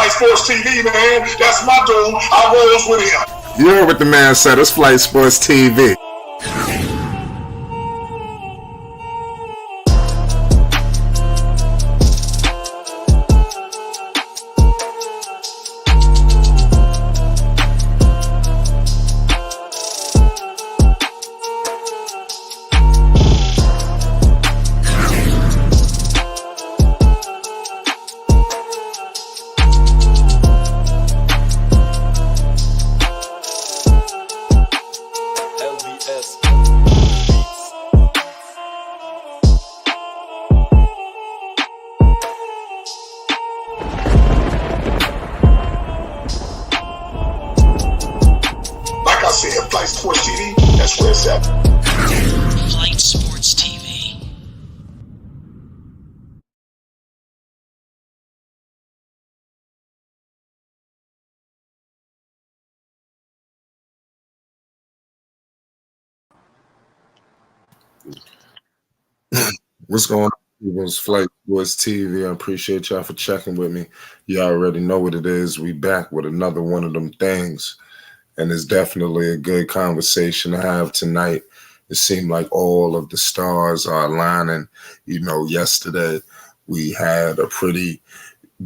Flight Sports TV, man. That's my dude. I rolls with him. You heard what the man said. It's Flight Sports TV. Flight Sports TV, that's where it's at. Flight Sports TV. What's going on, people's Flight Sports TV? I appreciate y'all for checking with me. You already know what it is. We back with another one of them things. And it's definitely a good conversation to have tonight. It seemed like all of the stars are aligning. You know, yesterday we had a pretty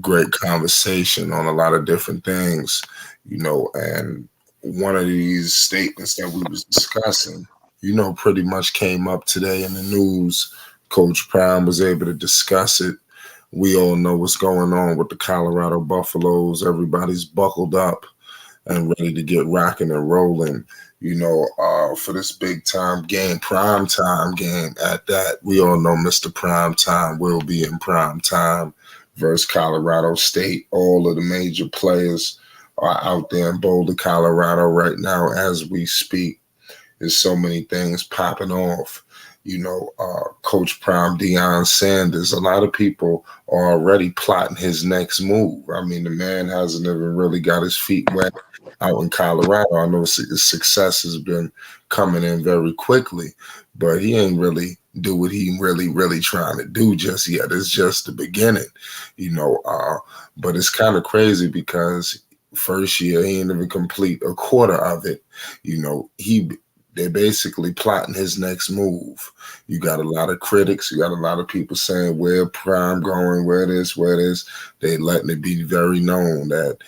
great conversation on a lot of different things, you know, and one of these statements that we was discussing, you know, pretty much came up today in the news. Coach Prime was able to discuss it. We all know what's going on with the Colorado Buffaloes. Everybody's buckled up and ready to get rocking and rolling, you know, for this big time game, prime time game at that. We all know Mr. Prime Time will be in prime time versus Colorado State. All of the major players are out there in Boulder, Colorado right now as we speak. There's so many things popping off. You know, Coach Prime, Deion Sanders, a lot of people are already plotting his next move. I mean, the man hasn't even really got his feet wet out in Colorado. I know his success has been coming in very quickly, but he ain't really do what he really trying to do just yet. It's just the beginning, you know, but it's kind of crazy because first year he ain't even complete a quarter of it. You know, they're basically plotting his next move. You got a lot of critics. You got a lot of people saying where Prime going, where it is. They letting it be very known that,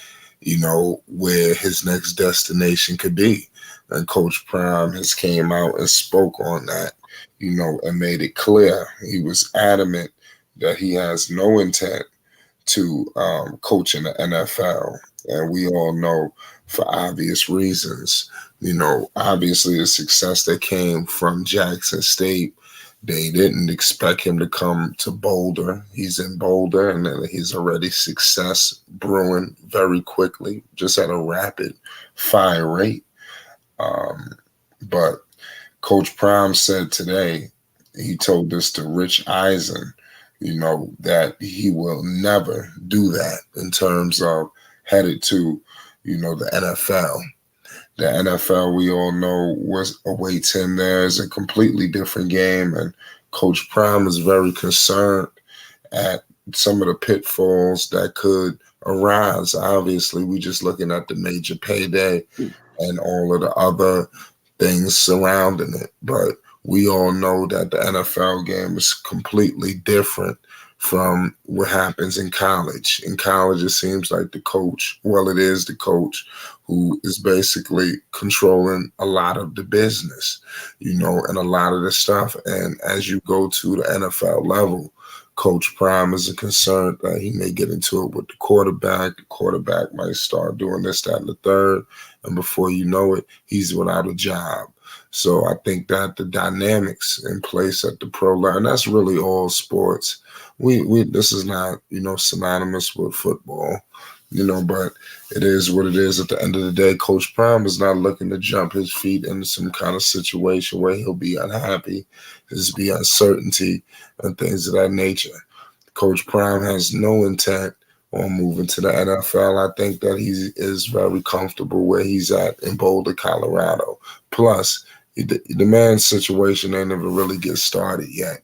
you know, where his next destination could be. And Coach Prime has came out and spoke on that, you know, and made it clear. He was adamant that he has no intent to coach in the NFL. And we all know for obvious reasons, you know, obviously the success that came from Jackson State, they didn't expect him to come to Boulder. He's in Boulder, and then he's already success brewing very quickly, just at a rapid fire rate. But Coach Prime said today, he told this to Rich Eisen, you know, that he will never do that in terms of headed to, you know, the NFL. The NFL, we all know, awaits him there is a completely different game. And Coach Prime is very concerned at some of the pitfalls that could arise. Obviously, we just looking at the major payday and all of the other things surrounding it. But we all know that the NFL game is completely different from what happens in college. In college, it seems like the coach, well, it is the coach who is basically controlling a lot of the business, you know, and a lot of the stuff. And as you go to the NFL level, Coach Prime is concerned that he may get into it with the quarterback. The quarterback might start doing this, that, and the third. And before you know it, he's without a job. So I think that the dynamics in place at the pro level, and that's really all sports. This is not, you know, synonymous with football, you know, but it is what it is. At the end of the day, Coach Prime is not looking to jump his feet into some kind of situation where he'll be unhappy. There's be uncertainty and things of that nature. Coach Prime has no intent on moving to the NFL. I think that he is very comfortable where he's at in Boulder, Colorado. Plus, The man's situation ain't even really get started yet.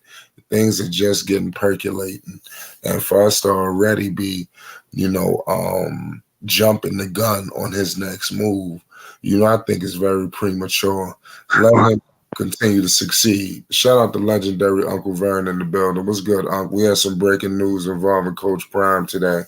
Things are just getting percolating, and for us to already be, jumping the gun on his next move, I think it's very premature. Let him continue to succeed. Shout out to legendary Uncle Vern in the building. What's good, Uncle? We had some breaking news involving Coach Prime today,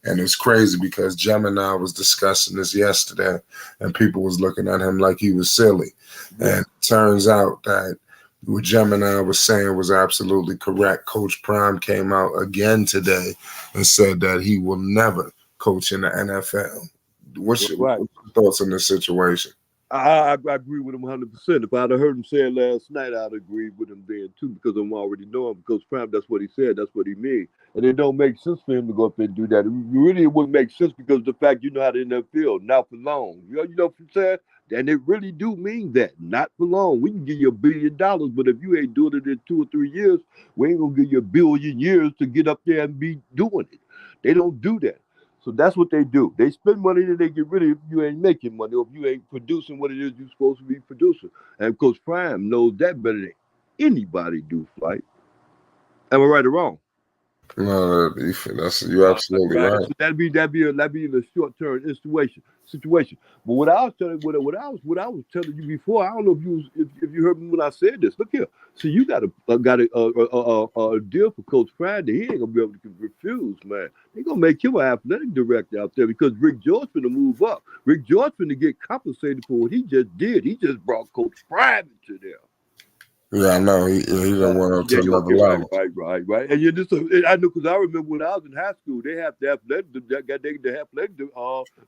and it's crazy because Gemini was discussing this yesterday, and people was looking at him like he was silly. And it turns out that what Gemini was saying was absolutely correct. Coach Prime came out again today and said that he will never coach in the NFL. What's your thoughts on this situation? I agree with him 100%. If I'd have heard him say it last night, I'd agree with him then too, because I'm already knowing. Because Prime, that's what he said, that's what he mean, and it don't make sense for him to go up there and do that. It wouldn't make sense because the fact how to in that field, not for long. You know what I'm saying? And it really do mean that, not for long. We can give you $1 billion, but if you ain't doing it in 2 or 3 years, we ain't gonna give you 1 billion years to get up there and be doing it. They don't do that. So that's what they do. They spend money and they get rid of it if you ain't making money or if you ain't producing what it is you're supposed to be producing. And Coach Prime knows that better than anybody do, Flight. Am I right or wrong? No, you're absolutely right. So that'd be in a short term situation. But what I was telling you before, I don't know if you heard me when I said this. Look here. See, you got a deal for Coach Prime that he ain't gonna be able to refuse, man. They gonna make him an athletic director out there because Rick George finna move up. Rick George finna get compensated for what he just did. He just brought Coach Prime into there. Yeah, I know. He done went up to another level. Right. And I know because I remember when I was in high school, they have the athletic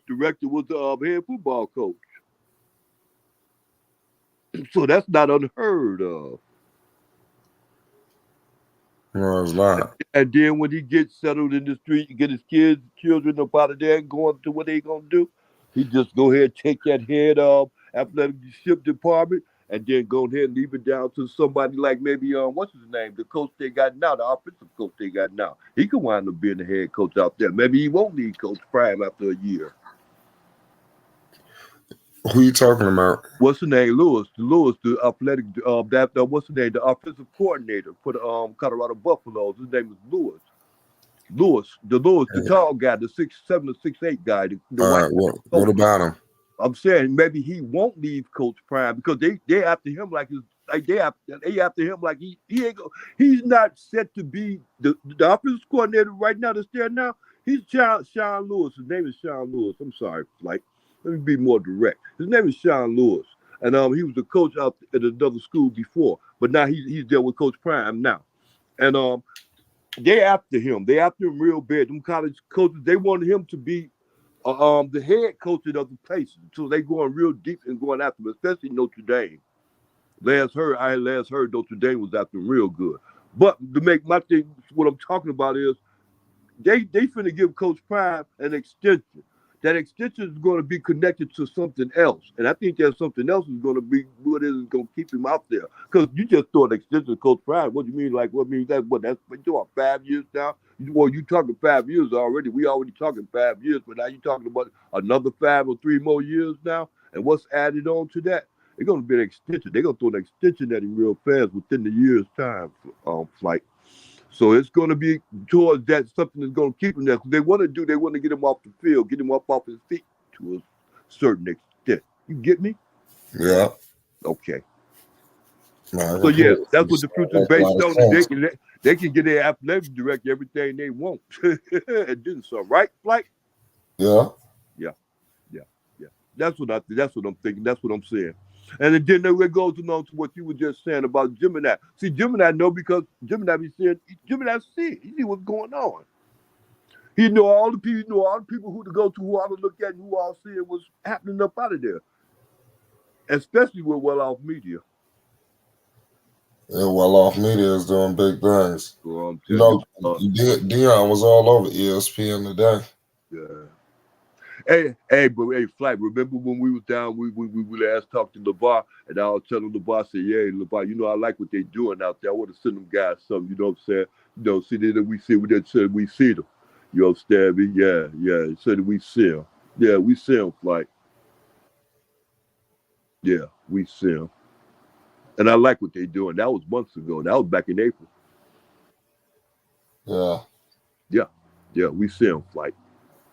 director was the head football coach. So that's not unheard of. No, it's not. And then when he gets settled in the street, get his children up out of there and going to what they gonna do, he just go ahead and take that head of athletic department and then go ahead and leave it down to somebody like maybe what's his name, the coach they got now, the offensive coach they got now. He could wind up being the head coach out there. Maybe he won't need Coach Prime after a year. Who you talking about? What's the name? Lewis, the athletic what's the name? The offensive coordinator for the Colorado Buffaloes. His name is Lewis. The tall guy, the 6'7" or 6'8" guy. What about him? I'm saying maybe he won't leave Coach Prime because they after him like they after him like he ain't he's not set to be the offensive coordinator right now that's there now. He's Sean Lewis. His name is Sean Lewis. I'm sorry, let me be more direct. His name is Sean Lewis, and he was the coach out at another school before, but now he's there with Coach Prime now, and they after him. They after him real bad. Them college coaches, they wanted him to be the head coach at other places. So they going real deep and going after him, especially Notre Dame. Last heard Notre Dame was after him real good. But to make my thing, what I'm talking about is they finna give Coach Prime an extension. That extension is going to be connected to something else. And I think that something else is going to be what is going to keep him out there. Because you just throw an extension to Coach Prime. What do you mean? Like, what means that? That's you talking 5 years now? Well, you talking 5 years already. We already talking 5 years, but now you talking about another 5 or 3 more years now. And what's added on to that? It's going to be an extension. They're going to throw an extension at him real fast within the year's time, Flight. So it's going to be towards that something that's going to keep him there. They want to get him off the field, get him up off his feet to a certain extent. You get me? Yeah. Okay. So yeah, that's what the future's based on. They can get their athletic director everything they want and do so, right? Like. Yeah. That's what I'm thinking. That's what I'm saying. And then it goes along to what you were just saying about Gemini. See, Gemini know because Gemini see it. He see what's going on. He know all the people who to go to, who ought to look at, and who all see what's happening up out of there. Especially with well-off media. Yeah, well-off media is doing big things. Well, Deion was all over ESPN today. Yeah. Hey, Flight, remember when we was down, we last talked to LeVar, and I was telling LeVar, I said, yeah, LeVar, I like what they doing out there. I want to send them guys something, you know what I'm saying? See that we see them. You understand me? Yeah, so that we see them. Yeah, we see them, Flight. Yeah, we see them. And I like what they're doing. That was months ago. That was back in April. Yeah. Yeah, we see them Flight.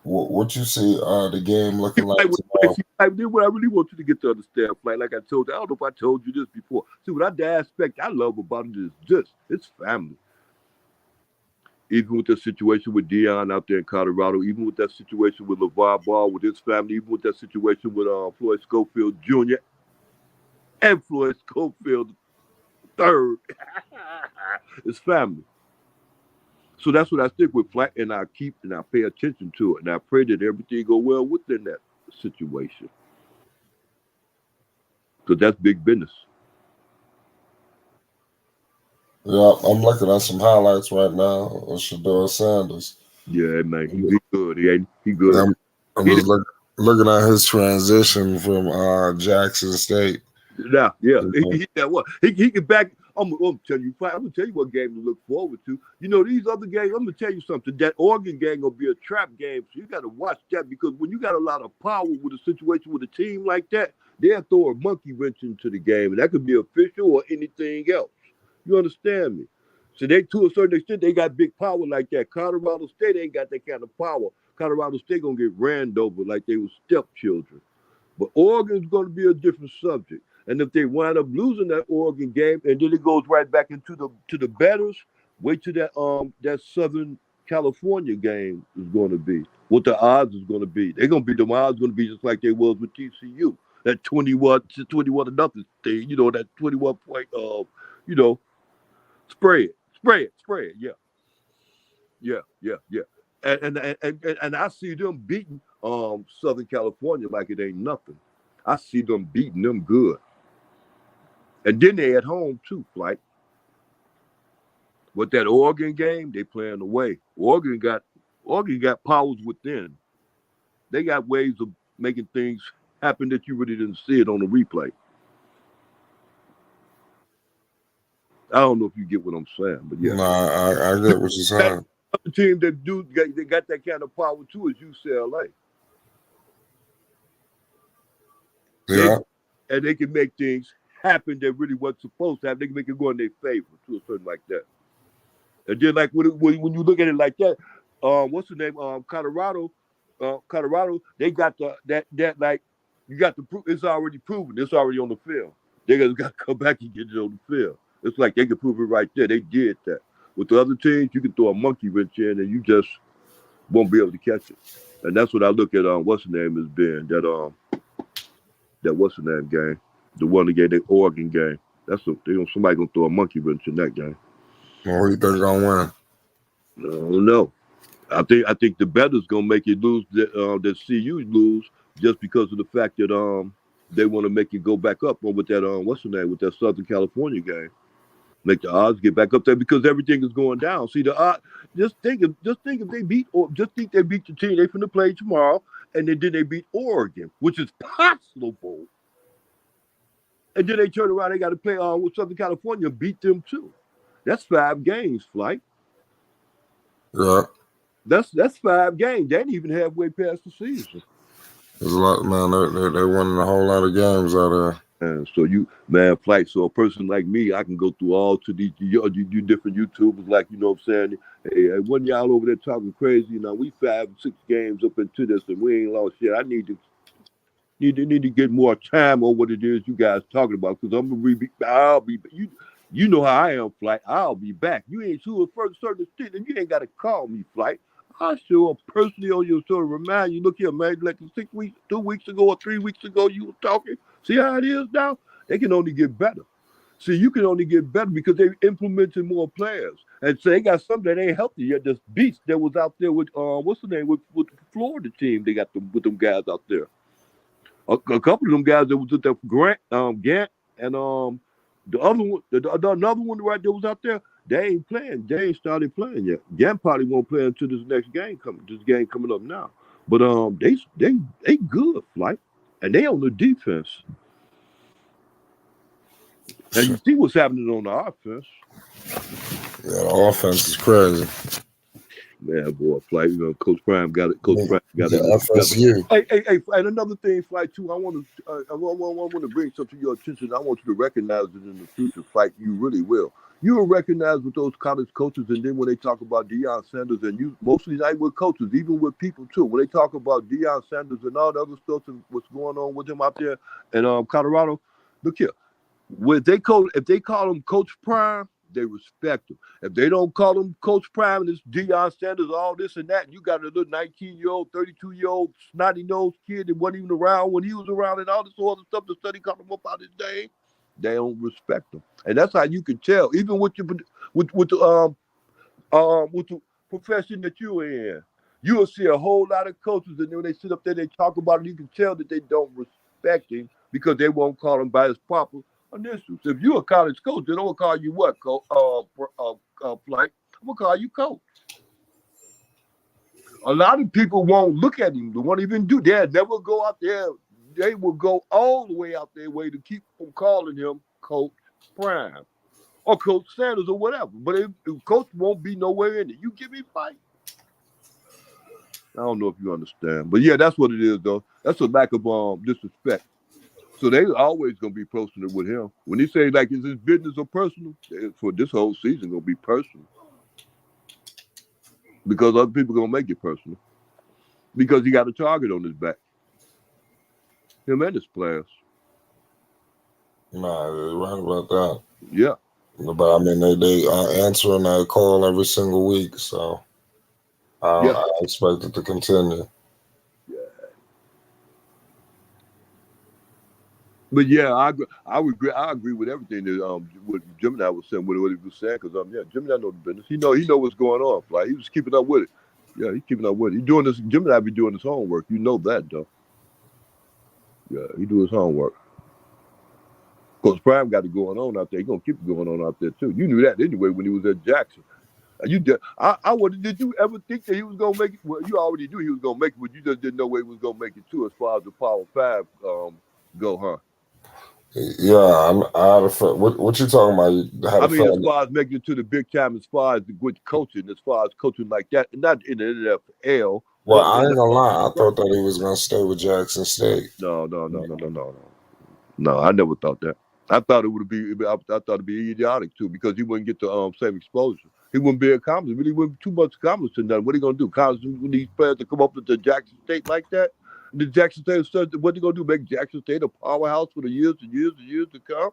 What you see the game looking like Like, tomorrow? what I really want you to get to understand, Flight, like I told you, I don't know if I told you this before. See, what the aspect I love about it is this: it's family. Even with the situation with Deion out there in Colorado, even with that situation with LeVar Ball with his family, even with that situation with Floyd Schofield Jr. and Floyd Schofield III, it's family. So that's what I stick with, Flat, and I keep and I pay attention to it, and I pray that everything go well within that situation, because that's big business. Yeah, I'm looking at some highlights right now of Shador Sanders. Yeah, man, he good. He good. I'm, I'm He just looking at his transition from Jackson State. Now, yeah, You know, he can back. I'm tell you, I'm gonna tell you what game to look forward to. You know, these other games. I'm gonna tell you something. That Oregon game gonna be a trap game, so you got to watch that, because when you got a lot of power with a situation with a team like that, they'll throw a monkey wrench into the game, and that could be official or anything else. You understand me? So they, to a certain extent, they got big power like that. Colorado State ain't got that kind of power. Colorado State gonna get ran over like they were stepchildren. But Oregon's going to be a different subject. And if they wind up losing that Oregon game, and then it goes right back into the batters, wait till that Southern California game is going to be. What the odds is going to be? They're going to be, the odds going to be just like they was with TCU. That 21 to nothing thing. You know, that 21 point you know, spread. Yeah. Yeah. And I see them beating Southern California like it ain't nothing. I see them beating them good. And then they at home too, like with that Oregon game, they playing away. Oregon got powers within. They got ways of making things happen that you really didn't see it on the replay. I don't know if you get what I'm saying, but yeah. I get what you're saying. The team that they got that kind of power too is UCLA. Yeah. And they can make things happen that really wasn't supposed to happen. They can make it go in their favor to a certain like that. And then like when you look at it like that, what's the name? Colorado, they got that like you got the proof. It's already proven. It's already on the field. They got to come back and get it on the field. It's like they can prove it right there. They did that. With the other teams, you can throw a monkey wrench in and you just won't be able to catch it. And that's what I look at. What's the name has been that what's the name game, the one that gave the Oregon game. Somebody gonna throw a monkey wrench in that game. Well, who you think gonna win? I don't know. I think the better's gonna make it lose that CU lose just because of the fact that they want to make it go back up with that what's the name with that Southern California game. Make the odds get back up there because everything is going down. See the odds. Just think if they beat or just think they beat the team they finna play tomorrow, and then they beat Oregon, which is possible. And then they turn around, they got to play with Southern California, beat them too. That's 5 games, Flight. Yeah. That's 5 games. They ain't even halfway past the season. There's a lot, man. They're winning a whole lot of games out there. And so Flight. So a person like me, I can go through all to these you different YouTubers, like you know what I'm saying. Hey, one y'all over there talking crazy. You know, we 5, 6 games up into this, and we ain't lost yet. I need to get more time on what it is you guys talking about, because I'm gonna be. I'll be you know how I am, Flight. I'll be back. You ain't sure first certain shit, and you ain't gotta call me, Flight. I sure personally on your show to remind you. Look here, man. Like 6 weeks, 2 weeks ago, or 3 weeks ago, you were talking. See how it is now? They can only get better. See, you can only get better because they implemented more players, and so they got something that ain't healthy yet. This beast that was out there with what's the name with the Florida team. They got with them guys out there. A couple of them guys that was with the Gant, and the other one, another one right there was out there. They ain't playing. They ain't started playing yet. Gant probably won't play until this next game coming. This game coming up now. But they good, Flight, and they on the defense. And you see what's happening on the offense. Yeah, the offense is crazy. Man, boy, Flight. You know, Coach Prime got it. Coach Prime got it. The FSU. Hey, and another thing, Flight too. I want to bring something to your attention. I want you to recognize it in the future, Flight. You really will. You will recognize with those college coaches, and then when they talk about Deion Sanders, and you mostly not with coaches, even with people too. When they talk about Deion Sanders and all the other stuff and what's going on with him out there in Colorado, look here. If they call him Coach Prime, they respect him. If they don't call him Coach Prime and it's Deion Sanders, all this and that, and you got a little 19-year-old, 32-year-old snotty-nosed kid that wasn't even around when he was around and all this other stuff, the study called him up out his day, they don't respect him. And that's how you can tell, even with the profession that you're in. You'll see a whole lot of coaches, and then when they sit up there, they talk about it, you can tell that they don't respect him because they won't call him by his proper initials. If you're a college coach, they don't call you what, Flight? I'm going to call you coach. A lot of people won't look at him. They won't even do that. Never go out there. They will go all the way out their way to keep from calling him Coach Prime or Coach Sanders or whatever. But if Coach won't be nowhere in it, you give me fight. I don't know if you understand. But yeah, that's what it is, though. That's a lack of disrespect. So they always gonna be personal with him. When he say like, is this business or personal? For this whole season gonna be personal because other people gonna make it personal because he got a target on his back. Him and his players. Nah, you're right about that. Yeah. But I mean, they are answering that call every single week, so I expect it to continue. But yeah, I agree with everything that what Gemini was saying, what he was saying, because Gemini know the business. He know what's going on. Like he was keeping up with it. Yeah, he's keeping up with it. He doing this. Gemini be doing his homework. You know that, though. Yeah, he do his homework. Coach Prime got it going on out there. He gonna keep it going on out there too. You knew that anyway when he was at Jackson. Did you ever think that he was gonna make it? Well, you already knew he was gonna make it, but you just didn't know where he was gonna make it to as far as the Power 5 go, huh? Yeah, I had a what you talking about? I mean, as far as making it to the big time, as far as the good coaching, as far as coaching like that, and not in the NFL. Well, I ain't gonna lie. I thought that he was gonna stay with Jackson State. No. No, I never thought that. I thought it would be. I thought it'd be idiotic too because he wouldn't get the same exposure. He wouldn't be accomplished. Really, wouldn't too much accomplished in that. What are you gonna do? College with these players to come up with the Jackson State like that? The Jackson State, what are you gonna do? Make Jackson State a powerhouse for the years and years and years to come?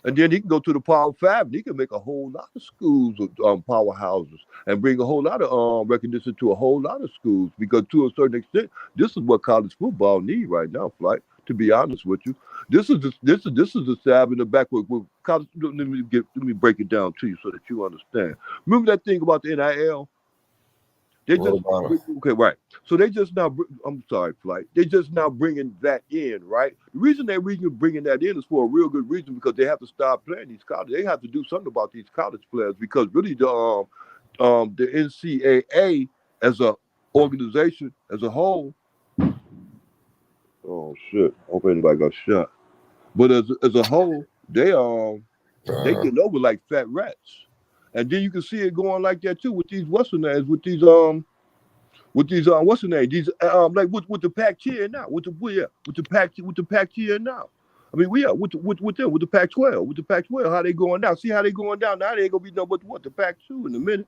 And then he can go to the Power 5 and he can make a whole lot of schools powerhouses and bring a whole lot of recognition to a whole lot of schools because to a certain extent, this is what college football need right now, Flight. To be honest with you, this is the stab in the back with college. Let me break it down to you so that you understand. Remember that thing about the NIL? Right. So they just now. I'm sorry, Flight. They just now bringing that in, right? The reason they're bringing that in is for a real good reason because they have to start playing these colleges. They have to do something about these college players because really the NCAA as a organization as a whole. Oh shit! I hope anybody got shot. But as a whole, they getting over like fat rats, and then you can see it going like that too with these Western names, with these what's the name? These like with the Pac-10 now, with the Pac-10 now. I mean, with the Pac-12, with the Pac-12, how they going down? See how they going down now? They ain't gonna be nothing but what the Pac-2 in a minute.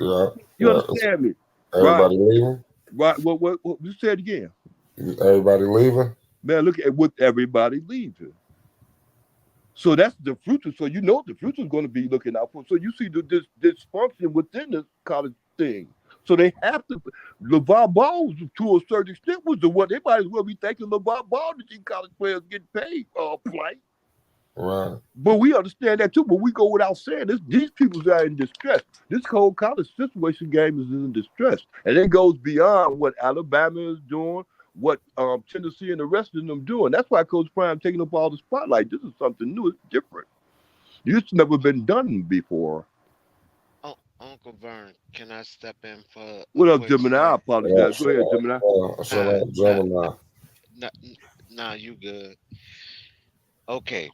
Yeah, you understand me? Everybody leaving. Right. What? You say it again. Everybody leaving. Man, look at what everybody leaving. So that's the future. So you know the future is going to be looking out for. So you see this dysfunction within the college thing. So they have to. LeVar Ball, to a certain extent, was the one. They might as well be thanking LeVar Ball to see college players get paid. Flight. Right. But we understand that too. But we go without saying this. These people are in distress. This whole college situation game is in distress, and it goes beyond what Alabama is doing, what Tennessee and the rest of them doing. That's why Coach Prime taking up all the spotlight. This is something new. It's different. It's never been done before. Oh, Uncle Vern, can I step in for what up, Gemini? I apologize. Go ahead, Gemini. Nah, you good. Okay.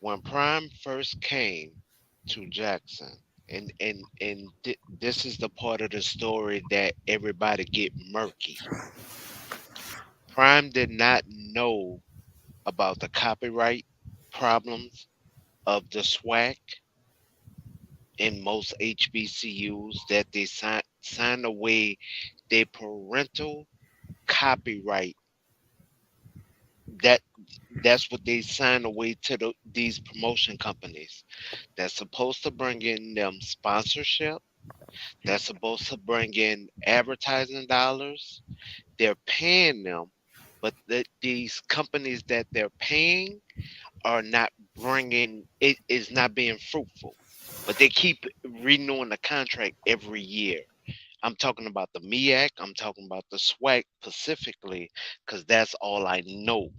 When Prime first came to Jackson, This is the part of the story that everybody get murky. Prime did not know about the copyright problems of the SWAC in most HBCUs that they sign away their parental copyright. That that's what they sign away to these promotion companies. That's supposed to bring in them sponsorship. That's supposed to bring in advertising dollars. They're paying them, but these companies that they're paying are not bringing it is not being fruitful. But they keep renewing the contract every year. I'm talking about the MEAC. I'm talking about the SWAC specifically, because that's all I know.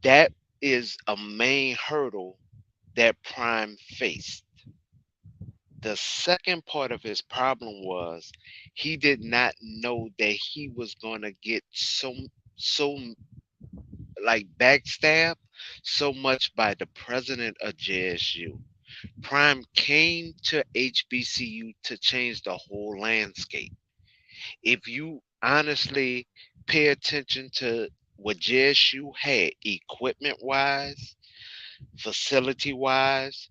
That is a main hurdle that Prime faced. The second part of his problem was he did not know that he was going to get so like backstab so much by the president of JSU. Prime came to HBCU to change the whole landscape. If you honestly pay attention to what JSU had equipment wise, facility wise,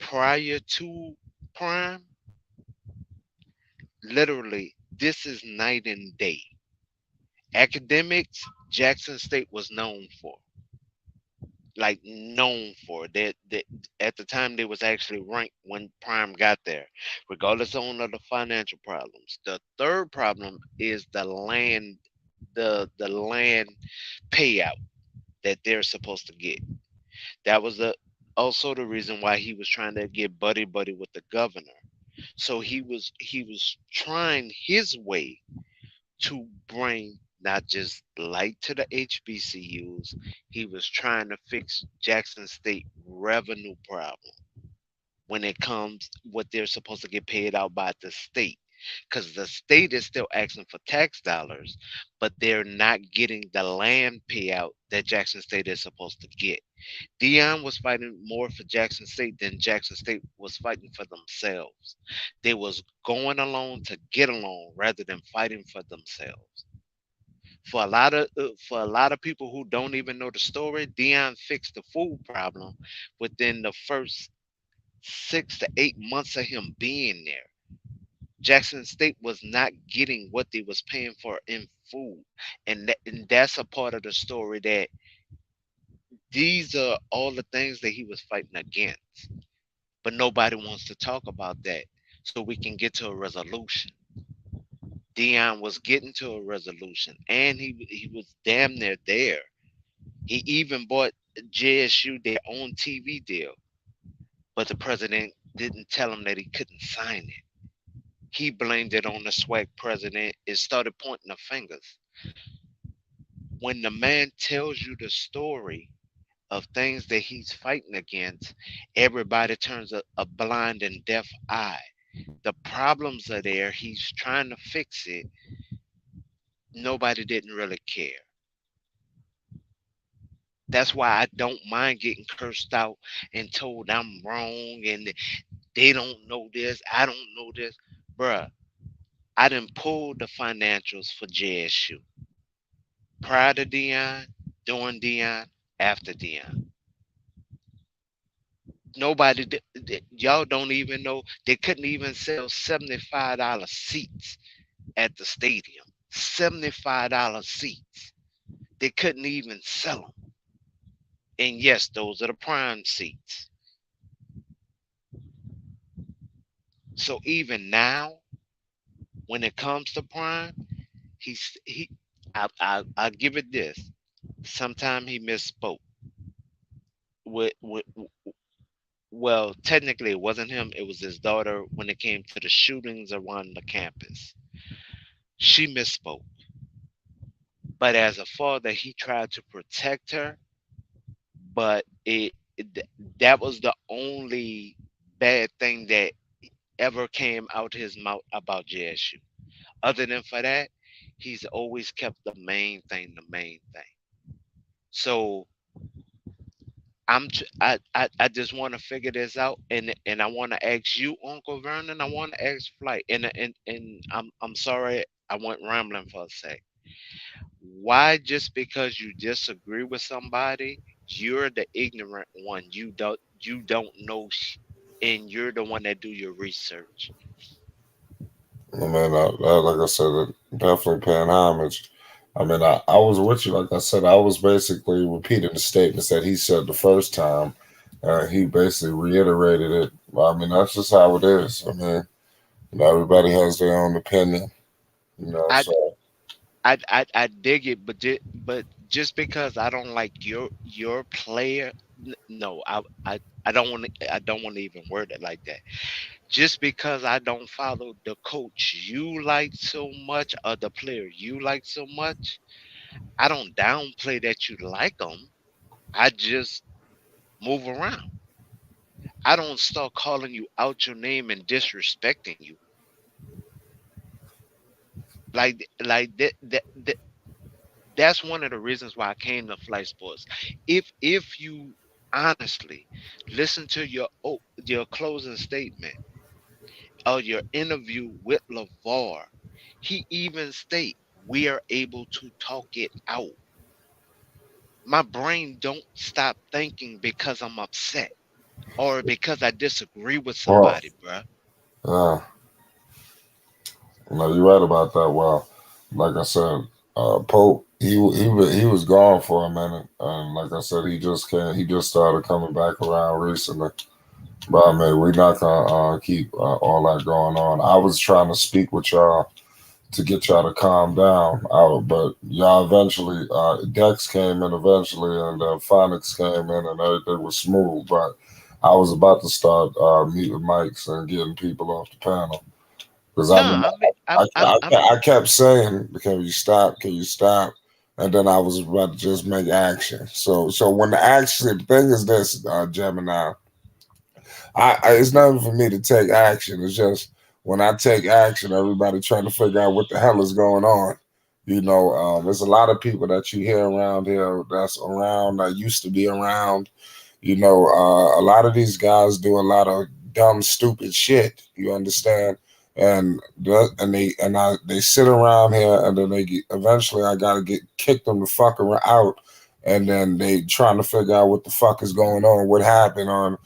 prior to Prime, literally, this is night and day. Academics, Jackson State was known for, like known for that. At the time, they was actually ranked when Prime got there, regardless of the financial problems. The third problem is the land payout that they're supposed to get. That was also the reason why he was trying to get buddy with the governor. So he was trying his way to bring not just light to the HBCUs, he was trying to fix Jackson State revenue problem when it comes what they're supposed to get paid out by the state. Because the state is still asking for tax dollars, but they're not getting the land payout that Jackson State is supposed to get. Deion was fighting more for Jackson State than Jackson State was fighting for themselves. They was going along to get along rather than fighting for themselves. For a lot of people who don't even know the story, Dion fixed the food problem within the first 6 to 8 months of him being there. Jackson State was not getting what they was paying for in food, and that's a part of the story that these are all the things that he was fighting against. But nobody wants to talk about that, so we can get to a resolution. Dion was getting to a resolution, and he was damn near there. He even bought JSU their own TV deal, but the president didn't tell him that he couldn't sign it. He blamed it on the SWAC president. It started pointing the fingers. When the man tells you the story of things that he's fighting against, everybody turns a blind and deaf eye. The problems are there. He's trying to fix it. Nobody didn't really care. That's why I don't mind getting cursed out and told I'm wrong and they don't know this. I don't know this. Bruh, I done pulled the financials for JSU. Prior to Dion, during Dion, after Dion. Y'all don't even know. They couldn't even sell $75 seats at the stadium. $75 seats. They couldn't even sell them. And yes, those are the prime seats. So even now, when it comes to prime, he I'll give it this. Sometime he misspoke. With well, technically it wasn't him, it was his daughter when it came to the shootings around the campus. She misspoke. But as a father, he tried to protect her, but that was the only bad thing that ever came out his mouth about JSU. Other than for that, he's always kept the main thing the main thing. So I just want to figure this out, and I want to ask you, Uncle Vernon. I want to ask Flight, and I'm sorry I went rambling for a sec. Why just because you disagree with somebody, you're the ignorant one. You don't know, and you're the one that do your research. I mean, like I said, definitely paying homage. I mean, I was with you. Like I said, I was basically repeating the statements that he said the first time. He basically reiterated it. I mean, that's just how it is. I mean, everybody has their own opinion. I So I dig it, but just because I don't like your player, no, I don't want to even word it like that. Just because I don't follow the coach you like so much or the player you like so much, I don't downplay that you like them. I just move around. I don't start calling you out your name and disrespecting you. That's one of the reasons why I came to flight sports. If you honestly listen to your closing statement or your interview with LeVar, he even state we are able to talk it out. My brain don't stop thinking because I'm upset or because I disagree with well, somebody, bruh. yeah, no, you're right about that. Well, like I said, Pope, he was gone for a minute, and like I said, he just came. He just started coming back around recently. But I mean, we're not gonna keep all that going on. I was trying to speak with y'all to get y'all to calm down. But y'all eventually, Dex came in eventually, and Phonics came in, and everything was smooth. But I was about to start muting mics and getting people off the panel because No, I've been, I mean, I kept saying, "Can you stop? Can you stop?" And then I was about to just make action. So when the action, the thing is this, Gemini. It's nothing for me to take action. It's just when I take action, everybody trying to figure out what the hell is going on. There's a lot of people that you hear around here that's around that used to be around. A lot of these guys do a lot of dumb, stupid shit. You understand? They sit around here, and then eventually I gotta get kick them the fuck out, and then they trying to figure out what the fuck is going on, what happened on.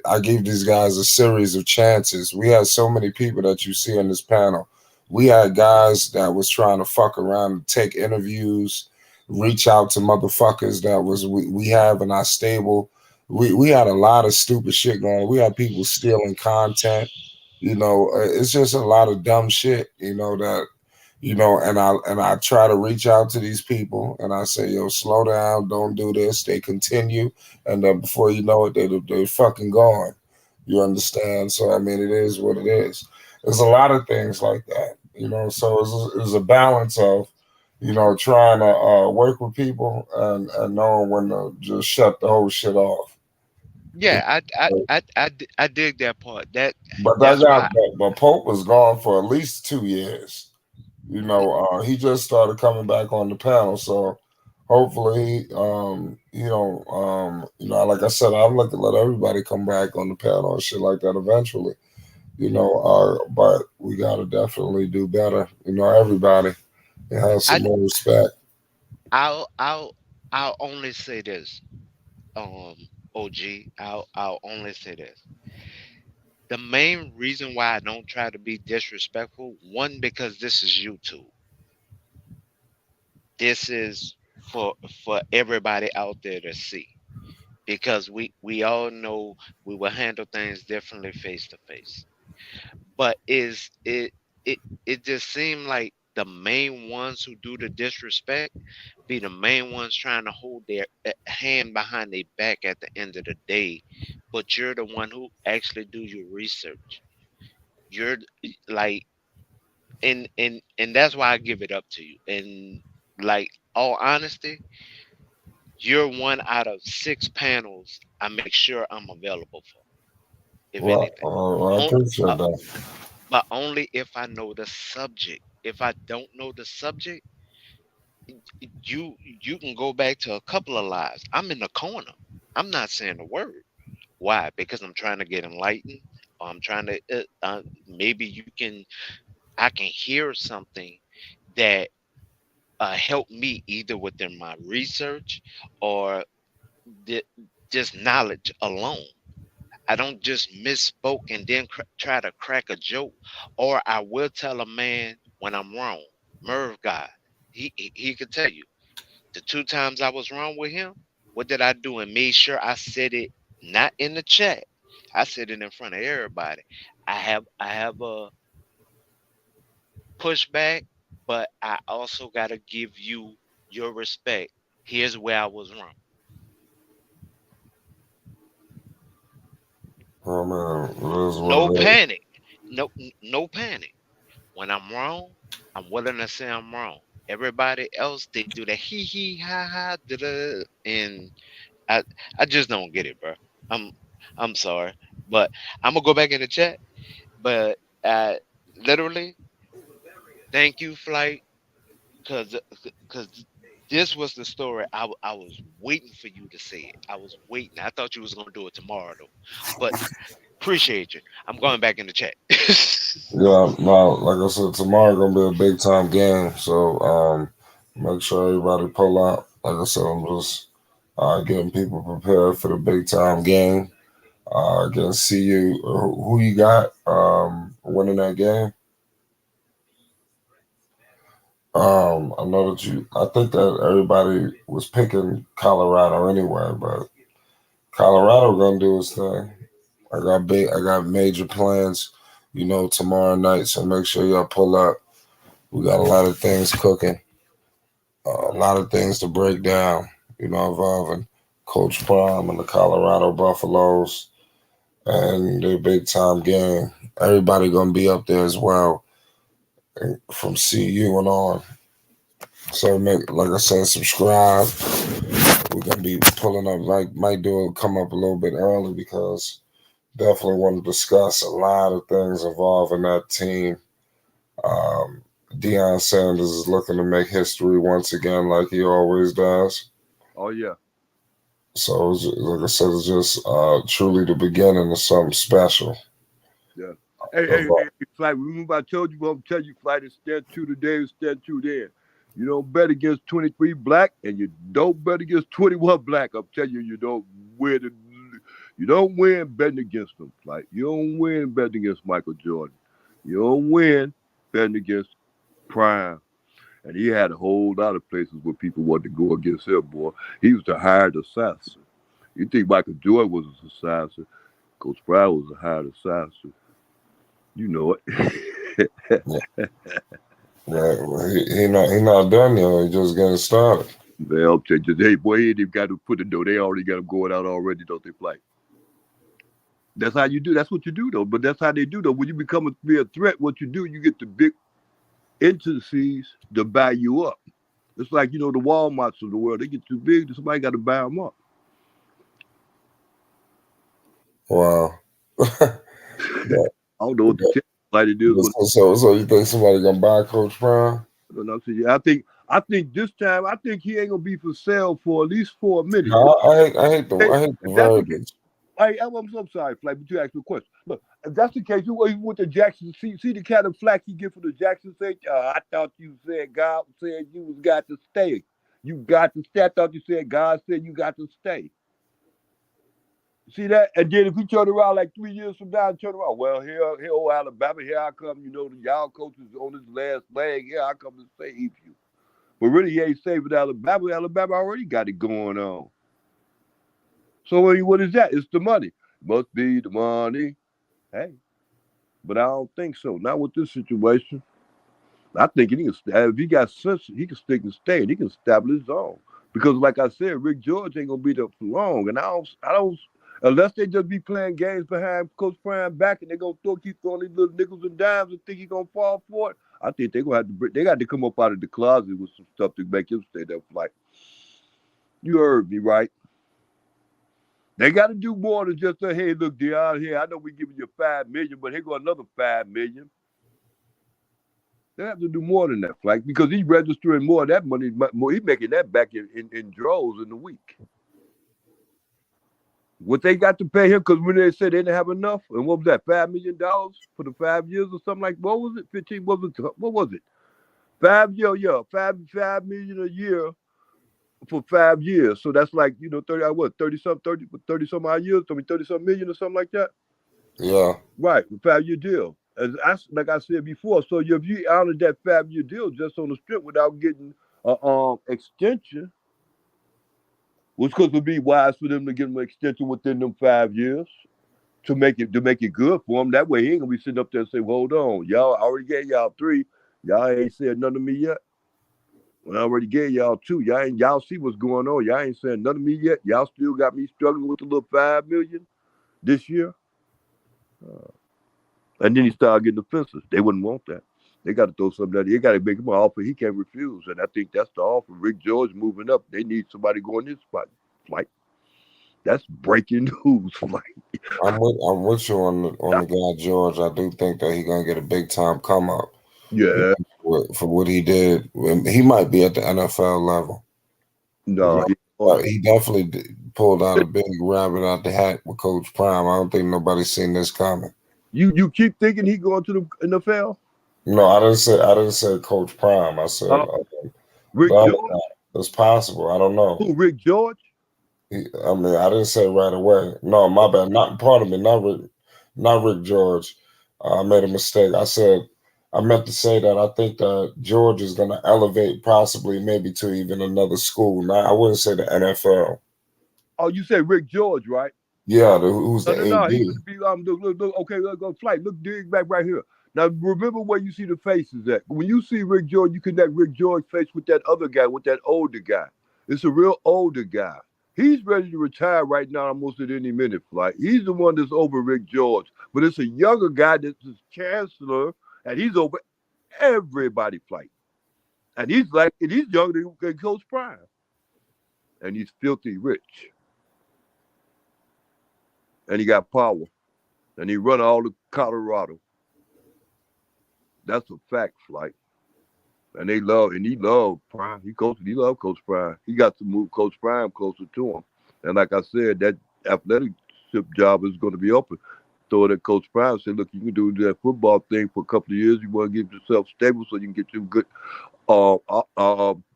I gave these guys a series of chances. We had so many people that you see on this panel. We had guys that was trying to fuck around and take interviews, reach out to motherfuckers that we have in our stable. We had a lot of stupid shit going on. We had people stealing content. It's just a lot of dumb shit. And I try to reach out to these people, and I say, yo, slow down, don't do this. They continue, and then before you know it, they fucking gone. You understand? So I mean, it is what it is. There's a lot of things like that. So it's a balance of trying to work with people and knowing when to just shut the whole shit off. yeah, I dig that part. But that That's guy, why but Pope was gone for at least 2 years. He just started coming back on the panel, so hopefully, like I said, I'd like to let everybody come back on the panel and shit like that eventually. But we gotta definitely do better. Everybody and have I some more respect. I'll I'll I'll only say this, um, OG. I'll only say this. The main reason why I don't try to be disrespectful, one, because this is YouTube. This is for everybody out there to see. Because we all know we will handle things differently face to face. But is it just seemed like the main ones who do the disrespect be the main ones trying to hold their hand behind their back at the end of the day, but you're the one who actually do your research. You're like, and that's why I give it up to you. And like, all honesty, you're one out of six panels I make sure I'm available for, if Well, anything. I On, appreciate uh, that. but only if I know the subject. If I don't know the subject, you can go back to a couple of lives. I'm in the corner. I'm not saying a word. Why? Because I'm trying to get enlightened. Or I'm trying to maybe I can hear something that help me either within my research or the, just knowledge alone. I don't just misspoke and then try to crack a joke, or I will tell a man when I'm wrong. Merv guy, he could tell you the two times I was wrong with him. What did I do? And made sure I said it not in the chat. I said it in front of everybody. I have a pushback, but I also gotta give you your respect. Here's where I was wrong. Oh man, it is No what it is. panic. No panic. When I'm wrong, I'm willing to say I'm wrong. Everybody else they do the hee hee ha ha da da, and I I just don't get it, bro. I'm I'm sorry, but I'm gonna go back in the chat. But literally, thank you, flight, because because this was the story. I was waiting for you to say it. I was waiting. I thought you was gonna do it tomorrow though, but appreciate you. I'm going back in the chat. Yeah, no, like I said, tomorrow gonna be a big time game. So make sure everybody pull out. Like I said, I'm just getting people prepared for the big time game. Against CU. Who you got winning that game? I know that you. I think that everybody was picking Colorado anyway, but Colorado gonna do his thing. I got major plans, tomorrow night. So make sure y'all pull up. We got a lot of things cooking, a lot of things to break down. Involving Coach Prime and the Colorado Buffaloes and their big time game. Everybody gonna be up there as well, from CU and on. So make, like I said, subscribe. We're gonna be pulling up, like might do it come up a little bit early because definitely want to discuss a lot of things involving that team. Um, Deion Sanders is looking to make history once again, like he always does. Oh yeah. So, like I said, it's just truly the beginning of something special. Yeah. Hey, Flight, remember I told you, I'm telling you, Flight, is stand true today, stand true there. You don't bet against 23 black, and you don't bet against 21 black. I'm telling you, you don't win betting against them. Like, you don't win betting against Michael Jordan. You don't win betting against Prime. And he had a whole lot of places where people wanted to go against him, boy. He was the hired assassin. You think Michael Jordan was an assassin? Coach Prime was a hired assassin. You know it. Yeah, yeah, well, he not done yet. He just getting started. They'll change it. Hey, boy, they've got to put it though. They already got them going out already, don't they, Flight? That's how you do. That's what you do, though. But that's how they do, though. When you be a threat, what you do, you get the big entities to buy you up. It's like, the Walmarts of the world. They get too big, somebody got to buy them up. Wow. Yeah, I don't know what to tell you, like it is, but so you think somebody gonna buy Coach Prime? I don't know. I think this time, I think he ain't gonna be for sale for at least 4 minutes. No, I hate the If that's the case, verbiage. I'm so sorry, Flight, but you asked me a question. Look, if that's the case, you went to Jackson. See the kind of flack he get for the Jackson say, I thought you said God said you was got to stay. You got to stay. I thought you said God said you got to stay. See that? And then if we turn around like 3 years from now and turn around, well, here, old Alabama, here I come, the y'all coaches on his last leg, here I come to save you. But really, he ain't saving Alabama. Alabama already got it going on. So what is that? It's the money. Must be the money. Hey, but I don't think so. Not with this situation. I think he can. If he got sense, he can stick and stay. And he can establish his own. Because, like I said, Rick George ain't gonna be there for long. And I don't. Unless they just be playing games behind Coach Prime back, and they gonna keep throwing these little nickels and dimes and think he gonna fall for it. I think they gonna have to. They got to come up out of the closet with some stuff to make him stay there. Like, you heard me, right? They got to do more than just say, "Hey, look, Deion, here. I know we giving you $5 million, but here go another $5 million." They have to do more than that, like because he's registering more of that money. More, he's making that back in droves in the week. What they got to pay him? Because when they said they didn't have enough, and what was that? $5 million for the 5 years or something like? What was it? 15? What was it? 5 year, yeah, $5 million a year for 5 years. So that's like 30 some odd years. I mean 30 some million or something like that. Yeah. Right, a 5 year deal. Like I said before, so if you honored that 5 year deal just on the strip without getting a extension, which could be wise for them to give them an extension within them 5 years to make it good for him. That way he ain't gonna be sitting up there and say, well, "Hold on, y'all I already gave y'all three, y'all ain't said nothing to me yet. When I already gave y'all two, y'all see what's going on. Y'all ain't saying nothing to me yet. Y'all still got me struggling with the little 5 million this year." And then he started getting offensive. They wouldn't want that. They got to throw something at. They got to make him an offer he can't refuse. And I think that's the offer. Rick George moving up. They need somebody going this spot. Like that's breaking news. Like I'm with you on the guy George. I do think that he's gonna get a big time come up. yeah, For what he did. He might be at the NFL level. no, He definitely pulled out a big rabbit out the hat with Coach Prime. I don't think nobody's seen this coming. you keep thinking he going to the NFL? No, I didn't say Coach Prime. I said Uh, the Rick other George? guy. It's possible. I don't know. Who? Rick George? I mean, I didn't say it right away. No, my bad. Not part of me. Not Rick George. I made a mistake. I meant to say that I think that George is going to elevate possibly maybe to even another school. Now, I wouldn't say the NFL. Oh, you said Rick George, right? Yeah, who's No, the no, no. He AD? could be look. Okay, let's go flight. Look, dig back right here. Now remember where you see the faces at. When you see Rick George, you connect Rick George face with that other guy, with that older guy. It's a real older guy. He's ready to retire right now, almost at any minute. Flight. He's the one that's over Rick George, but it's a younger guy that's his chancellor, and he's over everybody. Flight, and he's younger than Coach Prime, and he's filthy rich, and he got power, and he run all of Colorado. That's a fact, Flight. And he loved Prime. He loved Coach Prime. He got to move Coach Prime closer to him. And like I said, that athletic job is going to be open. Throw it at Coach Prime. Say, look, you can do that football thing for a couple of years. You want to get yourself stable so you can get you a good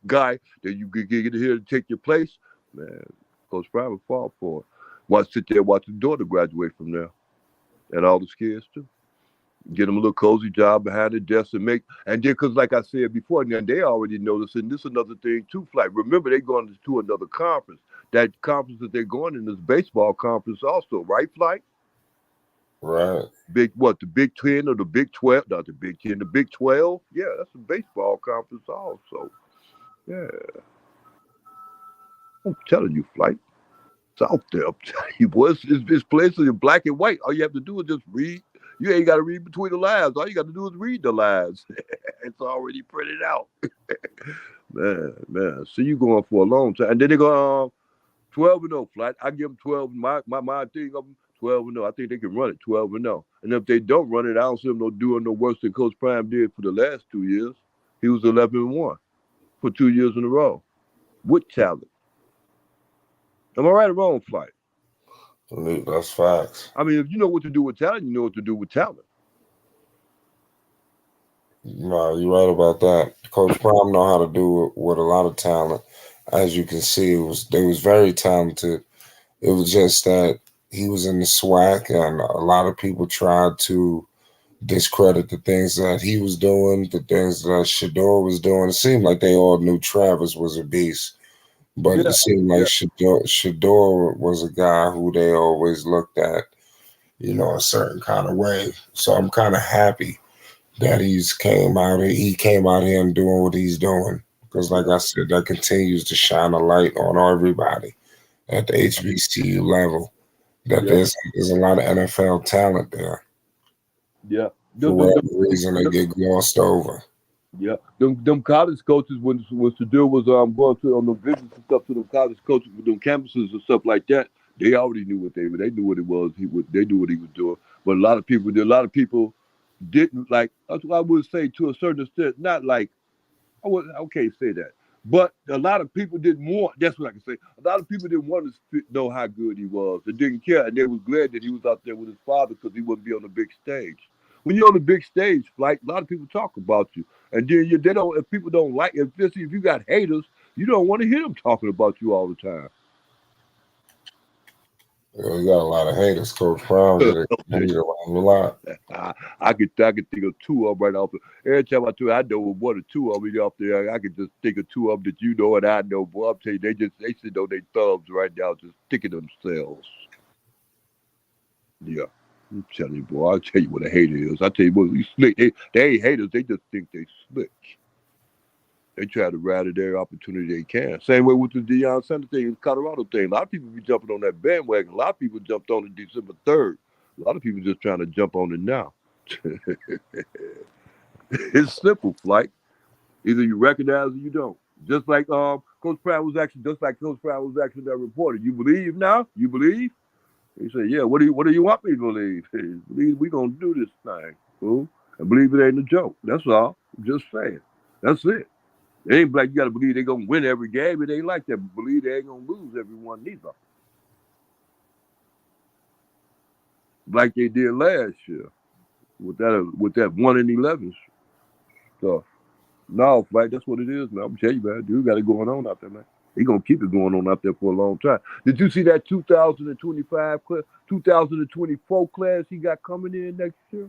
guy that you can get here to take your place. Man, Coach Prime will fall for it. Sit there, watch his daughter graduate from there, and all the kids too. Get them a little cozy job behind the desk and then because like I said before, then they already noticed, and this is another thing too, Flight. Remember, they going to another conference. That conference that they're going in is baseball conference also, right, Flight? Right. The Big 10 or the Big 12? Not the Big 10, the Big 12. Yeah, that's a baseball conference also. Yeah, I'm telling you, Flight. It's out there. I'm telling you, boy, it's places in black and white. All you have to do is just read. You ain't got to read between the lines. All you got to do is read the lines. It's already printed out. Man. See you going for a long time. And then they go 12-0 Flight. I give them 12. My thing of them 12-0. I think they can run it 12-0. And if they don't run it, I don't see them doing no worse than Coach Prime did for the last 2 years. He was 11-1 for 2 years in a row with talent. Am I right or wrong, Flight? That's facts. I mean, if you know what to do with talent, you know what to do with talent. No, you're right about that. Coach Prime know how to do it with a lot of talent. As you can see, they was very talented. It was just that he was in the SWAC, and a lot of people tried to discredit the things that he was doing, the things that Shador was doing. It seemed like they all knew Travis was a beast, but Yeah, it seemed like Shador was a guy who they always looked at, a certain kind of way. So I'm kind of happy that he came out here and doing what he's doing. Because like I said, that continues to shine a light on everybody at the HBCU level. That yeah, there's a lot of NFL talent there. yeah. For whatever reason, they get glossed over. Yeah, them college coaches when Shadur was going to on the visits and stuff to them college coaches with them campuses and stuff like that, they already knew what they knew what it was. They knew what he was doing. But a lot of people didn't like. That's what I would say to a certain extent. Not like I can't say that. But a lot of people didn't want. That's what I can say. A lot of people didn't want to know how good he was. They didn't care, and they was glad that he was out there with his father because he wouldn't be on the big stage. When you're on the big stage, like a lot of people talk about you, and then they don't. If people don't like, if you got haters, you don't want to hear them talking about you all the time. You got a lot of haters. Coach Brown get Okay. hated around a lot. I could think of two of them right off. Every time I know one or two of them off there. I could just think of two of them that you know and I know. Boy, I'm telling you, they sit on their thumbs right now, just sticking themselves. Yeah, I'm telling you, boy. I'll tell you what a hater is. I tell you what, you slick. They ain't haters. They just think they slick. They try to ride at every opportunity they can. Same way with the Deion Sanders thing, the Colorado thing. A lot of people be jumping on that bandwagon. A lot of people jumped on it December 3rd. A lot of people just trying to jump on it now. It's simple, Flight. Either you recognize or you don't. Just like Coach Pratt was actually that reporter. You believe now? You believe? He said, "Yeah. What do you want me to believe? Believe we gonna do this thing, fool, and believe it ain't a joke. That's all. I'm just saying. That's it. It ain't like you gotta believe they gonna win every game. It ain't like that. Believe they ain't gonna lose every one neither, like they did last year with that 1-11 stuff. No, Flight, that's what it is, man. I'm telling you, man. Dude got it going on out there, man. He gonna keep it going on out there for a long time. Did you see that 2025 class, 2024 class he got coming in next year?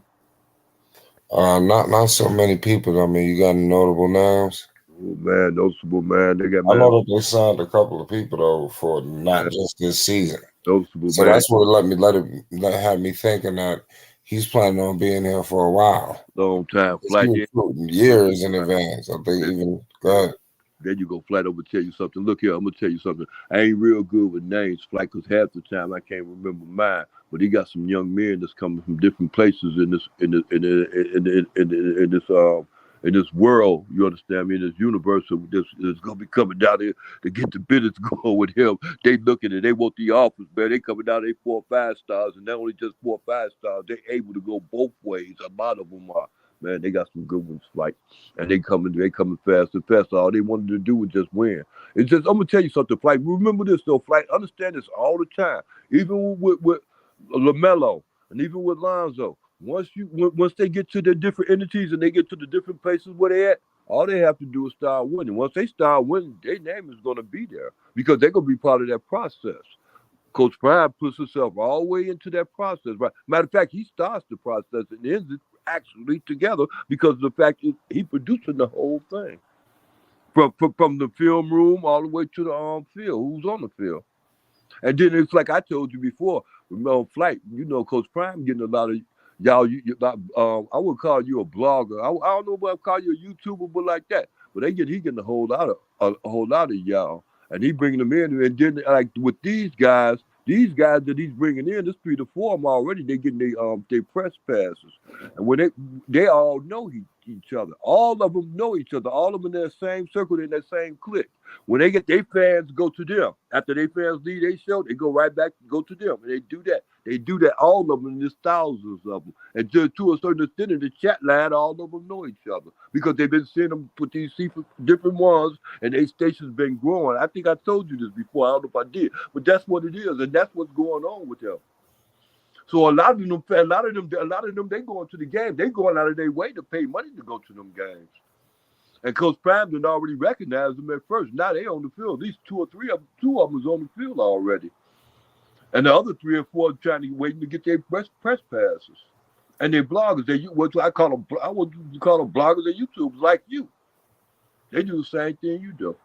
Not so many people. I mean, you got any notable names? Oh man, noticeable man. They got I man, know that they signed a couple of people though for not man, just this season. noticeable So man. that's what had me thinking that he's planning on being here for a while. Long time He's Flight. Yeah, recruiting years in advance. I think yeah. even go ahead. There you go, Flight. I'm gonna tell you something. Look here, I'm gonna tell you something. I ain't real good with names, Flight, because half the time I can't remember mine. But he got some young men that's coming from different places in this world. You understand me? In this universe that's gonna be coming down here to get the business going with him. They looking at, they want the offers, man. They coming down, they 4 or 5 stars, and not only just 4 or 5 stars, they able to go both ways. A lot of them are. Man, they got some good ones, like, and they coming fast and fast. All they wanted to do was just win. It's just, I'm gonna tell you something, Flight. Remember this though, Flight. Understand this all the time. Even with Lamelo and even with Lonzo, once they get to the different entities and they get to the different places where they at, all they have to do is start winning. Once they start winning, their name is gonna be there because they're gonna be part of that process. Coach Prime puts himself all the way into that process. Right. Matter of fact, he starts the process and ends it actually together because of the fact that he producing the whole thing from the film room all the way to the field. Who's on the field? And then it's like I told you before, on Flight, Coach Prime getting a lot of y'all. I would call you a blogger. I don't know what I call you a YouTuber, but like that. But he getting a whole lot of y'all, and he bringing them in. And then like with these guys that he's bringing in, there's 3 to 4 of them already. They getting they press passes, and when they all know each other. All of them know each other. All of them in that same circle, in that same clique. When they get their fans, go to them. After their fans leave their show, they go right back, go to them. And they do that. They do that, all of them, and there's thousands of them. And to a certain extent in the chat line, all of them know each other because they've been seeing them put these different ones, and their station's been growing. I think I told you this before. I don't know if I did, but that's what it is, and that's what's going on with them. So they going to the game. They going out of their way to pay money to go to them games. And Coach Prime did already recognize them at first. Now they on the field. These 2 of them is on the field already. And the other 3 or 4 trying to waiting to get their press passes. And they're bloggers. I would call them bloggers and YouTubers like you. They do the same thing you do.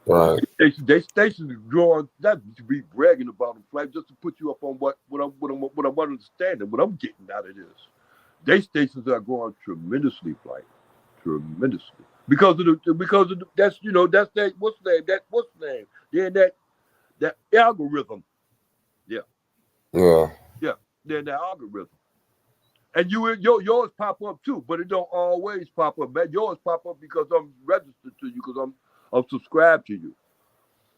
Right. They stations drawing not to be bragging about them, like just to put you up on what I'm understanding, what I'm getting out of this. They stations are growing tremendously, like tremendously because of that's that what's the name? They're in that algorithm. Yeah, Yeah. yeah, they're in that algorithm. And yours pop up too, but it don't always pop up. Man, yours pop up because I'm registered to you because I'm subscribed to you.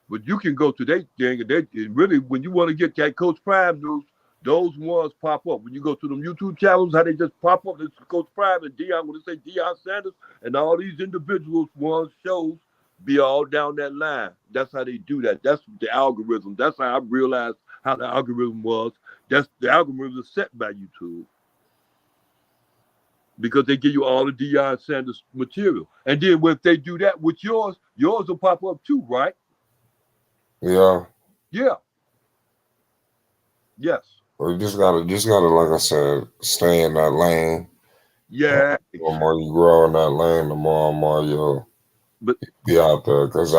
But you can go to their thing and really when you want to get that Coach Prime news, Those ones pop up when you go to them YouTube channels. How they just pop up? It's Coach Prime and Deion. When they say Deion Sanders and all these individuals, ones shows be all down that line. That's how they do that. That's the algorithm. That's how I realized how the algorithm was. That's the algorithm is set by YouTube because they give you all the Deion Sanders material. And then if they do that with yours, yours will pop up too, right? Yeah. Yeah. Yes. Well, you just gotta, like I said, stay in that lane. Yeah. The more you grow in that lane, the more and more you'll But be out there. Cause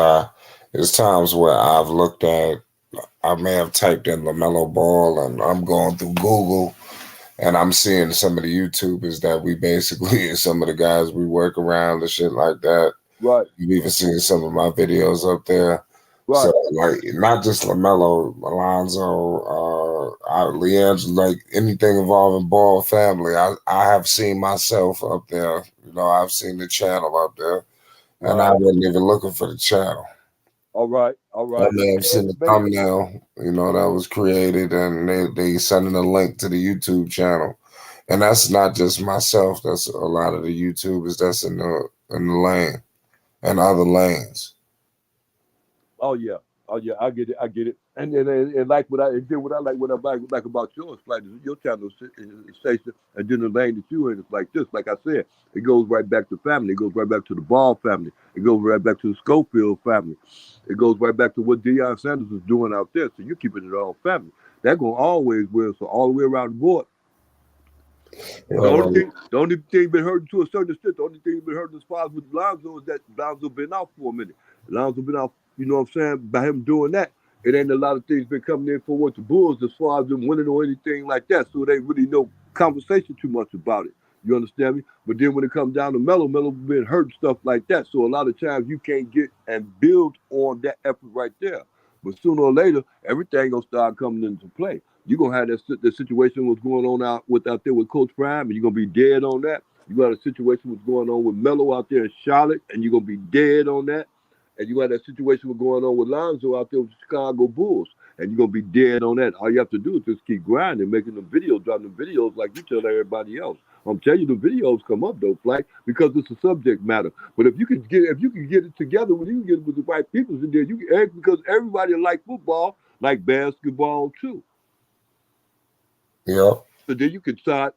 there's times where I've looked at, I may have typed in LaMelo Ball, and I'm going through Google, and I'm seeing some of the YouTubers that we basically, some of the guys we work around and shit like that. right, You've even seen some of my videos up there. So right. like not just LaMelo, Alonzo, Leandro, like anything involving Ball family. I have seen myself up there. I've seen the channel up there, and I Right. wasn't even looking for the channel. All right. All I right. may have seen the Maybe. thumbnail, that was created, and they sending a link to the YouTube channel. And that's not just myself. That's a lot of the YouTubers that's in the lane and other lanes. Oh yeah. Oh yeah. I get it. I get it. And like what I like about yours, like your channel station, and then the lane that you in is like this. Like I said, it goes right back to family. It goes right back to the Ball family. It goes right back to the Schofield family. It goes right back to what Deion Sanders is doing out there. So you're keeping it all family. That gonna always win. So all the way around the board. The only thing been hurting to a certain extent. The only thing been hurting as far as with Lonzo is that Lonzo been out for a minute. Lonzo been out. You know what I'm saying? By him doing that, it ain't a lot of things been coming in for what the Bulls as far as them winning or anything like that. So it ain't really no conversation too much about it. You understand me? But then when it comes down to Melo been hurt and stuff like that. So a lot of times you can't get and build on that effort right there. But sooner or later, everything gonna start coming into play. You're gonna have the situation what's going on out there with Coach Prime, and you're gonna be dead on that. You got a situation what's going on with Melo out there in Charlotte, and you're gonna be dead on that. And you got that situation what's going on with Lonzo out there with the Chicago Bulls, and you're gonna be dead on that. All you have to do is just keep grinding, making them videos, dropping them videos like you tell everybody else. I'm telling you, the videos come up though, Flack, because it's a subject matter. But if you can get it together, when you can get it with the right people, then you can, because everybody like football, like basketball too. Yeah. So then you can start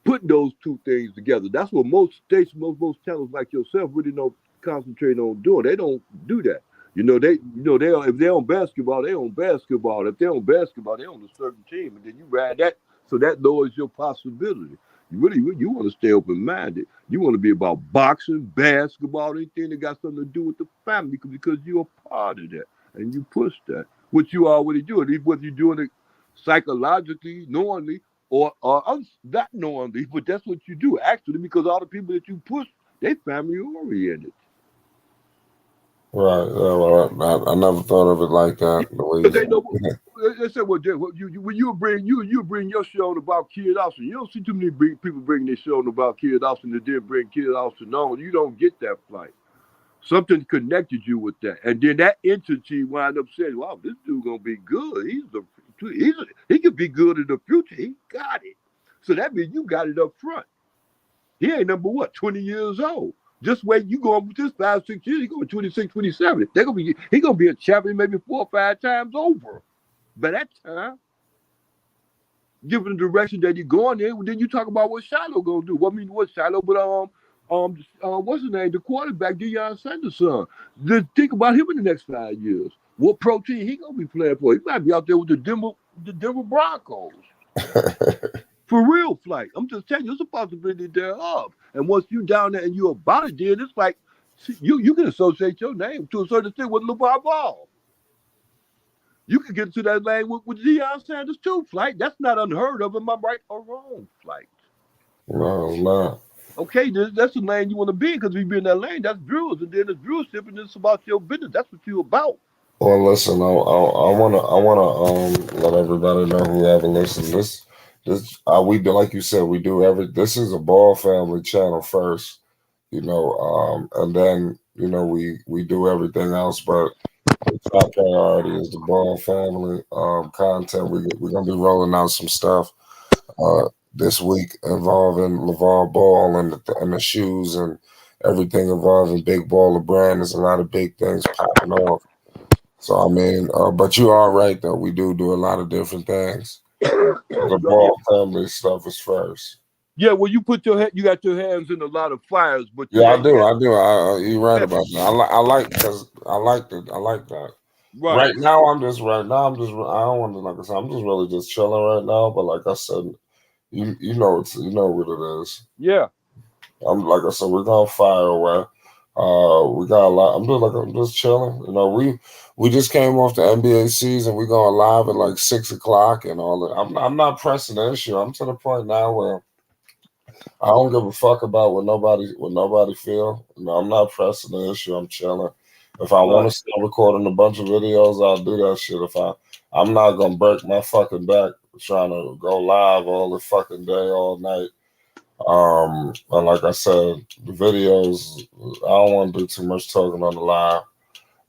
putting those two things together. That's what most stations, most channels like yourself really don't concentrate on doing. They don't do that. They if they're on basketball, they on basketball. If they're on basketball, they on a certain team, and then you ride that. So that lowers your possibility. You want to stay open minded. You want to be about boxing, basketball, anything that got something to do with the family because you're a part of that and you push that, which you already do. Whether you're doing it psychologically, knowingly, or not knowingly, but that's what you do actually because all the people that you push, they family oriented. Right. Yeah, well, I never thought of it like that. The way Because they know. you. They say, well, when you bring your show on about Kid Austin, you don't see too many people bringing their show on about Kid Austin and then bring Kid Austin on. You don't get that flight. Something connected you with that, and then that entity wind up saying, "Wow, this dude gonna be good. He could be good in the future. He got it." So that means you got it up front. He ain't number what, 20 years old. Just wait, you go with this 5, 6 years, he going 26, 27. He gonna be a champion maybe 4 or 5 times over. By that time, given the direction that he's going in, then you talk about what Shiloh gonna do. What Shiloh, but what's his name? The quarterback, Deion Sanders' son. Just think about him in the next 5 years. What pro team he gonna be playing for? He might be out there with the Denver Broncos. For real, flight. I'm just telling you, it's a possibility thereof. And once you down there and you about it, then it's like you can associate your name to a certain extent with LeVar Ball. You can get into that lane with Deion Sanders too, flight. That's not unheard of. Am I right or wrong, flight? No, it's not. Okay, that's the lane you want to be in because if you be in that lane, that's Brewers, and then it's viewership, and it's about your business. That's what you're about. Well, listen, I wanna let everybody know who ever listens. This we do, like you said, we do this is a Ball family channel first, and then we do everything else. But The top priority is the Ball family content. We're gonna be rolling out some stuff this week involving LeVar Ball and the shoes and everything involving Big Baller brand. There's a lot of big things popping off. So I mean, but you are right though. We do a lot of different things. The Ball family stuff is first. Yeah, well, you got your hands in a lot of fires, but Yeah, you I ain't do. got You're right about that. I like because I like that. right. Right now, I don't want to, like I said, I'm just really just chilling right now. But like I said, you know what it is. Yeah, I'm like I said, we're gonna fire away. We got a lot. I'm just chilling. You know, we just came off the NBA season. We're going live at like 6 o'clock and all that. I'm not pressing the issue. I'm to the point now where I don't give a fuck about what nobody feel. You know, I'm not pressing the issue. I'm chilling. If I want right. to start recording a bunch of videos, I'll do that shit. I'm not gonna break my fucking back trying to go live all the fucking day, all night. And like I said, the videos, I don't want to do too much talking on the live.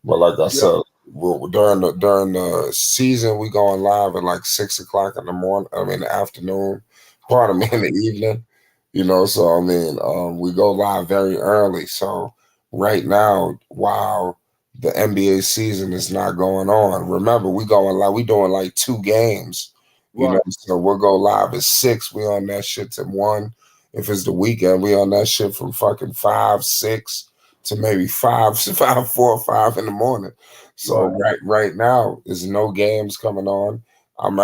But like I Yeah, said, during the season, we going live at like 6 o'clock in the morning. I mean, the afternoon. Pardon me, in the evening. You know, so I mean, we go live very early. So right now, while the NBA season is not going on, remember we going live. We doing like 2 games. You know, right. so we'll go live at 6. We on that shit to 1. If it's the weekend, we on that shit from fucking 5, 6 to maybe 5, 5, 4, 5 in the morning. So Right. right now, there's no games coming on. I'm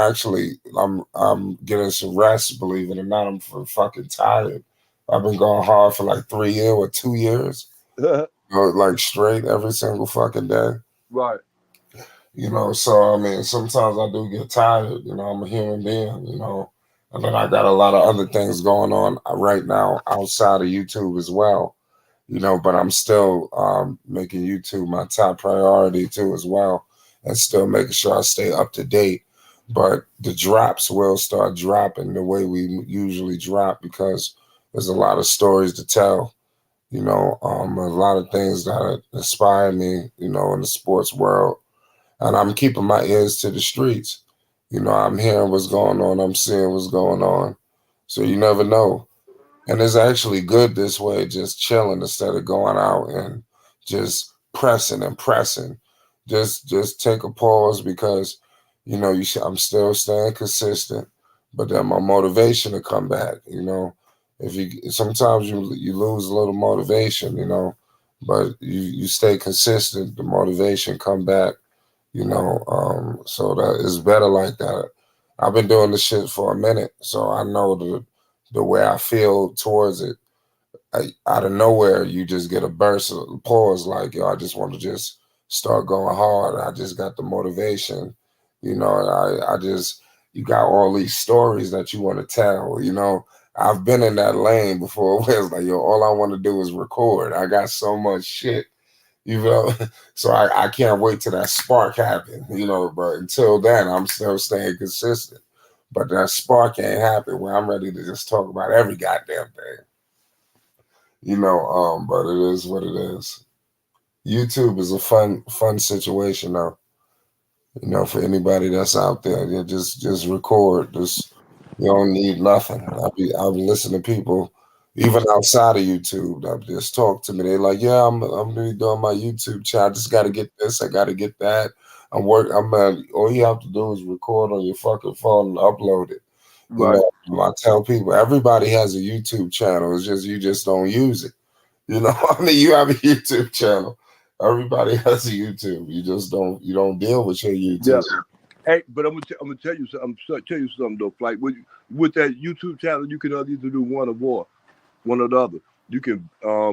getting some rest. Believe it or not, I'm fucking tired. I've been going hard for like 3 years or 2 years, like straight every single fucking day. Right. You know, so I mean, sometimes I do get tired. You know, I'm a human being. You know, and then I got a lot of other things going on right now outside of YouTube as well. You know, but I'm still making YouTube my top priority too as well, and still making sure I stay up to date. But the drops will start dropping the way we usually drop because there's a lot of stories to tell. You know, a lot of things that inspire me. You know, in the sports world, and I'm keeping my ears to the streets. You know, I'm hearing what's going on. I'm seeing what's going on. So you never know. And it's actually good this way, just chilling instead of going out and just pressing and pressing. Just take a pause because I'm still staying consistent, but then my motivation to come back. You know, if you sometimes you lose a little motivation, but you stay consistent, the motivation come back. So that is better like that. I've been doing this shit for a minute, so I know the way I feel towards it. Out of nowhere, you just get a burst of pause, like, yo, I just want to just start going hard. I just got the motivation, you got all these stories that you want to tell. I've been in that lane before where it's like, yo, all I want to do is record. I got so much shit, you know, so I can't wait till that spark happen, but until then, I'm still staying consistent. But that spark ain't happen where I'm ready to just talk about every goddamn thing. But it is what it is. YouTube is a fun situation though. For anybody that's out there, just record. Just you don't need nothing. I'll be listening to people even outside of YouTube that just talk to me. They're like, yeah, I'm gonna be doing my YouTube channel. I just gotta get this, I gotta get that. All you have to do is record on your fucking phone and upload it. Right. I tell people everybody has a YouTube channel. It's just you just don't use it. I mean, you have a YouTube channel. Everybody has a YouTube. You don't deal with your Yeah. YouTube. Hey, but I'm gonna tell you something. Tell you something though, Flight. With that YouTube channel, you can either do one or the other. You can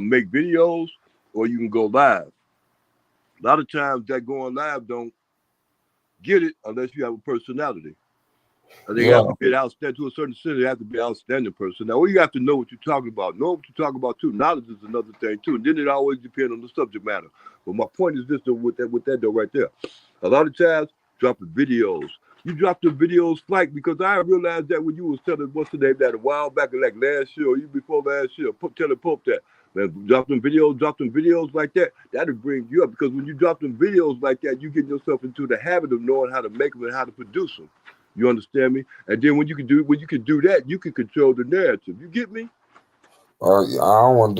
make videos, or you can go live. A lot of times, that going live don't get it unless you have a personality. They Yeah, have to be outstanding to a certain extent. They have to be outstanding person. Now, you have to know what you're talking about. Know what you're talking about too. Knowledge is another thing too. And then it always depends on the subject matter. But my point is this: though, with that though, right there. A lot of times, dropping videos. You drop the videos like because I realized that when you was telling what's the name that a while back, like last year or even before last year, telling Pope that. Man, drop them videos like that. That'll bring you up because when you drop them videos like that, you get yourself into the habit of knowing how to make them and how to produce them. You understand me? And then when you can do that, you can control the narrative. You get me? I don't want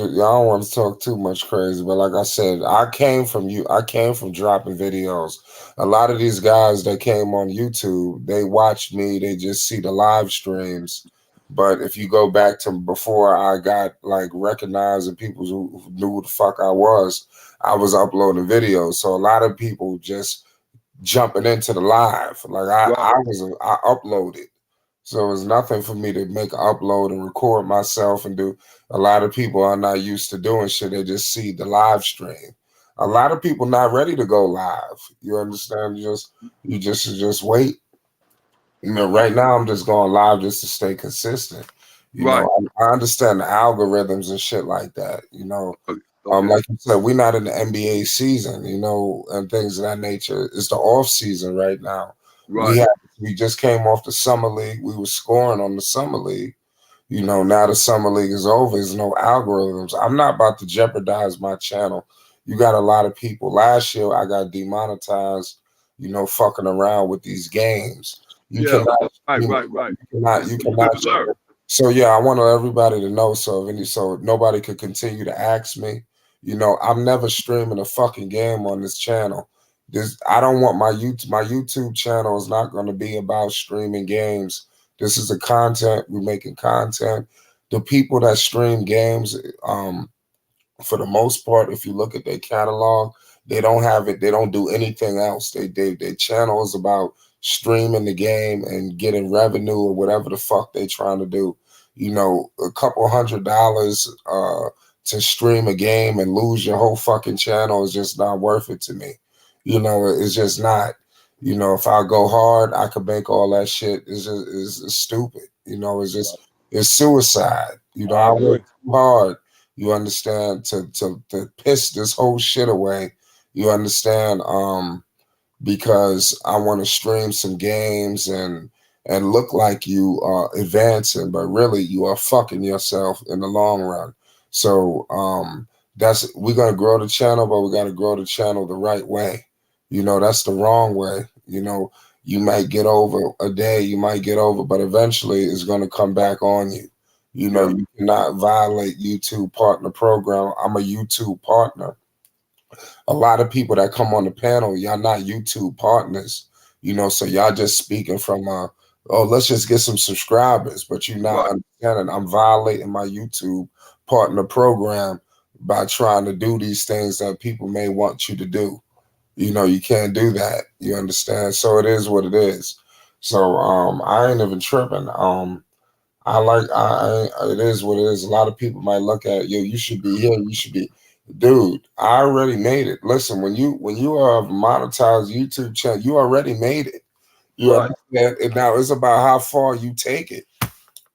to talk too much crazy, but like I said, I came from you. I came from dropping videos. A lot of these guys that came on YouTube, they watch me. They just see the live streams. But if you go back to before I got like recognized and people who knew who the fuck I was uploading videos. So a lot of people just jumping into the live. Like Right, I uploaded. So it's nothing for me to make an upload and record myself and do. A lot of people are not used to doing shit. They just see the live stream. A lot of people not ready to go live. You understand? You just wait. You know, right now I'm just going live just to stay consistent. You right. know, I understand the algorithms and shit like that. You know, Okay, like you said, we're not in the NBA season, you know, and things of that nature. It's the off season right now. We right. had we just came off the summer league. We were scoring on the summer league. You know, now the summer league is over. There's no algorithms. I'm not about to jeopardize my channel. You got a lot of people. Last year I got demonetized, you know, fucking around with these games. You Yeah. cannot, Right, you, right, right. you You live and cannot. learn. So yeah, I want everybody to know so nobody could continue to ask me. You know, I'm never streaming a fucking game on this channel. This I don't want my YouTube channel is not going to be about streaming games. This is the content we're making content. The people that stream games, for the most part, if you look at their catalog, they don't have it. They don't do anything else. Their channel is about streaming the game and getting revenue or whatever the fuck they trying to do. You know, a couple $100 to stream a game and lose your whole fucking channel is just not worth it to me. You know, it's just not. You know, if I go hard, I could make all that shit. It's stupid. You know, it's suicide. You know, I I work agree. too hard, you understand, to piss this whole shit away. You understand, because I want to stream some games and look like you are advancing, but really you are fucking yourself in the long run. So that's we're gonna grow the channel, but we gotta grow the channel the right way. You know, that's the wrong way. You know, you might get over a day, you might get over, but eventually it's gonna come back on you. You know, Yeah, you cannot violate YouTube partner program. I'm a YouTube partner. A lot of people that come on the panel, y'all not YouTube partners, you know, so y'all just speaking from oh, let's just get some subscribers, but you're not right. understanding I'm violating my YouTube partner program by trying to do these things that people may want you to do. You know, you can't do that. You understand? So it is what it is. So I ain't even tripping. It is what it is. A lot of people might look at you should be here, you should be, dude, I already made it. Listen, when you are a monetized YouTube channel, you already made it. You Right, understand? And now it's about how far you take it.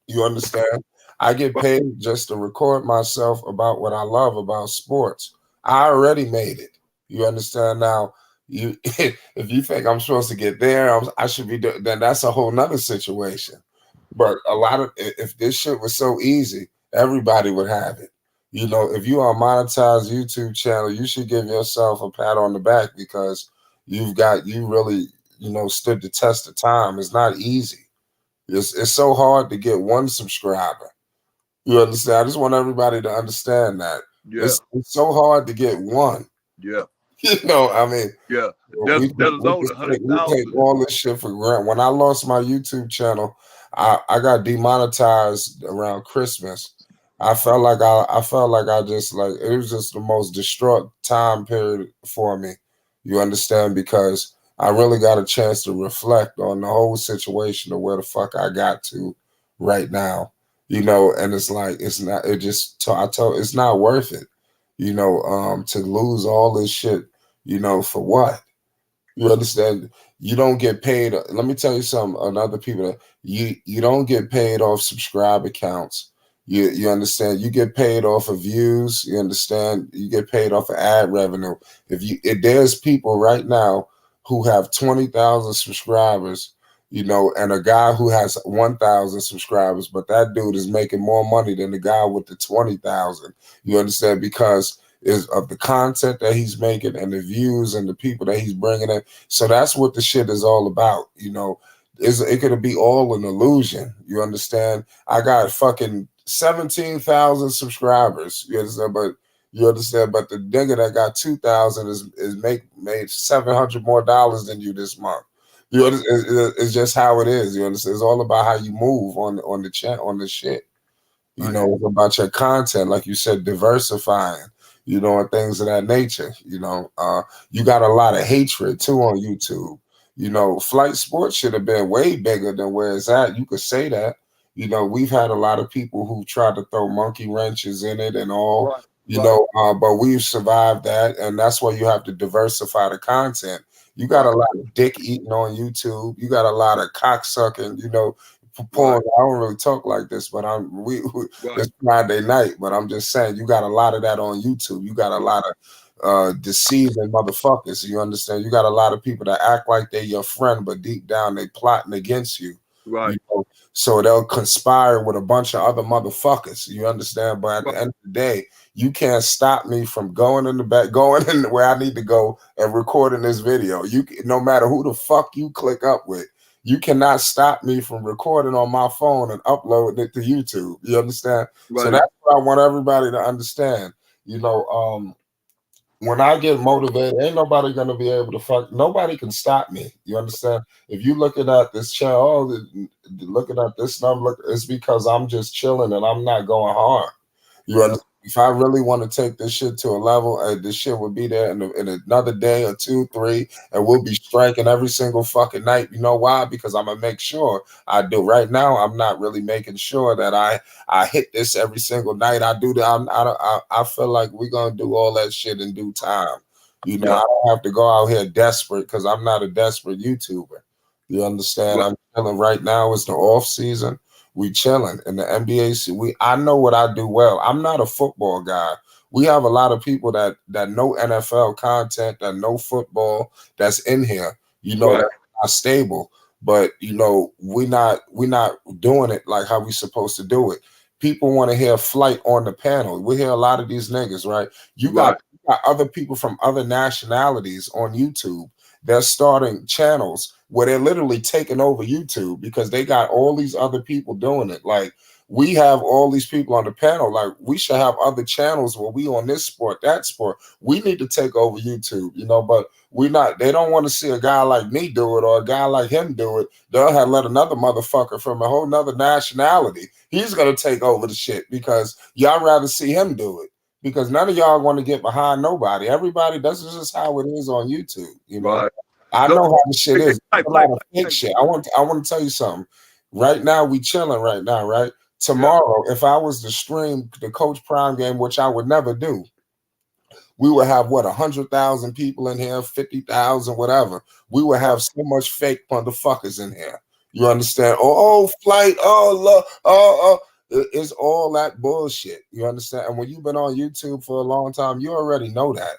You understand? I get right. paid just to record myself about what I love about sports. I already made it. You understand? Now, you if you think I'm supposed to get there, I should be then that's a whole nother situation. But a lot of if this shit was so easy, everybody would have it. You know, if you are a monetized YouTube channel, you should give yourself a pat on the back because you really, you know, stood the test of time. It's not easy. It's so hard to get one subscriber. You understand? I just want everybody to understand that. Yeah, It's so hard to get one. yeah, You know, I mean, yeah. we That just, alone, a hundred we take thousand. all this shit for granted. When I lost my YouTube channel, I got demonetized around Christmas. I felt like I just like it was just the most distraught time period for me. You understand? Because I really got a chance to reflect on the whole situation of where the fuck I got to right now. You know, and it's like it's not. It just I told it's not worth it. You know, to lose all this shit. You know, for what? You understand? You don't get paid. Let me tell you something. Another people that you don't get paid off subscriber counts. You understand? You get paid off of views. You understand? You get paid off of ad revenue. If there's people right now who have 20,000 subscribers, and a guy who has 1,000 subscribers, but that dude is making more money than the guy with the 20,000. You understand? Because is of the content that he's making and the views and the people that he's bringing in. So that's what the shit is all about. It could be all an illusion. You understand? I got fucking 17,000 subscribers. You understand? But the nigga that got 2,000 is made $700 more than you this month. You understand? It's just how it is. You understand? It's all about how you move on the chat on the shit. It's about your content, like you said, diversifying. And things of that nature. You got a lot of hatred too on YouTube. Flight sports should have been way bigger than where it's at. You could say that. We've had a lot of people who tried to throw monkey wrenches in it and all. But we've survived that, and that's why you have to diversify the content. You got a lot of dick eating on YouTube. You got a lot of cock sucking. Porn. I don't really talk like this, but it's Friday night. But I'm just saying, you got a lot of that on YouTube. You got a lot of deceiving motherfuckers. You understand? You got a lot of people that act like they're your friend, but deep down they plotting against you. Right. So they'll conspire with a bunch of other motherfuckers. You understand? But at the end of the day, you can't stop me from going in the back, going in where I need to go and recording this video. No matter who the fuck you click up with. You cannot stop me from recording on my phone and uploading it to YouTube. You understand? Right. So that's what I want everybody to understand. When I get motivated, ain't nobody gonna be able to fuck. Nobody can stop me. You understand? If you looking at this channel, looking at this number, it's because I'm just chilling and I'm not going hard. You understand? If I really want to take this shit to a level, this shit would be there in another day or 2, 3, and we'll be striking every single fucking night. You know why? Because I'm gonna make sure I do. Right now, I'm not really making sure that I hit this every single night. I do that. I feel like we're gonna do all that shit in due time. I don't have to go out here desperate because I'm not a desperate YouTuber. You understand? I'm chilling right now. It's the off season. We chilling in the NBA. I know what I do well. I'm not a football guy. We have a lot of people that know NFL content, that know football, that's in here. That's not stable. But we're not doing it like how we supposed to do it. People want to hear Flight on the panel. We hear a lot of these niggas, right? You got other people from other nationalities on YouTube. They're starting channels where they're literally taking over YouTube because they got all these other people doing it. Like, we have all these people on the panel. Like, we should have other channels where we on this sport, that sport. We need to take over YouTube, but we're not. They don't want to see a guy like me do it or a guy like him do it. They'll have let another motherfucker from a whole nother nationality. He's going to take over the shit because y'all rather see him do it. Because none of y'all want to get behind nobody. Everybody, that's just how it is on YouTube. I know how the shit is. A lot of fake shit. I want to tell you something. Right now, we chilling right now, right? Tomorrow, if I was to stream the Coach Prime game, which I would never do, we would have 100,000 people in here, 50,000, whatever. We would have so much fake motherfuckers in here. You understand? Flight, it's all that bullshit. You understand? And when you've been on YouTube for a long time, you already know that.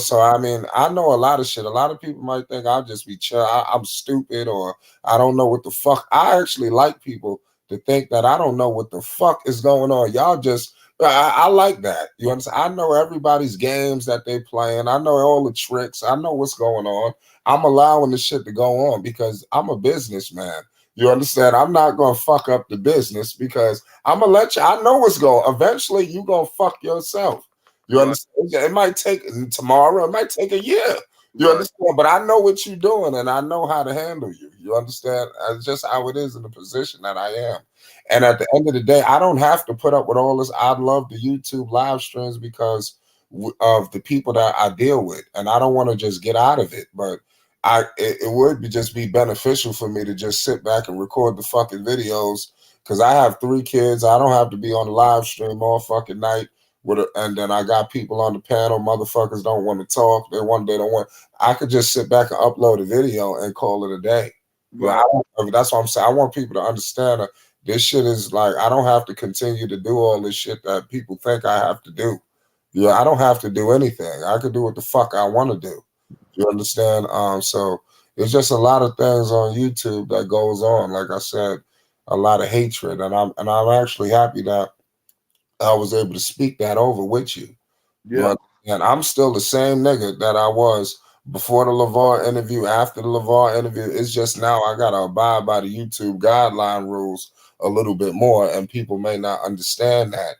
So I mean, I know a lot of shit. A lot of people might think I'll just be chill. I'm stupid or I don't know what the fuck. I actually like people to think that I don't know what the fuck is going on. Y'all just, I like that. You understand? I know everybody's games that they playing. I know all the tricks. I know what's going on. I'm allowing the shit to go on because I'm a businessman. You understand? I'm not going to fuck up the business because I'm going to let you, I know what's going on. Eventually, you going to fuck yourself. You understand? It might take tomorrow. It might take a year. You understand? But I know what you're doing, and I know how to handle you. You understand? It's just how it is in the position that I am. And at the end of the day, I don't have to put up with all this. I love the YouTube live streams because of the people that I deal with, and I don't want to just get out of it. But it would just be beneficial for me to just sit back and record the fucking videos because I have 3 kids. I don't have to be on the live stream all fucking night. And then I got people on the panel. Motherfuckers don't want to talk. They don't want. I could just sit back and upload a video and call it a day. That's what I'm saying. I want people to understand that this shit is like I don't have to continue to do all this shit that people think I have to do. I don't have to do anything. I could do what the fuck I want to do. You understand? So it's just a lot of things on YouTube that goes on. Like I said, a lot of hatred, and I'm actually happy that I was able to speak that over with you. You Yeah. understand? I'm still the same nigga that I was before the LeVar interview, after the LeVar interview. It's just now I gotta abide by the YouTube guideline rules a little bit more, and people may not understand that.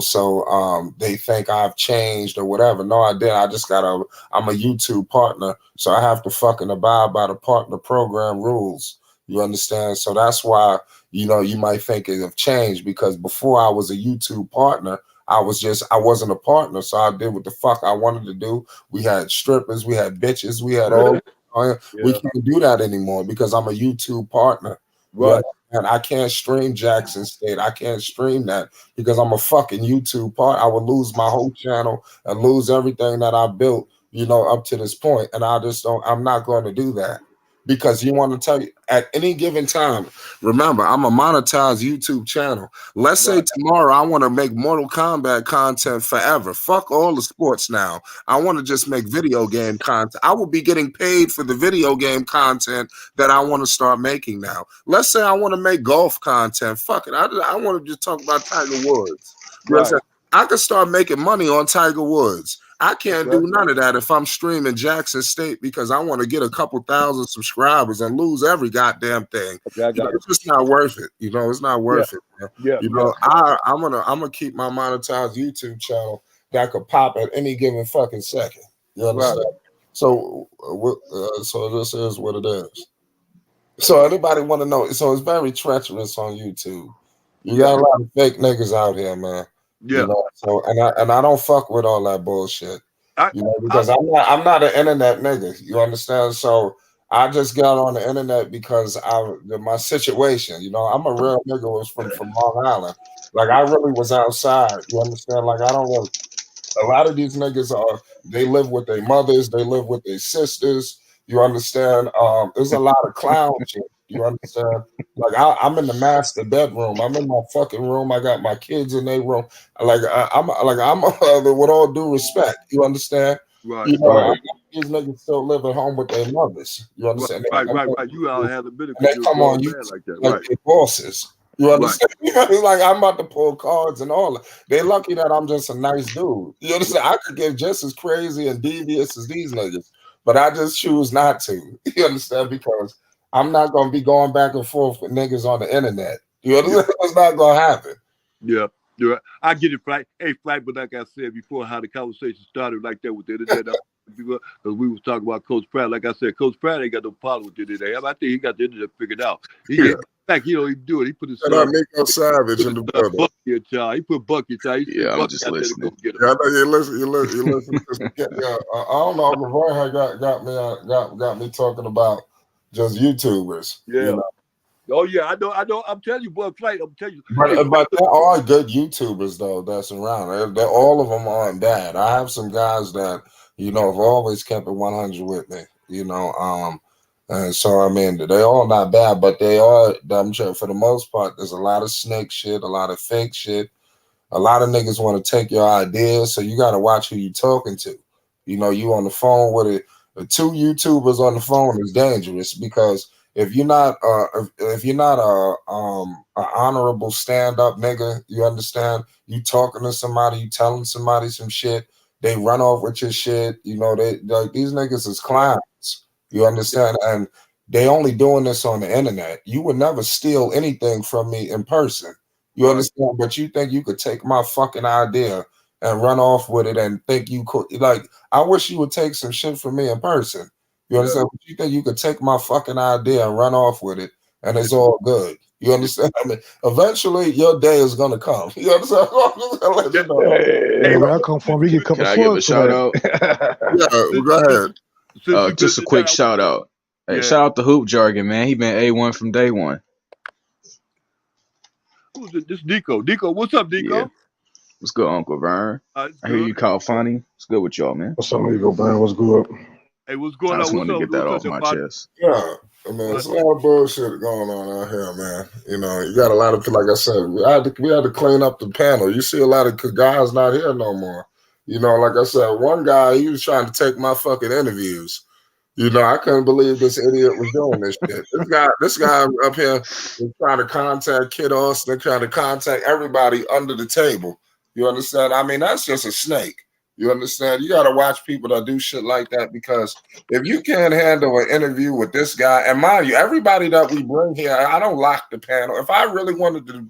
So they think I've changed or whatever. No, I didn't. I'm a YouTube partner, so I have to fucking abide by the partner program rules. You understand? So that's why, you might think it have changed, because before I was a YouTube partner, I wasn't a partner, so I did what the fuck I wanted to do. We had strippers, we had bitches, we had all. We Yeah. can't do that anymore because I'm a YouTube partner. You Right. understand? I can't stream Jackson State. I can't stream that because I'm a fucking YouTube part. I would lose my whole channel and lose everything that I built, up to this point. And I just don't. I'm not going to do that because you want to tell you at any given time. Remember, I'm a monetized YouTube channel. Let's say Right. tomorrow I want to make Mortal Kombat content forever. Fuck all the sports now. I want to just make video game content. I will be getting paid for the video game content that I want to start making now. Let's say I want to make golf content. Fuck it. I want to just talk about Tiger Woods. You Right. understand? I could start making money on Tiger Woods. I can't do Okay. none of that if I'm streaming Jackson State because I want to get a couple thousand subscribers and lose every goddamn thing. Okay, I got it. It's just not worth it. It's not worth it, man. Yeah. I'm gonna keep my monetized YouTube channel that could pop at any given fucking second. You understand? Right. So this is what it is. So anybody want to know? So it's very treacherous on YouTube. You got a lot of fake niggas out here, man. Yeah. So I don't fuck with all that bullshit. I, Because I'm not an internet nigga. You understand? So I just got on the internet because my situation. I'm a real nigga was from Long Island. Like I really was outside. You understand? Like I don't really. A lot of these niggas they live with their mothers, they live with their sisters. You understand? There's a lot of clown shit. You understand? Like I'm in the master bedroom. I'm in my fucking room. I got my kids in their room. I'm with all due respect. You understand? right. These niggas still live at home with their mothers. You understand? Right. You all had a bit of And they come on you like that. like Right. they bosses. You understand? It's like I'm about to pull cards and all. They lucky that I'm just a nice dude. You understand? I could get just as crazy and devious as these niggas, but I just choose not to. You understand? Because I'm not gonna be going back and forth with niggas on the internet. You understand? It's not gonna happen. Yeah. You're right. I get it, Flight. Hey, Flight, but like I said before, how the conversation started like that with the internet. Because we was talking about Coach Pratt. Like I said, Coach Pratt ain't got no problem with the internet. I think he got the internet figured out. In fact, he do it. He put his son. Nico Savage in the building. Bucket, child. He put bucket, child. I'm just listening. Yeah, I know you listen. You listen. I don't know. LeVar got me talking about just YouTubers. Yeah. Oh yeah, I know. I'm telling you, boy, Flight. I'm telling you. But there are good YouTubers though that's around. They're all of them aren't bad. I have some guys that have always kept it 100 with me. And so I mean they all not bad, but they are. I'm sure for the most part, there's a lot of snake shit, a lot of fake shit. A lot of niggas want to take your ideas, so you got to watch who you talking to. You on the phone with it. Two YouTubers on the phone is dangerous because if you're not a honorable stand up nigga, you understand. You talking to somebody, you telling somebody some shit, they run off with your shit. These niggas is clowns. You understand, and they only doing this on the internet. You would never steal anything from me in person. You understand? But you think you could take my fucking idea and run off with it and think you could. Like, I wish you would take some shit from me in person. You understand? But you think you could take my fucking idea and run off with it and it's all good. You understand? I mean, eventually your day is gonna come. You understand? I'm just gonna let you know. Hey, where I come from, we get a couple Can I give a slugs for shout that. out? Yeah, go ahead. Just a quick shout out. Hey, shout out to Hoop Jargon, man. He been A1 from day one. Who's it? This Deco. Deco, what's up, Deco? Yeah. What's good, Uncle Vern? I hear you call funny. What's good with y'all, man? What's up, Eagle Band? What's good? Hey, what's going I on? just wanted to get that off my chest. Yeah. I mean, there's a lot of bullshit going on out here, man. You got a lot of, like I said, we had to clean up the panel. You see a lot of guys not here no more. Like I said, one guy, he was trying to take my fucking interviews. You know, I couldn't believe this idiot was doing this shit. This guy up here was trying to contact Kid Austin, trying to contact everybody under the table. You understand? I mean, that's just a snake. You understand? You got to watch people that do shit like that, because if you can't handle an interview with this guy, and mind you, everybody that we bring here, I don't lock the panel. If I really wanted to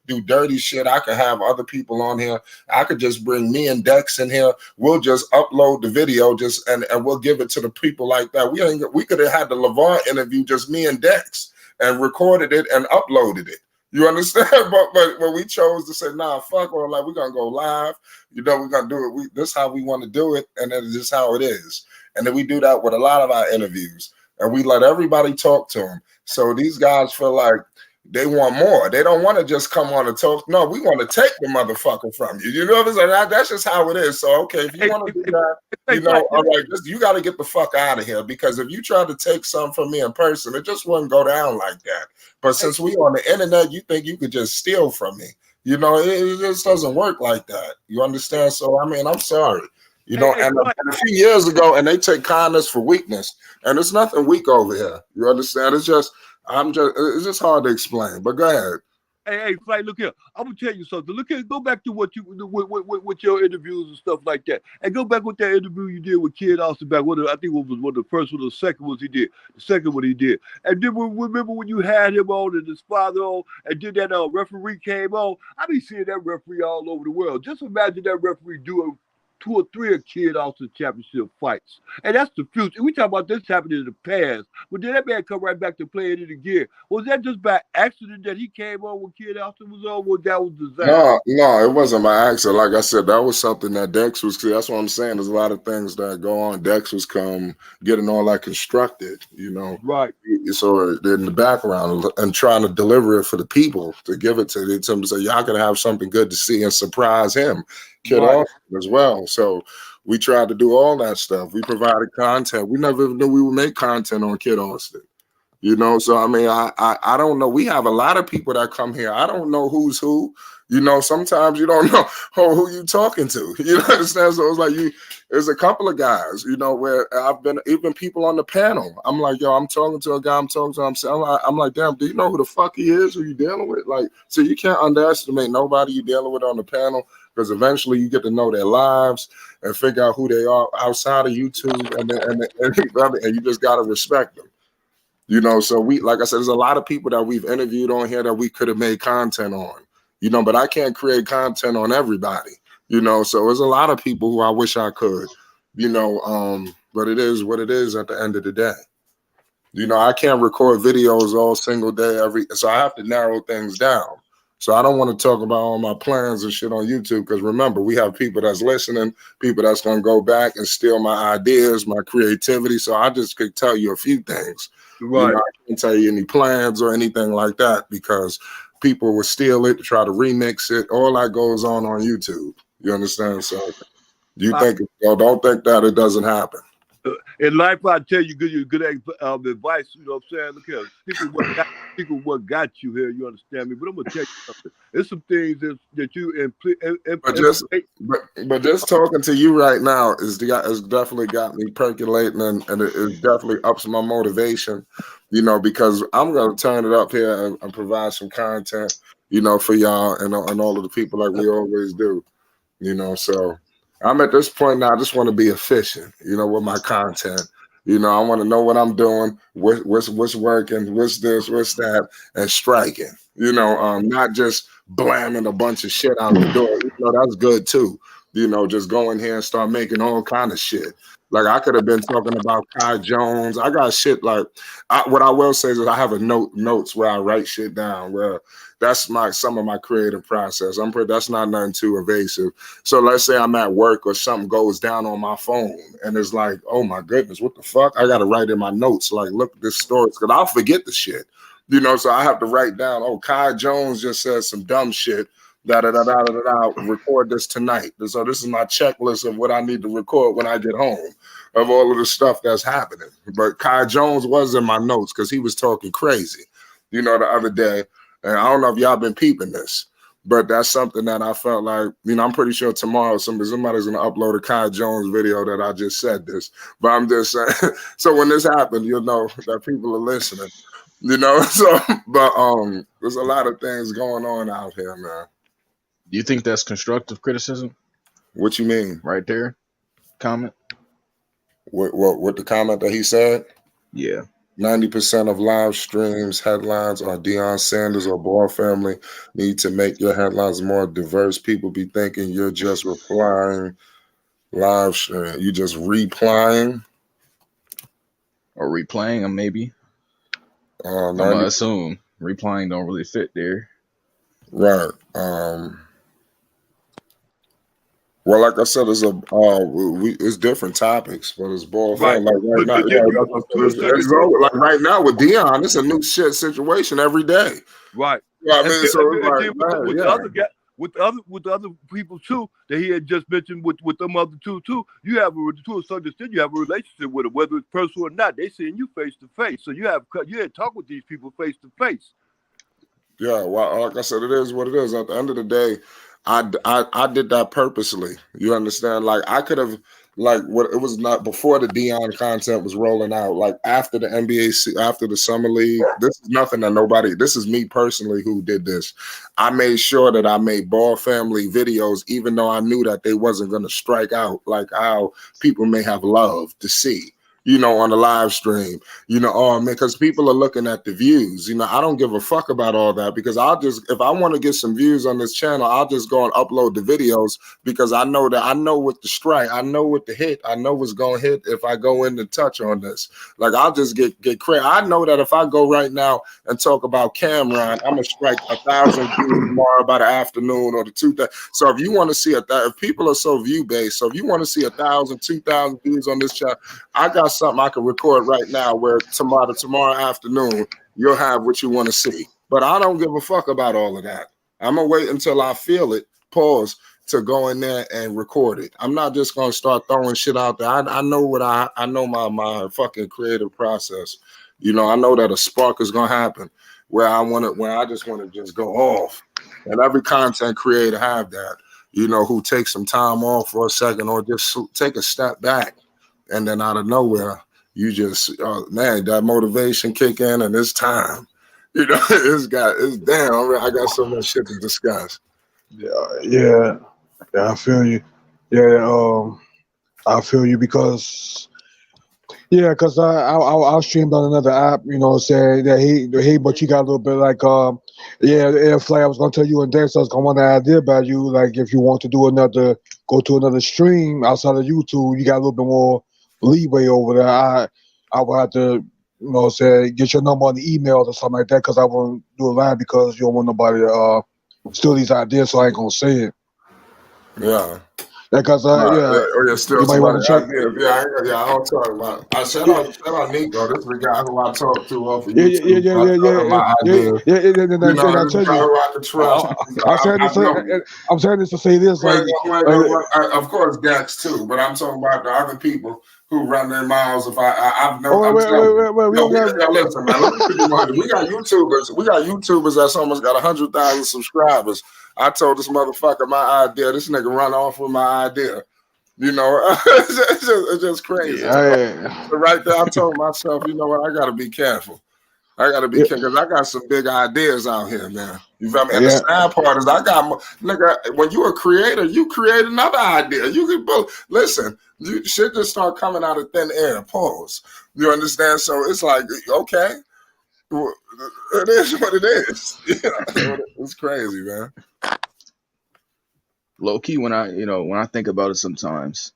do dirty shit, I could have other people on here. I could just bring me and Dex in here. We'll just upload the video and we'll give it to the people like that. We could have had the LeVar interview, just me and Dex, and recorded it and uploaded it. You understand? But we chose to say, nah, fuck, or like, we're gonna go live. You know, we're gonna do it. This is how we want to do it, and then this is how it is. And then we do that with a lot of our interviews, and we let everybody talk to them. So these guys feel like they want more. They don't want to just come on and talk. No, we want to take the motherfucker from you. You know what I'm saying? That's just how it is. So, okay, if you want to do that, you know, all right, you got to get the fuck out of here, because if you try to take something from me in person, it just wouldn't go down like that. But since we on the internet, you think you could just steal from me. You know, it just doesn't work like that. You understand? So, I mean, I'm sorry. You know, and a few years ago, and they take kindness for weakness, and there's nothing weak over here. You understand? It's just hard to explain. But go ahead. Hey, Flight, look here. I'm gonna tell you something. Look here, go back to what you with your interviews and stuff like that, and go back with that interview you did with Kid Austin back. I think it was one of the first one, or the second ones he did. The second one he did, and then remember when you had him on and his father on, and then that referee came on. I be seeing that referee all over the world. Just imagine that referee doing 2 or 3 of Kid Austin championship fights. And that's the future. We talk about this happening in the past, but then that man come right back to playing it again. Was that just by accident that he came on when Kid Austin was on, or that was designed? No, it wasn't by accident. Like I said, that was something that Dex was, that's what I'm saying. There's a lot of things that go on. Dex was getting all that constructed, you know. Right. So in the background and trying to deliver it for the people, to give it to them, to say, y'all can have something good to see and surprise him. Kid Austin as well. So we tried to do all that stuff. We provided content. We never knew we would make content on Kid Austin. You know, so I mean, I don't know. We have a lot of people that come here. I don't know who's who. You know, sometimes you don't know who you talking to. You understand? So it's like there's a couple of guys, you know, where I've been, even people on the panel. I'm like, yo, I'm talking to a guy. I'm like, damn, do you know who the fuck he is? Who you dealing with? Like, so you can't underestimate nobody you dealing with on the panel, because eventually you get to know their lives and figure out who they are outside of YouTube, and you just gotta respect them. You know, so like I said, there's a lot of people that we've interviewed on here that we could have made content on, you know, but I can't create content on everybody, you know, so there's a lot of people who I wish I could, you know, but it is what it is at the end of the day. You know, I can't record videos all single day so I have to narrow things down. So I don't want to talk about all my plans and shit on YouTube, because remember, we have people that's listening, people that's going to go back and steal my ideas, my creativity. So I just could tell you a few things. Right. You know, I can't tell you any plans or anything like that, because people will steal it, try to remix it. All that goes on YouTube. You understand? So don't think that it doesn't happen. In life, I tell you good advice. You know what I'm saying? Look here, think of what got you here. You understand me? But I'm gonna tell you something. There's some things that you but just talking to you right now has definitely got me percolating, and it definitely ups my motivation. You know, because I'm gonna turn it up here and provide some content, you know, for y'all and all of the people like we always do. You know, so I'm at this point now. I just want to be efficient, you know, with my content. You know, I want to know what I'm doing, what's working, what's this, what's that, and striking. You know, not just blamming a bunch of shit out the door. You know, that's good too. You know, just go in here and start making all kind of shit. Like, I could have been talking about Kai Jones. I got shit like, what I will say is that I have notes where I write shit down, where that's some of my creative process. That's not nothing too evasive. So let's say I'm at work or something goes down on my phone and it's like, oh my goodness, what the fuck? I got to write in my notes, like, look at this story, because I'll forget the shit. You know, so I have to write down, oh, Kai Jones just said some dumb shit. Record this tonight. So this is my checklist of what I need to record when I get home, of all of the stuff that's happening. But Kai Jones was in my notes because he was talking crazy, you know, the other day. And I don't know if y'all been peeping this, But that's something that I felt like, I'm pretty sure tomorrow somebody's going to upload a Kai Jones video that I just said this. But I'm just saying, so when this happened, you'll know that people are listening. So, but there's a lot of things going on out here, man. Do you think that's constructive criticism? What you mean? Right there, comment. What the comment that he said? Yeah. 90% of live streams headlines are Deion Sanders or Ball family. Need to make your headlines more diverse. People be thinking you're just replying live stream. You just replying or replaying them, maybe. I'm gonna assume replying don't really fit there. Right. Well, like I said, it's different topics, but it's ball fan. Like right now, like right now with Deion, it's a new shit situation every day. Right. I mean, with the other people too that he had just mentioned with them other two too, you have to a certain extent you have a relationship with them, whether it's personal or not. They seeing you face to face, so you had talk with these people face to face. Yeah, well, like I said, it is what it is. At the end of the day, I did that purposely. You understand? Like I could have, like, what it was not before the Deion content was rolling out. Like after the NBA, after the summer league, this is nothing that nobody. This is me personally who did this. I made sure that I made Ball family videos, even though I knew that they wasn't going to strike out like how people may have loved to see. On the live stream, because people are looking at the views. I don't give a fuck about all that because if I want to get some views on this channel, I'll just go and upload the videos because I know what the strike, I know what the hit, I know what's going to hit if I go in and touch on this. Like I'll just get credit. I know that if I go right now and talk about Cameron, I'm going to strike 1,000 views tomorrow by the afternoon or the 2,000. So if you want to see if people are so view based, so if you want to see 1,000, 2,000 views on this channel, I got something I can record right now where tomorrow afternoon you'll have what you want to see. But I don't give a fuck about all of that. I'm gonna wait until I feel it, pause, to go in there and record it. I'm not just gonna start throwing shit out there. I know what I know my fucking creative process. I know that a spark is gonna happen where I just want to go off. And every content creator have that, who takes some time off for a second or just take a step back. And then out of nowhere, you just, that motivation kick in and it's time. It's damn, I got so much shit to discuss. Yeah, I feel you. Yeah, I feel you because I streamed on another app, saying that but you got a little bit like, if like I was gonna tell you and Dex, I was gonna want an idea about you, like if you want to go to another stream outside of YouTube, you got a little bit more leeway over there. I would have to, get your number on the email or something like that because I won't do it live because you don't want nobody to steal these ideas, so I ain't gonna say it. Yeah. Because still you might want to check. I don't talk about. I shout out Nico. This is the guy who I talk to off of YouTube. I'm saying this to say this. Of course, Dax too, but I'm talking about the other people who run their mouths. If I've known. Listen, man. We got YouTubers. We got YouTubers that's almost got 100,000 subscribers. I told this motherfucker my idea. This nigga run off with my idea. It's just crazy. So right there, I told myself, you know what? I got to be careful. I got to be careful because I got some big ideas out here, man. You feel me? And the sad part is nigga, when you're a creator, you create another idea. You can listen, you shit just start coming out of thin air. Pause. You understand? So it's like, okay, it is what it is. It's crazy, man. Low key, when I think about it sometimes,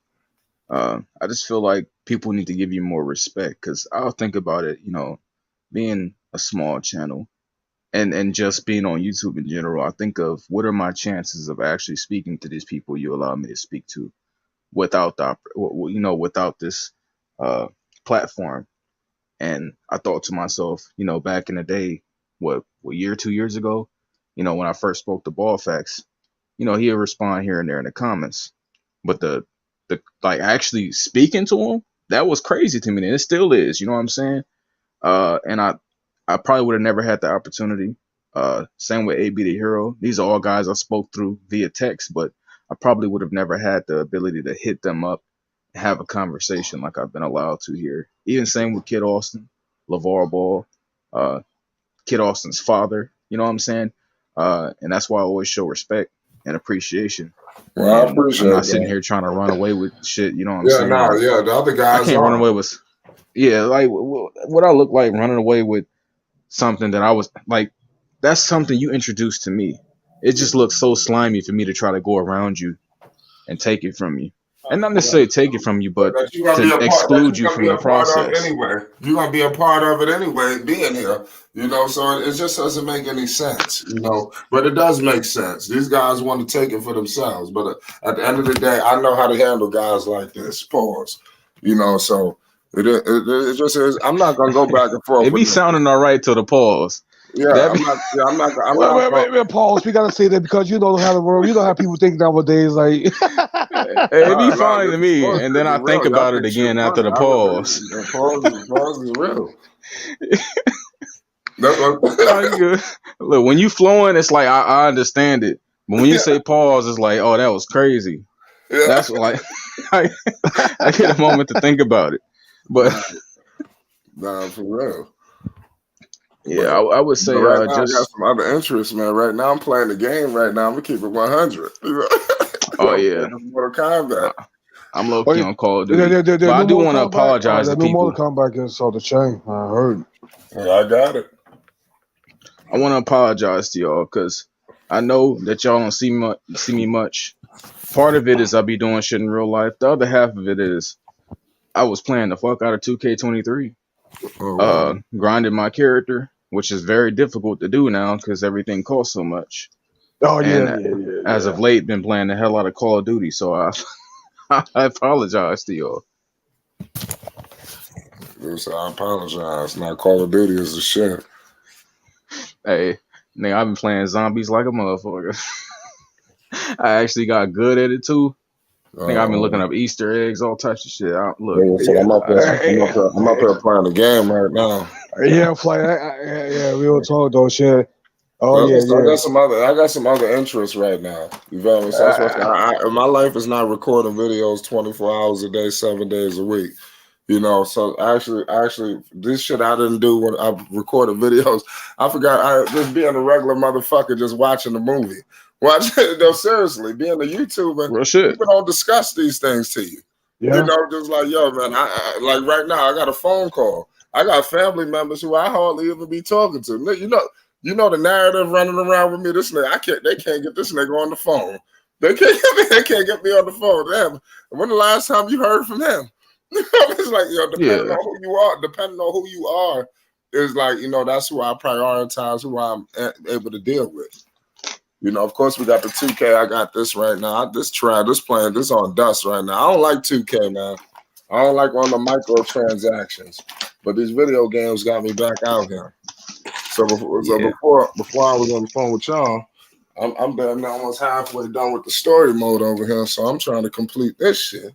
I just feel like people need to give you more respect because I'll think about it, being a small channel and just being on YouTube in general. I think of what are my chances of actually speaking to these people you allow me to speak to without without this platform. And I thought to myself, back in the day, what year, 2 years ago, when I first spoke to Ball Facts, he'll respond here and there in the comments. But the like actually speaking to him, that was crazy to me. And it still is, you know what I'm saying? And I probably would have never had the opportunity Same with AB the Hero. These are all guys I spoke through via text, but I probably would have never had the ability to hit them up and have a conversation like I've been allowed to here. Even same with Kid Austin, LeVar Ball, uh, Kid Austin's father. You know what I'm saying? And that's why I always show respect and appreciation. Well, I And I'm appreciate not sitting that. here trying to run away with shit. You know what I'm Yeah, saying? no, Like, yeah, the other I guys can't run are. away with. Yeah, like what I look like running away with something that I was like. That's something you introduced to me. It just looks so slimy for me to try to go around you and take it from you, and not necessarily take it from you, But but that you're gonna be to a part. That exclude you're you gonna be from the a part of process. anyway. You're gonna be a part of it anyway, being here. You know, so it just doesn't make any sense. You know, but it does make sense. These guys want to take it for themselves, but at the end of the day, I know how to handle guys like this. Pause. You know, so it just is. I'm not gonna go back and forth It with be them. sounding all right till the pause. Yeah, That be, I'm not. Yeah, I'm not. I'm Wait, not. wait, wait, wait, pause. We gotta say that because you know how the world, you know how people think nowadays. Like, it be No, funny to this me, pause and then is I think real. Y'all about it think shit again after funny. the I really, pause. pause is real. That's No, what, you good. Look, when you flowing, it's like I understand it, but when you yeah, say pause, it's like, oh, that was crazy. yeah. That's like I, I get a moment to think about it. But Nah, nah, for real. yeah, But I would but say right now I got just some other interests, man. Right now I'm playing the game. Right now I'm gonna keep it 100. You know? oh I'm yeah, playing this Mortal Kombat. I- I'm low oh key yeah, on Call of the, Duty, the, the, but the I new do Mortal want to Kombat, apologize the to new Mortal people. Kombat is off the chain. I heard. Yeah, I got it. I want to apologize to y'all because I know that y'all don't see me much. Part of it is I be doing shit in real life. The other half of it is I was playing the fuck out of 2K23, Oh wow. grinding my character, which is very difficult to do now because everything costs so much. Oh yeah, And yeah, yeah, as yeah. of late, been playing the hell out of Call of Duty. So I I apologize to y'all. Listen, I apologize. Now Call of Duty is the shit. Hey, nigga, I've been playing zombies like a motherfucker. I actually got good at it too. Nigga, I've been looking Uh, up Easter eggs, all types of shit. Look, listen, Yeah, I'm up here playing the game right now. yeah, fly. Yeah, real talk though, shit. Oh Well, yeah, listen, yeah. I got some other interests right now. You feel me? So that's what my life is not recording videos 24 hours a day, 7 days a week. You know, so actually, this shit I didn't do when I recorded videos. I forgot I just being a regular motherfucker, just watching the movie. Watch no, seriously, being a YouTuber, real shit. people don't discuss these things to you. You Yeah. know, just like yo, man. Like right now, I got a phone call. I got family members who I hardly even be talking to. You know the narrative running around with me. This nigga, they can't get this nigga on the phone. They can't get me. They can't get me on the phone. Damn. When the last time you heard from him? It's like Yeah, depending on who you are, is like that's who I prioritize, who I'm able to deal with. You know, of course, we got the 2K. I got this right now. This playing this on dust right now. I don't like 2K, man. I don't like on the microtransactions, but these video games got me back out here. So yeah, before I was on the phone with y'all, I'm done now, almost halfway done with the story mode over here. So I'm trying to complete this shit.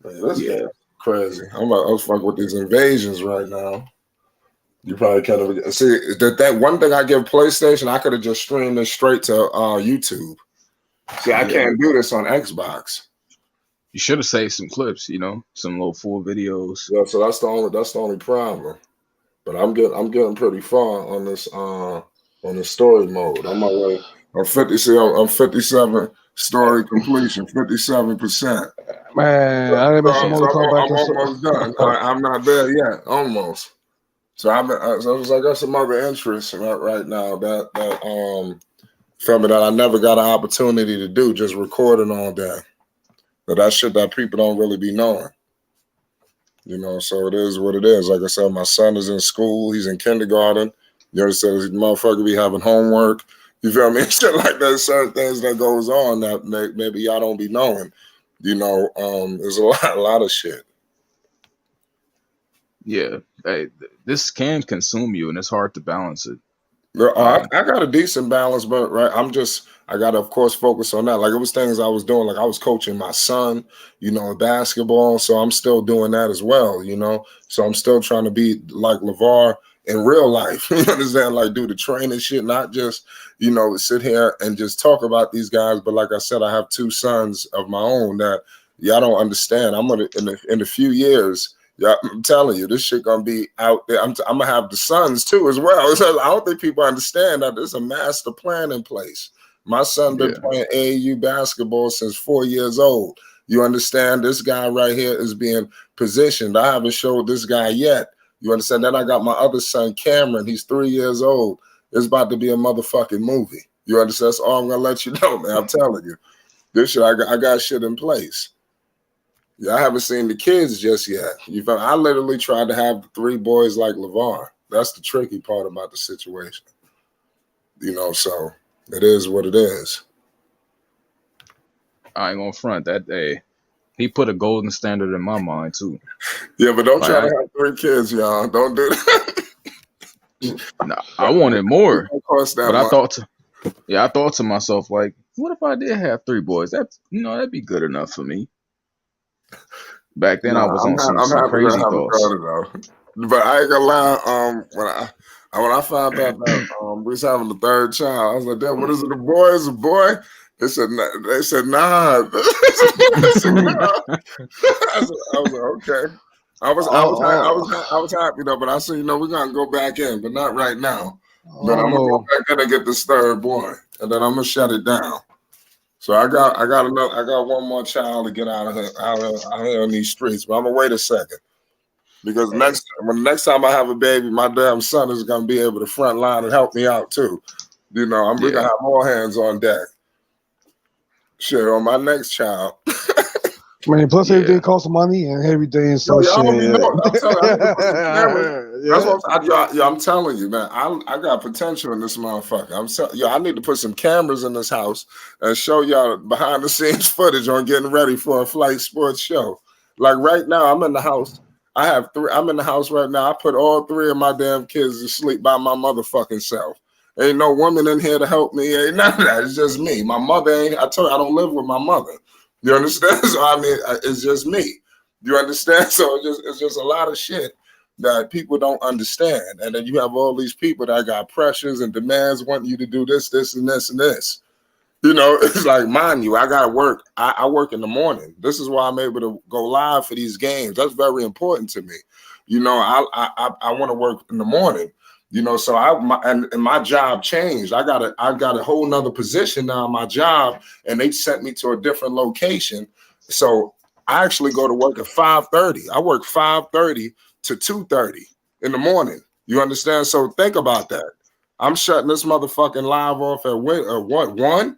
Man, this game yeah, is crazy. I'm fucking with these invasions right now. You probably can't even see that one thing I give PlayStation. I could have just streamed this straight to YouTube. See, I yeah. can't do this on Xbox. You should have saved some clips, some little full videos. Yeah, so that's the only problem. But I'm getting pretty far on this story mode. I'm my way. I'm 50. See, I'm 57 story completion, 57%. Man, I didn't miss some So Mortal Kombat. I'm almost done. I'm not there yet, almost. So I got some other interests right now that feel me that I never got an opportunity to do, just recording all day. But that shit that people don't really be knowing. You know, so it is what it is. Like I said, my son is in school. He's in kindergarten. You understand? This motherfucker be having homework. You feel me? Shit like that. Certain things that goes on that maybe y'all don't be knowing. You know, there's a lot of shit. Yeah, hey, this can consume you, and it's hard to balance it. I got a decent balance, but I got to of course focus on that. Like it was things I was doing, like I was coaching my son, in basketball, so I'm still doing that as well. So I'm still trying to be like LeVar in real life. You understand? Like do the training shit, not just, sit here and just talk about these guys. But like I said, I have 2 sons of my own that y'all don't understand. I'm gonna in a few years. Yeah, I'm telling you, this shit gonna be out there. I'm gonna have the sons too as well. So I don't think people understand that there's a master plan in place. My son been playing AAU basketball since 4 years old. You understand? This guy right here is being positioned. I haven't showed this guy yet. You understand? Then I got my other son, Cameron. He's 3 years old. It's about to be a motherfucking movie. You understand? That's all I'm gonna let you know, man. I'm telling you, this shit. I got shit in place. Yeah, I haven't seen the kids just yet. I literally tried to have the 3 boys like LeVar. That's the tricky part about the situation. So it is what it is. I ain't gonna front that day. He put a golden standard in my mind too. Yeah, but don't try to have 3 kids, y'all. Don't do that. Nah, I wanted more, but I much. thought to myself, like, what if I did have 3 boys? That'd be good enough for me. Back then, I was on some crazy thoughts. But I ain't gonna lie. When I found out that we was having the 3rd child, I was like, "Damn, what is it? A boy? Is a boy?" They said, nah. I was like, okay. I was happy though, but I said, we're gonna go back in, but not right now. But I'm gonna go back in and get this 3rd boy, and then I'm gonna shut it down. So I got one more child to get out here in these streets, but I'm gonna wait a second. Because the next time I have a baby, my damn son is gonna be able to front line and help me out too. We're gonna have more hands on deck. Shit, on my next child. Man, plus everything costs money and everything and so shit. I'm telling you, man. I got potential in this motherfucker. I need to put some cameras in this house and show y'all behind the scenes footage on getting ready for a flight sports show. Like right now, I'm in the house. I have 3. I'm in the house right now. I put all 3 of my damn kids to sleep by my motherfucking self. Ain't no woman in here to help me. Ain't none of that. It's just me. My mother ain't. I told you I don't live with my mother. You understand? So it's just me. You understand? So it's just a lot of shit that people don't understand. And then you have all these people that got pressures and demands wanting you to do this, this, and this, and this. It's like, mind you, I gotta work. I work in the morning. This is why I'm able to go live for these games. That's very important to me. I want to work in the morning. So my job changed. I got a whole nother position now in my job, and they sent me to a different location. So I actually go to work at 5:30. I work 5:30 to 2:30 in the morning. You understand? So think about that. I'm shutting this motherfucking live off at what 1?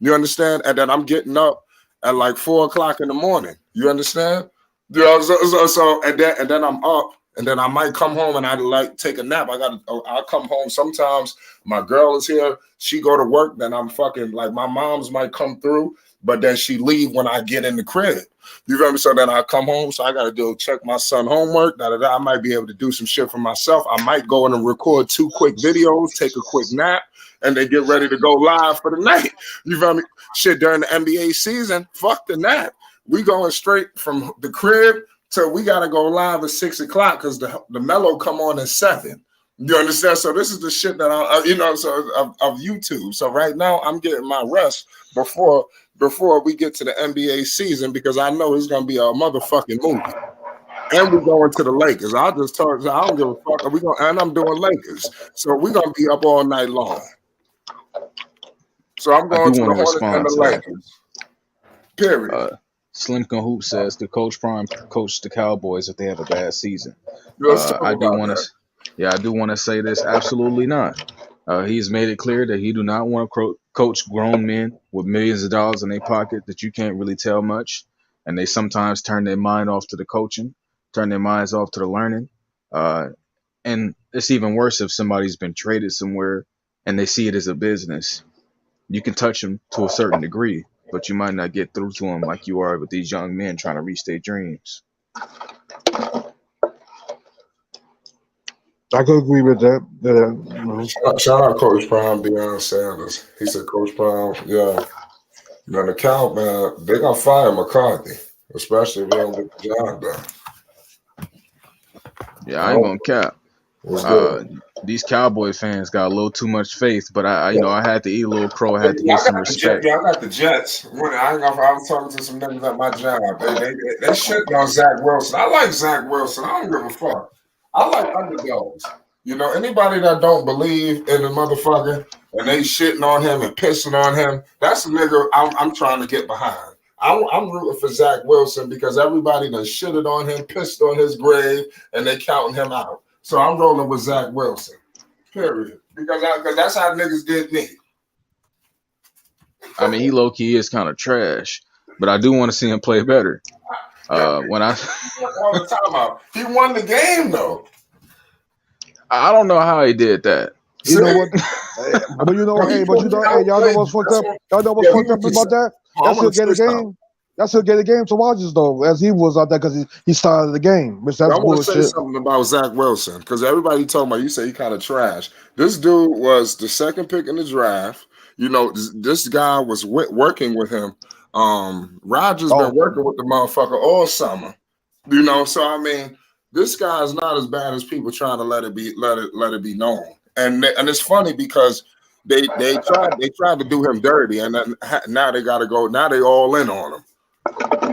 You understand? And then I'm getting up at like 4 o'clock in the morning. You understand? So and then I'm up. And then I might come home and I'd take a nap. I'll come home. Sometimes my girl is here. She go to work. Then I'm fucking like my mom's might come through, but then she leave when I get in the crib. You feel me? So then I come home. So I got to check my son homework. I might be able to do some shit for myself. I might go in and record 2 quick videos, take a quick nap, and then get ready to go live for the night. You feel me? Shit, during the NBA season, fuck the nap. We going straight from the crib. So we gotta go live at 6 o'clock because the mellow come on at 7. You understand? So this is the shit that of YouTube. So right now I'm getting my rest before we get to the NBA season because I know it's gonna be a motherfucking movie. And we're going to the Lakers. I don't give a fuck. And I'm doing Lakers. So we're gonna be up all night long. So I'm going to the Hornets and the Lakers. Period. Slim Hoop says the Coach Prime coach the Cowboys if they have a bad season. I do want to say this. Absolutely not. He's made it clear that he do not want to coach grown men with millions of dollars in their pocket that you can't really tell much, and they sometimes turn their mind off to the coaching, turn their minds off to the learning. And it's even worse if somebody's been traded somewhere and they see it as a business. You can touch them to a certain degree, but you might not get through to them like you are with these young men trying to reach their dreams. I could agree with that. Shout out Coach Prime, Deion Sanders. He said, Coach Prime, yeah. Man, the Cow, man, they're going to fire McCarthy, especially if they don't get the job done. Yeah, I ain't going to cap. What's Uh, good? these Cowboy fans got a little too much faith, but you know, I had to eat a little crow. I had to Yeah, give I some got the Jets. respect. Yeah, I got the Jets. I ain't gonna, I was talking to some niggas at my job. They shitting on Zach Wilson. I like Zach Wilson. I don't give a fuck. I like underdogs. You know, anybody that don't believe in the motherfucker and they shitting on him and pissing on him, that's a nigga I'm trying to get behind. I'm rooting for Zach Wilson because everybody done shitted on him, pissed on his grave, and they counting him out. So I'm rolling with Zach Wilson. Period. Because that's how niggas did me. I mean, he low key is kind of trash, but I do want to see him play better. Yeah, When I he won all the time out. He won the game though. I don't know how he did that. You See, know what? But you know, no, hey, but you he know, hey, y'all know outplayed what's you. fucked That's up? what. Y'all know what's Yeah, he fucked was up just. about that? Oh, That I'm gonna still get a say something. game. That still get a game to watches though, as he was out there because he started the game, which Yeah, that's I want to say bullshit. something about Zach Wilson because everybody talking about you say he kind of trash. This dude was the second pick in the draft. You know, this guy was working with him. Rogers been Oh, working with the motherfucker all summer. You know, so I mean, this guy is not as bad as people trying to let it be known. And it's funny because they tried to do him dirty, and then now they got to go. Now they all in on him.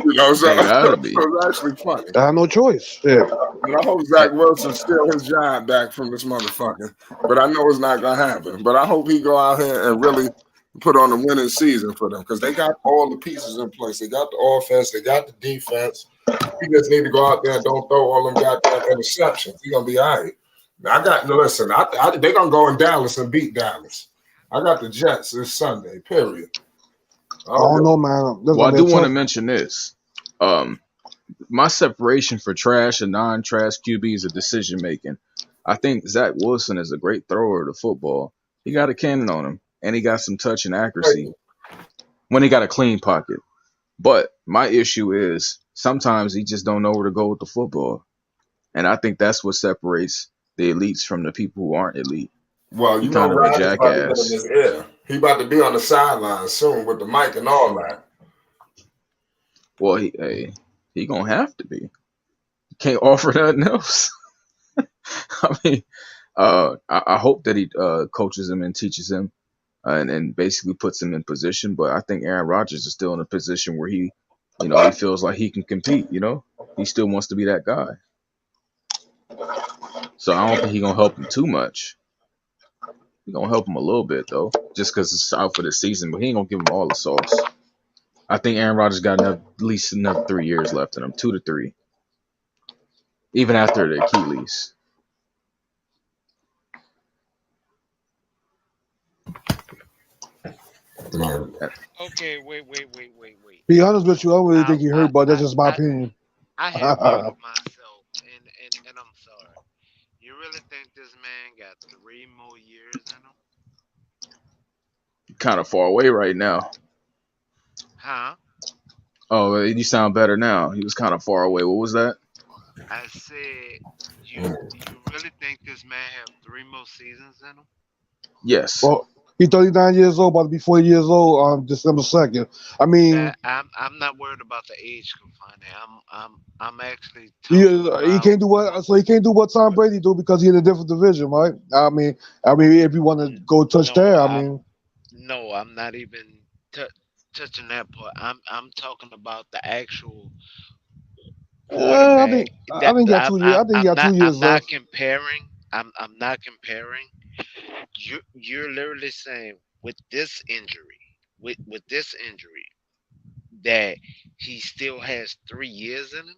You know, so, They so gotta be. it's actually funny. I have no choice. Yeah. But I hope Eh, Zach Wilson steal his job back from this motherfucker. But I know it's not gonna happen. But I hope he go out here and really put on a winning season for them because they got all the pieces in place. They got the offense, they got the defense. He just need to go out there and don't throw all them goddamn interceptions. He gonna be all right. Now, I got listen. They gonna go in Dallas and beat Dallas. I got the Jets this Sunday. Period. I I don't don't give know, a man. This is Well, I gonna be do a want to tough. mention this. Um, my separation for trash and non-trash QBs of decision making. I think Zach Wilson is a great thrower of the football. He got a cannon on him, and he got some touch and accuracy fuck. when he got a clean pocket. But my issue is sometimes he just don't know where to go with the football, and I think that's what separates the elites from the people who aren't elite. Well, He you know kind of a Rodgers about to get in jackass. his ear. He about to be on the sideline soon with the mic and all that. Well, he gonna have to be. Can't offer nothing else. I mean, I hope that he coaches him and teaches him and basically puts him in position. But I think Aaron Rodgers is still in a position where he feels like he can compete. He still wants to be that guy. So I don't think he's gonna help him too much. He's gonna help him a little bit though, just because it's out for the season. But he ain't gonna give him all the sauce. I think Aaron Rodgers got at least another 3 years left in him, 2 to 3, even after the Achilles. Right. Okay, wait. Be honest with you, I don't really I think he I hurt, but that's I just my I, opinion. I have muted myself, and I'm sorry. You really think this man got 3 more years in him? Kind of far away right now. Huh? Oh, you sound better now. He was kind of far away. What was that? I said, you really think this man have 3 more seasons in him? Yes. Well, he's 39 years old, about to be 40 years old on December 2nd. I mean, That I'm not worried about the age confinement. I'm actually he, talking he about can't do what, so he can't do what Tom Brady do because he's in a different division, right? I mean, if you want to go touch no. there, I I'm mean, no. I'm not even touching that part. I'm talking about the actual I quarterback. think I That think he got 2 years. I think he got 2 years I'm not left. comparing. I'm not comparing. You're literally saying with this injury that he still has 3 years in him.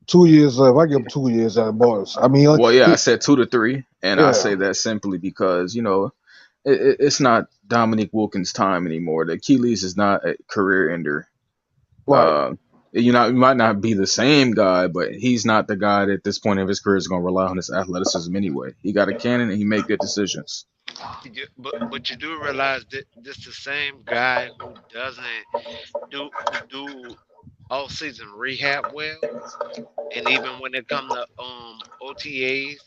2 years left. I give him 2 years at the bars. I mean, Well, yeah, I said 2 to 3, and I yeah, say that simply because it's not Dominique Wilkins' time anymore. The Achilles is not a career ender. right. Uh, you might not be the same guy, but he's not the guy that at this point of his career is going to rely on his athleticism anyway. He got a cannon and he make good decisions. But you do realize that this the same guy who doesn't do all season rehab well, and even when it comes to OTAs,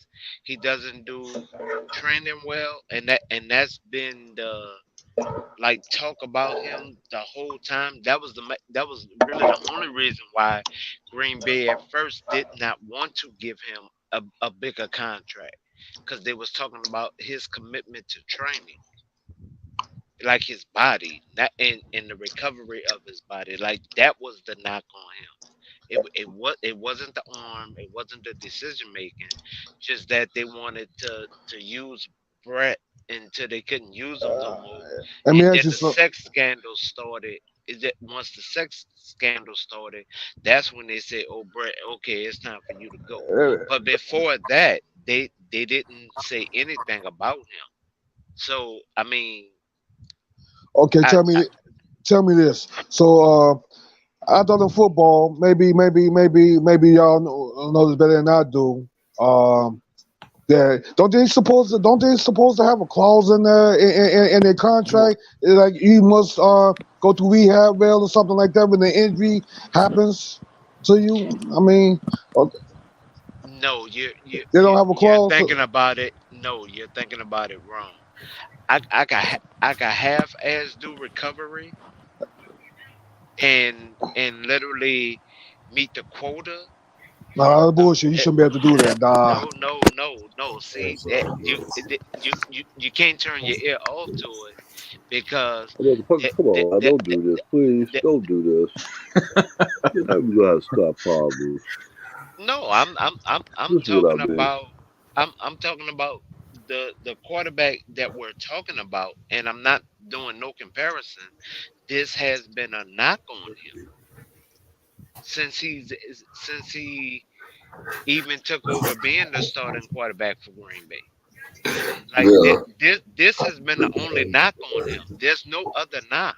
he doesn't do training well, and that's been the like talk about him the whole time. That was really the only reason why Green Bay at first did not want to give him a bigger contract. because they was talking about his commitment to training, like his body, not in the recovery of his body. Like that was the knock on him. It wasn't the arm, it wasn't the decision making, just that they wanted to use Brett until they couldn't use him no more. Let me And ask then you the something. sex scandal started. Is that once the sex scandal started, that's when they said, "Oh, Brett, okay, it's time for you to go." But before that, they didn't say anything about him. So I mean, Okay, I, I tell me this. So, after the football, maybe y'all know this better than I do. Um, that don't they supposed to have a clause in there in their contract, like you must go to rehab bail or something like that when the injury happens to you. I mean, uh, no, they don't have a you're clause. thinking about it. No, you're thinking about it wrong. I got half ass do recovery and literally meet the quota. Nah, Uh, bullshit. You shouldn't be able to do that. Nah. no. See that you can't turn your ear off to it because Motherfucker, that come that on, now, that, don't that, do this, please. that, Don't do this. I'm gonna stop problems. no, I'm This is what I talking mean. about I'm talking about the quarterback that we're talking about, and I'm not doing no comparison. This has been a knock on him since he even took over being the starting quarterback for Green Bay. Like Yeah. this has been the only knock on him. There's no other knock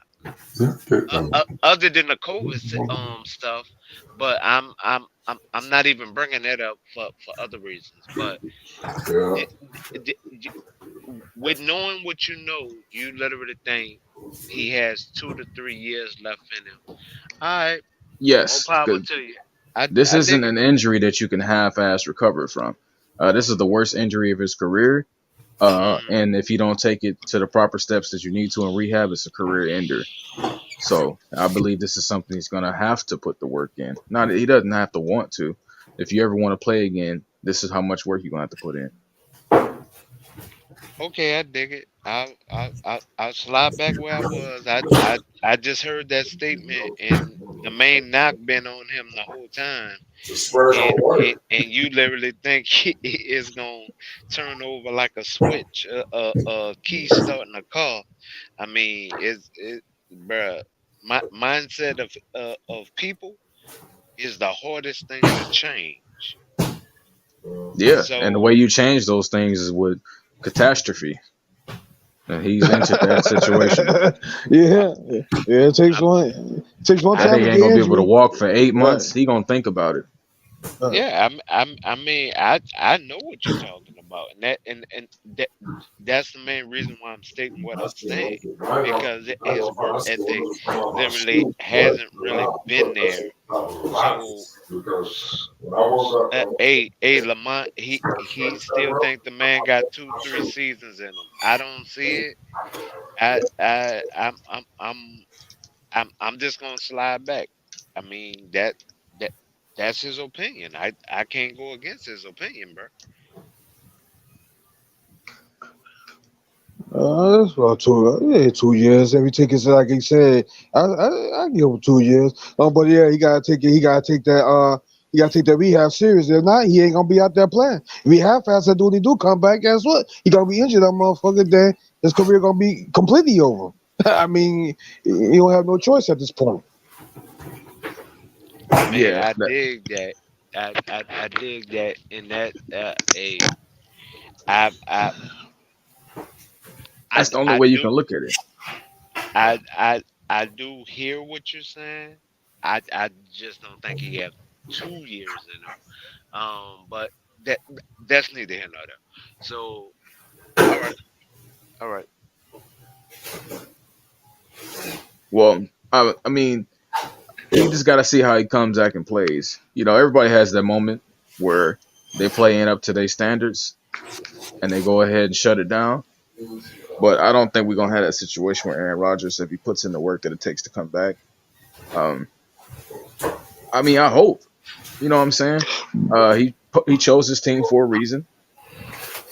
Yeah. other than the COVID stuff. But I'm not even bringing that up for other reasons. But di- with knowing what you know, you literally think he has 2 to 3 years left in him. All right, more Yes, power 'cause to you. I this I isn't dig it. an injury that you can half-ass recover from. This is the worst injury of his career. Hmm. And if you don't take it to the proper steps that you need to in rehab, it's a career ender. So I believe this is something he's gonna have to put the work in. Not he doesn't have to want to. If you ever want to play again, this is how much work you're gonna have to put in. Okay, I dig it. I'll slide back where I was. I just heard that statement, and the main knock been on him the whole time. The Spurs And don't work. you literally think he is gonna turn over like a switch, a key starting a car. I mean, bruh, my mindset of people is the hardest thing to change. Yeah, and the way So you change those things is with catastrophe, and he's entered that situation. Yeah, yeah. I'm It takes one That I time to nigga ain't get gonna be able to injury. walk for eight Right. months. He gonna think about it. Yeah, I mean, I know what you're talking about, and that that's the main reason why I'm stating what I'm saying, because his work ethic literally hasn't really been there. So, Lamont, he still think the man got 2, 3 seasons in him. I don't see it. I'm just gonna slide back. I mean that that's his opinion. I can't go against his opinion, bro. That's about 2 years. Every ticket, like he said, I give him 2 years. But yeah, he gotta take it. He gotta take that. He gotta take that rehab serious. If not, he ain't gonna be out there playing. If he half-ass that, do what he do, come back. Guess what? He gonna be injured. That motherfucker. Then his career gonna be completely over. I mean, you don't have no choice at this point. I mean, Yeah, I dig that. I dig that. In that, I I that's the only I way you can do look at it. I do hear what you're saying. I just don't think he have 2 years in him. But that that's neither here nor there. So, all right, all right. Well, I mean, you just got to see how he comes back and plays. Everybody has that moment where they playing up to their standards and they go ahead and shut it down. But I don't think we're gonna have that situation where Aaron Rodgers, if he puts in the work that it takes to come back. Um, I mean, I hope. You know what I'm saying? He chose his team for a reason.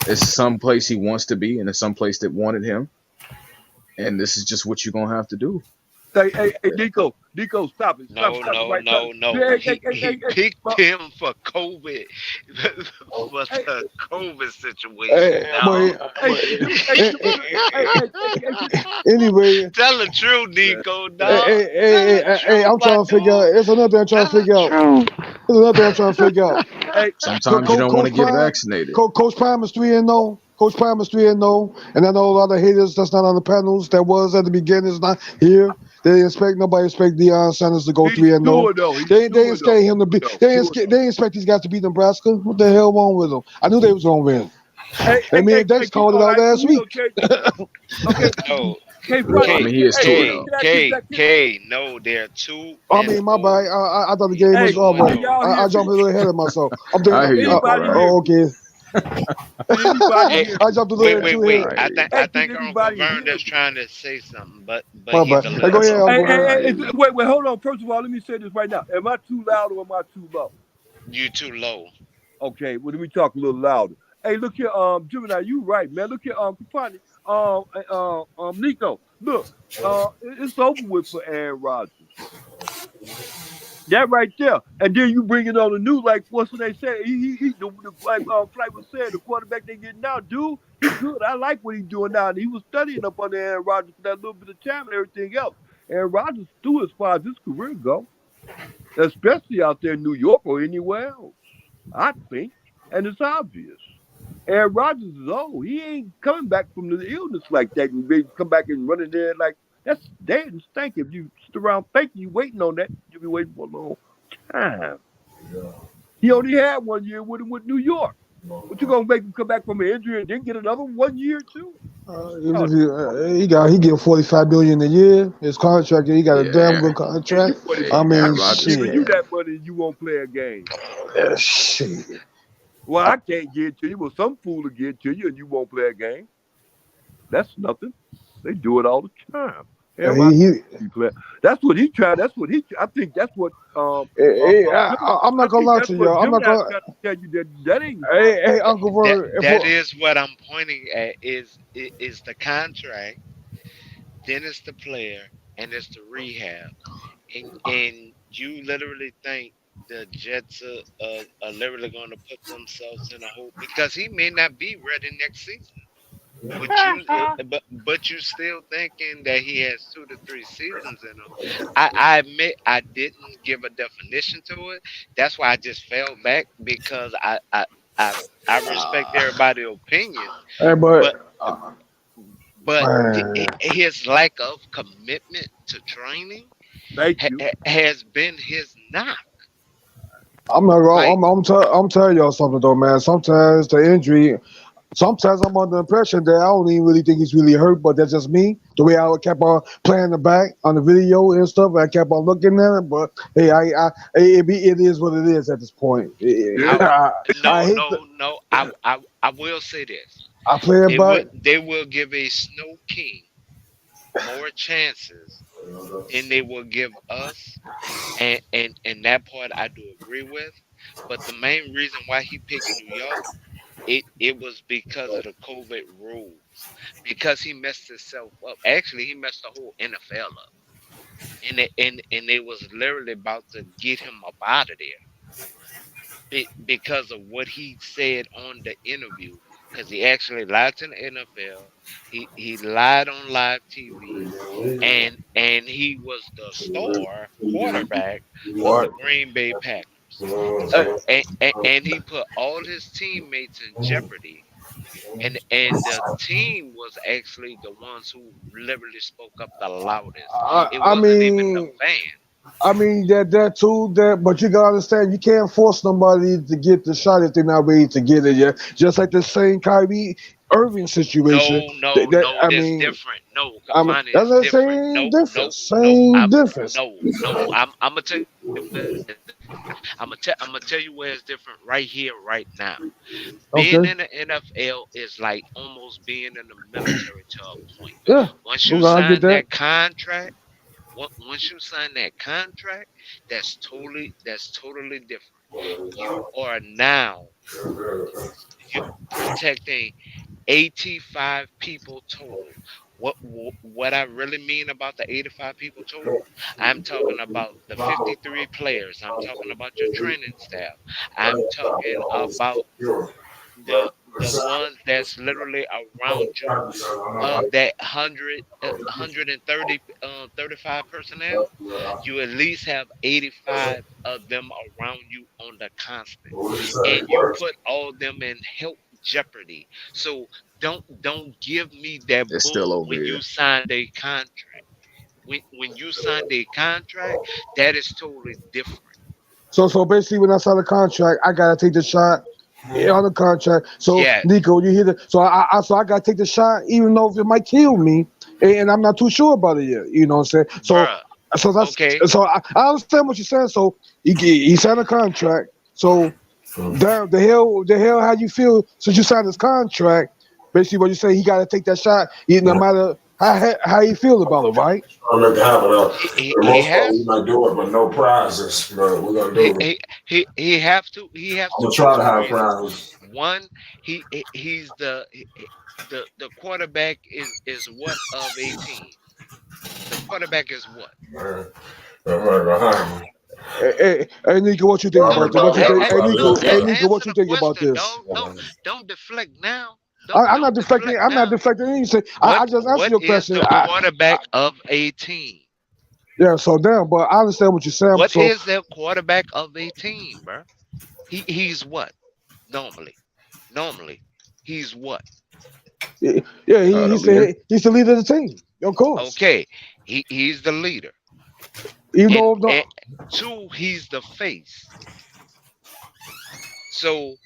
It's some place he wants to be, and it's some place that wanted him, and this is just what you're gonna have to do. Hey, Nico, stop it, No, stop it no, right now. no, no. Hey, hey, He hey, hey, he hey, picked well, him for COVID, for hey, the COVID situation. Hey, No. anyway, Tell the truth, Nico. hey, No, hey, tell hey, the hey, hey, truth, I'm my trying to figure out. dude. It's another thing I'm trying to Tell the figure out. truth. There's another thing I'm trying to figure out. hey, Sometimes you don't want to Coach get Prime, vaccinated. Coach Prime is 3-0. Coach Prime is 3-0, and I know a lot of haters that's not on the panels that was at the beginning is not here. They didn't expect nobody expect Deion Sanders to go he's 3-0. doing though. He's They doing ain't scared though. him to be. Doing though. They ain't Doing scared, though. they ain't expect these guys to beat Nebraska. What the hell wrong with them? I knew they was gonna win. And me and Dex called it All out right, last Nico, week. okay, No, Well, I Friday, mean, K, he is two and K, zero. K, K. No, they're two I and mean, my oh. bad. I thought the He game hey, was two and over. can oh. y'all I hear me? jumped a little ahead of myself. I'm I thinking. hear you, Anybody Corrado. hear Oh, me? okay. Can anybody Hey, hear I me? jumped a little wait, ahead wait, too wait. ahead. I I hear you. think Hey, I can think Uncle anybody Vern hear is me? trying to say something, but My he's bad. a Hey, little go ahead, low. Uncle I Vern. hear you. Wait, hold on. First of all, let me say this right now. Am I too loud or am I too low? You too low. Okay, well, let me talk a little louder. Hey, look here, Gemini, you right, man. Look here, Kupani, Nico. Look, it's over with for Aaron Rodgers. That right there, and then you bring it on the news like what's what they say? Like Flight was saying, the quarterback they getting now, dude, he good. I like what he's doing now. And he was studying up under Aaron Rodgers for that little bit of time and everything else. Aaron Rodgers threw as far as his career go, especially out there in New York or anywhere else. I think, and it's obvious. Aaron Rodgers is old. He ain't coming back from the illness like that and be come back and run in there like that's dead and stink. If you sit around thinking you waiting on that, you'll be waiting for a long time. He only had 1 year with him with New York. What you gonna make him come back from an injury and then get another 1 year too? Oh, He get 45 million a year. His contract, he got a Yeah, damn good give you contract. I 45 mean, Aaron million, Rodgers. giving you shit, that money and you won't play a game. shit. Well, I can't get it to you, but some fool will get it to you and you won't play a game. That's nothing. They do it all the time. Everybody He be playing. That's what he tried. That's what he. I think that's what. I'm I not gonna think lie that's to what y'all. I'm not Gemini's gonna. trying to tell you that ain't Hey, happening. hey, Uncle That Vern. If that is what I'm pointing at is the contract, then it's the player, and it's the rehab. And you literally think the Jets are literally going to put themselves in a hole because he may not be ready next season. But you still thinking that he has 2 to 3 seasons in him. I admit I didn't give a definition to it. That's why I just fell back because I I respect everybody's opinion, hey, but but man, his lack of commitment to training Thank you. has been his knock. I'm not wrong. Like I'm telling y'all something though, man. Sometimes the injury. Sometimes I'm under the impression that I don't even really think he's really hurt, but that's just me. The way I kept on playing the back on the video and stuff, I kept on looking at it. But hey, it is what it is at this point. Yeah. I no hate the, no no. I will say this. I play it back. They will give a Snow King more chances than they will give us, and that part I do agree with. But the main reason why he picked New York, it was because of the COVID rules, because he messed himself up. Actually, he messed the whole NFL up, and they was literally about to get him up out of there because of what he said on the interview. Because he actually lied to the NFL, he lied on live TV, and he was the star quarterback of the What? Green Bay Packers. So and he put all his teammates in jeopardy. And the team was actually the ones who literally spoke up the loudest. It I wasn't even the mean, fan. that too. But you gotta understand, you can't force somebody to get the shot if they're not ready to get it yet. Just like the same Kyrie Irving situation. No, no, no. That's different. No, Kafani That's is the different. same No, no, difference. no. Same difference. No. I'm gonna tell you. I'm gonna tell you where it's different right here, right now. Being Okay. in the NFL is like almost being in the military to a point. Yeah. Once you Okay, I get sign that. that contract, once you sign that contract, that's totally different. You are now You protecting 85 people total. What I really mean about the 85 people total, I'm talking about the 53 players. I'm talking about your training staff. I'm talking about the the ones that's literally around you of that 130 35 personnel. You at least have 85 of them around you on the constant, and you put all them in health jeopardy. So don't give me that It's still bull over when you here. signed a contract. When you signed a contract, that is totally different. So basically, when I sign a contract, I gotta take the shot on the contract. So Yes, Nico, you hear the so I gotta take the shot, even though it might kill me, and I'm not too sure about it yet. You know what I'm saying? So bruh. so that's Okay, so I understand what you're saying. So he signed a contract. So the hell how you feel since you signed this contract? Basically, what you say, he got to take that shot, no matter how he feel about it, right? I'll make it happen. he For the he most part, we has might do it, but no prizes. But we're gonna he do it. he he have I'm to gonna for try to two have reasons. prizes. One, he's the quarterback is what of a team. The quarterback is what? Man, I'm right behind you. Hey, Nico, what you think I'm No, gonna about that? try no, What to you think? have Hey, prizes Nico, on hey, that. Nico, what answer you the think about question, this? dog. Don't deflect now. I'm not Don't deflecting. deflect I'm not now. deflecting anything. I What just answered what your is question. the quarterback of a team? Yeah, so damn, but I understand what you're saying. What So is the quarterback of a team, bro? He's what normally? Normally, he's what? yeah, The he leader. said he's the leader of the team, of course. Okay, he's the leader, Even though and no, two, he's the face. So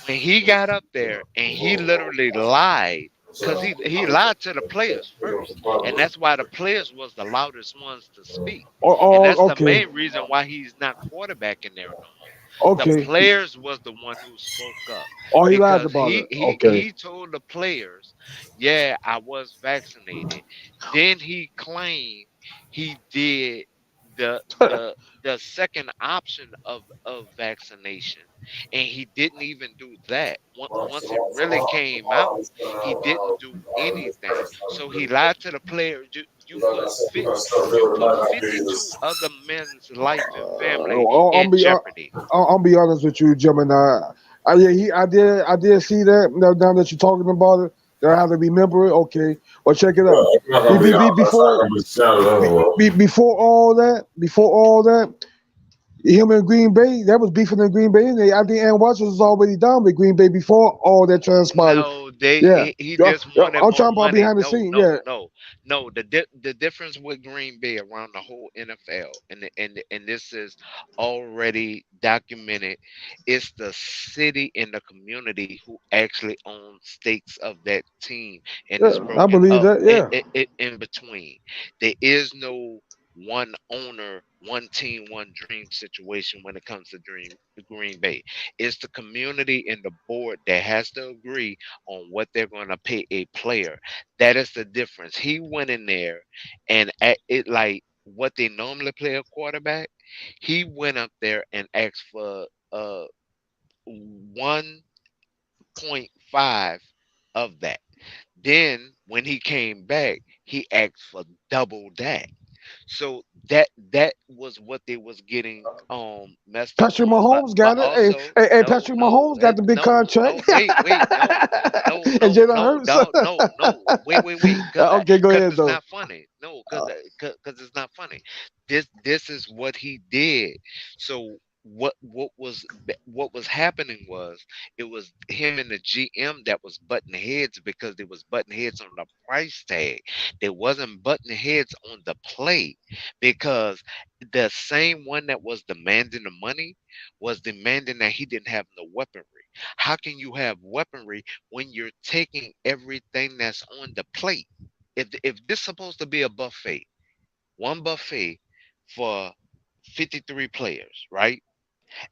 when he got up there and he literally lied, because he lied to the players first, and that's why the players was the loudest ones to speak, and that's the okay, main reason why he's not quarterbacking there no more. The okay. players was the one who spoke up Oh, he lied because about it. Okay. he told the players, yeah, I was vaccinated. Then he claimed he did the the the second option of vaccination, and he didn't even do that. Once it really came out, he didn't do anything. So he lied to the players. You put 52 other men's life and family I'll in be jeopardy. I'll be honest with you, Gemini. Yeah, I did see that. Now that you're talking about it, that I have to remember it. Okay, well check it out. It's not gonna be out. That's not Before gonna be sounded otherwise. before all that, him in Green Bay, that was beefing in Green Bay. And I think Aaron Rodgers was already down with Green Bay before all that transpired. No, Yeah, he yeah, just yeah, wanted I'm more talking about money. behind the No, scene. no, Yeah, no, no. The difference with Green Bay around the whole NFL, and this is already documented, it's the city and the community who actually own stakes of that team, and it's yeah, I broken believe up that. Yeah. in between. There is no one owner, one team, one dream situation when it comes to Green Bay. It's the community and the board that has to agree on what they're going to pay a player. That is the difference. He went in there and it like what they normally play a quarterback. He went up there and asked for 1.5 of that. Then when he came back, he asked for double that. So that was what they was getting messed up Patrick on. But Mahomes got it. Hey, also Patrick Mahomes got the big contract. wait, And Jalen Hurts. no, wait, Okay, go cause ahead it's though. not funny. No, cause it's not funny. This is what he did. So what was happening was it was him and the GM that was butting heads because they was butting heads on the price tag. They wasn't butting heads on the play because the same one that was demanding the money was demanding that he didn't have no weaponry. How can you have weaponry when you're taking everything that's on the plate? If this supposed to be a buffet, one buffet for 53 players, right?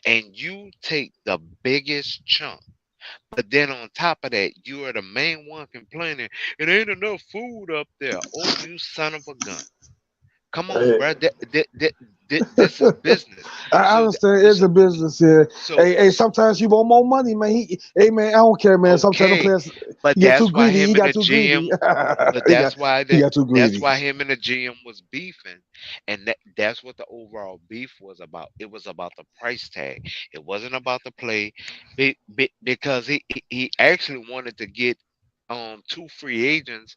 And you take the biggest chunk, but then on top of that, you are the main one complaining, it ain't enough food up there. Oh, you son of a gun. Come on, Hey, bro. This is business. I So, understand it's so, a business here. so, Hey, sometimes you want more money, man. Hey, man, I don't care, man. Sometimes the okay, players but he get too that's why greedy. He him and got the too greedy. GM, but He got too that's greedy. why him and the GM was beefing, and that's what the overall beef was about. It was about the price tag. It wasn't about the play, because he actually wanted to get two free agents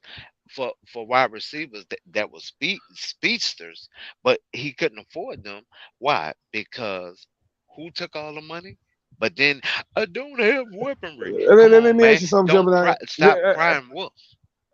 for wide receivers that was speedsters, but he couldn't afford them. Why? Because who took all the money? But then I don't have weaponry. Come Let on, me man. ask you something, Don't Gemini. cry. Stop crying wolf.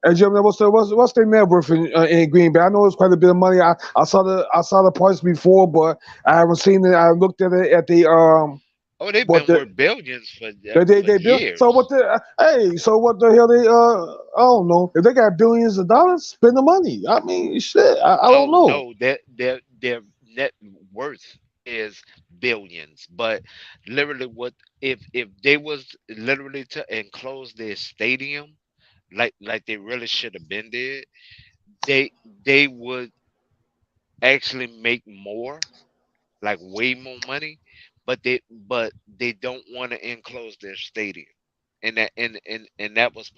Hey, Gemini, what's their net worth in Green Bay? I know it's quite a bit of money. I saw the price before, but I haven't seen it. I looked at it at the Oh, they've what been the worth billions for they built. So years. what the hey? So what the hell they I don't know. If they got billions of dollars, spend the money. I mean, shit. I don't Oh know. no, their net worth is billions. But literally, what if they was literally to enclose their stadium like they really should have been did, they they would actually make more, like way more money, but they don't want to enclose their stadium, and that was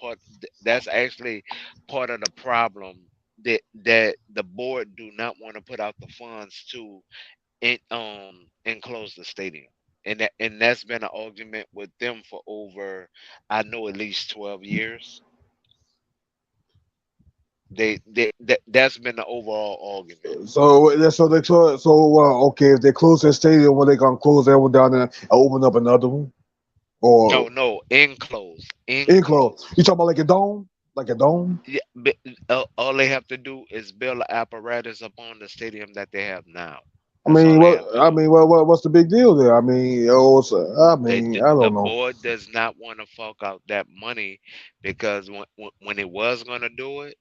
that's actually part of the problem, that the board do not want to put out the funds to enclose the stadium. And that's been an argument with them for over, I know, at least 12 years. That's been the overall argument. Okay. If they close their stadium, when they gonna close that one down and open up another one No, or no, enclose, enclose? enclose. You talking about like a dome? Yeah, but all they have to do is build an apparatus upon the stadium that they have now. That's all they have to do. What's the big deal there? I mean, I The don't know. board does not want to fork out that money, because when it was going to do it,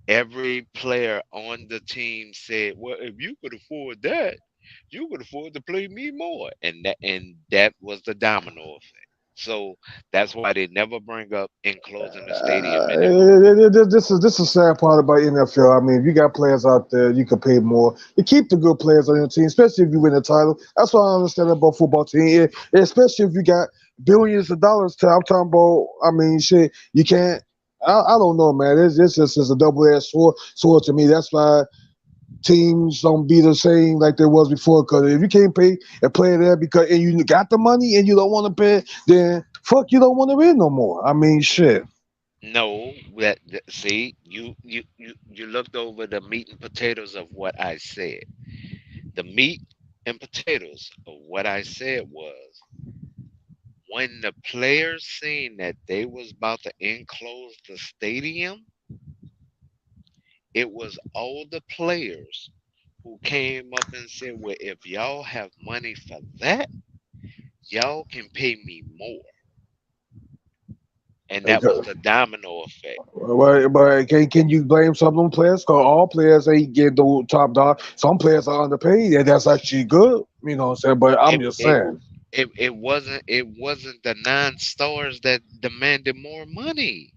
every player on the team said, "Well, if you could afford that, you could afford to play me more," and that was the domino effect. So that's why they never bring up enclosing the stadium anymore. This is sad part about NFL. I mean, if you got players out there, you can pay more. You keep the good players on your team, especially if you win the title. That's what I understand about football team. Especially if you got billions of dollars. I'm talking about. I mean, shit, you can't. I don't know, man. This just is a double-edged sword to me. That's why teams don't be the same like they was before. Because if you can't pay a player there because and you got the money and you don't want to pay, then fuck, you don't want to win no more. I mean, shit. No, see, you looked over the meat and potatoes of what I said. The meat and potatoes of what I said was, when the players seen that they was about to enclose the stadium, it was all the players who came up and said, "Well, if y'all have money for that, y'all can pay me more." And that was the domino effect. But can you blame some of them players? Because all players ain't getting the top dog. Some players are underpaid, and that's actually good. You know what I'm saying? But I'm It just it saying. it wasn't the non-stars that demanded more money.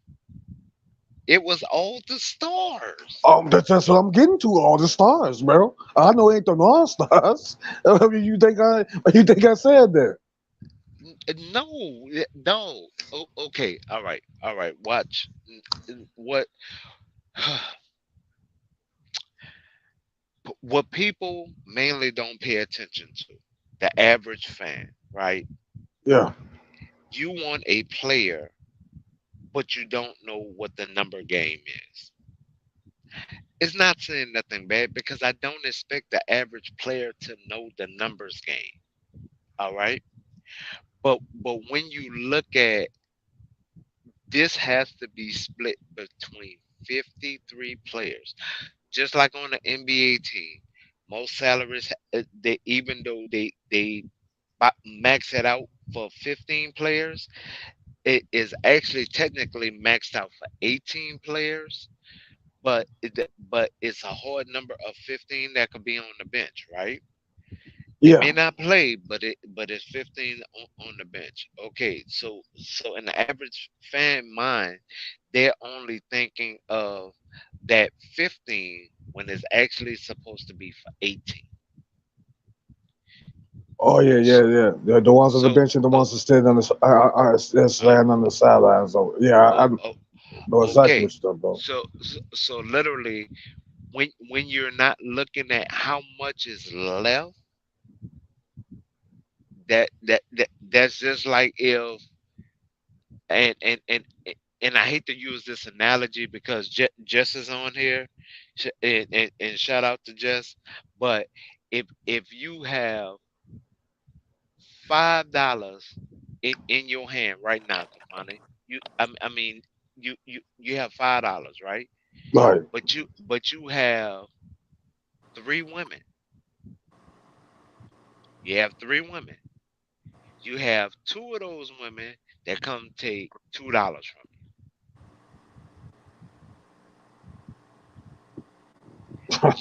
It was all the stars. That's what I'm getting to. All the stars, bro. I know it ain't the non-stars. I mean, you think I said that? No, no. Okay, all right. Watch. What what people mainly don't pay attention to, the average fan, right? Yeah, You want a player, but you don't know what the number game is. It's not saying nothing bad, because I don't expect the average player to know the numbers game. All right. But when you look at, this, has to be split between 53 players. Just like on the NBA team, most salaries, they, even though they max it out for 15 players, it is actually technically maxed out for 18 players, but it's a hard number of 15 that could be on the bench, right? They yeah, may not play, but it's 15 on the bench. Okay, so in the average fan mind, they're only thinking of that 15 when it's actually supposed to be for 18. Oh yeah, S- yeah, yeah. The ones on the So, bench and the oh, ones that stand on the that uh, stand on the sidelines. So yeah, oh, I oh, know exactly okay. what you're talking about. So literally, when you're not looking at how much is left, that's just like if and and and and I hate to use this analogy because Jess is on here, and shout out to Jess. But if you have $5 in your hand right now, Kafani, I mean you have $5, right? Right. But you have three women. You have three women. You have two of those women that come take $2 from you.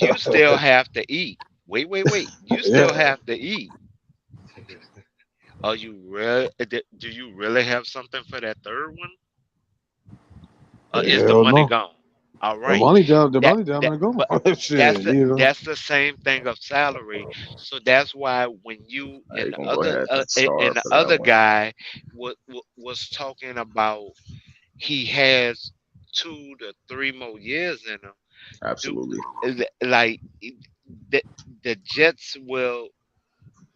You still have to eat. Wait. You still Yeah. have to eat. Are you real? Do you really have something for that third one? Or is the Hell money no. gone? All The right. money down. The That money down that there go. but Shit, you know. that's the same thing of salary. So that's why when you I ain't gonna go ahead and and starve the for that other one. guy was talking about he has 2 to 3 more years in him. Do Absolutely. like the the Jets will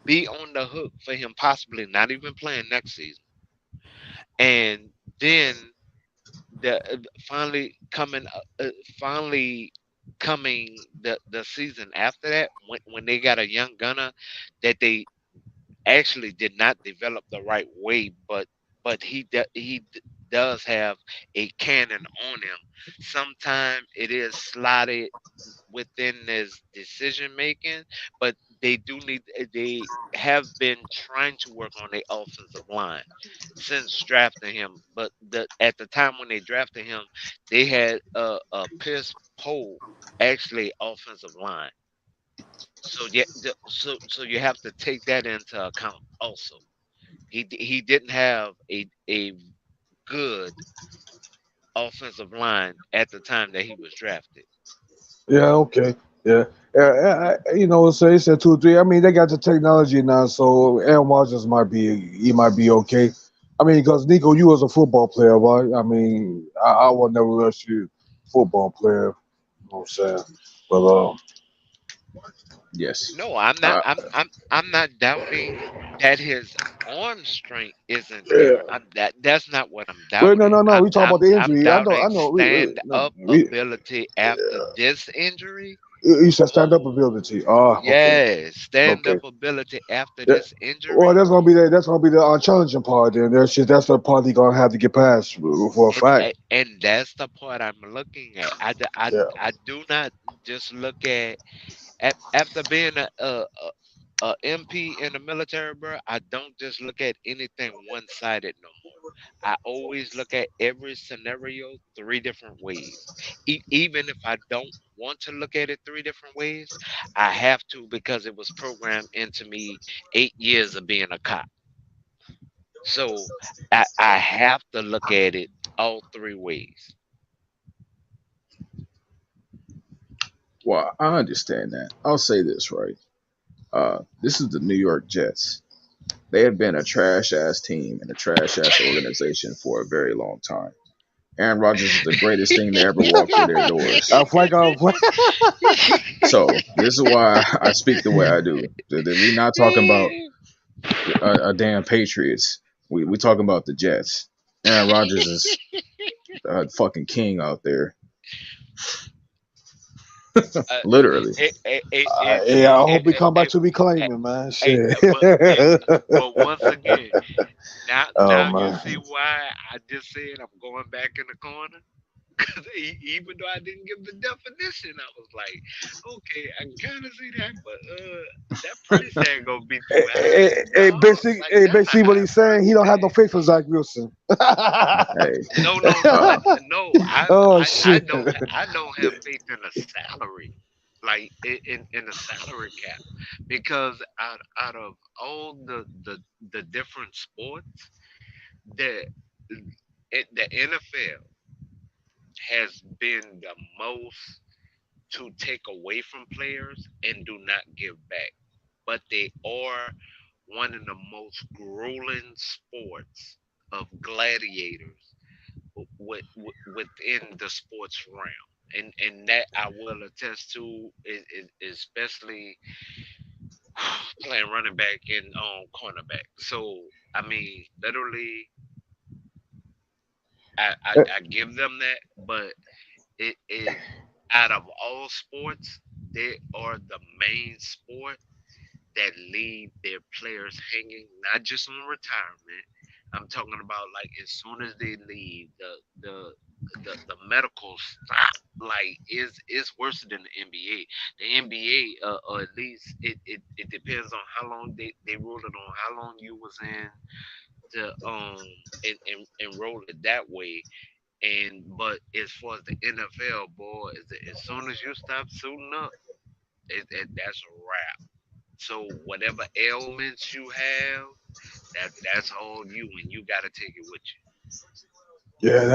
be on the hook for him possibly not even playing next season, and then the finally coming finally coming the season after that when they got a young gunner that they actually did not develop the right way, but does have a cannon on him. Sometimes it is slotted within his decision making, but they have been trying to work on their offensive line since drafting him. But at the time when they drafted him, they had a Pierce Pole actually offensive line. So yeah, so you have to take that into account also. He didn't have a good offensive line at the time that he was drafted. Yeah. Okay. Yeah. Yeah. You know, so they said 2 or 3. I mean, they got the technology now, so Aaron Rodgers might be. He might be okay. I mean, because Nico, you was a football player, right? I mean, I would never rush you, football player. You know what I'm saying? But Yes. No, I'm not. Uh, I'm not doubting that his arm strength isn't there. yeah. That's not what I'm Wait, no, doubting. no, no. We talk about the I'm injury. I doubting know. stand No, up ability after this injury. you said stand up Oh, ability. Ah, okay, yes, stand okay. up ability after Yeah. this Well, injury. that's gonna be the challenging part. Then that's the part he gonna have to get past for a fact. And that's the part I'm looking at. Yeah. I do not just look at after being a MP in the military, bro. I don't just look at anything one sided no more. I always look at every scenario three different ways. Even if I don't want to look at it three different ways, I have to because it was programmed into me 8 years of being a cop. So I have to look at it all three ways. well, I understand that. I'll say this right. This is the New York Jets. They have been a trash ass team and a trash ass organization for a very long time. Aaron Rodgers is the greatest thing to ever walk through their doors. I flag off. So this is why I speak the way I do. We not talking about a damn Patriots. We talking about the Jets. Aaron Rodgers is a fucking king out there, uh, literally. Yeah, I see, hope he come back to be claiming, man. Shit. but once again, Oh now you man. see why I just said I'm going back in the corner. Because even though I didn't give the definition, I was like, okay, I can kind of see that, but that price tag gonna be too high. No, I was like, that's a Basically, what high he's saying, he price don't have no tag. faith for Zach Wilson. Hey, No. uh, No. Oh shit. I don't have faith in a salary, like in a salary cap, because out of all the different sports, the the NFL has been the most to take away from players and do not give back. But they are one of the most grueling sports of gladiators within the sports realm. And that I will attest to, especially playing running back and cornerback. So I mean, literally, I give them that, but it out of all sports, they are the main sport that leave their players hanging, not just on retirement. I'm talking about like as soon as they leave, the medical stop like is worse than the NBA. The NBA, or at least it depends on how long they rule it on how long you was in to and enroll it that way. And but as far as the NFL, boy, as soon as you stop suiting up, that's a wrap. So whatever ailments you have, that's all you, and you got to take it with Yeah, you.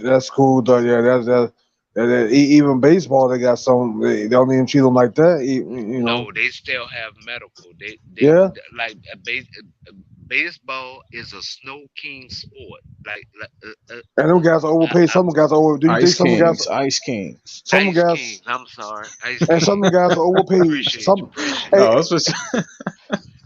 that's cool though. Yeah, even baseball they got some. They don't even treat them like that. You know. No, they still have medical. Yeah, Like baseball is a snow king sport. and them guys are overpaid. I, Some of them guys are over. Do you think Ice some guys? Kings, Ice Kings. Some Ice guys Kings. I'm sorry, Ice and some Kings. of them guys are overpaid. Appreciate you. Some, Appreciate No, you. hey, that's what.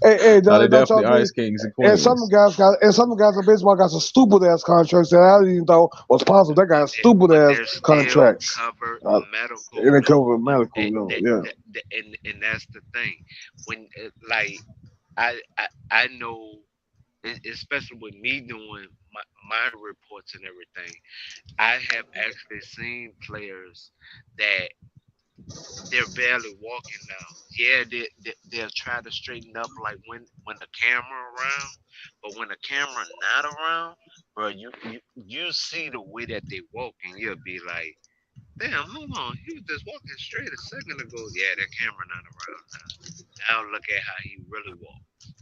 hey, No, they don't y'all definitely agree? Ice Kings in And some Queens. guys got, and some guys in baseball got some stupid ass contracts that I didn't even thought was possible. They got stupid But ass they're still contracts. covered And medical they though. cover medical, though. Yeah. And that's the thing. When like I know, especially with me doing my reports and everything, I have actually seen players that they're barely walking now. Yeah, they'll try to straighten up like when the camera around, but when the camera not around, bro, you see the way that they walk, and you'll be like, damn, hold on, he was just walking straight a second ago. Yeah, that camera not around now. Now look at how he really walks.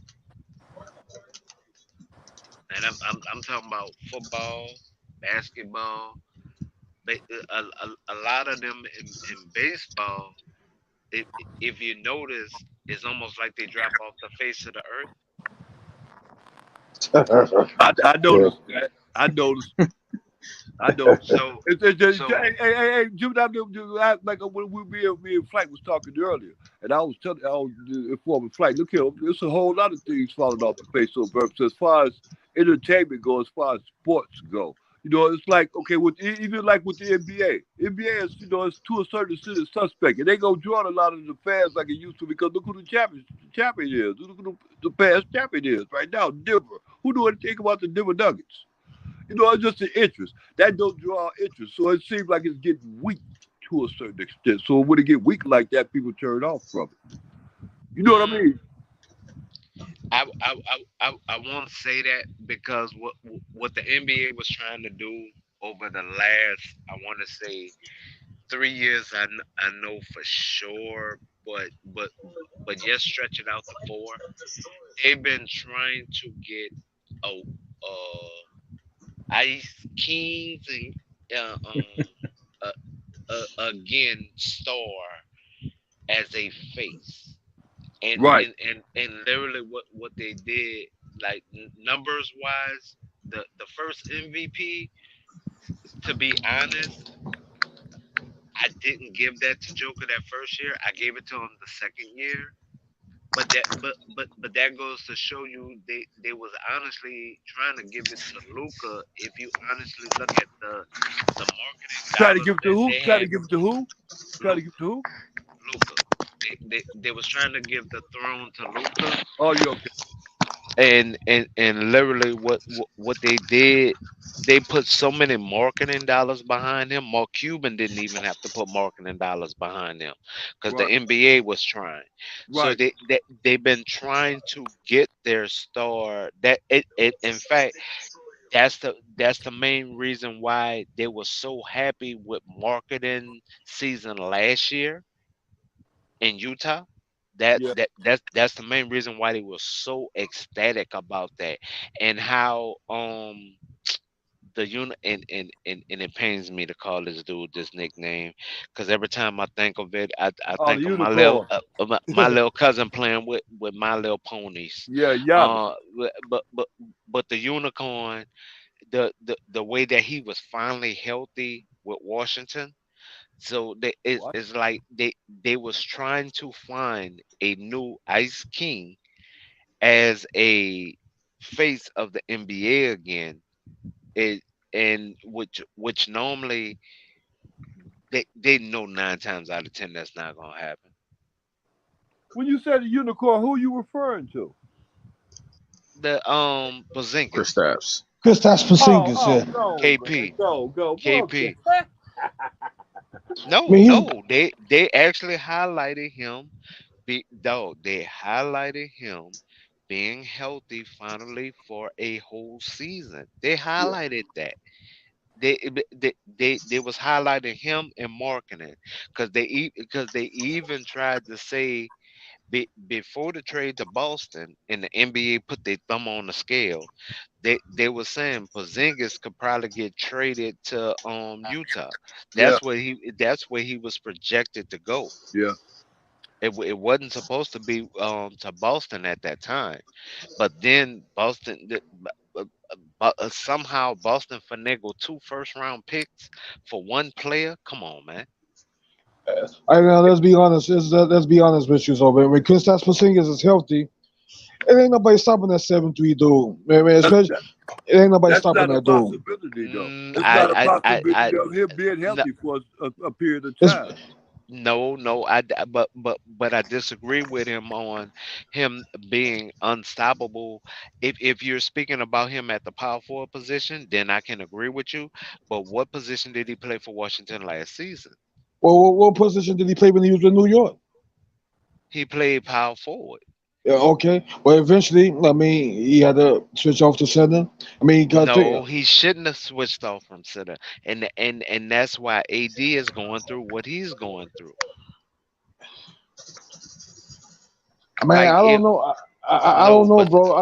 And I'm talking about football, basketball, but a lot of them in baseball. If you notice, it's almost like they drop off the face of the earth. I Yeah. noticed that. I noticed. I noticed that. So so Hey, Jimmy, like when me and Flight was talking earlier, and I was informing Flight, look here, there's a whole lot of things falling off the face of the earth. So as far as entertainment goes, as far as sports go, it's like okay, even like with the NBA, NBA is it's to a certain extent a suspect, and they go draw a lot of the fans like it used to because look who the champion is, look who the past champion is right now, Denver. Who knew anything about the Denver Nuggets? It's just an interest. That don't draw interest. So it seems like it's getting weak to a certain extent. So when it get weak like that, people turn off from it. You know what I mm, mean? I won't say that because what the NBA was trying to do over the last, I want to say, 3 years, I know for sure, but yes, stretch it out to four. They've been trying to get a Ice Kings and uh, again star as a face, and Right. literally what they did, like numbers wise, the first MVP, to be honest, I didn't give that to Joker that first year. I gave it to him the second year. But that goes to show you they was honestly trying to give it to Luca. If you honestly look at the marketing Try to dollars give it to that who? they Try to had, give it to who? Try to Luca, give it to who? Luca, they was trying to give the throne to Luca, Oh, you okay? and literally what they did, they put so many marketing dollars behind him. Mark Cuban didn't even have to put marketing dollars behind him because the Right. NBA was trying. So Right. they've been trying to get their star. That it in fact, that's the main reason why they were so happy with marketing season last year in Utah. Yeah. That's the main reason why they were so ecstatic about that, and how the unit and it pains me to call this dude this nickname because every time I think of it, I Oh, the think of my little unicorn. my little cousin playing with my little ponies. Yeah, Yavis. Uh, but the unicorn, the way that he was finally healthy with Washington. So What? it's like they was trying to find a new Ice King as a face of the NBA again. It and which normally they know 9 times out of 10 that's not gonna happen. When you said the unicorn, who you referring to? The Porzingis, Kristaps. Kristaps Oh, Porzingis, oh, yeah. go, man, KP, go. Fuck KP. that. I mean, he's No, they actually highlighted him. Though they highlighted him being healthy finally for a whole season. They Yeah, highlighted that. They was highlighting him and marketing because they even tried to say before the trade to Boston and the NBA put their thumb on the scale, they were saying Porzingis could probably get traded to Utah. yeah, That's where he was projected to go. yeah. It wasn't supposed to be to Boston at that time, but then somehow Boston finagled 2 first round picks for one player. Come on, man. I know. Let's be honest. Let's be honest with you, so when Kristaps Porzingis is healthy, it ain't nobody stopping that 7'3" dude. Man, That's especially it ain't nobody that's stopping not a that dude. possibility, though. Mm, It's not a I possibility of him being no, healthy for a period of It's time. no, but I disagree with him on him being unstoppable. If you're speaking about him at the power forward position, then I can agree with you. But what position did he play for Washington last season? well, what position did he play when he was in New York? He played power forward. Yeah, okay. Well, eventually, I mean, he had to switch off to center. I mean, because No, he shouldn't have switched off from center, and that's why AD is going through what he's going through. man, Like I don't if know. I don't no, know, but bro.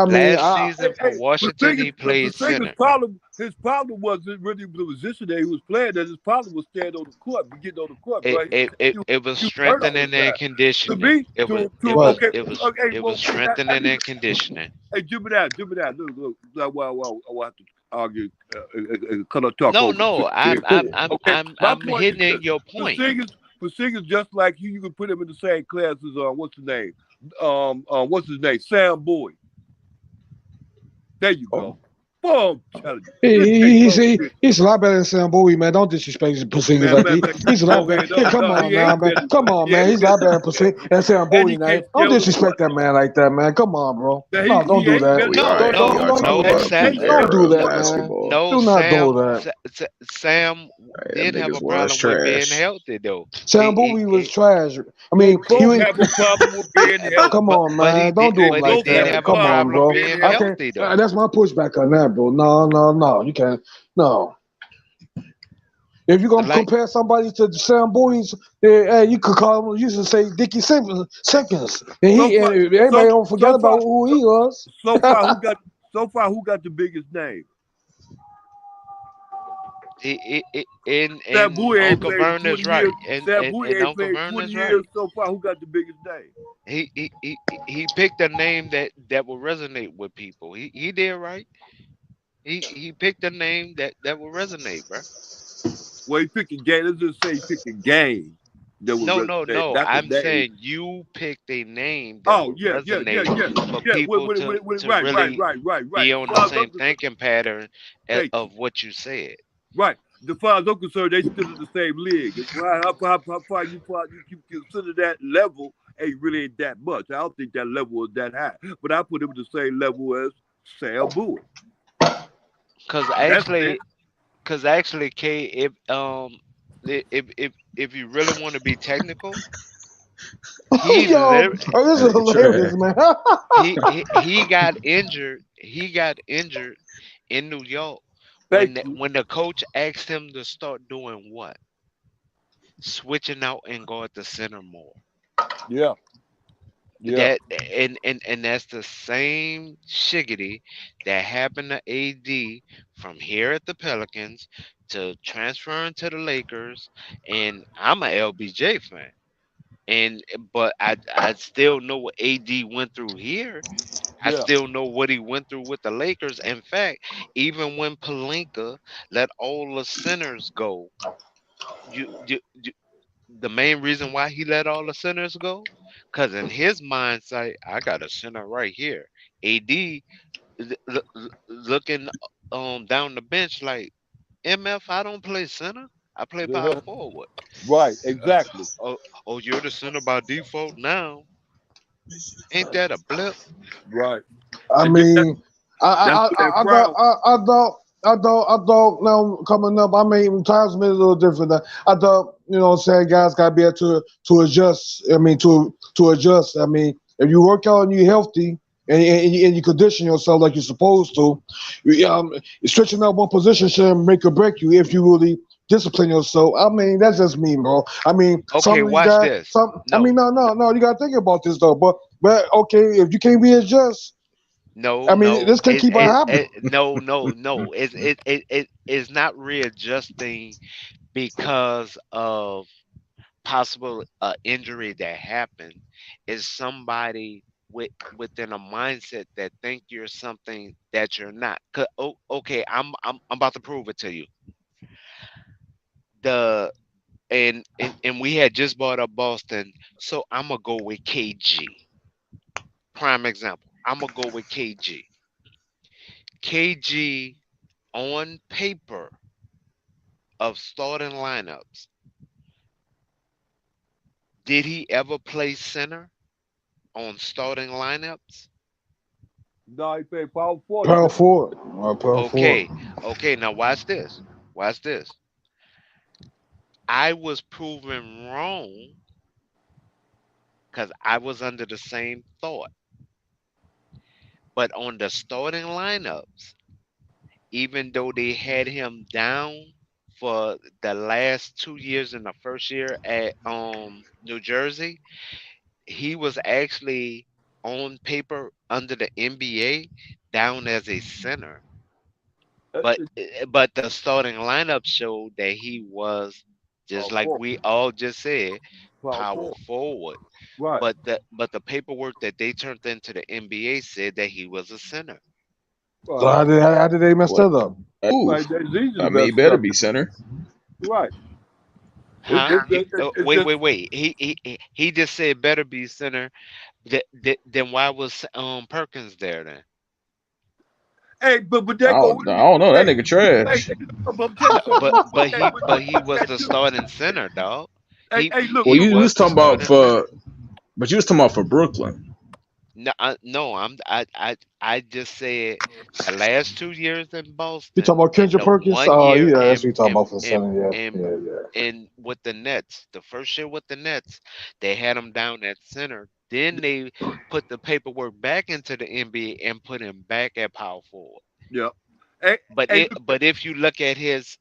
last I season for Hey, Washington, he played Porzingis' center. problem, his problem wasn't really the position that he was playing. That his problem was staying on the court, getting on the court, It bro. it, it, He, was- it was he was hurt all the strengthening and time. To conditioning. me, right. okay, It well, was okay, strengthening and conditioning. hey, Jimmy, that, look, I will have to argue, cut or talk No, over. no, Okay, my I'm point is hitting this: your point. Porzingis, just like you can put him in the same class as what's his name, what's his name, Sam Bowie. There you Oh, go. Boom, I'm telling you, He, this ain't he, he's, close. he, he's a lot better than Sam Bowie, man. Don't disrespect Porzingis Man, like man, that. man, He's a lot go better. ahead. Yeah, No, come no, on he now, ain't man. better. Come on, Yeah, man. he He's a lot better better. than Sam And Bowie, he man. can't stay Don't on the disrespect court. that man like that, man. Come on, bro. Now No, don't he do ain't that. better. we No, are He we are no, talking ain't about a Sam, peak stable. Don't era do of that, man. basketball. no, Do not do Sam, that. Sam Them didn't have niggas a was problem with being trash. healthy though. Sam Bowie was He, trash. I Both mean, he, he both was. have a problem with being Come healthy. on, man. Don't do him but he like Both did have that. a have a Come on, problem problem with bro. being being I healthy. can't. healthy though. That's my pushback on that, bro. No. You can't. No. If you're gonna Like compare somebody to Sam Bowie, hey, you could call him. You should say Dickie Simpkins, and So he far, and everybody so don't forget so about far, who he was. so far, who got the biggest name? Sam in Bowie ain't Uncle played in Verner's 20 years. right, Sam Bowie and ain't Uncle played in 20 Verner's years. right. So far, who got the biggest name? He picked a name that will resonate with people. He did right. He picked a name that will resonate, bro. Well, he picked a game. Let's just say he picked a game that would resonate, No. not the I'm name. saying you picked a name that Oh would yeah, resonate for yeah. people to really Right. be As on the far as I'm same concerned, thinking pattern thank you. of what you said. Right. As far as I'm concerned, they still in the same league. How far you consider that level ain't really ain't that much. I don't think that level is that high. But I put him at the same level as Sam Bowie. Cause That's actually, it. K, if you really want to be technical, he Yo, lit- oh, this is Hey, hilarious, trash. man. he got injured. He got injured in New York Thank you. when the coach asked him to start doing what? Switching out and go at the center more. Yeah. Yeah. that and that's the same shiggity that happened to AD from here at the Pelicans to transferring to the Lakers, and I'm a LBJ fan. And but I still know what AD went through here. I Yeah. still know what he went through with the Lakers. In fact, even when Palinka let all the centers go, you the main reason why he let all the centers go, because in his mindset, I got a center right here. AD looking down the bench like, MF, I don't play center. I play power forward. Right. Exactly. Oh, oh, you're the center by default now. Ain't that a blip? Right. I And then mean, that's what that crowd. I thought now coming up, I mean, times been a little different. I thought, you know what I'm saying, guys got to be able to adjust. I mean, to adjust. I mean, if you work out and you're healthy and you condition yourself like you're supposed to, stretching out one position shouldn't make or break you if you really discipline yourself. I mean, that's just me, bro. I mean, Okay, some of these watch guys, this. some. I No, mean, no. You got to think about this though. But okay, if you can't readjust. no, I mean, no. this can keep on happening. No, no, no. It's not readjusting because of possible injury that happened. Is somebody within a mindset that think you're something that you're not. Okay, I'm about to prove it to you. The and we had just bought up Boston, so I'm gonna go with KG. Prime example. I'm gonna go with KG. KG on paper of starting lineups. Did he ever play center on starting lineups? No, he played power forward. Power forward. Power forward. Okay, okay. Now watch this. Watch this. I was proven wrong because I was under the same thought. But on the starting lineups, even though they had him down for the last 2 years in the first year at New Jersey, he was actually on paper under the NBA down as a center. But the starting lineup showed that he was just Power like forward. we all just said, Power power forward. forward. Right. But the paperwork that they turned into the NBA said that he was a center. So Right. how did they mess What? that up? Right. Move. It's easy to I mean, he mess better up. be center. Right. Huh? It's Wait, just wait, wait. He just said better be center. Then why was Perkins there then? hey, but they go I don't know. That hey, nigga hey, trash. I'm gonna tell you something real quick. Hey, But he with was that the too. starting center, dog. Hey, look, Well, He look. you was was the talking about starting center. but you was talking about for Brooklyn. No, no, I just said the last 2 years in You talking Boston about and Kendrick the Perkins? one year Yeah, that's what you talking about for the center. and Yeah. and with the Nets, the first year with the Nets, they had him down at center. Then they put the paperwork back into the NBA and put him back at power forward. Yeah. Hey, But hey, look. but if you look at his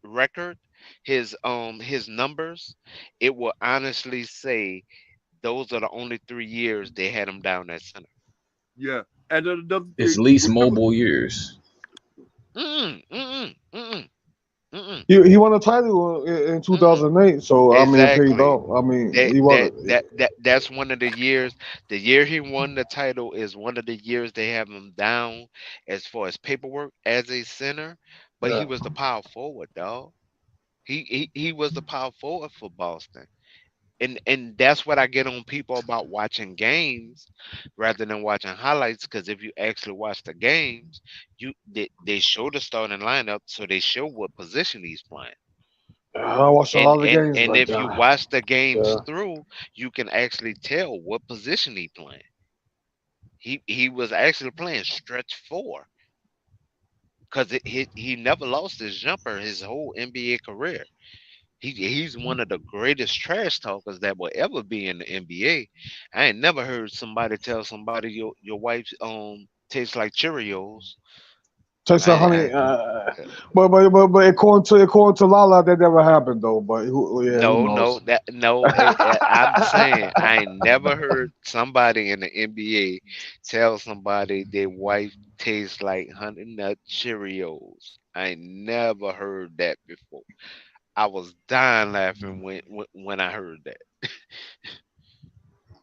record, his numbers, it will honestly say those are the only 3 years they had him down at center. Yeah. And then another His thing, least remember, mobile years. Mm-mm, mm-mm, mm-mm, mm-mm. He won a title in Mm-mm. 2008. So I mean, it paid Exactly. off. I mean, That he won that it. that that that's one of the years. The year he won the title is one of the years they have him down as far as paperwork as a center, but he Yeah. was the power forward, dog. He was the power forward for Boston. And that's what I get on people about watching games rather than watching highlights. Because if you actually watch the games, they show the starting lineup, so they show what position he's playing. I watched a And lot of and games and like if you that. watch the games Yeah. through, you can actually tell what position he playing. He was actually playing stretch four because he never lost his jumper his whole NBA career. He's one of the greatest trash talkers that will ever be in the NBA. I ain't never heard somebody tell somebody your wife tastes like Cheerios. Chase a honey. But according to Lala, that never happened though. But yeah, who No, no, knows? that no. I'm saying I ain't never heard somebody in the NBA tell somebody their wife tastes like Honey Nut Cheerios. I ain't never heard that before. I was dying laughing when I heard that.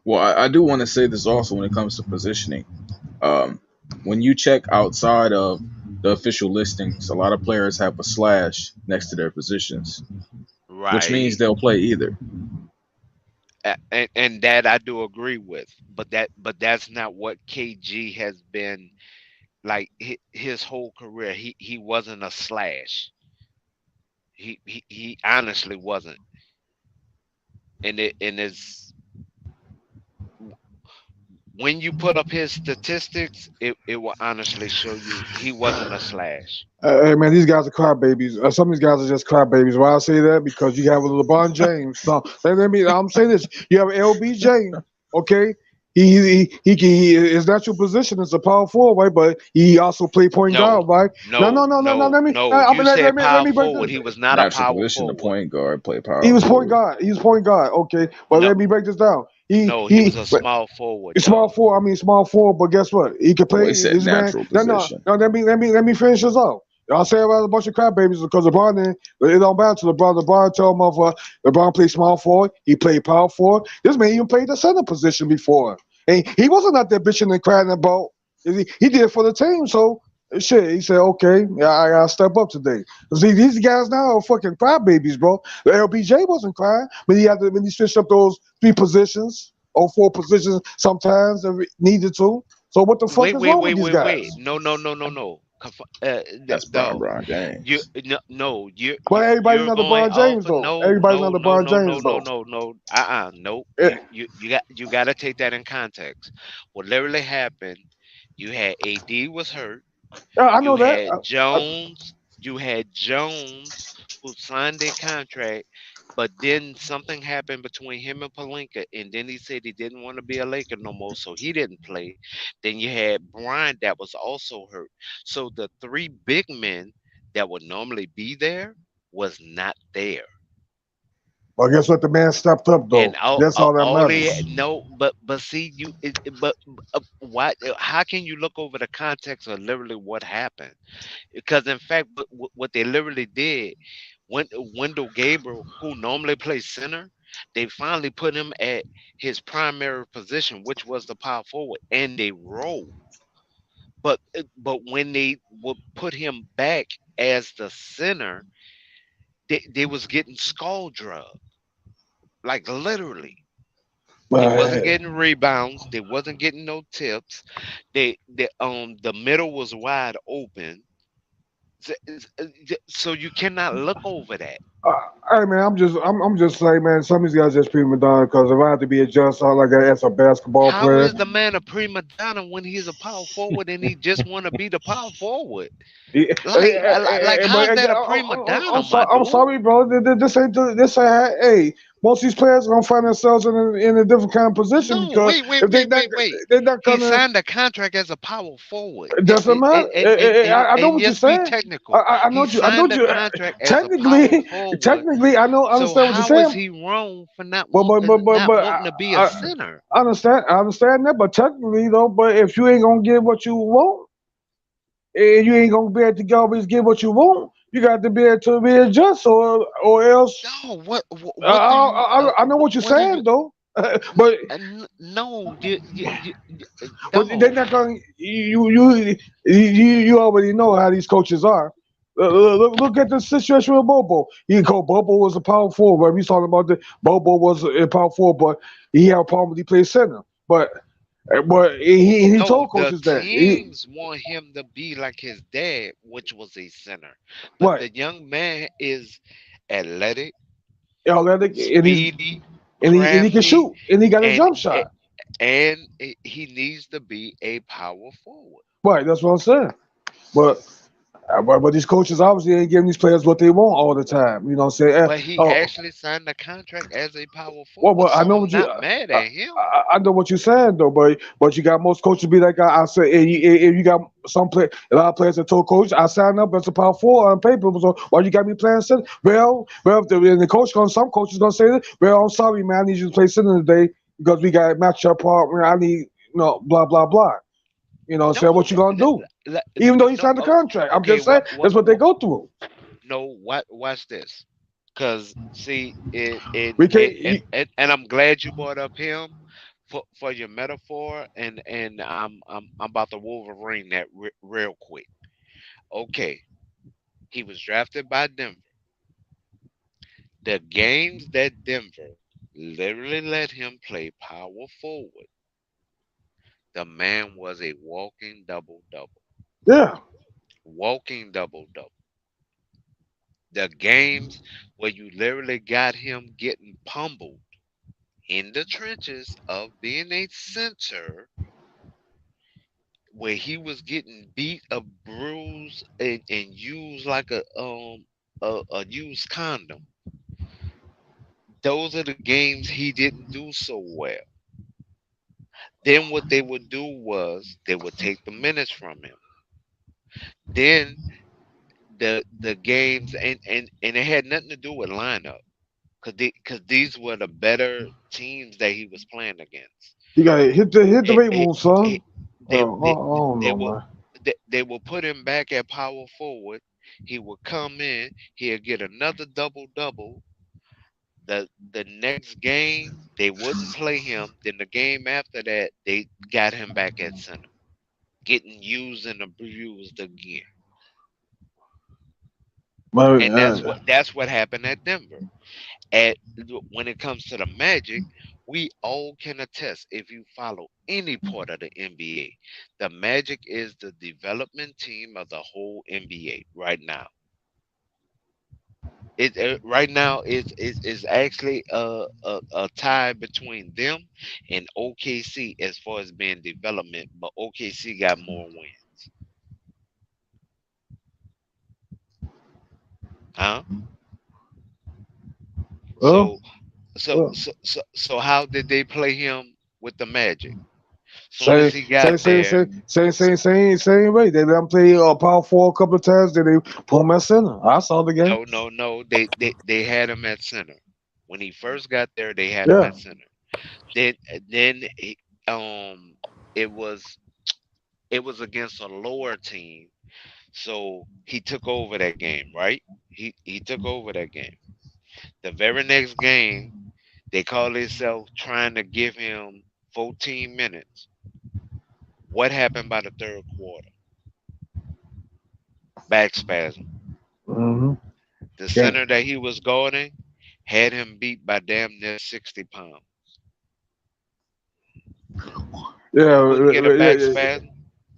Well, I do want to say this also when it comes to positioning. Um, when you check outside of the official listings, a lot of players have a slash next to their positions, which means Right. they'll play either. And that I do agree with, but that's not what KG has been like his whole career. He wasn't a slash. He honestly wasn't. And it's when you put up his statistics, it will honestly show you he wasn't a slash. Hey man, these guys are crybabies. Some of these guys are just crybabies. Why I say that? Because you have a LeBron James. No, let me. I'm saying this. You have LBJ. Okay, he his natural position is a power forward, right? But he also play point No, guard, right? No, no, no, no, no, no. no, no. I mean, You said let power me break forward. this. He was not a Natural power position, the forward. point guard, play He power was point forward. guard. He was point guard. Okay, but No, let me break this down. no, he was a small forward, Small dog. four. I mean, small four. But guess what? He could Well, he play. said This man. natural No, no, position. no. Let me finish this off. Y'all say about a bunch of crap babies because LeBron didn't. It don't matter to LeBron. LeBron tell him LeBron played small forward. He played power forward. This man even played the center position before. And he wasn't out there bitching and crying about. He did it for the team. So shit. He said, okay, yeah, I gotta step up today. See, these guys now are fucking crybabies, bro. The LBJ wasn't crying, but when he switched up those three positions or four positions sometimes if it needed to. So what the fuck Wait, is wait, wrong wait, with these wait, wait. guys? No, no, no, no, no. That's Dog. LeBron You James. no, no, But everybody's you're not going LeBron off James of though. no, Everybody's no, not no, LeBron no, no, James no, though. no, no. Nope. Eh, You got to take that in context. What literally happened? You had AD was hurt. yeah, I You know that. had Jones. You had Jones who signed a contract, but then something happened between him and Palinka, and then he said he didn't want to be a Laker no more, so he didn't play. Then you had Bryant that was also hurt. So the three big men that would normally be there was not there. But guess what? The man stepped up And though. That's all that all they matters. no, but see you, but why? How can you look over the context of literally what happened? Because in fact, what they literally did, when Wendell Gabriel, who normally plays center, they finally put him at his primary position, which was the power forward, and they rolled. But when they would put him back as the center, they was getting skull drug, like literally. They wasn't But getting rebounds. They wasn't getting no tips. The middle was wide open. So you cannot look over that. hey man, I'm just saying, man. Some of these guys just prima donna because if I had to be a judge, I like as a basketball How player. is the man a prima donna when he's a power forward and he just want to be the power forward? Yeah, Like how's but that a prima donna, my I'm dude? sorry, bro. This ain't. Hey, most of these players are gonna find themselves in a different kind of position No, because wait, wait, if wait, wait, wait. they're not He gonna. signed a contract as a power forward. It doesn't matter. I know And what you're yes, be saying. technical. Know He you. I know signed a you. contract as a power Technically, forward. technically, I So understand what you're how is saying. he wrong for But not wanting to be a I, center? I understand that. But technically, though, but if you ain't gonna get what you want, and you ain't gonna be able to always get what you want, you got to be able to readjust, or else. No, what do you I know what you're what do you saying though, but no they're dog. not going. You already know how these coaches are. Look at the situation with Bobo. He called Bobo was a power forward. Right? He's talking about the Bobo was a power forward, but he had a problem when he played center. But he No, told the coaches that teams want him to be like his dad, which was a center. But what the young man is athletic, athletic speedy, and he can crafty, shoot and he got a and jump shot. he needs to be a power forward. Right, that's what I'm saying. But But these coaches obviously ain't giving these players what they want all the time. You know what I'm saying? But he Oh, actually signed a contract as a power well, forward, I so know I'm what you. not mad at him. I know what you're saying though, but you got most coaches be like I said, and you got a lot of players that told coach I signed up as a power four on paper. So why you got me playing center? Well, if the coach going, some coaches gonna say this. Well, I'm sorry, man, I need you to play center today because we got matchup problem. I need blah blah blah. You know, what I'm saying No, what you gonna do? Even though he no. signed the contract, I'm Okay, just saying that's what they go through. no, watch this. Cause see, We can't. and I'm glad you brought up him for your metaphor, and I'm about to Wolverine that real quick. Okay, he was drafted by Denver. The games that Denver literally let him play power forward, the man was a walking double double. Yeah. Walking double double. The games where you literally got him getting pummeled in the trenches of being a center, where he was getting beat, bruised, and used like a used condom. Those are the games he didn't do so well. Then what they would do was they would take the minutes from him. Then the games, and it had nothing to do with lineup, because these were the better teams that he was playing against. You gotta hit the It, weight it, room, it, son. they, they I don't they know, will man. they will put him back at power forward. He would come in. He'll get another double double. The next game they wouldn't play him. Then the game after that they got him back at center, getting used and abused again. But, And that's what happened at Denver. At When it comes to the Magic, we all can attest, if you follow any part of the NBA, the Magic is the development team of the whole NBA right now. It right now is actually a tie between them and OKC as far as being development, but OKC got more wins. Huh? well, So so well, so so, so how did they play him with the Magic? Soon as say, he say, got say, there, say, say, say, same way. They let him play power four a couple of times. Then they put him at center. I saw the game. no. They had him at center. When he first got there, they had him Yeah. at center. Then um it was it was against a lower team, so he took over that game, right? He took over that game. The very next game, they call themselves trying to give him 14 minutes. What happened by the third quarter? Back spasm. Mm-hmm. The Game. center that he was guarding had him beat by damn near 60 pounds. Yeah. You wouldn't get a Yeah. back Yeah. spasm?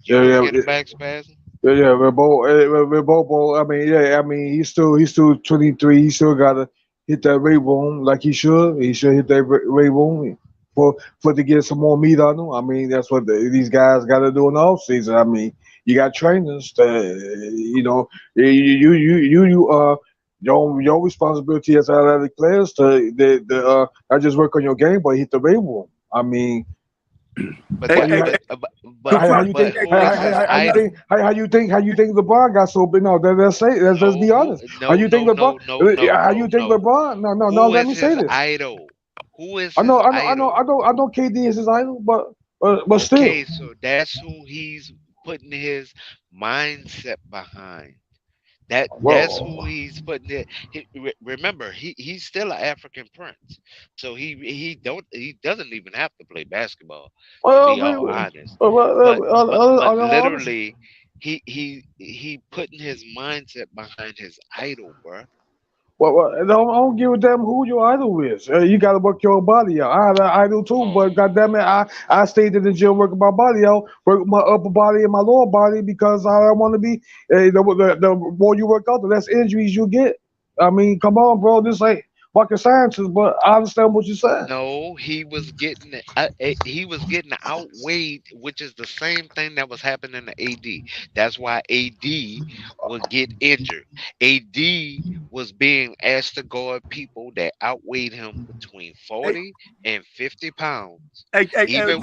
You Yeah. wouldn't Yeah. get a back spasm? Yeah, Bobo. I mean, yeah, I mean, he's still 23. He still gotta hit that weight room like he should. He should hit that weight room for to get some more meat on him. I mean, that's what these guys got to do in the off season. I mean, you got trainers that you your responsibility as athletic players to not just work on your game, but hit the weight room. I mean, But Hey, how that you hey, but hey, uh, but good but, how fight. you but think Hey, who is his idol? how you think LeBron got so big? No, let's say let's No, be honest. How no, you think no, LeBron? no, no, no, How no, you think no. LeBron? No. Who Let is me say his this. idol? Who is his idol? I know. KD is his idol, but still. Okay, so that's who he's putting his mindset behind. That's who Well, he's putting it. Remember, he's still an African prince, so he doesn't even have to play basketball, to well, be all honest. But honestly. literally, he putting his mindset behind his idol, bruh. I don't give a damn who your idol is. You got to work your body out. I had an idol Come too, but on. goddamn it, I stayed in the gym working my body out, work my upper body and my lower body because I want to be. The more you work out, the less injuries you get. I mean, come on, bro. This ain't rocket scientist, but I understand what you're saying. No, he was getting outweighed, which is the same thing that was happening to AD. That's why AD would get injured. AD was being asked to guard people that outweighed him between Hey, 40 and 50 pounds. hey, Even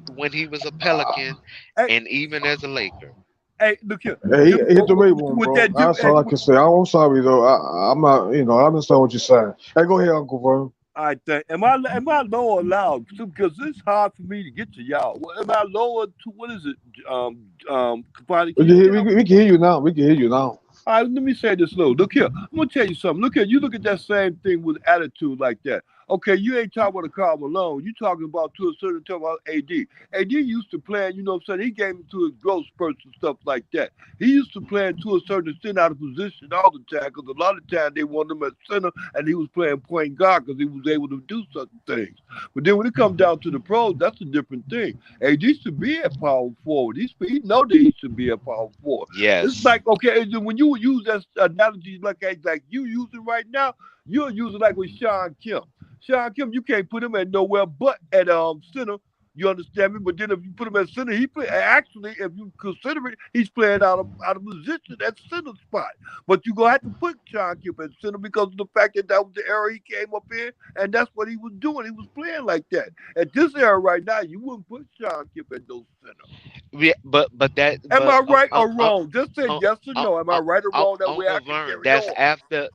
when he was a Pelican hey, and even as a Laker. hey, look here, Yeah, Jim. he hit the weight room, With bro. that, Jim. That's all I can say. I'm sorry though. I'm not, I understand what you're saying. Hey, go ahead, Uncle Vern. I think am I low or loud? Because it's hard for me to get to y'all. Am I lower to what is it? Capani, can you tell me? We can hear you now. We can hear you now. All right, let me say this slow. Look here. I'm gonna tell you something. Look here. You look at that same thing with attitude like that. Okay, you ain't talking about a Karl Malone. You talking about to a certain time about AD. AD used to play, you know what I'm saying? He came into his growth spurts and stuff like that. He used to play to a certain extent out of position all the time because a lot of time they wanted him at center and he was playing point guard because he was able to do certain things. But then when it comes down to the pros, that's a different thing. AD should be a power forward. He know that he should be a power forward. It's Yes. like okay, when you use that analogy like you using right now, you're using like with Sean Kemp. Sean Kemp, you can't put him at nowhere but at center. You understand me? But then if you put him at center, he play actually if you consider it, he's playing out of position at center spot. But you gonna have to put Sean Kemp at center because of the fact that that was the era he came up in, and that's what he was doing. He was playing like that. At this era right now, you wouldn't put Sean Kemp at those center. Yeah, but that Am but I right or wrong? Just say uh, yes or uh, no. Am I right or wrong? That way I Uncle can Vern, carry on.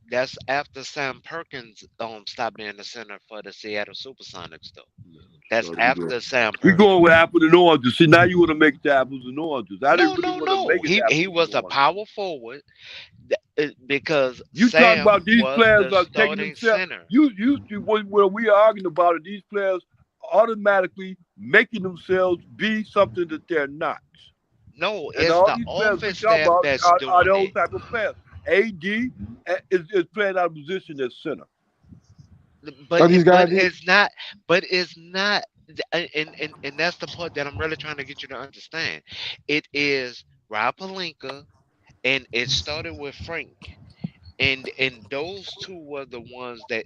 that's after Sam Perkins stopped being the center for the Seattle Supersonics though. That's after Sam We going with Perkins. apples and oranges. See, now you want to make it to apples and oranges. I didn't No, really no, want to no. make it to He apples and was a oranges. power forward because You talking Sam about these was players the are taking starting themselves. center. You when we are arguing about it, these players automatically making themselves be something that they're not. No, And it's all the these players we office talk staff about that's are doing those it. type of players. AD is playing out of position as center. but Are these it, but guys? it's not but it's not and that's the part that I'm really trying to get you to understand. It is Rob Palinka, and it started with Frank, and those two were the ones that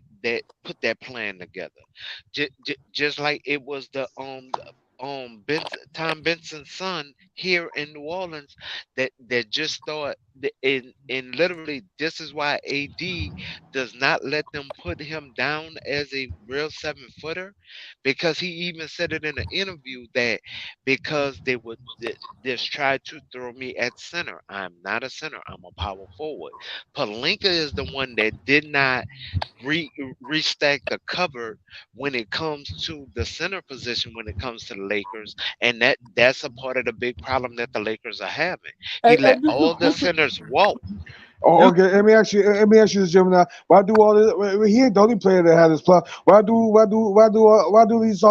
put that plan together. Just like it was the Tom Benson's son here in New Orleans that just thought and literally this is why AD does not let them put him down as a real 7 footer, because he even said it in an interview that because they would just try to throw me at center. I'm not a center, I'm a power forward. Palinka is the one that did not restack the cupboard when it comes to the center position when it comes to the Lakers, and that's a part of the big problem that the Lakers are having. He Hey, let all the centers walk. Oh, this okay. Let me ask you this, Gemini. Why do all this? He ain't the only player that had this plan. Why do these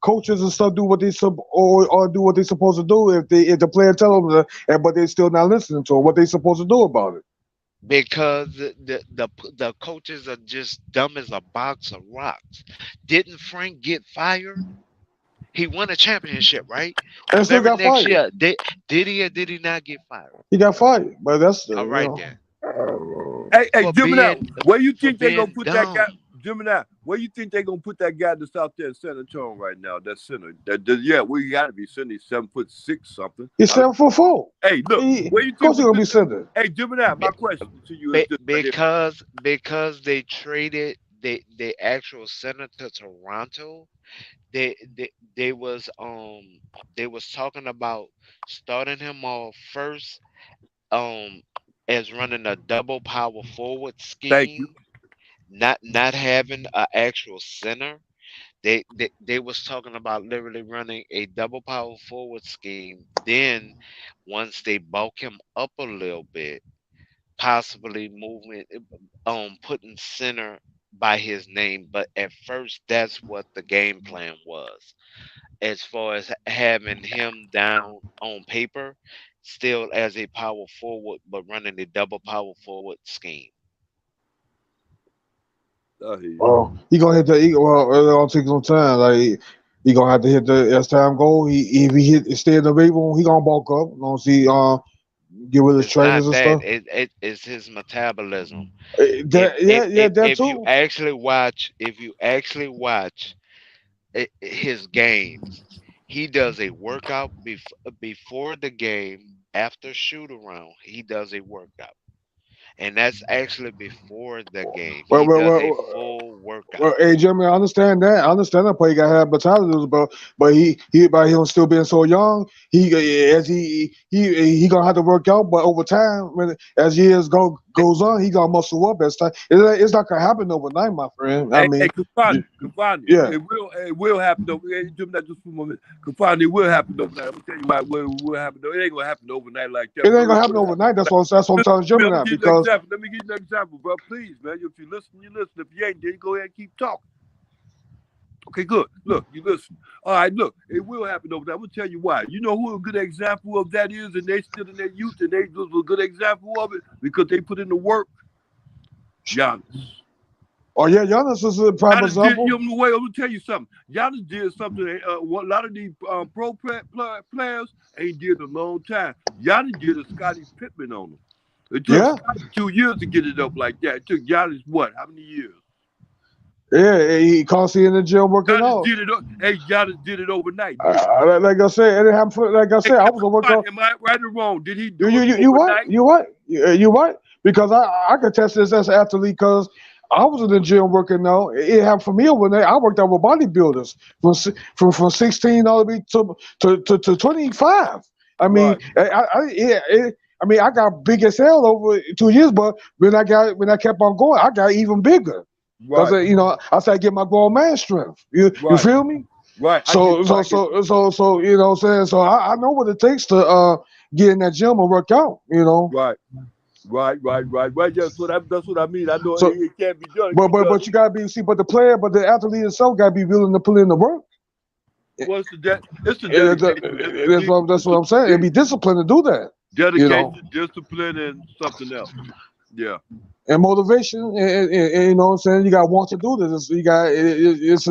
coaches and stuff do what they or do what they supposed to do if the player tell them but they still not listening to what they supposed to do about it? Because the coaches are just dumb as a box of rocks. Didn't Frank get fired? He won a championship, right? The And still very got next fired. year, did he or did he not get fired? He got fired, but that's All right then. hey, For Gemini, being where you for think they gonna being put that guy? dumb. Gemini, where you think they gonna put that guy that's out there in San Antonio right now? That center. Yeah, we gotta be center. He's 7'6" something. he's 7 foot 4. Hey, look, where you Of think course he we gonna put be the? sending. Hey, Gemini, my question to you is this right here. Because they traded the actual center to Toronto. They was they was talking about starting him off first um as running a double power forward Thank you. scheme, not having an actual center. They was talking about literally running a double power forward scheme. Then once they bulk him up a little bit, possibly moving putting center by his name. But at first that's what the game plan was. As far as having him down on paper, still as a power forward, but running a double power forward scheme. I hear you. Well, he gonna hit the. Well, it gonna take some time. Like he gonna have to hit the as time go. If he stay in the weight room, he gonna bulk up. You know, see, get with his It's not trainers and that. stuff. It's his metabolism. Yeah, that If you too. actually watch his games, he does a workout before the game, after shoot around. He does a workout, and that's actually before the game. Well, He well, does well, a well, full workout. well, hey Jimmy, I understand that. I understand that. But he got to have battalions, but by him still being so young, as he gonna have to work out. But over time, as years goes on, he gonna muscle up as time. It's not gonna happen overnight, my friend. I Hey, mean, Kafani, yeah, it will happen though. Hey, Jim, not just for a moment. Kafani, it will happen overnight. I'm gonna tell you why it will happen though. It ain't gonna happen overnight like that. it ain't Bro. gonna happen overnight. That's what I'm telling Jimmy Let me now. give you an Because example. Let me give you an example, bro. Please, man. If you listen, you listen. If you ain't, then you go ahead and keep talking. Okay, good. Look, you listen. All right, look, it will happen overnight. I'm gonna tell you why. You know who a good example of that is, and they still in their youth, and they was a good example of it because they put in the work. Giannis. oh yeah, Giannis is a prime Giannis did. example. You know, wait, I'm gonna tell you something. Giannis did something. A lot of these players ain't did a long time. Giannis did a Scottie Pippen on him. It took Yeah, Scottie 2 years to get it up like that. It took Giannis what? How many years? yeah, he constantly in the gym working Giannis out. did it. Hey, Giannis did it overnight, didn't he? Like I said, it didn't happen. Like I Hey, said, I was a workout. am I right or wrong? Did he You do you it you you what? overnight? You what? You what? Because I could test this as an athlete because I was in the gym working out. It happened for me overnight. I worked out with bodybuilders from 16 all the way to 25. I mean, Right, I mean, I got big as hell over 2 years, but when I kept on going, I got even bigger. Because right, I started getting my grown man strength. You right, feel me? right. I get So you. so I get so so so you know what I'm saying? So I know what it takes to get in that gym and work out, you. Right, right. Yeah, that's what I mean. I know So it can't be done. It but can be but done. but you gotta be see, but the athlete itself gotta be willing to put in the work. What's the It's the And dedication. that's what I'm saying. And be disciplined to do that, you know. Dedication, discipline, and something else. Yeah. And motivation, and you know what I'm saying. You got to want to do this. You got it's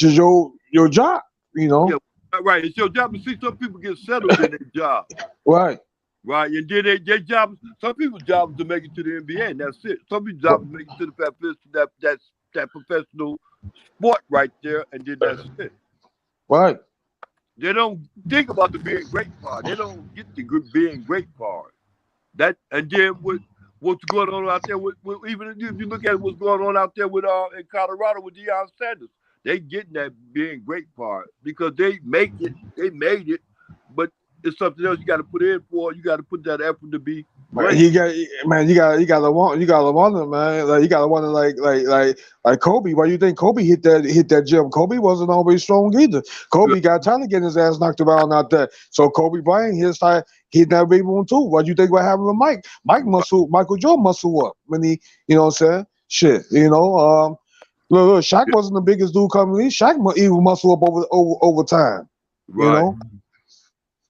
your job, you Yeah, know. right. It's your job to see some people get settled in their job. Right. Right. And then their job, some people's job is to make it to the NBA, and that's it. Some people's job is to make it to that professional sport right there, and then that's it. Right. They don't think about the being great part. They don't get the being great part. That and then what's going on out there even if you look at what's going on out there with in Colorado with Deion Sanders, they getting that being great part because they made it, but it's something else you got to put in for. You got to put that effort to be Man, great. you gotta want it, man. Like you gotta want it, like Kobe. Why you think Kobe hit that gym? Kobe wasn't always strong either. Kobe got time to get his ass knocked around out there. So Kobe Bryant, his time, he that big one too. What you think what happened with Mike? Michael Jordan muscle up when he, you know what I'm saying? Shit, you know. Look, Shaq wasn't the biggest dude coming in. Shaq even muscle up over time. You Right. know.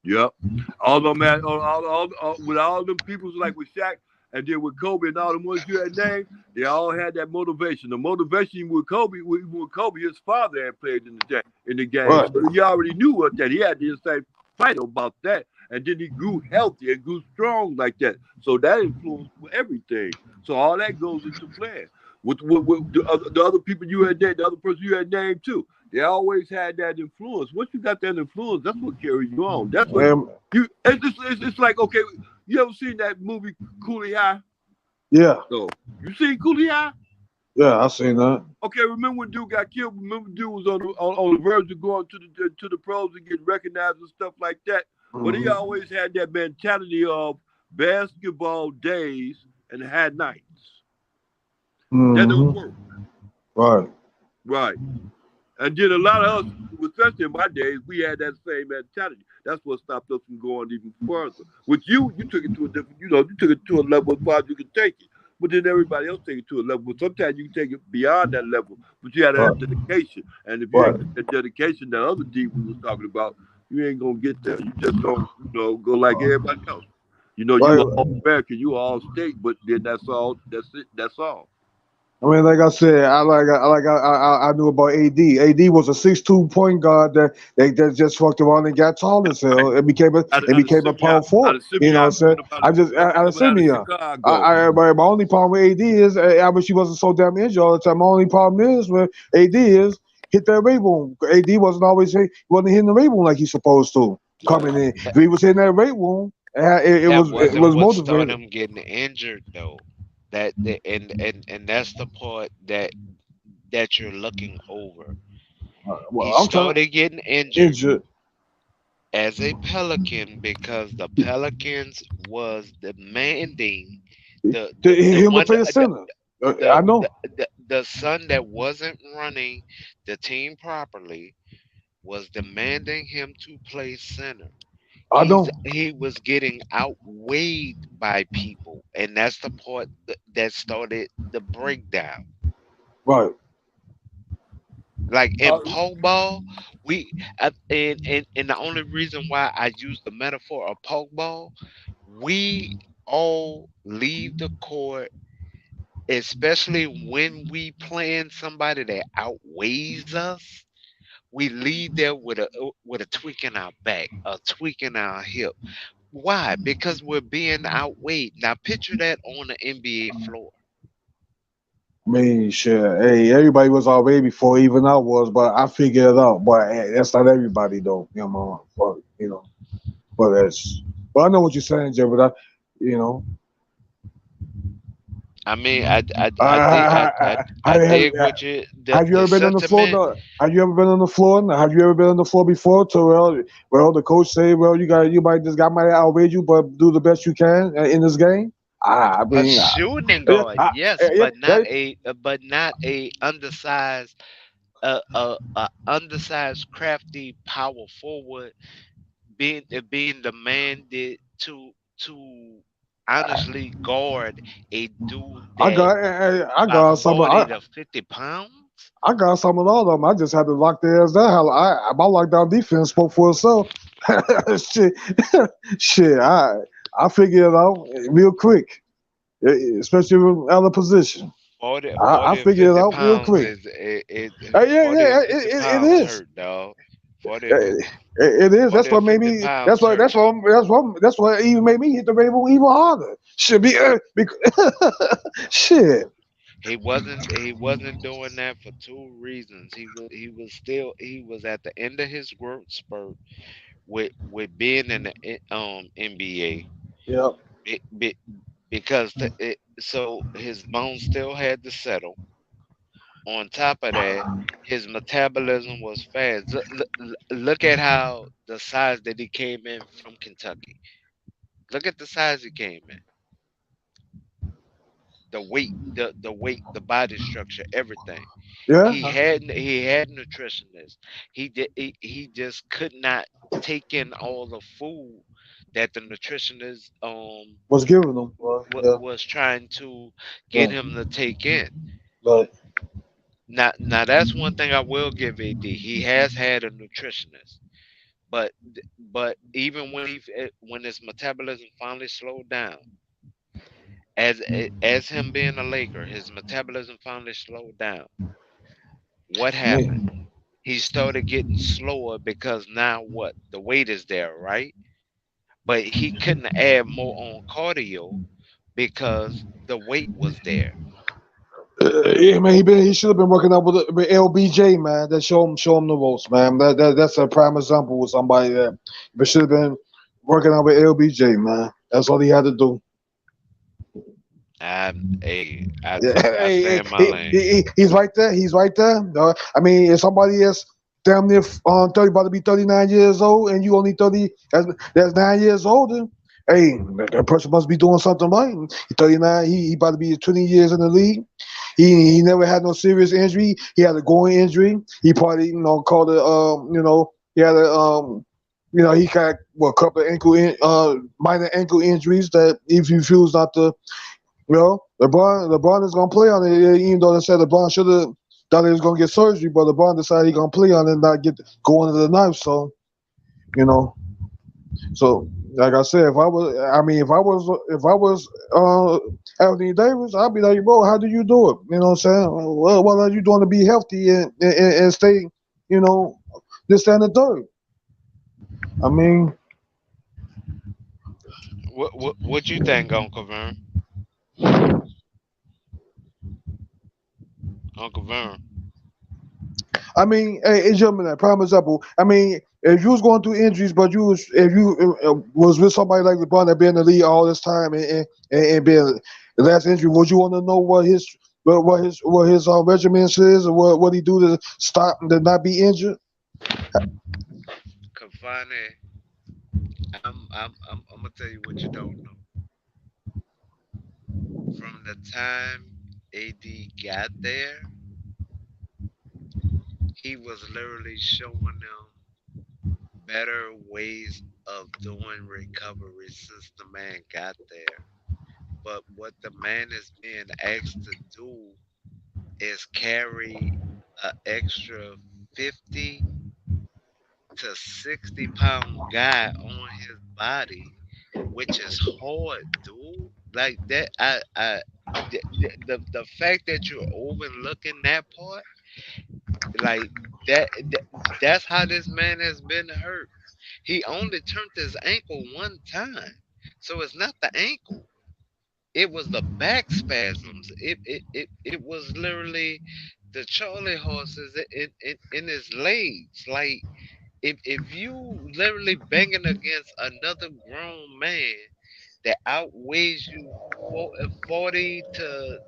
Yep. All them man, with all them people like with Shaq and then with Kobe and all the ones you had named, they all had that motivation. The motivation with Kobe, his father had played in the game, Right. so he already knew what that he had to say fight about that, and then he grew healthy and grew strong like that. So that influenced everything. So all that goes into play. With the other people you had named, the other person you had named too. They always had that influence. Once you got that influence, that's what carries you on. That's what you. It's like okay, you ever seen that movie Coolie High? Yeah. So you seen Coolie High? Yeah, I seen that. Okay, remember when dude got killed? Remember dude was on the verge of going to the pros and getting recognized and stuff like that. But he always had that mentality of basketball days and had nights. That don't work. Right. Right. And then a lot of us, especially in my days, we had that same mentality. That's what stopped us from going even further. With you took it to a different, you took it to a level as far as you could take it. But then everybody else take it to a level. But sometimes you can take it beyond that level. But you had to have dedication. And if you ain't got that dedication that other D we was talking about, you ain't gonna get there. You just don't, go like everybody else. You Right. all American, you all state, but then that's all. That's it. That's all. I mean, like I said, I knew about AD. AD was a 6'2" point guard that just fucked around and got tall as hell. Out It of became a Simeon, power forward. out of You know what Simeon I'm saying? coming up I just out of coming out of Simeon. Chicago. My only problem with AD is I wish he wasn't so damn injured all the time. My only problem is with AD is hit that rebound. AD wasn't hitting the rebound like he's supposed to coming in. That, If he was hitting that rebound, that it wasn't was what started motivated. him getting injured though. And that's the part that you're looking over. Well, He I'm trying to started getting injured injured. as a Pelican because the Pelicans was demanding the Him to one play the center. the I know. the son that wasn't running the team properly was demanding him to play center. I know. He was getting outweighed by people, and that's the part that started the breakdown. Right. Like in pole ball, and the only reason why I use the metaphor of pole ball, we all leave the court, especially when we playing somebody that outweighs us. We leave there with a tweak in our back, a tweak in our hip. Why? Because we're being outweighed. Now picture that on the NBA floor. I mean, shit. Hey, everybody was already before even I was, but I figured it out. But hey, that's not everybody though. But but that's. But I know what you're saying, Jay. But you know, I mean, I dig, I, I have, dig what you have you the ever been on the floor? sentiment. Have you ever been on the floor? Have you ever been on the floor before? To the coach say, well, you might this guy might outweigh you, but do the best you can in this game. I A mean, shooting yeah, guard, yes, yeah, yeah. but not a undersized undersized crafty power forward being demanded to honestly guard a dude I that got I about got some. 40 to 50 pounds. I got some of all of them. I just had to lock their ass down. My lockdown defense spoke for itself. shit, shit. I figured it out real quick, especially out of position. 40, I 40 and figured it 50 out real pounds quight. is it Yeah, 40 and yeah, 50 it pounds is. hurt, dog. 40 and 50, It, it is. 40 That's and what made 50 me. pounds hurt. That's what even made me hit the rainbow even harder. Should be. Shit. He wasn't doing that for two reasons. He was at the end of his growth spurt with being in the NBA. Yep. Because so his bones still had to settle. On top of that, his metabolism was fast. Look at how the size that he came in from Kentucky. Look at the size he came in. The body structure, everything. Yeah. He had nutritionists. He just could not take in all the food that the nutritionist Was giving them. Yeah. was trying to get Right. him to take in. Right. Now that's one thing I will give AD. He has had a nutritionist, but even when his metabolism finally slowed down, as him being a Laker, his metabolism finally slowed down. What happened? Man. He started getting slower because now what? The weight is there, right? But he couldn't add more on cardio because the weight was there. Yeah, man, he should have been working out with LBJ, man. That show him the ropes, man. That's a prime example with somebody that but should have been working out with LBJ, man. That's all he had to do. Yeah, I stay in my lane. he's right there. He's right there. I mean, if somebody is damn near 30, about to be 39 years old, and you only 30, that's 9 years older. Hey, that person must be doing something right. He's 39. He about to be 20 years in the league. He never had no serious injury. He had a groin injury. He probably called it he had a he got a couple of minor ankle injuries that if he refused not to. LeBron is gonna play on it, even though they said LeBron should have thought he was gonna get surgery, but LeBron decided he gonna play on it and not go under the knife. So, you know, so Like I said, if I was Anthony Davis, I'd be like, bro, how do you do it? You know what I'm saying? What are you doing to be healthy and stay, you know, this that, and the third? I mean, What you think, Uncle Vern? Uncle Vern. hey, gentlemen, that prime example. If you was going through injuries, but if you was with somebody like LeBron that been in the league all this time and been the last injury, would you want to know what his regimens is or what he do to stop to not be injured? Kafani, I'm gonna tell you what you don't know. From the time AD got there, he was literally showing them better ways of doing recovery since the man got there. But what the man is being asked to do is carry an extra 50 to 60 pound guy on his body, which is hard, dude. Like that, the fact that you're overlooking that part, like that, that's how this man has been hurt. He only turned his ankle one time, so it's not the ankle. It was the back spasms. It was literally the Charlie horses in his legs. Like if you literally banging against another grown man that outweighs you 40 to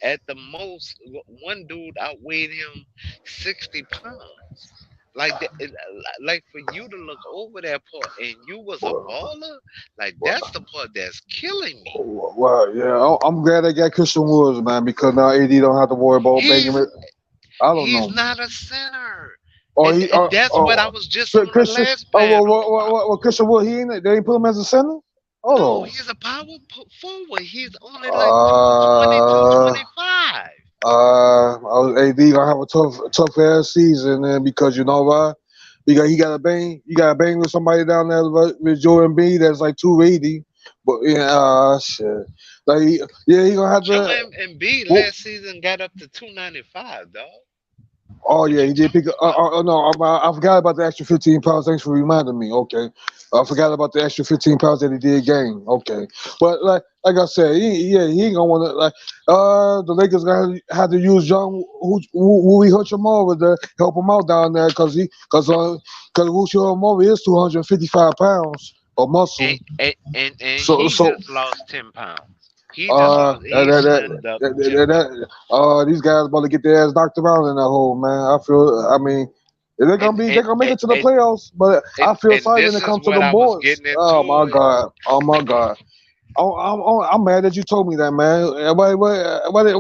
at the most, one dude outweighed him 60 pounds. Like like for you to look over that part and you was a baller, like that's the part that's killing me. Well, yeah, I'm glad they got Christian Woods, man, because now AD don't have to worry about making He's it. I don't he's know. not a center. Or And he, and that's what I was just on the Christian. last Oh, panel about. Christian Wood, he ain't. They ain't put him as a center. No, Hold he's a power forward. He's only like on. 220, 225. AD gonna have a tough ass season, then because you know why? You got to bang with somebody down there with Jordan B that's like 280. But yeah, shit. Like yeah, he gonna have to. Joel Embiid Whoop. last season got up to 295, dog. Oh What yeah, you he did pick. talking about? No, I forgot about the extra 15 pounds. Thanks for reminding me. Okay, I forgot about the extra 15 pounds that he did gain. Okay, but like I said, he ain't gonna want to the Lakers gonna have to use John who we hurt him over to help him out down there because Wuchi Mori is 255 pounds of muscle. And So he so just lost 10 pounds. He just lost. He slimmed up 10 pounds. these guys about to get their ass knocked around in that hole, man. I mean, they're And gonna and they're gonna make and it to the and, playoffs, but I feel and sorry when this it is comes to what them I was boys. getting Oh my into. god, oh my god. I'm mad that you told me that, man.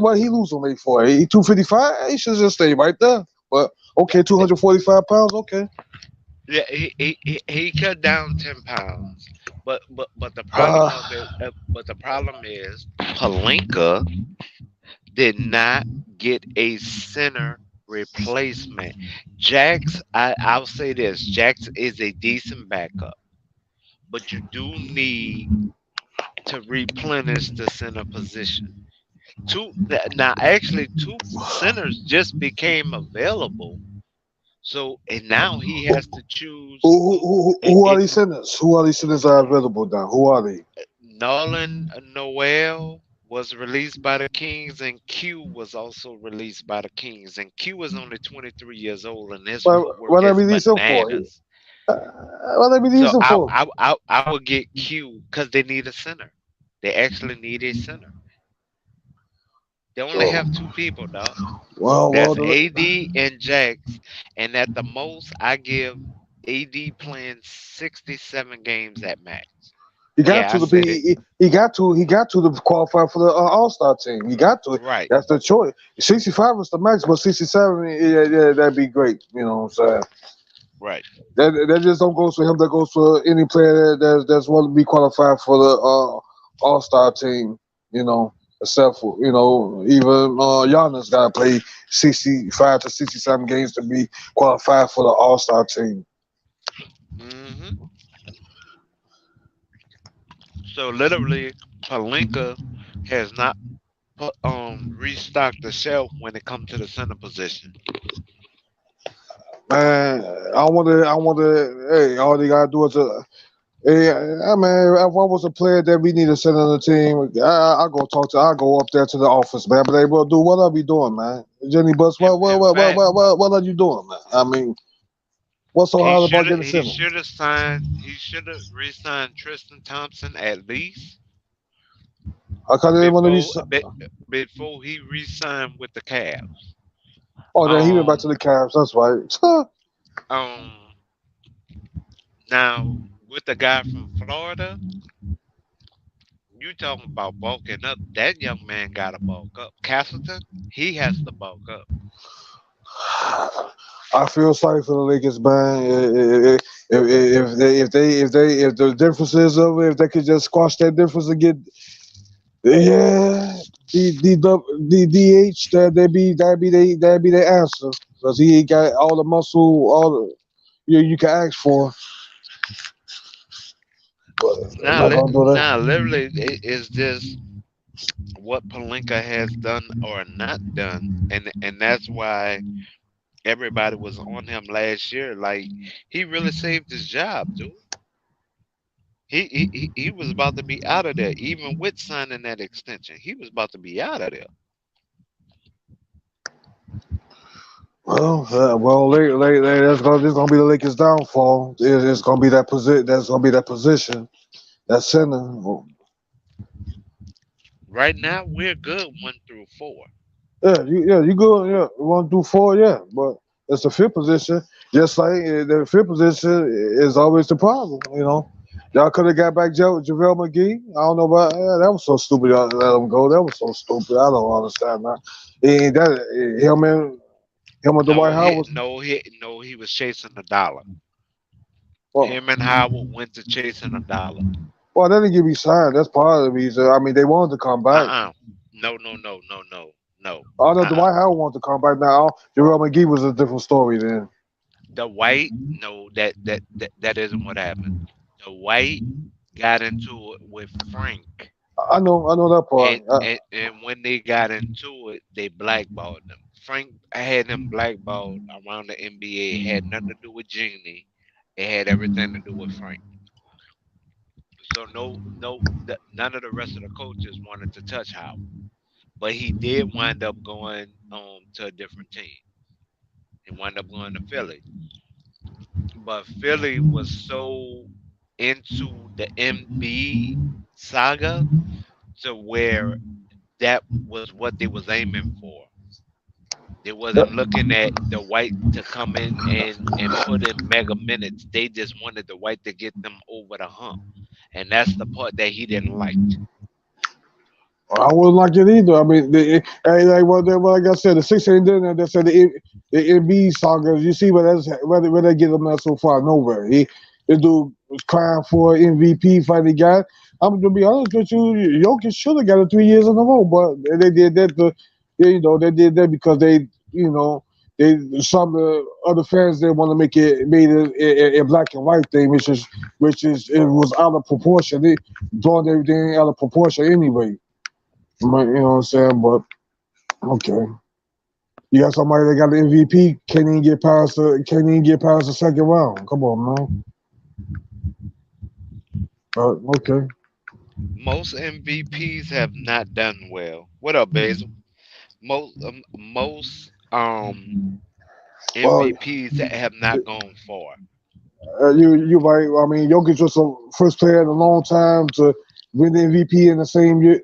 What he losing me for? He 255. He should just stay right there. But okay, 245 pounds. Okay. Yeah, he cut down 10 pounds, but the problem Uh, of it, but the problem is Palinka did not get a center replacement. Jax, I'll say this: Jax is a decent backup, but you do need to replenish the center position. Now, actually, two centers just became available. So, and now he has to choose. who are these sinners? Who are these sinners that are available now? Who are they? Nolan Noel was released by the Kings, and Q was also released by the Kings. And Q is only 23 years old, and his What footwork they is release him for? bananas. What they release So him for? I would get Q because they need a center. They actually need a center. They only have two Oh, people, dog. well, That's AD and Jax, and at the most, I give AD playing 67 games at max. he got Yeah, I to the said it he got to qualify for the All Star team. He got to. right. That's the choice. 65 was the max, but 67, yeah, that'd be great. You know what I'm saying? Right. That just don't go for him. That goes for any player that's want to be qualified for the All Star team. You know, except for even Giannis got to play 65 to 67 games to be qualified for the All Star team. Hmm. So literally, Palinka has not restocked the shelf when it comes to the center position. Man, I want to. Hey, all they gotta do is hey, I mean, if I was a player that we need to send on the team, I go talk to. I go up there to the office, man. But they will do what I be doing, man. Jenny Bus, In fact, what are you doing, man? I mean, what's so hard about getting he center? should have signed he should have re-signed Tristan Thompson at least I can't even want to be. before he re-signed with the Cavs. Oh, then he went back Um to the Cavs. That's right. um now with the guy from Florida, you talking about bulking up. That young man gotta bulk up. Castleton, he has to bulk up. I feel sorry for the Lakers, man. If the differences of it, if they could just squash that difference and get, yeah, the DH, that'd be their answer, because he got all the muscle, all the you can ask for, but they're not gonna do that. Now literally is this what Palinka has done or not done, and that's why everybody was on him last year. Like he really saved his job, dude. He was about to be out of there, even with signing that extension. He was about to be out of there. That's gonna be the Lakers' downfall. It's gonna be that position. That's gonna be that position, that center. Right now, we're good 1 through 4. You good. Yeah, 1 through 4. Yeah, but it's the fifth position. Just like the fifth position is always the problem. Y'all could have got back JaVale McGee. I don't know about that. Was so stupid. Y'all let him go. That was so stupid. I don't understand that. Him and Dwight Howard. He was chasing a dollar. Well, Him and Howard went to chasing a dollar. well, they didn't give me signed. That's part of the reason. I mean, they wanted to come back. No. I know Dwight Howard wanted to come back now. JaVale McGee was a different story then. The White, no, that isn't what happened. The White got into it with Frank. I know that part. And when they got into it, they blackballed them. Frank had them blackballed around the NBA. It had nothing to do with Genie. It had everything to do with Frank. So none of the rest of the coaches wanted to touch Howard. But he did wind up going to a different team. He wound up going to Philly. But Philly was so into the MB saga to where that was what they was aiming for. They wasn't looking at the White to come in and put in mega minutes. They just wanted the White to get them over the hump. And that's the part that he didn't like. I wouldn't like it either. I mean, like I said, the 16 dinner. They said the MB saga. You see where they get them at so far? Nowhere. The dude was crying for MVP. Finally got. I'm gonna be honest with you. Jokic should have got it 3 years in a row, but they did that. They did that because some of the other fans they want to made it a black and white thing, which is it was out of proportion. They blowing everything out of proportion anyway. You know what I'm saying? But okay, you got somebody that got the MVP, can't even get past the second round. Come on, man. Okay. Most MVPs have not done well. What up, Basil? Most Well, MVPs that have not gone far. you right. I mean, Jokic was the first player in a long time to win the MVP in the same year.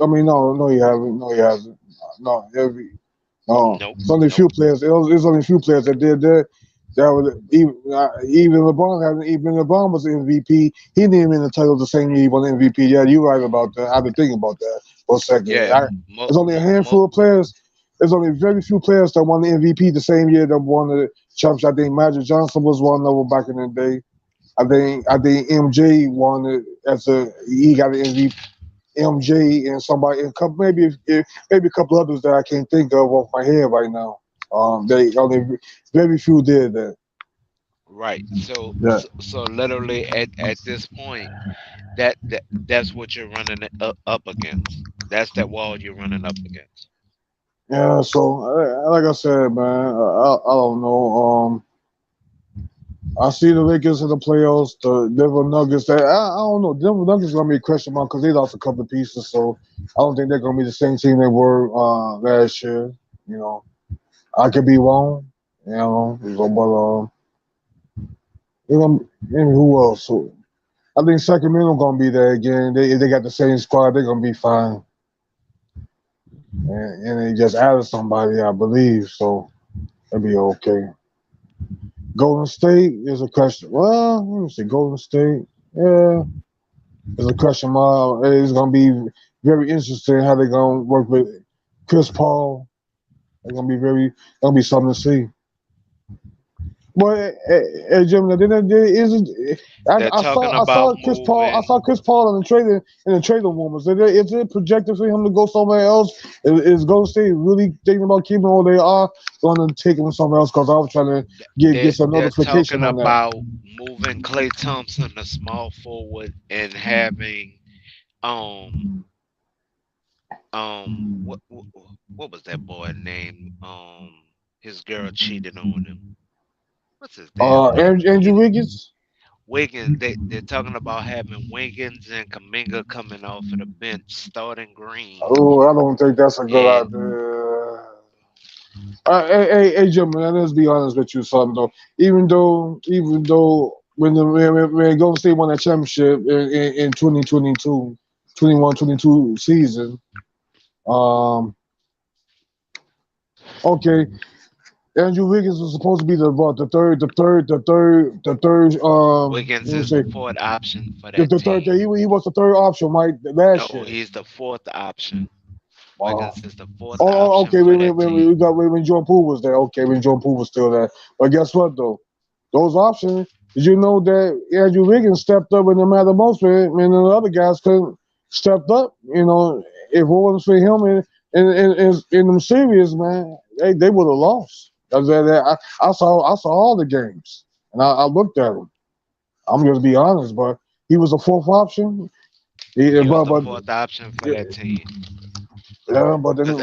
I mean, no, he haven't. No, he hasn't. No, no. Nope, It's only a nope. few players. It's only a few players that did that. That was even LeBron hasn't. Even LeBron was MVP. He didn't even win the title the same year he won the MVP. Yeah, you're right about that. I've been thinking about that for a second. Yeah, There's only a handful of players. There's only very few players that won the MVP the same year that won the championship. I think Magic Johnson was one of them back in the day. I think MJ won it he got an MVP. MJ and somebody, and maybe a couple others that I can't think of off my head right now. They only very few did that. Right. So Yeah, so literally at this point, that's what you're running up against. That's that wall you're running up against. yeah. So, like I said, man, I don't know. I see the Lakers in the playoffs. The Denver Nuggets. I don't know. Denver Nuggets gonna be a question mark because they lost a couple of pieces. So I don't think they're gonna be the same team they were last year. You know, I could be wrong. You know, but you know, and who else? So I think Sacramento gonna be there again. They got the same squad. They're gonna be fine. And they just added somebody, I believe. So it'll be okay. Golden State is a question. Well, let me see. Golden State. Yeah. It's a question mark. It's gonna be very interesting how they're gonna work with Chris Paul. It's gonna be something to see. But Jim, there isn't. They're talking about I moving. saw Chris Paul in the trading rumors. Is it projected for him to go somewhere else? Is Golden State really thinking about keeping him where they are? Going to take him somewhere else? Because I was trying to get some They're notification talking on that. about moving Clay Thompson to small forward and having um what what was that boy name? His girl cheated on him. What's his damn name? Andrew Wiggins. Wiggins. They're talking about having Wiggins and Kaminga coming off of the bench, starting Green, Oh, I don't think that's a good and idea. Jim, man, let's be honest with you, son. Though, even though when Golden State won that championship in 2022, 21-22 season, um, okay, Andrew Wiggins was supposed to be the third. Wiggins Let me is say the fourth option for the, that the third. team. He was the third option, right? Last No, year. he's the fourth option. Uh, Wiggins is the fourth option Okay. for that team. When Jordan Poole was there. Okay, when Jordan Poole was still there. But guess what though? Those options. Did you know that Andrew Wiggins stepped up when no matter most when the other guys couldn't stepped up? You know, if it wasn't for him in them series, man, they would have lost. I saw all the games and I looked at them. I'm just be honest, but he was a fourth option. He was the But fourth option for that team. yeah, but then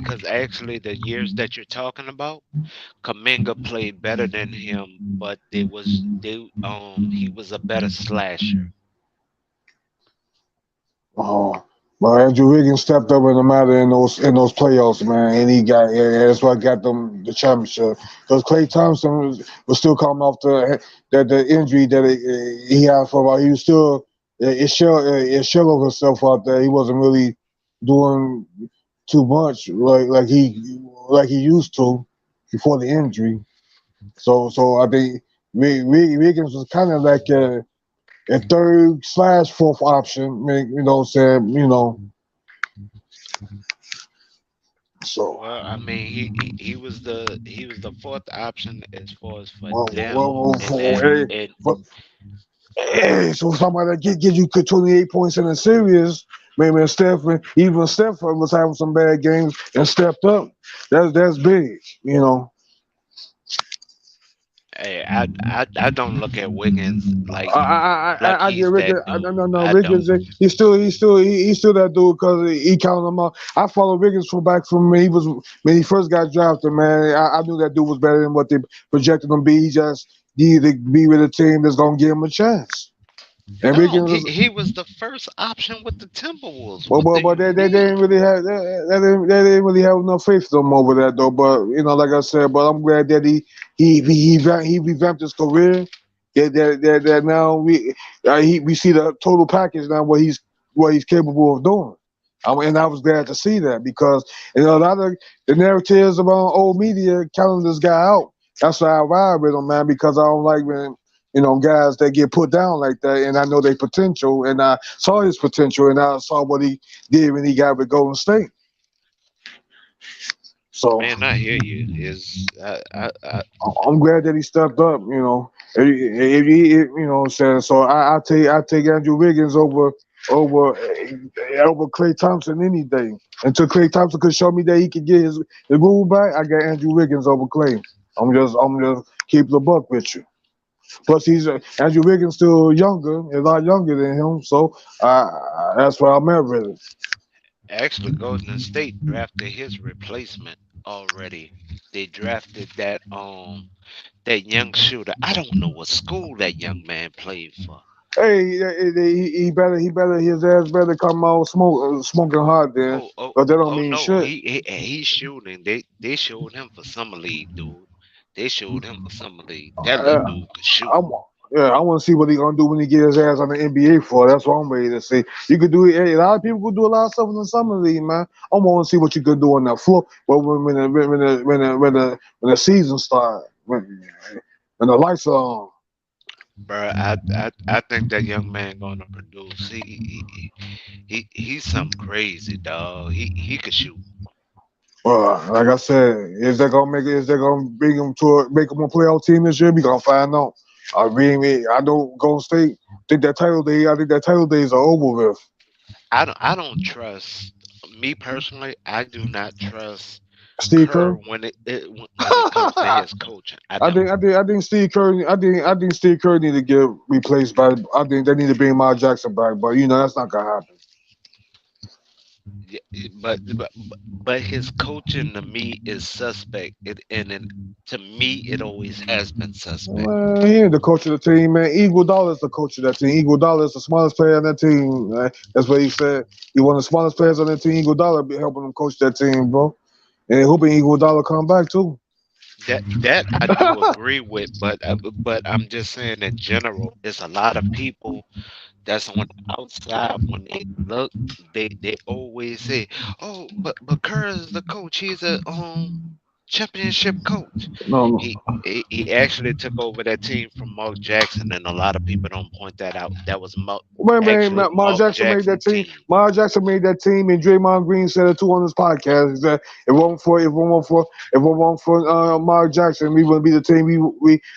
Cause actually, the years that you're talking about, Kaminga played better than him, but he was a better slasher. oh, well, Andrew Wiggins stepped up in the matter in those playoffs, man, and that's what got them the championship. Because Klay Thompson was still coming off the injury that he had for a while. He was still it shell of himself out there. He wasn't really doing too much like he used to before the injury. So I think Wiggins was kind of like a third slash fourth option. You know what I'm saying? You know, so Well, I mean, he was the fourth option as far as for them, and hey, and but hey, so somebody that gives you 28 points in a series. Maybe even Steph was having some bad games and stepped up. That's big, you know. hey, I don't look at Wiggins like I get he's Rick. that dude. No, I Wiggins. don't. He's still that dude because he counted him out. I follow Wiggins from back from when he first got drafted. Man, I knew that dude was better than what they projected him to be. He just needed to be with a team that's gonna give him a chance. And No, Wiggins was he was the first option with the Timberwolves. well, What do but you they mean? didn't really have they didn't really have enough faith in him over that though. But you know, like I said, but I'm glad that he revamped his career. That now we see the total package now what he's capable of doing. And I was glad to see that because you know a lot of the narratives about old media counting this guy out. That's why I ride with him, man, because I don't like when guys that get put down like that, and I know their potential, and I saw his potential, and I saw what he did when he got with Golden State. So Man, I hear you. Is I'm glad that he stepped up. What I'm saying so. I take Andrew Wiggins over Klay Thompson any day. Until Klay Thompson could show me that he could get his move back, I got Andrew Wiggins over Klay. I'm just keep the buck with you. Plus, he's Andrew Wiggins still younger, a lot younger than him. So that's where I'm at with it. Actually, Golden State drafted his replacement already. They drafted that young shooter. I don't know what school that young man played for. Hey, his ass better come out smoking hot then, Oh, oh, but that don't oh mean no, shit. he's shooting. They showed him for summer league, dude. They showed him for summer league. That little Uh, dude could shoot. I want, yeah, I want to see what he gonna do when he get his ass on the NBA for. That's what I'm ready to see. You could do it. Hey, a lot of people could do a lot of stuff in the summer league, man. I want to see what you could do on that floor. But when the season start, when the lights are on. Bro, I think that young man gonna produce. He's something crazy, dog. He could shoot. Like I said, is that gonna make it? Is that gonna bring him to make him a playoff team this year? We gonna find out. I know Golden State. I think that title days are over with. I don't trust me personally. I do not trust Steve Kerr Kerr. when it comes to his coaching. I don't. I think Steve Kerr. I think Steve Kerr need to get replaced by. I think they need to bring Miles Jackson back, but that's not gonna happen. Yeah, but his coaching to me is suspect. To me it always has been suspect. Man, he ain't the coach of the team, man. Eagle Dollar is the coach of that team. Eagle Dollar is the smartest player on that team. Man. That's what he said. He one of the smartest players on that team. Eagle Dollar be helping him coach that team, bro. And hoping Eagle Dollar come back too. That I do agree with, but I'm just saying in general, it's a lot of people that's on the outside when they look, they always say, "Oh, but Kerr is the coach. He's a championship coach." No, no. He actually took over that team from Mark Jackson, and a lot of people don't point that out. That was Man, actually Miles Mark Jackson made that Jackson team. team. Miles Jackson made that team, and Draymond Green said it too on his podcast. He said if it wasn't for Miles Jackson, we wouldn't be the team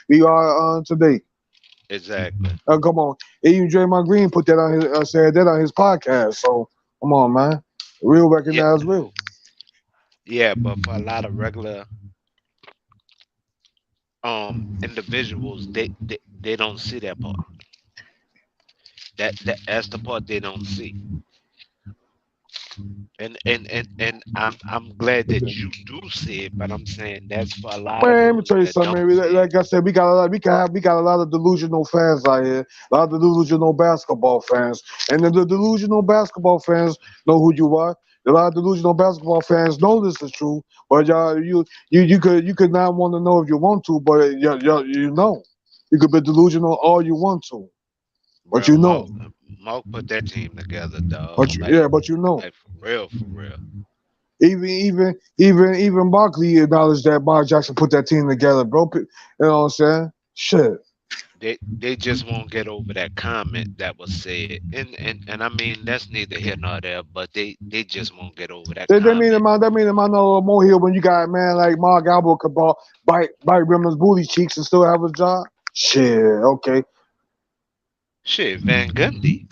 we are today. Exactly. Come on, even Draymond Green put that on his said that on his podcast. So come on, man, real Yeah, recognize real. yeah, but for a lot of regular individuals, they don't see that part. That's the part they don't see. And I'm glad that you do see it, but I'm saying that's for a lot of Man, let me those tell you that something, don't man. see it. Like I said, we got a lot of delusional fans out here, a lot of delusional basketball fans, and the delusional basketball fans know who you are. A lot of delusional basketball fans know this is true, but y'all, you could not want to know if you want to, but you know, you could be delusional all you want to, but Bro, you know, Mark put that team together, dog. but yeah, but you know. Like for real, for real. Even Barkley acknowledged that Bob Jackson put that team together, bro. You know what I'm saying? Shit. They just won't get over that comment that was said, and I mean that's neither here nor there, but they just won't get over that comment. That mean the amount a little more here when you got a man like Mark Albert could bite women's booty cheeks and still have a job. Shit. Okay. Shit, Van Gundy.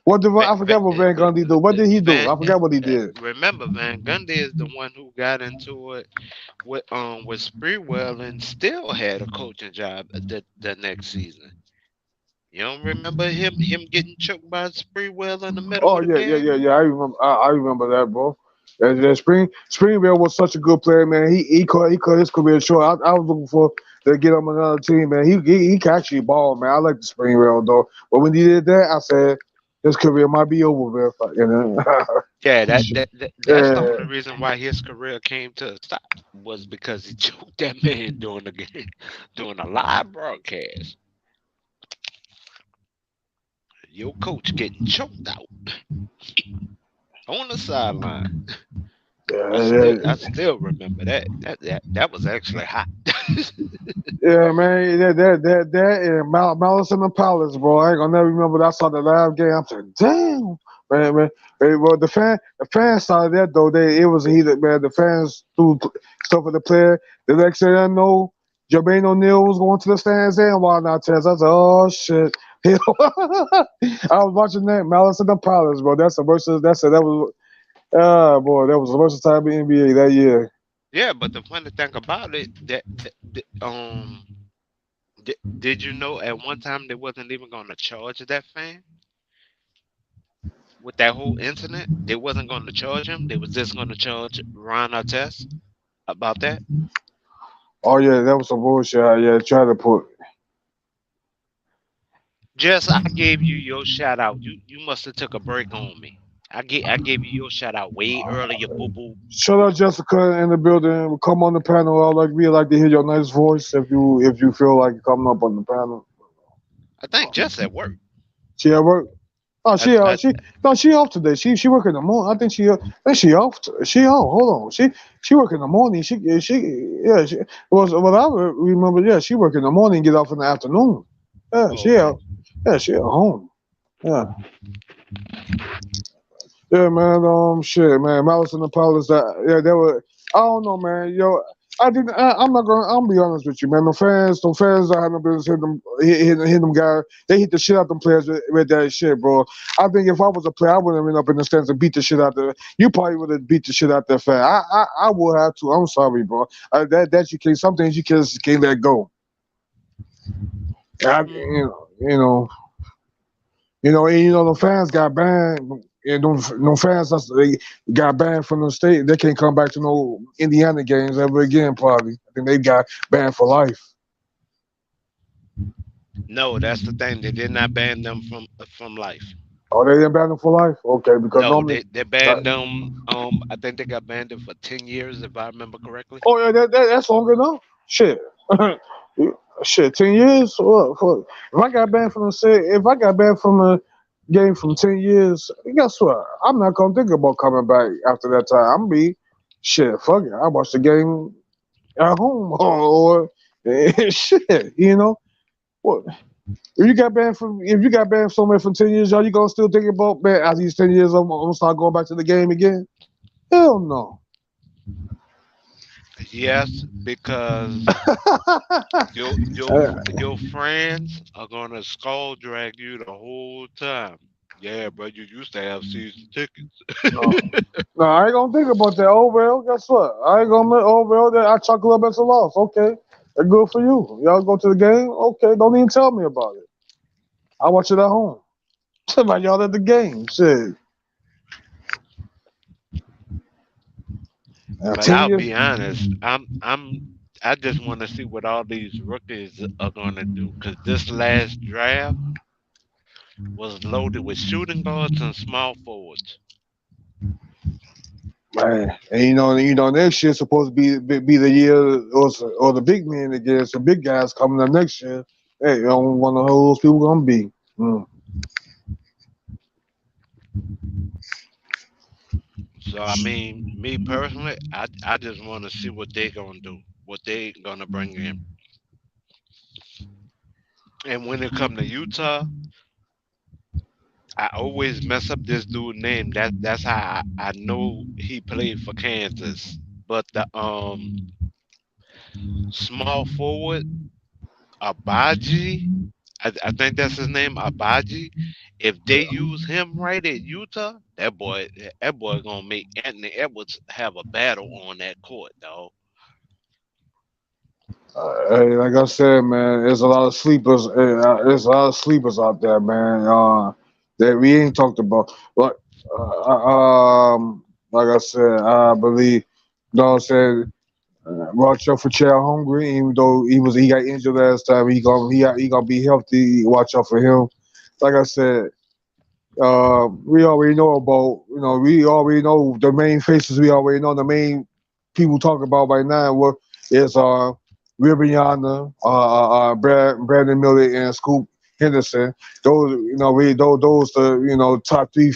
What did Van, I Van, forgot what Van Gundy do? What did he do? Van I forgot what he did. remember Van Gundy is the one who got into it with Sprewell and still had a coaching job the next season. You don't remember him getting choked by Sprewell in the middle Oh of the yeah, game? yeah. I remember that, bro. Springville was such a good player, man. He cut his career short. I was looking for to get him another team, man. He can actually ball, man. I like the Springville though. But when he did that, I said his career might be over, man. You know? Yeah, that's the Yeah. only reason why his career came to a stop was because he choked that man during the game, during a live broadcast. Your coach getting choked out on the sideline. I Yeah, still remember that. That was actually hot. yeah, man. That and Malice in the Palace, bro. I ain't gonna never remember that. I saw the live game. I'm saying, damn, man. Hey, well, the fans saw that though. It was heated, man. The fans threw stuff at the player. The next thing I know, Jermaine O'Neal was going to the stands and whatnot. Test. I was like, oh shit. I was watching that Malice in the Palace, bro. That's the versus. That was. Ah, boy, that was the worst time in NBA that year. Yeah, but the funny thing about it, that Did you know at one time they wasn't even going to charge that fan with that whole incident? They wasn't going to charge him. They was just going to charge Ron Artest about that. Oh yeah, that was some bullshit. Yeah, try to put. Just I gave you your shout out. You must have took a break on me. I gave you your shout out way earlier, boo boo. Shout out Jessica in the building. Come on the panel. We like to hear your nice voice if you feel like coming up on the panel. I think just at work. She at work. Oh, I, I she off today. She work in the morning. I think she off. She off. Hold on. She work in the morning. She was what I remember. Yeah, she work in the morning. Get off in the afternoon. Yeah, oh, she okay. out. Yeah, she at home. Yeah, yeah, man. Shit, man. Malice in the Palace. Yeah, they were. I don't know, man. Yo, I didn't. I'm not gonna. I'm gonna be honest with you, man. The fans I haven't been hitting them guys. They hit the shit out them players with that shit, bro. I think if I was a player, I wouldn't have been up in the stands and beat the shit out there. You probably would have beat the shit out that fan. I would have to. I'm sorry, bro. That you can't. Some things you just can't let go. Mm, The fans got banned. And them fans they got banned from the state. They can't come back to no Indiana games ever again. Probably, I think they got banned for life. no, that's the thing. They did not ban them from life. Oh, they didn't ban them for life. Okay, because No, normally, they uh, banned them. I think they got banned for 10 years, if I remember correctly. oh yeah, that's long enough. Shit, shit, 10 years. What? If I got banned from a game from 10 years, guess what? I'm not gonna think about coming back after that time. I'm be shit. Fuck it. I watch the game at home or shit. What? If you got banned somewhere for 10 years, are you gonna still think about man after these 10 years? I'm gonna start going back to the game again. Hell no. Yes, because your friends are gonna skull drag you the whole time. Yeah, bro, you used to have season tickets. No, no, I ain't gonna think about that. Oh well, guess what? I ain't gonna. Oh well, I chalk it up as a loss. Okay, that's good for you. Y'all go to the game. Okay, don't even tell me about it. I watch it at home. Like y'all at the game. Shit. But 10 I'll years. be honest, I just want to see what all these rookies are gonna do because this last draft was loaded with shooting guards and small forwards. Man, and next year supposed to be the year or the big men again. Some big guys coming up next year. Hey, you know, one of those people gonna be. So I mean, me personally, I just want to see what they gonna do, what they gonna bring in. And when it come to Utah, I always mess up this dude name. That's how I know he played for Kansas. But the small forward Abaji, I think that's his name, Abaji. If they use him right at Utah, that boy gonna make Anthony Edwards have a battle on that court, dog. Hey, like I said, man, there's a lot of sleepers. There's a lot of sleepers out there, man. That we ain't talked about. But like I said, I believe. Dog said, watch out for Chad Hungry. Even though he got injured last time, he gonna be healthy. Watch out for him. Like I said, we already know about. We already know the main faces. We already know the main people talk about right now. What is Riviana, Brandon Miller, and Scoop Henderson. Those, those the top three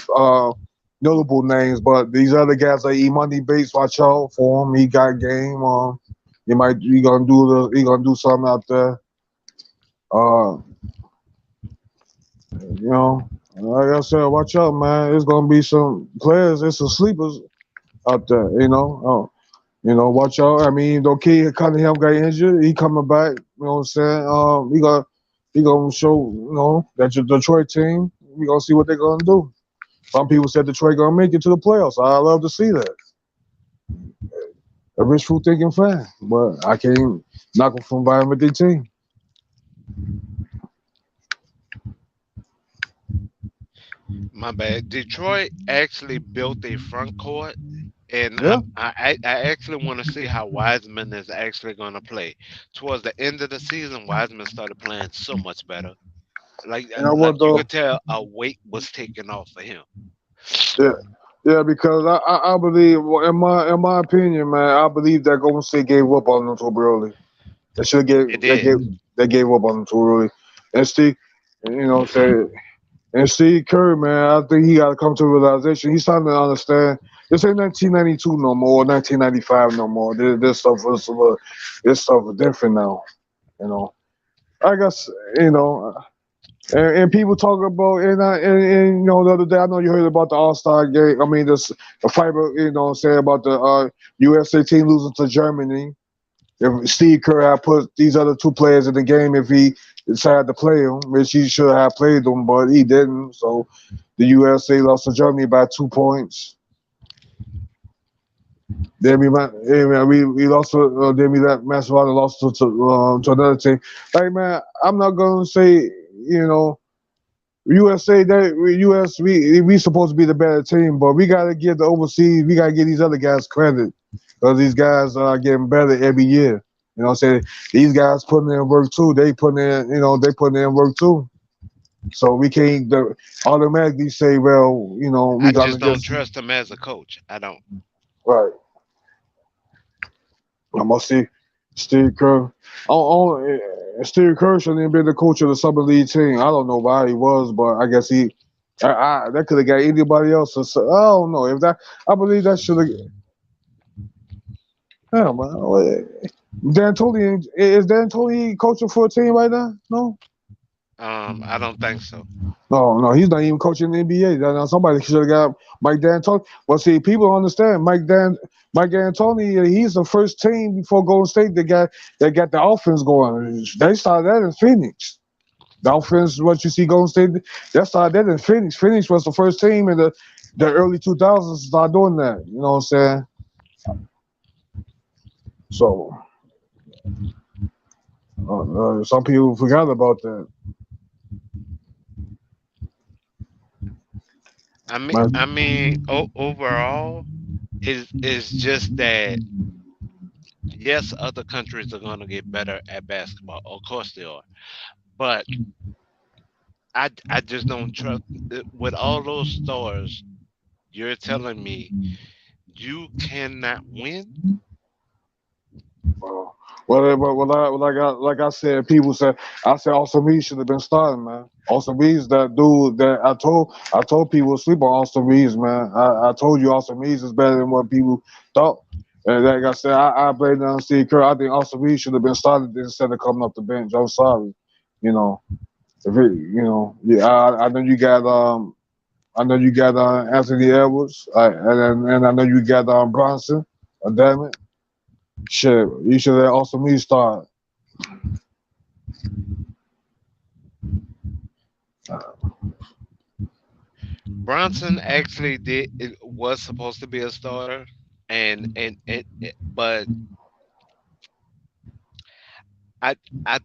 notable names. But these other guys like Money Bates, watch out for him. He got game. He gonna do something out there. Uh, like I said, watch out, man. It's gonna be some players. There's some sleepers out there. Watch out. I mean, though Kid Cunningham got injured, he coming back. You know what I'm saying? He gonna show that your Detroit team. We gonna see what they're gonna do. Some people said Detroit gonna make it to the playoffs. I love to see that. A rich fruit thinking fan, but I can't knock them from buying with their team. My bad. Detroit actually built a front court, and Yeah, I actually want to see how Wiseman is actually going to play. Towards the end of the season, Wiseman started playing so much better. you know Like what you though? could tell a weight was taken off of him. Yeah, yeah, because I believe, well, in my opinion, man, I believe that Golden State gave up on them too early. They should give It they did. gave they gave up on them too early. And Steve, you know, say and Steve Kerr, man, I think he got to come to a realization. He's starting to understand. This ain't 1992 no more, 1995 no more. This stuff is a little, this stuff is different now. You know, I guess you know. And people talk about and you know the other day I know you heard about the All Star game. I mean this the fiber you know what I'm saying about the USA team losing to Germany. If Steve Kerr had put these other two players in the game, if he decided to play them, which he should have played them, but he didn't. So the USA lost to Germany by 2 points. Then we lost to then we let Macedonia lost to another team. Like man, I'm not gonna say you know USA that US we supposed to be the better team, but we gotta give the overseas we gotta give these other guys credit because these guys are getting better every year. You know what I'm saying? These guys putting in work too. They putting in work too. So we can't automatically say, well, we I gonna just don't just trust him as a coach. I don't. right. I must see Steve Kerr. Steve Kerr shouldn't even been the coach of the summer league team. I don't know why he was, but I guess that could have got anybody else. I don't know if that. I believe that should have. Yeah, man. D'Antoni is D'Antoni coaching for a team right now? No, I don't think so. no. He's not even coaching the NBA. Somebody should have got Mike D'Antoni. Well, see, people don't understand Mike D'Antoni. He's the first team before Golden State that got the offense going. They started that in Phoenix. The offense, what you see Golden State, that started that in Phoenix. Phoenix was the first team in the early 2000s to start doing that. You know what I'm saying? So some people forgot about that. I Man, mean, overall, is just that. Yes, other countries are gonna get better at basketball. Of course they are, but I just don't trust with all those stars. You're telling me you cannot win? well, like I said, people said I said Austin Reeves should have been starting, man. Austin Reeves, that dude that I told people to sleep on Austin Reeves, man. I told you Austin Reeves is better than what people thought. And like I said, I blame it on Steve Kerr. I think Austin Reeves should have been started instead of coming off the bench. I'm sorry, you know. Yeah, I know you got Anthony Edwards, and I know you got Bronson. Damn it, shit, you should have also me start. Bronson actually was supposed to be a starter, but I I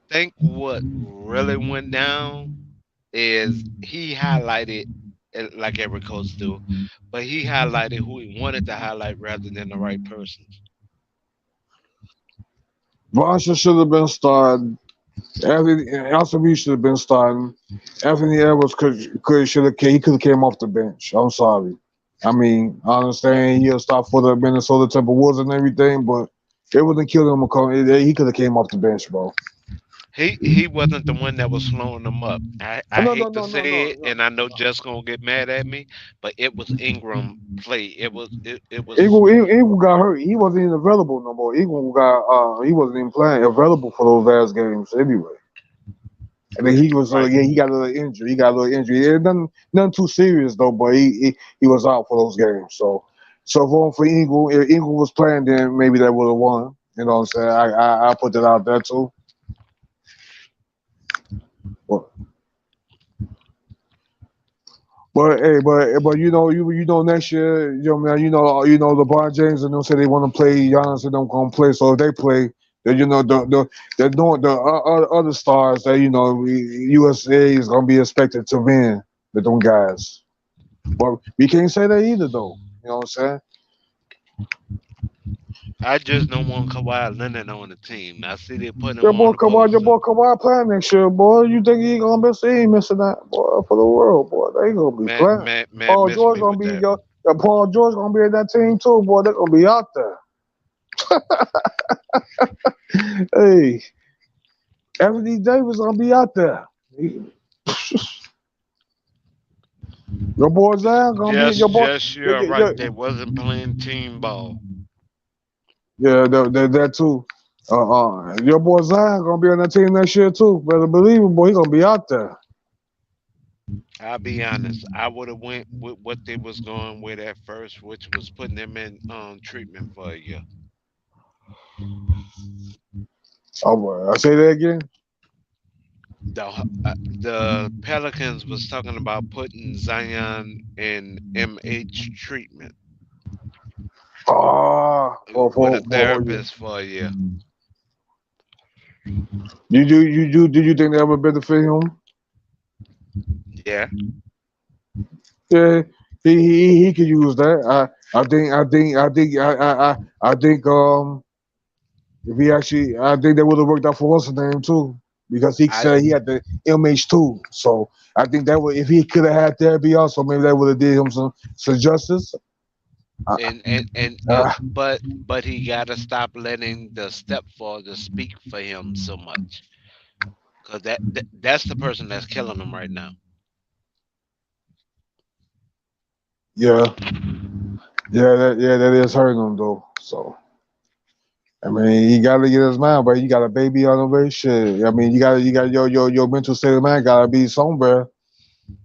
think what really went down is he highlighted like every coach do, but he highlighted who he wanted to highlight rather than the right persons. Bronson should have been starting. Anthony also he should have been starting. Anthony Edwards could have came off the bench. I'm sorry. I mean, I understand he'll start for the Minnesota Timberwolves and everything, but it wouldn't kill him. He could have came off the bench, bro. He wasn't the one that was slowing them up. I No, no, hate to no, no, say no, it, no. and I know Just gonna get mad at me, but it was Ingram play. It was Eagle got hurt. He wasn't even available no more. He wasn't even playing available for those last games anyway. And then he was right. yeah, he got a little injury. He got a little injury. Nothing too serious though, but he was out for those games. So voting for Eagle, if Eagle was playing, then maybe they would have won. You know what I'm saying? I put that out there too. But, but next year, man, LeBron James and them say they want to play. Giannis and them gonna play. So if they play, then the other stars that USA is gonna be expected to win with them guys. But we can't say that either, though. You know what I'm saying? I just don't want Kawhi Leonard on the team. I see they put him on the Your poster. boy Kawhi playing next year, boy. You think he gonna miss? He ain't missing that, boy, for the world, boy. They gonna be Man, playing. man, man, Paul miss George me gonna with be that. your Paul George gonna be in that team too, boy. They gonna be out there. Hey, Anthony Davis gonna be out there. Your boy Zion gonna be Just, your boy. just Yeah, you're yeah, right. yeah, They wasn't playing team ball. yeah, that too. Your boy Zion gonna be on that team next year too. Better believe it, boy. He gonna be out there. I'll be honest. I would have went with what they was going with at first, which was putting them in treatment for a year. Oh, boy. I say that again. The Pelicans was talking about putting Zion in MH treatment Ah, with a for you. therapist for a year. Do you think that would benefit him? Yeah, Yeah, he could use that. I think if he actually I think that would have worked out for what's his name too. Because he I said he had the MH2. So I think that would if he could have had therapy also, maybe that would have did him some justice. Uh, and uh, but he gotta stop letting the stepfather speak for him so much, cause that's the person that's killing him right now. yeah, that is hurting him though. So I mean, he gotta get his mind, but you got a baby on the way. Shit. I mean, you got your mental state of mind gotta be somewhere.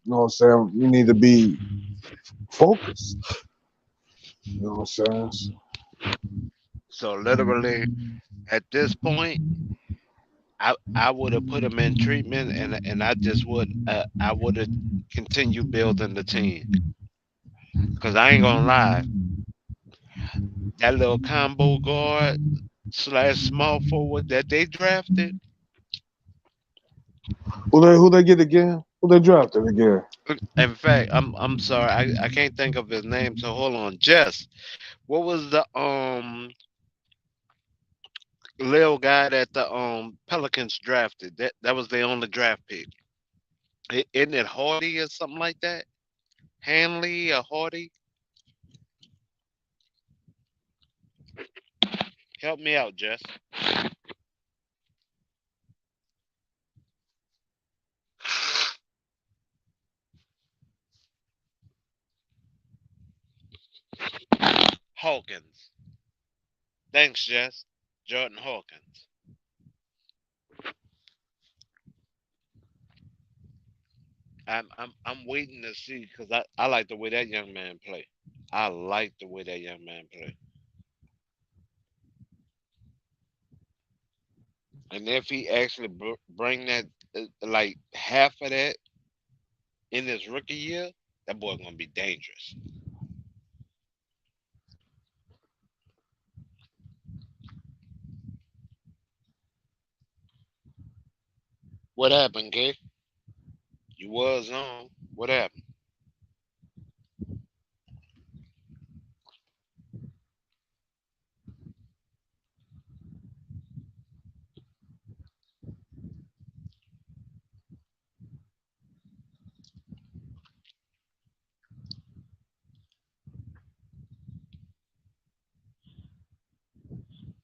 You know what I'm saying? You need to be focused. You know what I'm saying? So literally, at this point, I would have put him in treatment, and I would have continued building the team. Cause I ain't gonna lie, that little combo guard slash small forward that they drafted. Who they get again? Who they drafted again? In fact, I'm sorry, I can't think of his name. So hold on, Jess. What was the little guy that the Pelicans drafted? That was their only draft pick. Isn't it Hardy or something like that? Hanley or Hardy? Help me out, Jess. Hawkins. Thanks, Jess. Jordan Hawkins. I'm waiting to see because I like the way that young man play. I like the way that young man play. And if he actually bring that like half of that in his rookie year, that boy gonna be dangerous. What happened, Gay? You was on. What happened?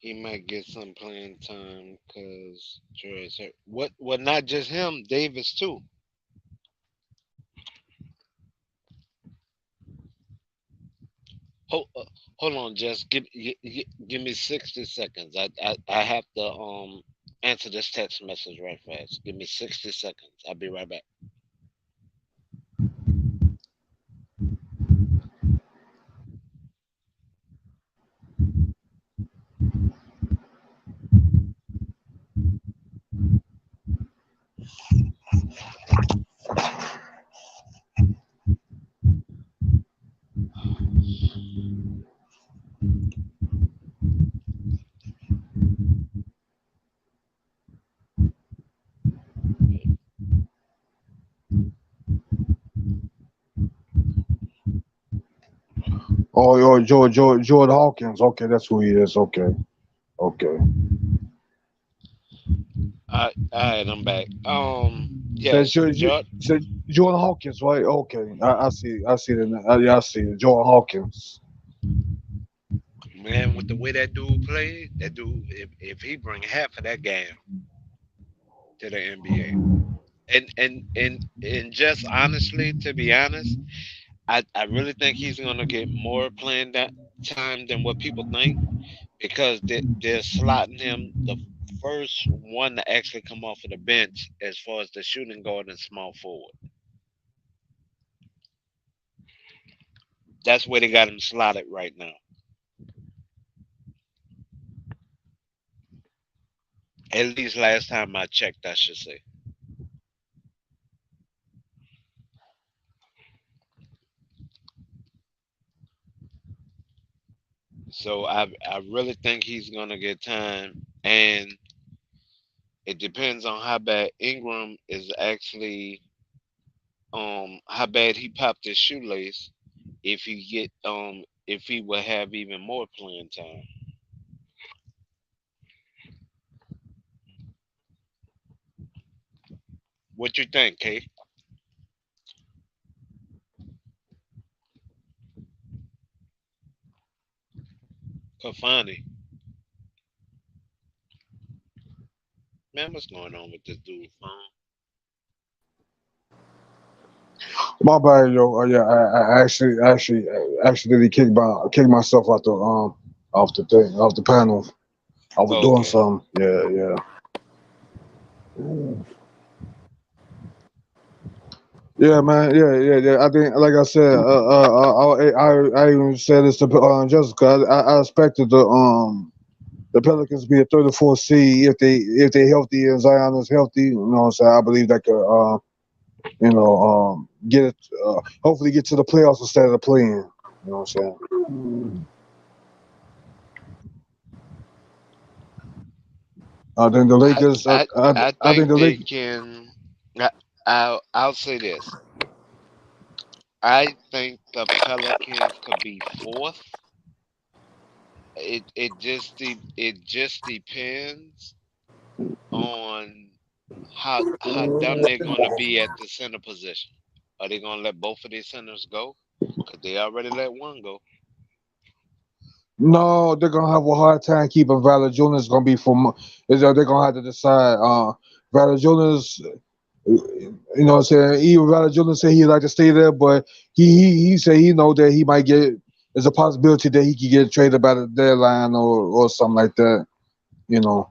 He might get some playing time because Troy's hurt. What? Well, not just him, Davis too. Hold, hold on, Jess. Give me 60 seconds. I have to answer this text message right fast. Give me 60 seconds. I'll be right back. Oh, Jordan Hawkins. Okay, that's who he is. Okay, okay. All right, I'm back. Said, Yes, Jud. said Jordan Hawkins, right? Okay, I see the, yeah, I see it. Jordan Hawkins. Man, with the way that dude played, that dude, if he bring half of that game to the NBA, and just honestly, to be honest, I really think he's gonna get more playing that time than what people think because they're slotting him the first one to actually come off of the bench as far as the shooting guard and small forward. That's where they got him slotted right now. At least last time I checked, I should say. So I really think he's gonna get time, and it depends on how bad Ingram is actually, how bad he popped his shoelace. If he will have even more playing time. What you think, Kay? Kafani, man, what's going on with this dude phone? My bad, yo. Yeah, I accidentally kicked myself off the thing, off the panel. I was doing Okay. something. Yeah, yeah. Yeah, man. Yeah, yeah, yeah. I think, like I said, I even said this to Jessica. I expected the Pelicans be a 34 seed if they healthy and Zion is healthy. You know what I'm saying? I believe that could get it. Hopefully, get to the playoffs instead of the playing. You know what I'm saying? Then the I Lakers. I I I think think the they Lakers. can. I'll say this. I think the Pelicans could be fourth. It just depends on how dumb they're going to be at the center position. Are they going to let both of these centers go? Because they already let one go. No, they're gonna have a hard time keeping Valanciunas. Gonna be is that they're gonna have to decide. Valanciunas, you know, what I'm saying even Valanciunas said he'd like to stay there, but he said he know that he might get. There's a possibility that he could get traded by the deadline or something like that. You know.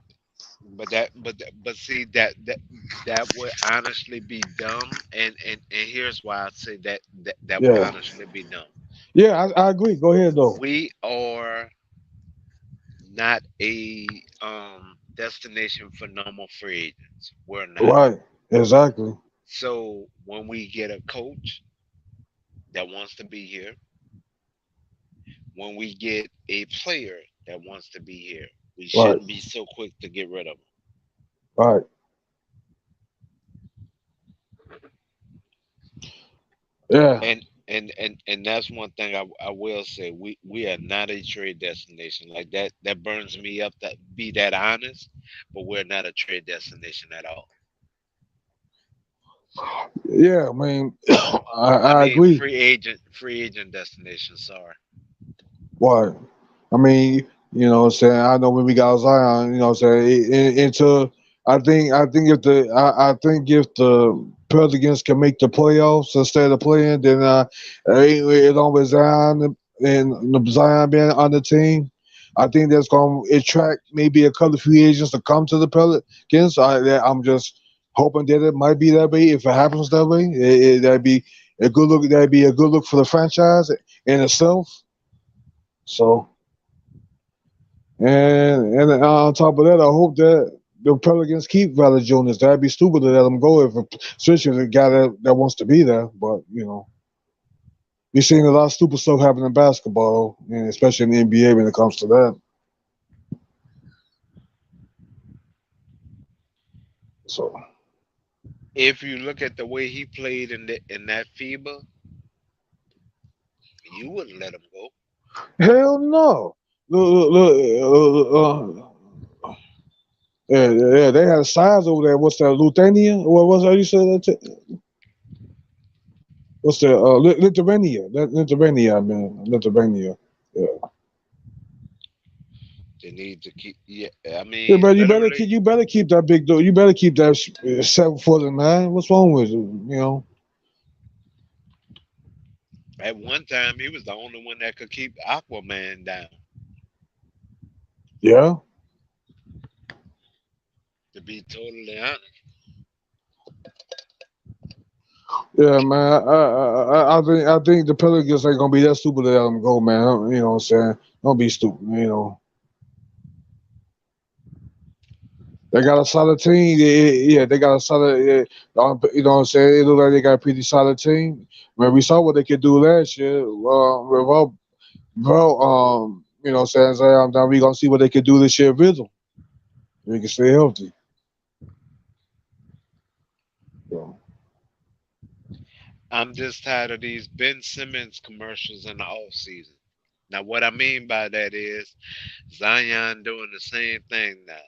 But see that would honestly be dumb, and here's why I say that would Yeah. honestly be dumb. Yeah, I agree. Go ahead though. We are not a destination for normal free agents. We're not. Right. Exactly. So when we get a coach that wants to be here, when we get a player that wants to be here, we Right. shouldn't be so quick to get rid of them. Right. Yeah. And that's one thing I will say. We are not a trade destination. Like that burns me up to be that honest, but we're not a trade destination at all. Yeah. I mean, I I mean agree. free agent destination, sorry. Right. I mean, you know what I'm saying? I know when we got Zion, you know what I'm saying, into I think if the Pelicans can make the playoffs instead of playing, then it always Zion and the Zion being on the team. I think that's going to attract maybe a couple of free agents to come to the Pelicans. I'm just hoping that it might be that way. If it happens that way, that'd be a good look. That'd be a good look for the franchise in itself. So, and on top of that, I hope that the Pelicans keep Valanciunas. That'd be stupid to let him go if, especially the guy that wants to be there. But you know, we're seeing a lot of stupid stuff happen in basketball, and especially in the NBA when it comes to that. So, If you look at the way he played in that FIBA, you wouldn't let him go. Hell no. Look, yeah, they had signs over there. What's that, Lithuania? What was that you said? What's that? Lithuania. Lithuania, man. Lithuania. Yeah. They need to keep. Yeah, I Yeah, mean, but literally, you better keep that big dude. You better keep that 7 foot man. What's wrong with you? You know? at one time he was the only one that could keep Aquaman down. Yeah. To be totally honest, Yeah, man. I think the Pelicans ain't gonna be that stupid to let him go, man. You know what I'm saying? Don't be stupid. You know. They got a solid team. Yeah, they got a solid. Yeah, you know what I'm saying? It look like they got a pretty solid team. Man, we saw what they could do last year. Without bro, you know what I'm saying? So, now we gonna see what they could do this year with them. We can stay healthy. So. I'm just tired of these Ben Simmons commercials in the off season. Now, what I mean by that is Zion doing the same thing now.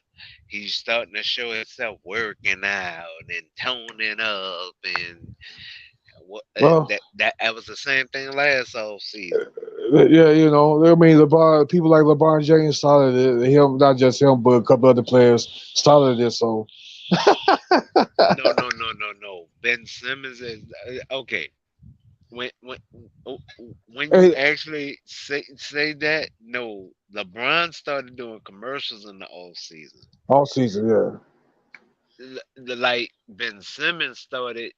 He's starting to show himself working out and toning up, and Well, that was the same thing last off season. yeah, you know, I mean, LeBron, people like LeBron James started it. Him, not just him, but a couple other players started it. So, No, no, no, no, no. Ben Simmons is okay. When oh, when you hey, actually say that, no, LeBron started doing commercials in the off season. all season, yeah. Like Ben Simmons started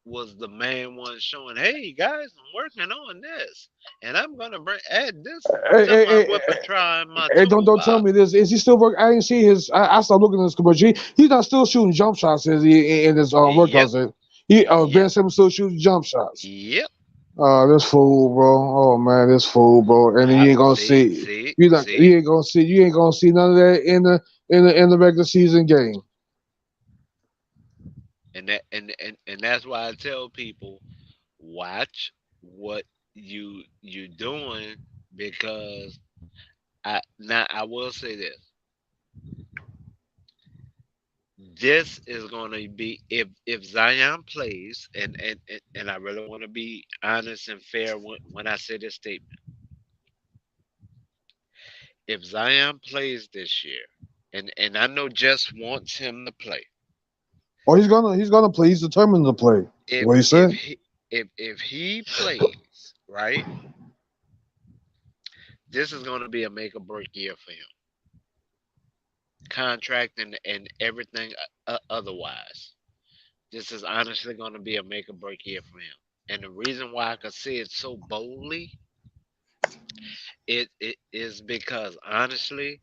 was the main one showing, hey guys, I'm working on this, and I'm gonna add this Hey, to hey, my hey, repertoire and my hey, don't tell toolbox. me this. Is he still working? I didn't see his. I stopped looking at his commercial. He's not still shooting jump shots, is he? In his Yep, workouts, yep, Ben Simmons still shooting jump shots. yep. This fool, bro. Oh man, this fool, bro. And then I you ain't gonna see, see. see, You not. see, You ain't gonna see none of that in the regular season game. and that's why I tell people watch what you doing, because I will say this. This is going to be, if Zion plays, and I really want to be honest and fair when I say this statement. If Zion plays this year, and I know Jess wants him to play. Oh, he's gonna play. He's determined to play. If What he if said. he if he plays, right, this is going to be a make or break year for him. Contract and everything otherwise. This is honestly going to be a make or break year for him. And the reason why I could say it so boldly, it is because honestly,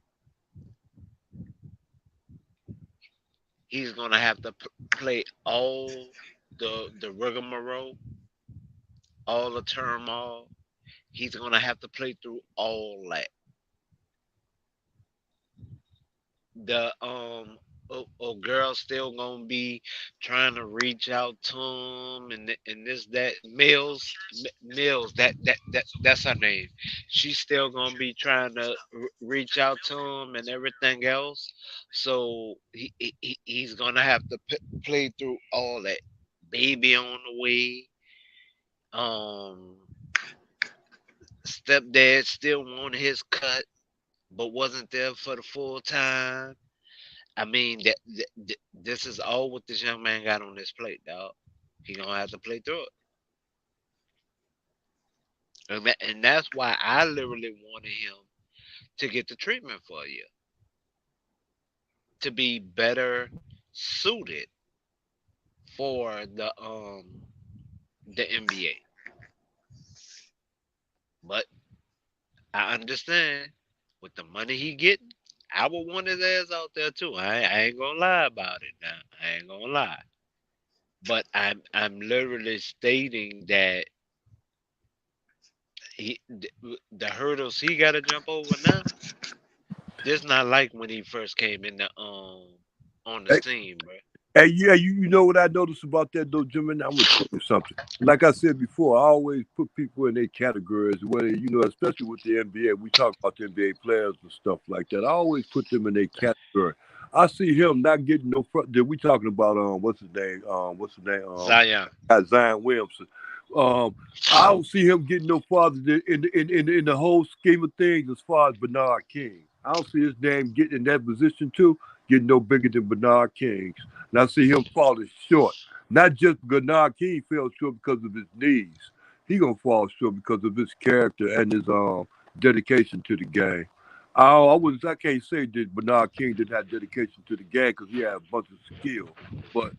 he's gonna have to play all the rigmarole, all the turmoil. He's gonna have to play through all that. The girl still gonna be trying to reach out to him, and this that Mills, that's her name. She's still gonna be trying to reach out to him and everything else. So he's gonna have to play through all that. Baby on the way. Um, Stepdad still wanted his cut, but wasn't there for the full time. I mean, this is all what this young man got on his plate, dog. He gonna have to play through it, and that's why I literally wanted him to get the treatment for you, to be better suited for the NBA. But I understand with the money he getting, I would want his ass out there too. I ain't gonna lie about it now. I ain't gonna lie. But I'm literally stating that the hurdles he got to jump over now. This not like when he first came in the on the Hey, scene, bro. And yeah, you know what I noticed about that though, Jimmy? I'm gonna tell you something. Like I said before, I always put people in their categories. Whether especially with the NBA, we talk about the NBA players and stuff like that. I always put them in their category. I see him not getting no front. We talking about what's his name? What's his name? Zion. Zion Williamson. Um, I don't see him getting no farther in the whole scheme of things as far as Bernard King. I don't see his name getting in that position too, getting no bigger than Bernard King. And I see him falling short. Not just Bernard King fell short because of his knees. He gonna fall short because of his character and his dedication to the game. I can't say that Bernard King didn't have dedication to the game because he had a bunch of skill. But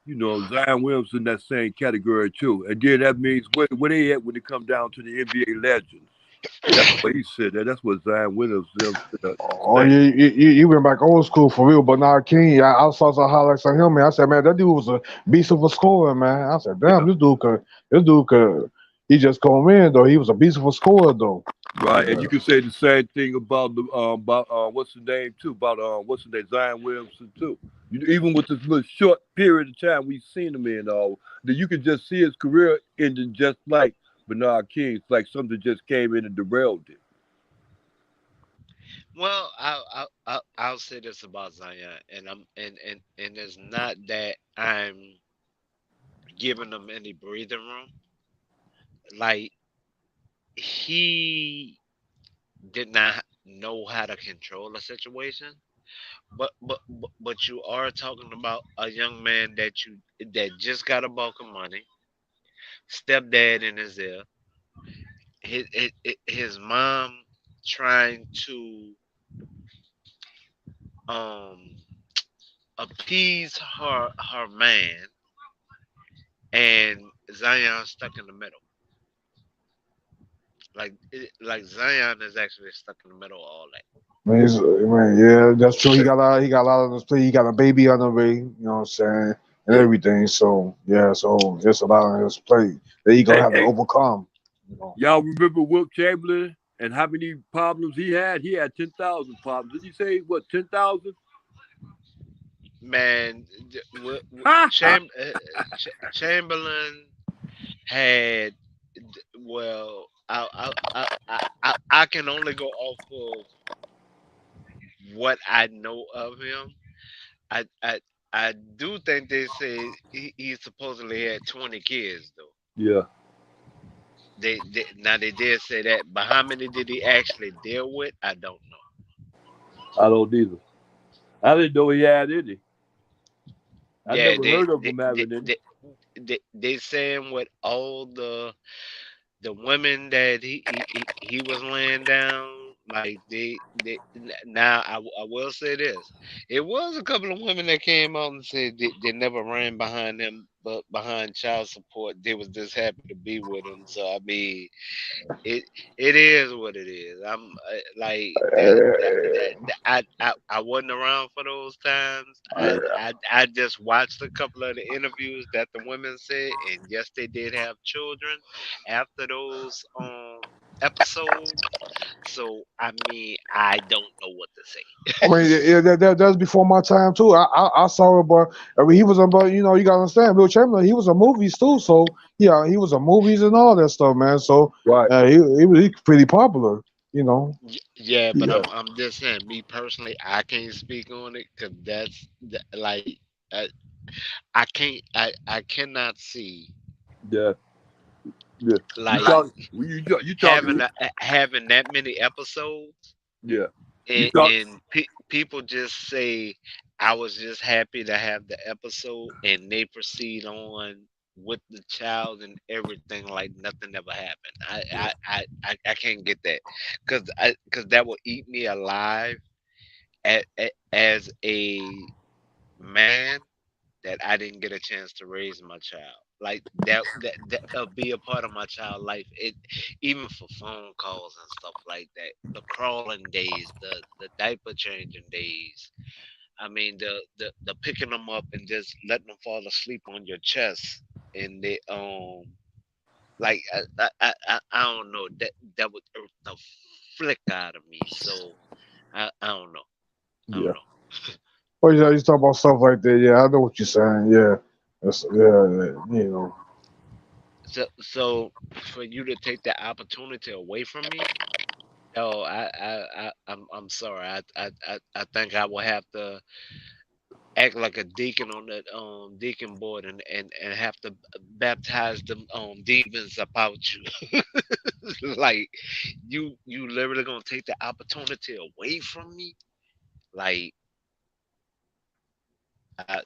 Zion Williamson in that same category too. And then that means where they at when it come down to the NBA legends. That's what he said. That's what Zion Williamson Oh, said. you went back old school for real, but now King, I saw some highlights on him, man. I said, man, that dude was a beast of a scorer, man. I said, damn, Yeah, this dude could, he just come in though. He was a beast of a scorer though. right. And Yeah. you can say the same thing about what's the name too about what's the name Zion Williamson too. Even with this little short period of time we've seen him in, that you could just see his career ending just like Bernard King. It's like something just came in and derailed it. Well, I'll say this about Zion, and it's not that I'm giving him any breathing room. Like he did not know how to control a situation, but you are talking about a young man that just got a bulk of money, stepdad in his ear, his mom trying to um appease her man, and Zion stuck in the middle. Like Zion is actually stuck in the middle of all that. Man, yeah, that's true. He got a lot on his plate. He got a baby on the way, you know what I'm saying, and Yeah. everything. So yeah, so there's a lot on his plate that he gonna Hey, have to hey, overcome. You know. y'all remember Wilt Chamberlain and how many problems he had? He had 10,000 problems. Did he say what 10,000? Man, Ha ha. Chamberlain had well, I can only go off of what I know of him. I I I do think they say he supposedly had 20 kids though. Yeah, They did say that, but how many did he actually deal with? I don't know. I don't either. I didn't know he had any. I Yeah, never heard of him having any. they saying with all the women that he was laying down, like now I will say this, it was a couple of women that came out and said they never ran behind him, but behind child support they was just happy to be with him. So I mean, it it is what it is. I'm like I wasn't around for those times. I just watched a couple of the interviews that the women said, and yes, they did have children after those episodes. So I mean, I don't know what to I mean, say. yeah, that's before my time too. I saw it, but I mean, he was on, but you gotta understand, Bill Chamberlain, he was in movies too. So yeah, he was in movies and all that stuff, man. So Right. he pretty popular, you know. Yeah, but Yeah. I'm just saying, me personally, I can't speak on it because like I, I cannot see Yeah. Yeah. You like talk. You talking? having that many episodes, Yeah. You and, talk. people just say I was just happy to have the episode, and they proceed on with the child and everything like nothing ever happened. I can't get that because that will eat me alive as a man that I didn't get a chance to raise my child. Like that'll be a part of my child life. It even for phone calls and stuff like that. The crawling days, the diaper changing days. I mean the picking them up and just letting them fall asleep on your chest, and they like I don't know, that would irk the flick out of me. So I don't know. I Yeah. don't know. Oh yeah, you talk about stuff like that. Yeah, I know what you're saying. Yeah, you know. So for you to take that opportunity away from me, oh, I'm sorry. I think I will have to act like a deacon on that deacon board and have to baptize them demons about you. Like you literally gonna take the opportunity away from me? Like I,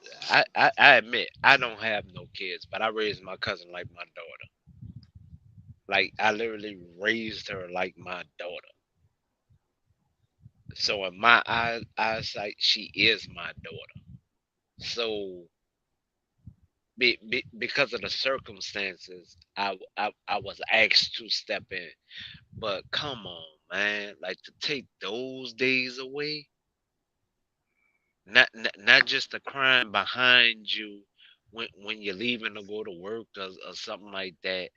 I admit I don't have no kids, but I raised my cousin like my daughter. Like I literally raised her like my daughter. So in my eyesight, she is my daughter. So because of the circumstances, I was asked to step in. But come on, man, like to take those days away, not just the crime behind you when you're leaving to go to work or something like that.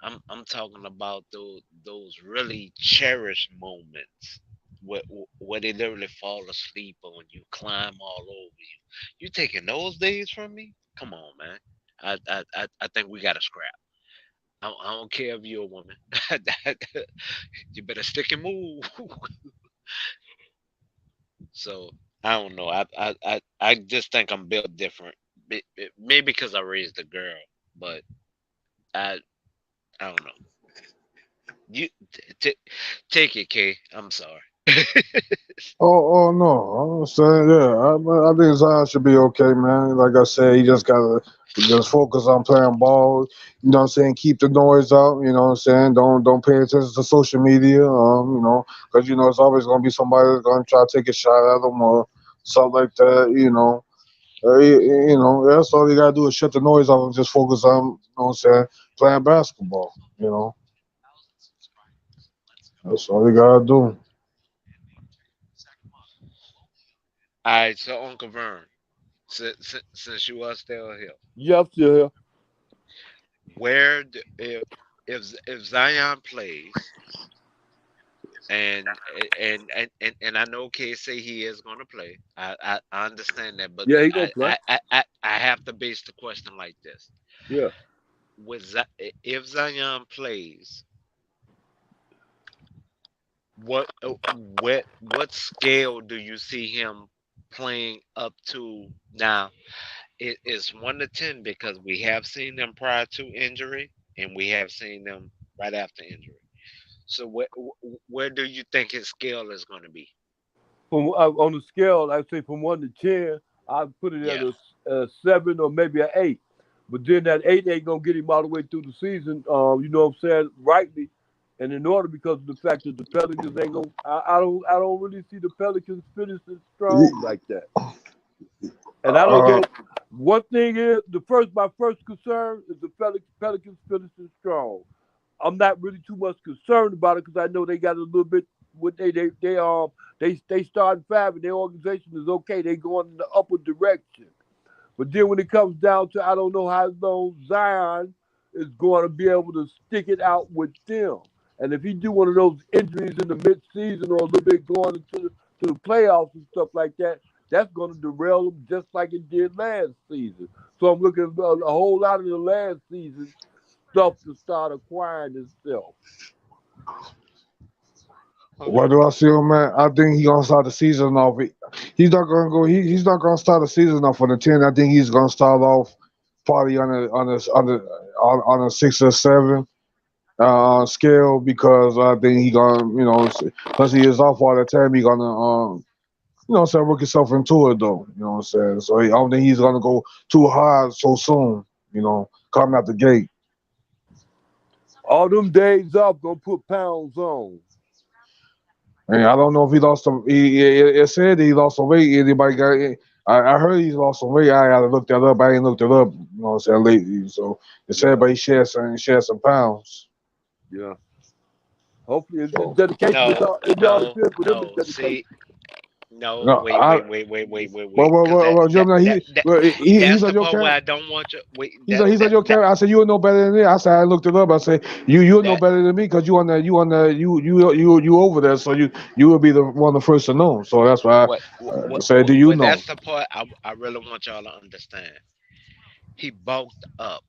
I'm talking about those really cherished moments where they literally fall asleep on you, climb all over you. You taking those days from me? Come on, man. I think we got to scrap. I don't care if you're a woman. You better stick and move. So I don't know. I just think I'm built different. Maybe because I raised a girl, but I I don't know. You take it, K. I'm sorry. Oh no, I'm saying yeah. I think Zion should be okay, man. Like I said, he just gotta just focus on playing ball. You know what I'm saying? Keep the noise out. You know what I'm saying? Don't pay attention to social media. You know, because you know it's always gonna be somebody that's gonna try to take a shot at him or something like that. You know. You know, that's all you gotta do is shut the noise off and just focus on, you know what I'm saying, playing basketball. You know, that's all you gotta do. All right, so Uncle Vern, since you are still here, Yeah, I'm still here. if Zion plays and I know K say he is going to play. I understand that, but Yeah, he gonna play. I have to base the question like this: Yeah. if Zion plays, what scale do you see him playing up to now? It is 1 to 10 because we have seen them prior to injury and we have seen them right after injury. So where do you think his scale is going to be? From on the scale, I say from 1 to 10, I put it at Yeah. a 7 or maybe an 8. But then that 8 ain't gonna get him all the way through the season. You know what I'm saying? Rightly, and in order because of the fact that the Pelicans ain't gonna. I don't really see the Pelicans finishing strong like that. And I look Uh, at one thing is my first concern is the Pelicans finishing strong. I'm not really too much concerned about it because I know they got a little bit. What they starting five and their organization is okay. They going in the upper direction. But then when it comes down to I don't know how long Zion is going to be able to stick it out with them. And if he do one of those injuries in the mid-season or a little bit going into to the playoffs and stuff like that, that's going to derail him just like it did last season. So I'm looking at a whole lot of the last season stuff to start acquiring itself. what Okay. do I see him, man? I think he gonna start the season off. He's not gonna go. He's not gonna start the season off on the 10. I think he's gonna start off probably on a 6 or 7 scale because I think he gonna because he is off all the time. He gonna work himself into it though. You know what I'm saying? So I don't think he's gonna go too hard so soon. Coming out the gate. All them days off gonna put pounds on. And I don't know if he lost some. It said he lost some weight. Anybody got? I heard he lost some weight. I gotta look that up. I ain't looked it up. You know what I'm saying lately. So it said, Yeah, but he shared some pounds. yeah. Hopefully, the So dedication. No, It all no, depends for them. The no. dedication. See, No, No, wait, wait, wait, wait, wait, wait, well, wait. well, Because well, well, Gemini, he's that's on the your part where camera. I don't want you. Wait, He's on your camera. I said you would know better than me. I said I looked it up. I said you would know that better than me because you over there, so you will be the one of the first to know. So that's why I said, do you know? that's the part I really want y'all to understand. He bulked up,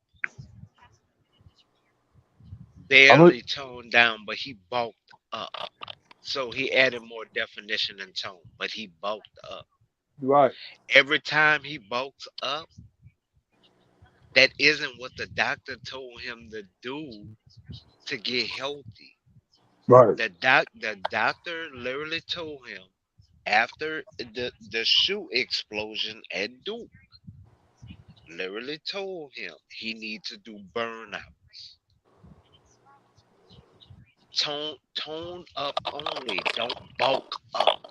I know. barely toned down, but he bulked up. So he added more definition and tone, but he bulked up. Right. Every time he bulks up, that isn't what the doctor told him to do to get healthy. Right. The doctor literally told him after the shoe explosion at Duke, literally told him he needs to do burnout. Tone up only. Don't bulk up.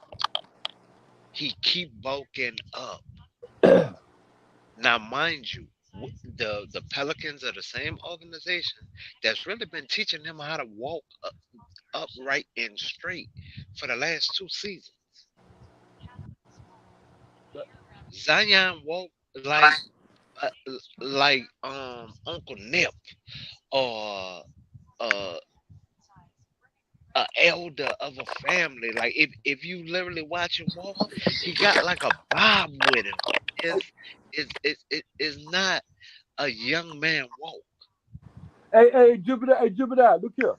He keep bulking up. Now, mind you, the Pelicans are the same organization that's really been teaching him how to walk upright and straight for the last 2 seasons. Zion walked uh, like Uncle Nip or uh, a elder of a family. Like if you literally watch him walk, he got like a bob with him. Is not a young man walk. Hey, Gemini, look here.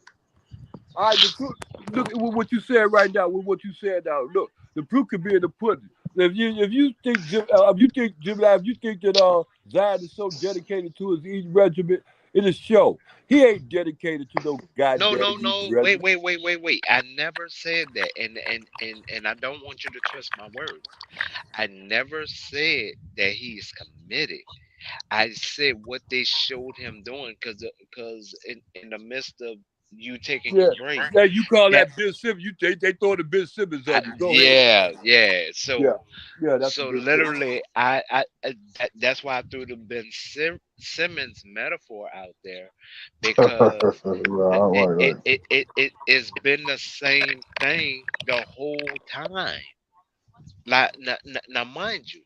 All right, look at what you said right now. With what you said now, look, the proof could be in the pudding. If you think Gemini, if you think that Zion is so dedicated to his East regiment, it is show. He ain't dedicated to no No, goddamn no, East no. Wait, regiment. wait, wait, wait, wait. I never said that, and I don't want you to twist my words. I never said that he's committed. I said what they showed him doing, because in the midst of you taking Yeah, your break, yeah. You call that that Ben Simmons? They throw the Ben Simmons on you. Go ahead. yeah, yeah. Yeah, So yeah. That's the so Ben Simmons. literally, that's why I threw the Simmons metaphor out there, because Right. it's been the same thing the whole time. Like now, mind you,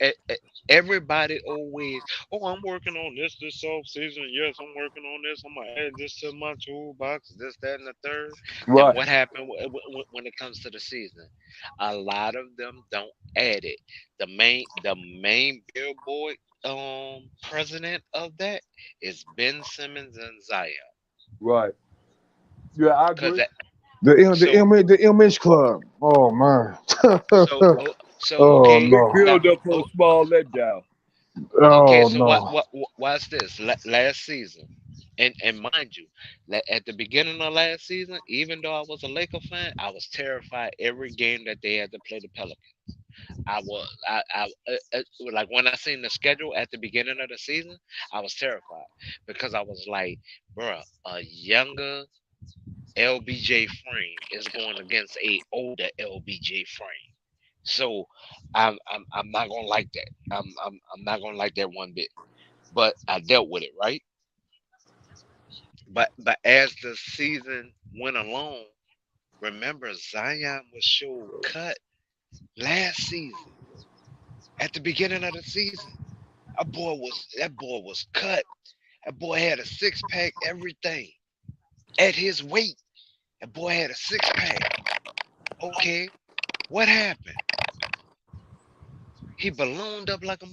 e- e- everybody always, oh, I'm working on this off season. Yes, I'm working on this. I'm gonna add this to my toolbox. This, that, and the third. And Right, what happened when it comes to the season? A lot of them don't add it. The main billboard president of that is Ben Simmons and Zion. right. Yeah, I Cause agree. so The image club. Oh man. so so Oh okay Big no. now. build up for a small letdown. Okay, Oh so no. watch this. Last season, and mind you, at the beginning of last season, even though I was a Laker fan, I was terrified every game that they had to play the Pelicans. Like when I seen the schedule at the beginning of the season, I was terrified because I was like, bruh, a younger LBJ frame is going against a older LBJ frame. So I'm not gonna like that. I'm not gonna like that one bit. But I dealt with it, right? But as the season went along, remember Zion was showed cut last season at the beginning of the season. That boy was cut. That boy had a six pack, everything at his weight. That boy had a six pack. Okay, what happened? He ballooned up like a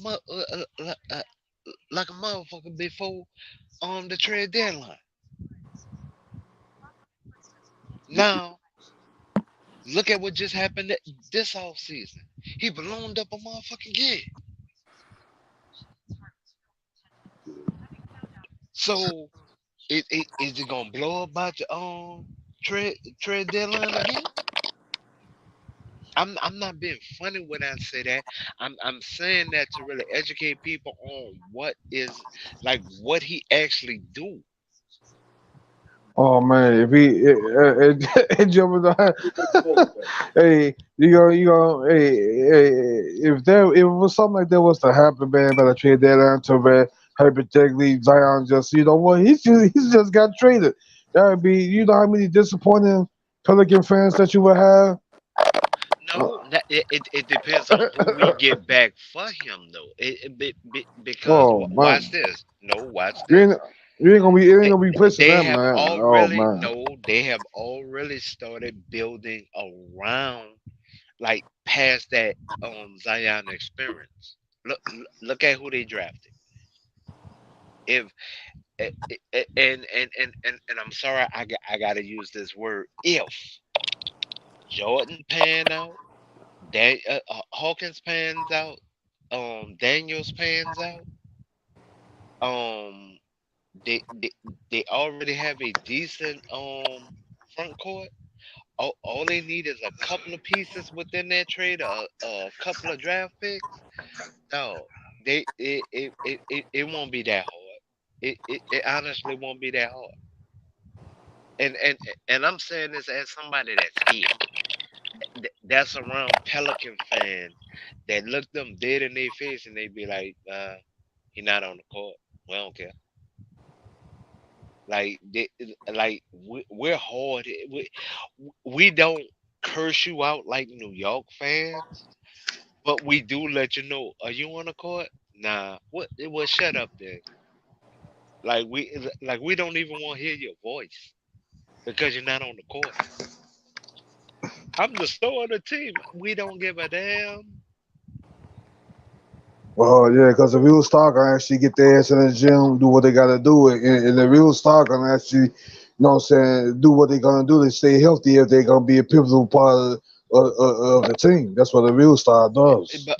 motherfucker before the trade deadline. Now look at what just happened this off season. He ballooned up a motherfucking again. So is it gonna blow up about your trade deadline again? I'm not being funny when I say that. I'm saying that to really educate people on what is like what he actually do. Oh man, if he jumping on, They make the most of it. hey, if there if it was something like that was to happen, man, by the trade deadline to man, hypothetically Zion just what he's just got traded. That would be how many disappointing Pelican fans that you would have. No, it depends on who we get back for him though. Because Oh watch man, this. No, watch you ain't this. you ain't gonna be it ain't They, gonna be pushing they that have man. Oh already man, no, they have already started building around like past that Zion experience. Look at who they drafted. If and I'm sorry, I gotta use this word. If Jordan panned out, Hawkins pans out, Daniels pans out, um, they they already have a decent front court. All they need is a couple of pieces within their trade, a couple of draft picks. No, it won't be that hard. It honestly won't be that hard. And and and I'm saying this as somebody that's here, that's around Pelican fans that look them dead in their face and they be like, he not on the court. We don't care. Like we're hard. We don't curse you out like New York fans, but we do let you know. Are you on the court? Nah. What? Well, shut up then. Like we don't even want to hear your voice because you're not on the court. I'm the star of the team. We don't give a damn. well yeah, because the real star gonna actually get their ass in the gym, do what they gotta do, and the real star gonna actually, what I'm saying, do what they gonna do to stay healthy if they're gonna be a pivotal part of the team. That's what the real star does.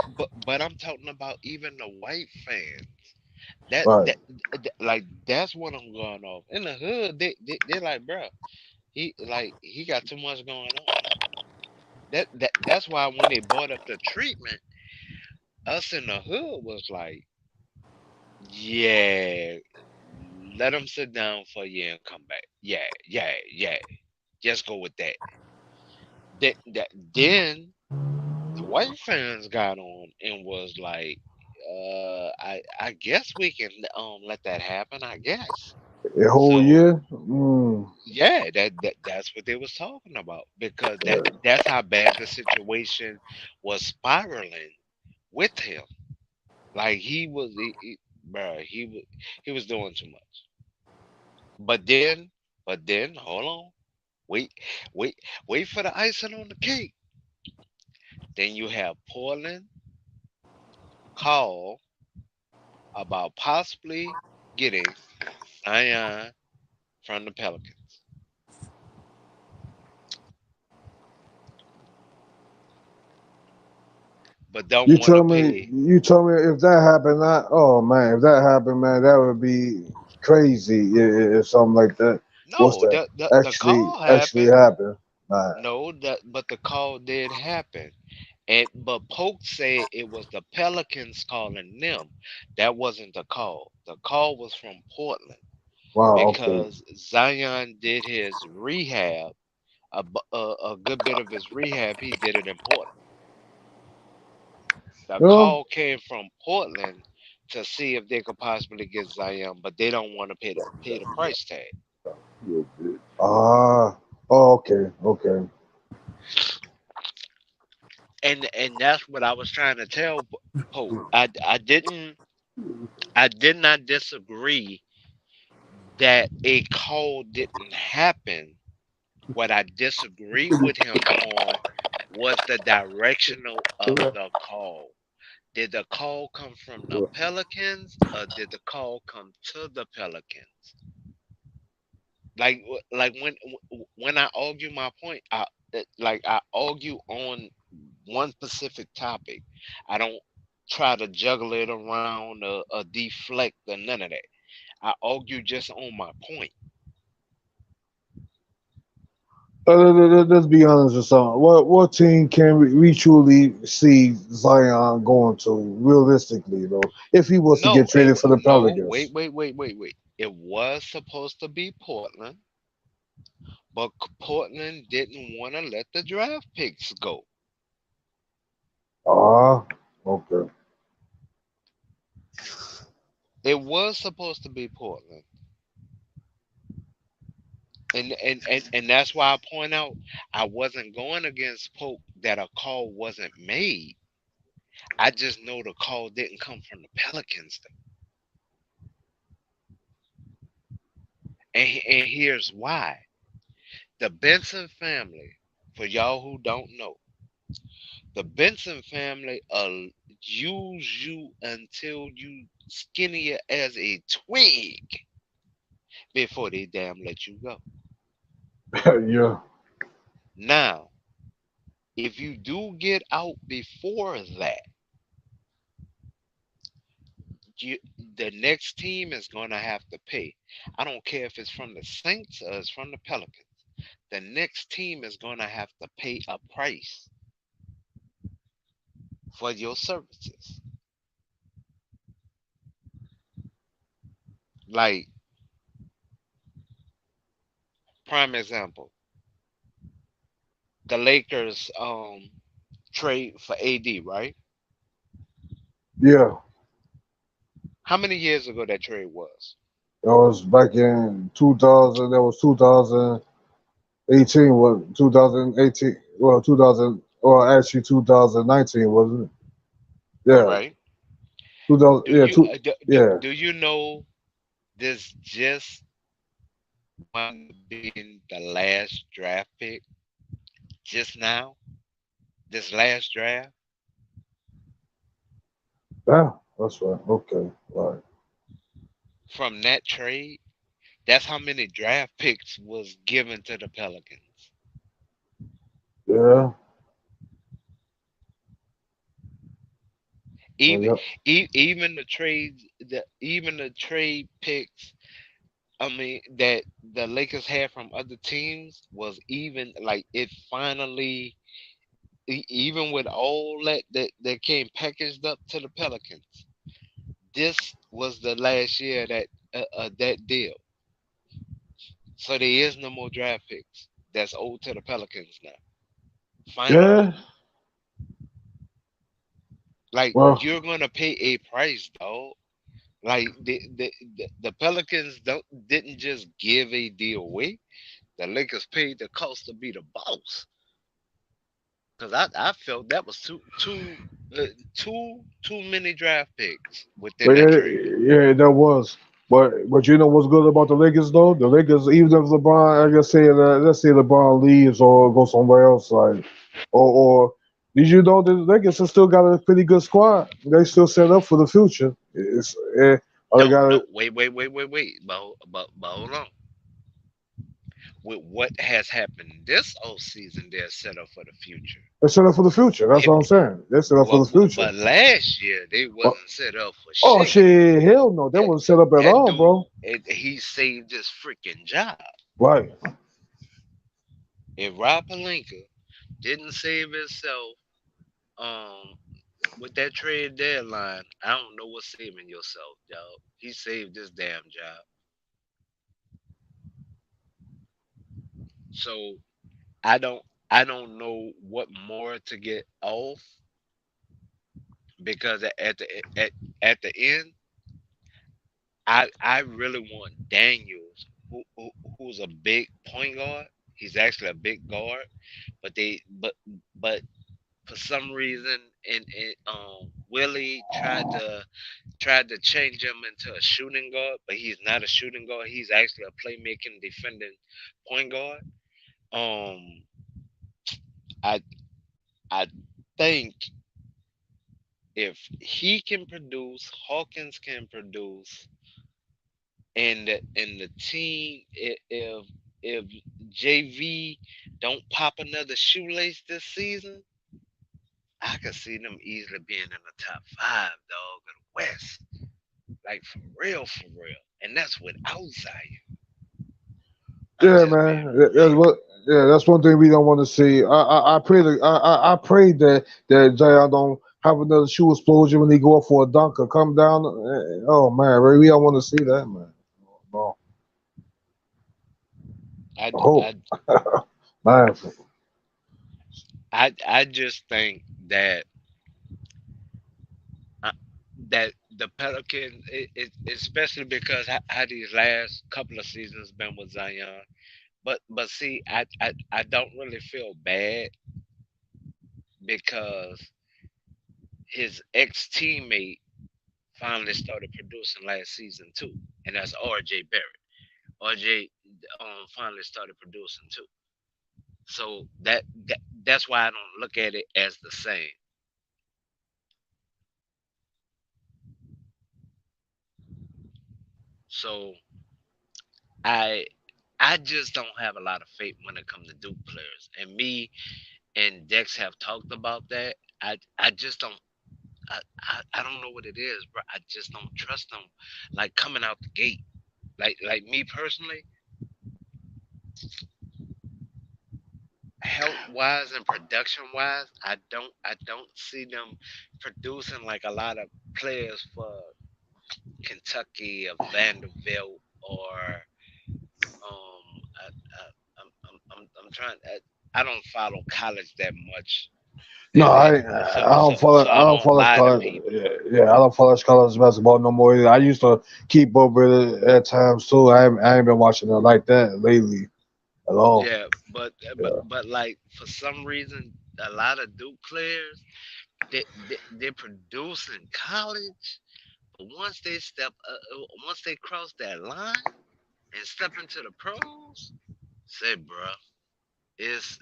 But I'm talking about even the white fans. That Right. that, like that's what I'm going off. In the hood, they're like, bro, he got too much going on. That's why when they brought up the treatment, us in the hood was like, yeah, let him sit down for a year and come back. Yeah, yeah, yeah. Just go with that. Then the white fans got on and was like, I guess we can let that happen. I guess. A whole So year. Mm. yeah, that's what they was talking about because that's how bad the situation was spiraling with him. Like bruh, he was doing too much. But then, hold on, wait, wait, wait for the icing on the cake. Then you have Portland call about possibly getting Zion from the Pelicans, but don't want to pay. You told me if that happened, oh man, if that happened, man, that would be crazy if something like that was No, to the call actually happened. happen. Man. No, but the call did happen. And but Polk said it was the Pelicans calling them. That wasn't the call. The call was from Portland Wow, okay. because Zion did his rehab, a good bit of his rehab. He did it in Portland. The Well, call came from Portland to see if they could possibly get Zion, but they don't want to pay the price tag. ah, oh, okay, okay. And that's what I was trying to tell Pope. I did not disagree that a call didn't happen. What I disagree with him on was the directional of the call. Did the call come from the Pelicans or did the call come to the Pelicans? Like when I argue my point, I argue on one specific topic. I don't try to juggle it around or deflect or none of that. I argue just on my point. Let's be honest with something. What team can we truly see Zion going to realistically though? If he was to get No, traded for the no, Pelicans, wait. It was supposed to be Portland, but Portland didn't want to let the draft picks go. ah, okay. It was supposed to be Portland. And that's why I point out I wasn't going against Pope that a call wasn't made. I just know the call didn't come from the Pelicans. And here's why. The Benson family, for y'all who don't know, the Benson family use you until you skinnier as a twig before they damn let you go. Yeah. Now, if you do get out before that, you, the next team is going to have to pay. I don't care if it's from the Saints or it's from the Pelicans. The next team is going to have to pay a price for your services. Like, prime example, the Lakers trade for AD, right? Yeah. How many years ago that trade was? That was back in 2000. That was 2018. Was 2018? Well, 2000. Or actually 2019, wasn't it? All Yeah. right. 2000. Do Yeah. you Yeah. do you know this just wound up being the last draft pick just now? This last draft Yeah. That's right. Okay. Right. from that trade, that's how many draft picks was given to the Pelicans. Yeah. Even Yeah. even the trade picks. I mean that the Lakers had from other teams was even like it finally even with all that came packaged up to the Pelicans. This was the last year that deal. So there is no more draft picks that's owed to the Pelicans now. Finally, Yeah. like Well. you're gonna pay a price, dog. Like the Pelicans didn't just give a deal away. The Lakers paid the cost to be the boss. Cause I felt that was uh, too many draft picks But within that yeah, trade. yeah, that was. But you know what's good about the Lakers though? The Lakers, even if LeBron, let's say LeBron leaves or go somewhere else, like, or did you know the Lakers have still got a pretty good squad? They still set up for the future. All they No, got no, to wait. But hold on. With what has happened this off season, they're set up for the future. they set up for the future. That's what I'm saying. They set up for the future. But last year they But, wasn't set up for oh shit. shit, hell no, that That wasn't set up at that all, dude, bro. he saved his freaking job. Right. If Rob Palinka didn't save himself, um, with that trade deadline, I don't know what's saving yourself, y'all. He saved this damn job. So I don't know what more to get off because at the end, I really want Daniels, who's a big point guard. He's actually a big guard, but but for some reason, Willie tried to change him into a shooting guard, but he's not a shooting guard. He's actually a playmaking, defending point guard. Um, I I think if he can produce, Hawkins can produce, and the team, if JV don't pop another shoelace this season, I could see them easily being in the top five, dog, of the West. Like for real. And that's without Zion. I'm Yeah, just being man. That's real. what. Yeah, that's one thing we don't want to see. I pray that I pray that Zion don't have another shoe explosion when he go up for a dunk or come down. Oh man, we don't want to see that, man. No, I I hope, I man. I just think that uh, that the Pelicans, especially because how these last couple of seasons been with Zion, but see, I don't really feel bad because his ex teammate finally started producing last season too, and that's R.J. Barrett. R.J. Finally started producing too. So that's why I don't look at it as the same. So I I just don't have a lot of faith when it comes to Duke players. And me and Dex have talked about that. I just don't I don't know what it is, bro. I just don't trust them like coming out the gate. Like me personally, health wise and production wise, I don't see them producing like a lot of players for Kentucky or Vanderbilt or I'm trying. I don't follow college that much, No, so I don't follow. I I don't won't follow lie to college. people. Yeah, yeah, I don't follow college basketball no more. Either. I used to keep up with it at times too. I ain't been watching it like that lately at all. Yeah, Yeah. but like for some reason, a lot of Duke players they produce in college, but once they cross that line and step into the pros, say, bruh, it's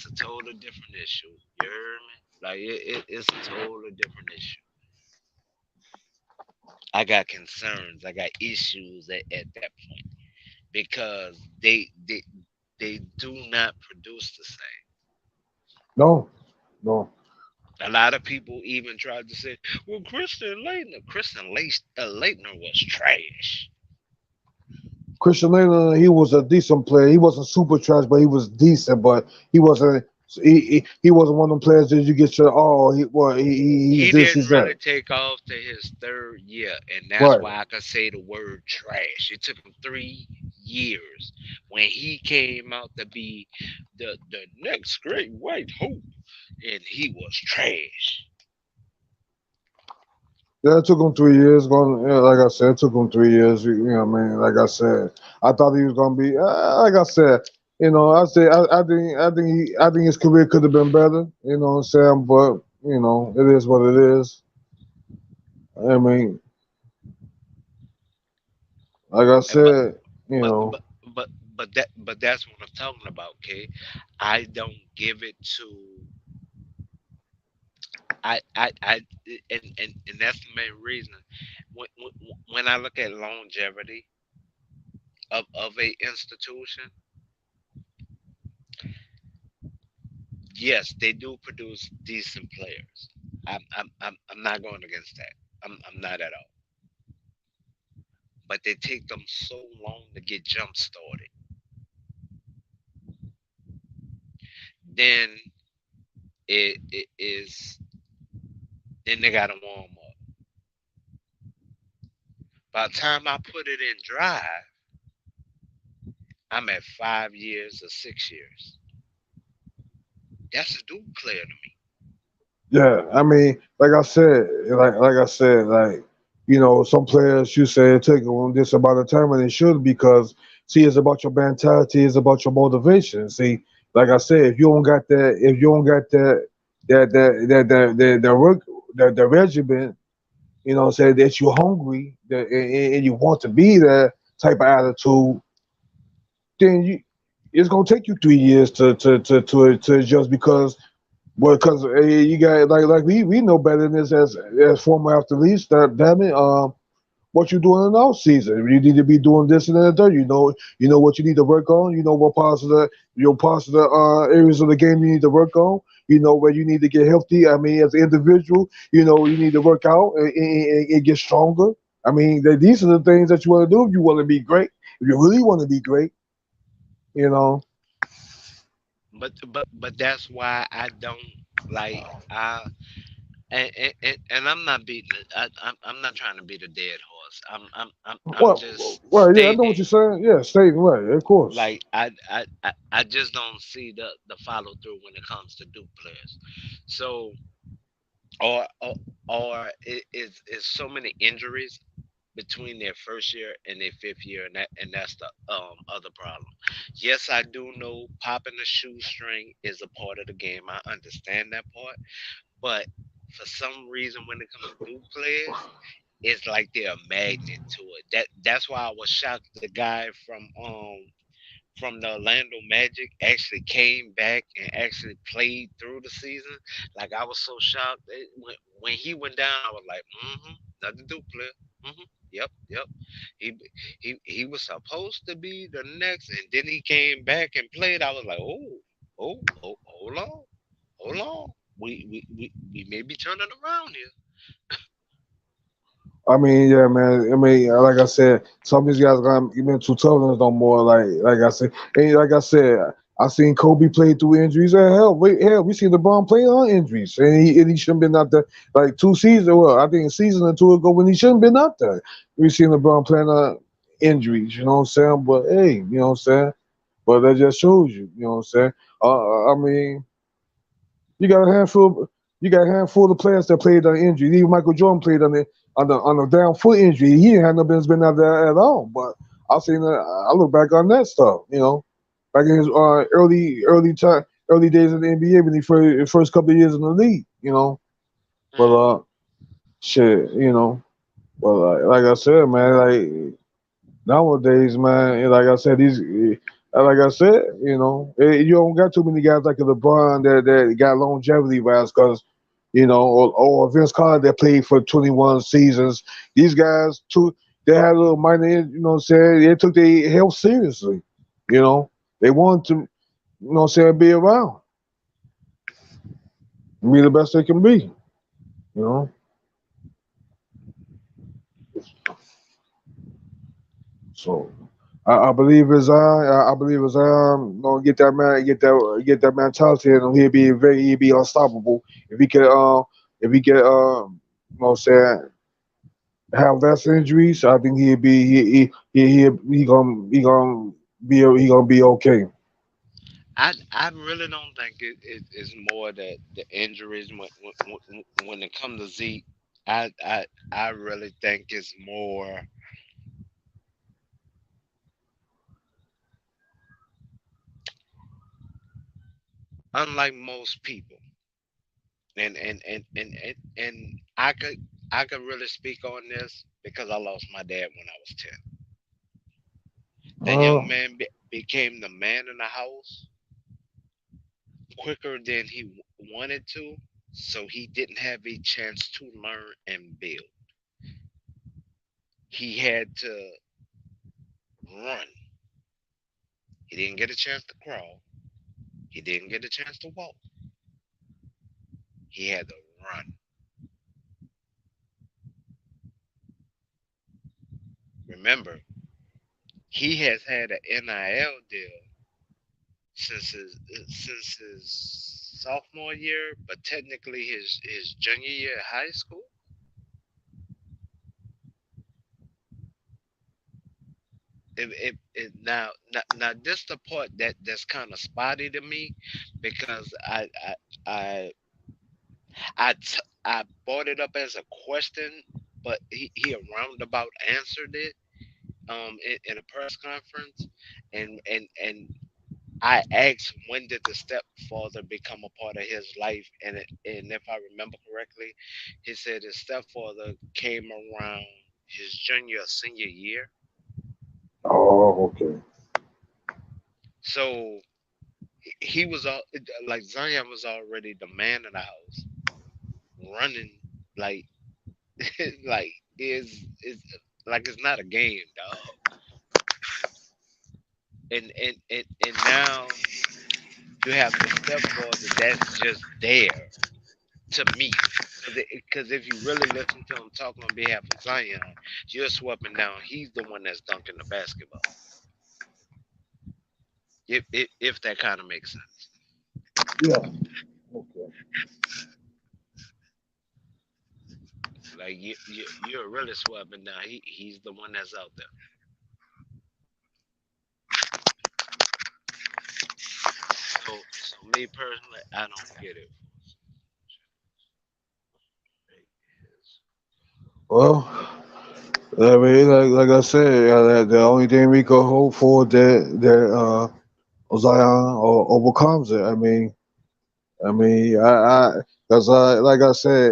a totally different issue. You heard me? Like it's a totally different issue. I got concerns. I got issues at that point because they do not produce the same. No, no. A lot of people even tried to say, "Well, Leitner was trash." Christian Leitner, he was a decent player. He wasn't super trash, but he was decent. But he wasn't. He wasn't one of them players that you get your he's He this, didn't he's that. really take off to his third year, and that's Right. why I could say the word trash. It took him 3 years when he came out to be the next great white hope, and he was trash. Yeah, it took him 3 years. Going, yeah, like I said, it took him 3 years. You know, what I mean, like I said, I thought he was gonna be. Like I said, I think his career could have been better. You know what I'm saying? But it is what it is. I mean, like I And said, you but know, but but that's what I'm talking about. Okay, I don't give it to I and that's the main reason when I look at longevity of a institution, yes, they do produce decent players. I'm not going against that. I'm not at all. But they take them so long to get jump started. Then it is then they gotta warm up. By the time I put it in drive, I'm at 5 years or 6 years. That's a Duke player to me. yeah. I mean, like I said, some players you say it took them this about the time and it should because see, it's about your mentality, it's about your motivation. See, like I said, if you don't got that work, the regimen, say that you're hungry and you want to be there type of attitude, then it's gonna take you 3 years to adjust because you got we know better than this as former athletes. That damn it, what you doing in the off season? You need to be doing this and that. You know what you need to work on. You know what parts of the areas of the game you need to work on. You know where you need to get healthy. I mean, as an individual, you need to work out and get stronger. I mean, these are the things that you want to do if you want to be great. If you really want to be great, you know. But that's why I don't like and I'm not beating it. I'm not trying to beat a dead horse. I'm just Well, yeah, I know what you're stating saying. Yeah, stating right, of course. like I just don't see the follow through when it comes to Duke players. So or or, or is so many injuries between their first year and their fifth year, and that's the other problem. Yes, I do know popping a shoestring is a part of the game. I understand that part, but for some reason, when it comes to new players, it's like they're a magnet to it. That's why I was shocked. The guy from the Orlando Magic actually came back and actually played through the season. Like I was so shocked when he went down. I was like, nothing to do, player. Yep, yep. He he was supposed to be the next, and then he came back and played. I was like, hold on, hold on. We may be turning around here. I mean, yeah, man. I mean, like I said, some of these guys got even too tough on us no more. Like I said, and like I said, I seen Kobe play through injuries. And hell, we seen LeBron play on injuries, and he shouldn't been out there like 2 seasons. Well, I think a season or two ago when he shouldn't been out there. We seen LeBron playing on injuries. You know what I'm saying? But hey, you know what I'm saying? But that just shows you. You know what I'm saying? I mean, you got a handful. You got a handful of players that played on injury. Even Michael Jordan played on a down foot injury. He ain't had no business been out there at all. But I seen I look back on that stuff. You know, back in his early days in the NBA when he first couple of years in the league. You know, but Mm. shit. You know, but like I said, man, like nowadays, man, like I said, like I said, you don't got too many guys like a LeBron that got longevity wise, because or Vince Carter that played for 21 seasons. These guys too, they had a little minor, what I'm saying, they took their health seriously. You know, they wanted to, what I'm saying, be around, be the best they can be. You know, so. I believe his I believe his gonna get that man, get that mentality in him. He'll be unstoppable if he can you know what I'm saying, have less injuries. I think he gonna be okay. I really don't think it's more that the injuries when it comes to Zeke. I really think it's more unlike most people, and I could really speak on this because I lost my dad when I was 10. That Uh, young man became the man in the house quicker than he wanted to, so he didn't have a chance to learn and build. He had to run. He didn't get a chance to crawl. He didn't get a chance to walk. He had to run. Remember, he has had an NIL deal since his sophomore year, but technically his junior year of high school. Now this the part that's kind of spotty to me because I I brought it up as a question, but he a roundabout answered it in a press conference, and I asked when did the stepfather become a part of his life, and if I remember correctly, he said his stepfather came around his junior or senior year. oh, okay. So he was all like Zion was already the man in the house, running like like is like it's not a game, dog. And now you have the stepfather that's just there to me. Because if you really listen to him talk on behalf of Zion, you're swapping down. He's the one that's dunking the basketball. If that kind of makes sense. Yeah. Okay. Like you're really swapping down. He's the one that's out there. So me personally, I don't get it. Well, I mean, like I said, the only thing we could hope for that Zion overcomes it. Because like I said,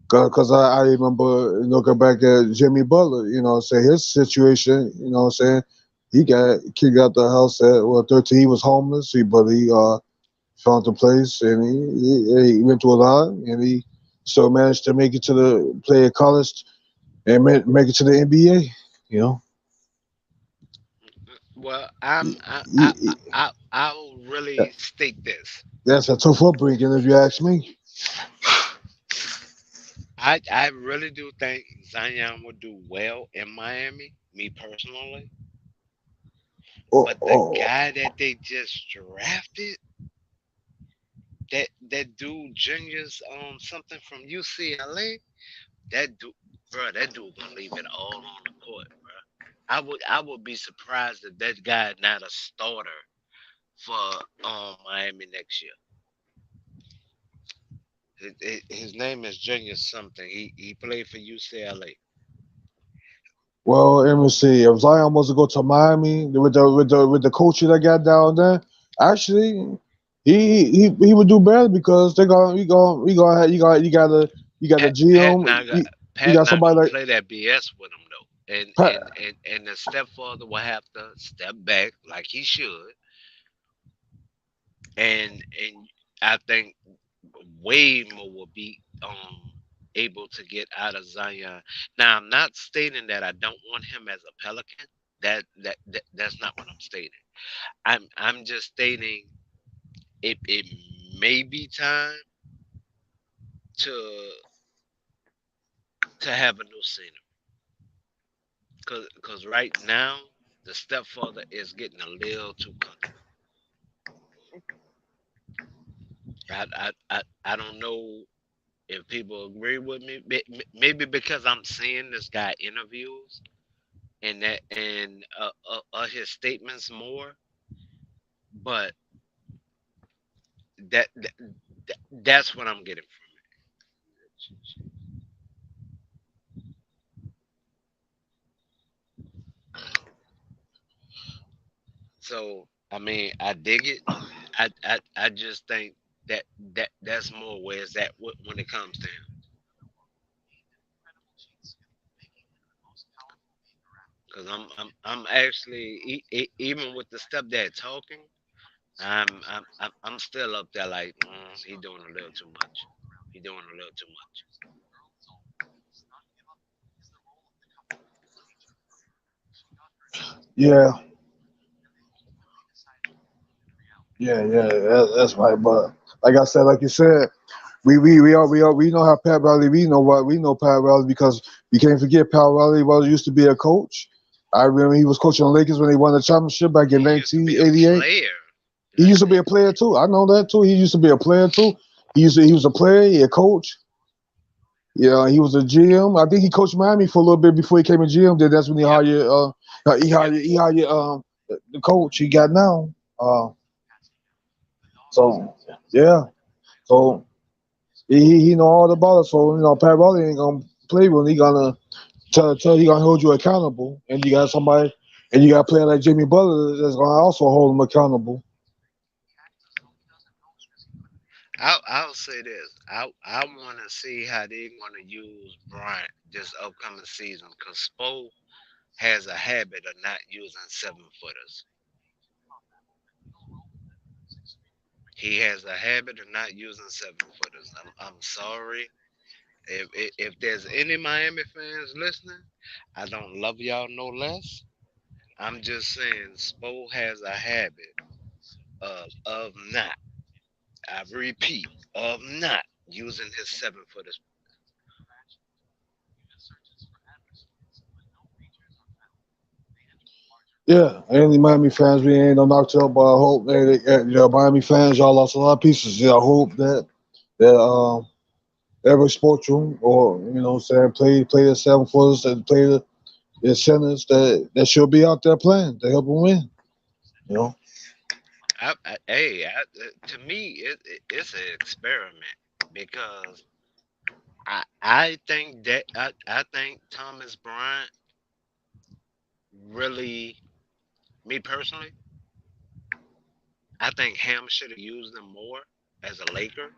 because I remember looking back at Jimmy Butler, say his situation, saying he got kicked out the house at 13. He was homeless, but he found a place and he went to a lot and he still managed to make it to the play at college and make it to the NBA. You know, Well, He- he- I'll really state this. that's a tough upbringing if you ask me. I really do think Zion would do well in Miami, me personally. Oh, But the oh, guy that they just drafted, that dude Junior's something from UCLA, that dude, bro, that dude gonna leave it all on the court, bro. I would be surprised if that guy not a starter for Miami next year. His name is Junior something. He played for UCLA. well, let me see. If Zion was to go to Miami with the coach that got down there, actually, he would do better because they're gonna we gonna have, you got a Pat GM, not got you Pat got not somebody gonna like play that BS with him though. Pat. And the stepfather will have to step back like he should. And I think way more will be able to get out of Zion. Now I'm not stating that I don't want him as a Pelican. That's not what I'm stating. I'm just stating it may be time to have a new scenery. Cause right now the stepfather is getting a little too comfortable. I don't know if people agree with me. Maybe because I'm seeing this guy interviews and his statements more, but that's what I'm getting from it. So I mean, I dig it. I just think that's more where it's at when it comes to him. Because I'm actually even with the stepdad talking, I'm still up there like he doing a little too much. He doing a little too much. Yeah, yeah, that's right. But like I said, like you said, we know how Pat Riley. We know Pat Riley because we can't forget Pat Riley used to be a coach. I remember he was coaching the Lakers when they won the championship back in He used to be a 1988. player. He Like used to be a player too. I know that too. He used to be a player too. He was a player, he a coach. Yeah, he was a GM. I think he coached Miami for a little bit before he came a GM. Then that's when he yep, hired yep. he hired the coach he got now. So yeah, so he know all about it. So Pat Riley ain't gonna play when he gonna tell he gonna hold you accountable, and you got somebody and you got a player like Jimmy Butler that's gonna also hold him accountable. I'll say this. I want to see how they going to use Bryant this upcoming season because Spo has a habit of not using 7 footers. He has a habit of not using 7 footers. I'm sorry if there's any Miami fans listening. I don't love y'all no less. I'm just saying Spo has a habit of not. I repeat, of not using his 7 footers. Yeah, any Miami fans, we ain't no knock to, but I hope Miami fans, y'all lost a lot of pieces. Yeah, I hope that every sports room or saying play the 7 footers and play the centers that should be out there playing to help them win. You know, Hey, to me, it's an experiment because I think that I think Thomas Bryant really, me personally, I think Ham should have used him more as a Laker,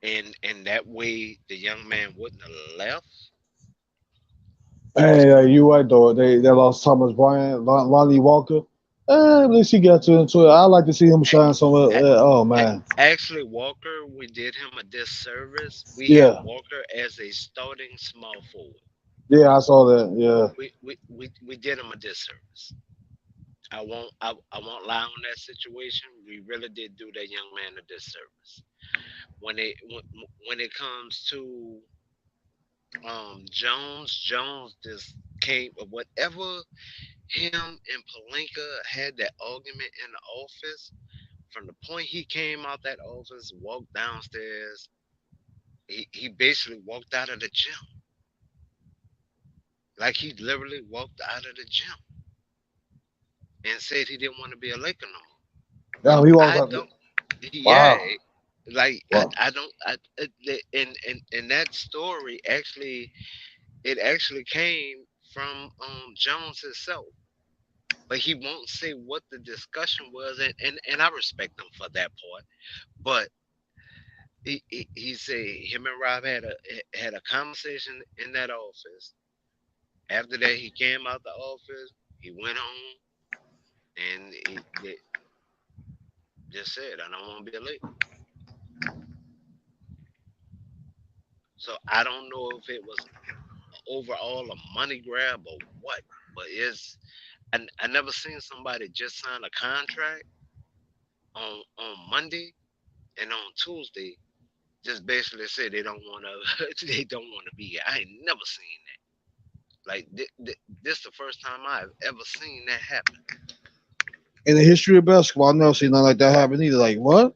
and that way the young man wouldn't have left. Hey, you right though. They lost Thomas Bryant, Lonnie Walker. At least he got into it. I like to see him shine somewhere. A- Oh a- man, Actually, Walker, we did him a disservice. We had yeah, Walker as a starting small forward. yeah, I saw that. Yeah, We did him a disservice. I won't lie on that situation. We really did do that young man a disservice. When it comes to Jones just came whatever him and Palinka had that argument in the office. From the point he came out that office, walked downstairs, he basically walked out of the gym. Like he literally walked out of the gym and said he didn't want to be a Laker no more. he walked I out. don't. Yeah, Wow, like wow. I don't. And that story actually it actually came from Jones himself, but he won't say what the discussion was, and I respect him for that part. But he said him and Rob had a conversation in that office. After that, he came out the office. He went home and they just said, "I don't want to be a Laker." So I don't know if it was overall a money grab or what, but I never seen somebody just sign a contract on Monday and on Tuesday just basically say they don't want to they don't want to be here. I ain't never seen that. Like this the first time I've ever seen that happen. In the history of basketball, I never seen nothing like that happen either. Like what?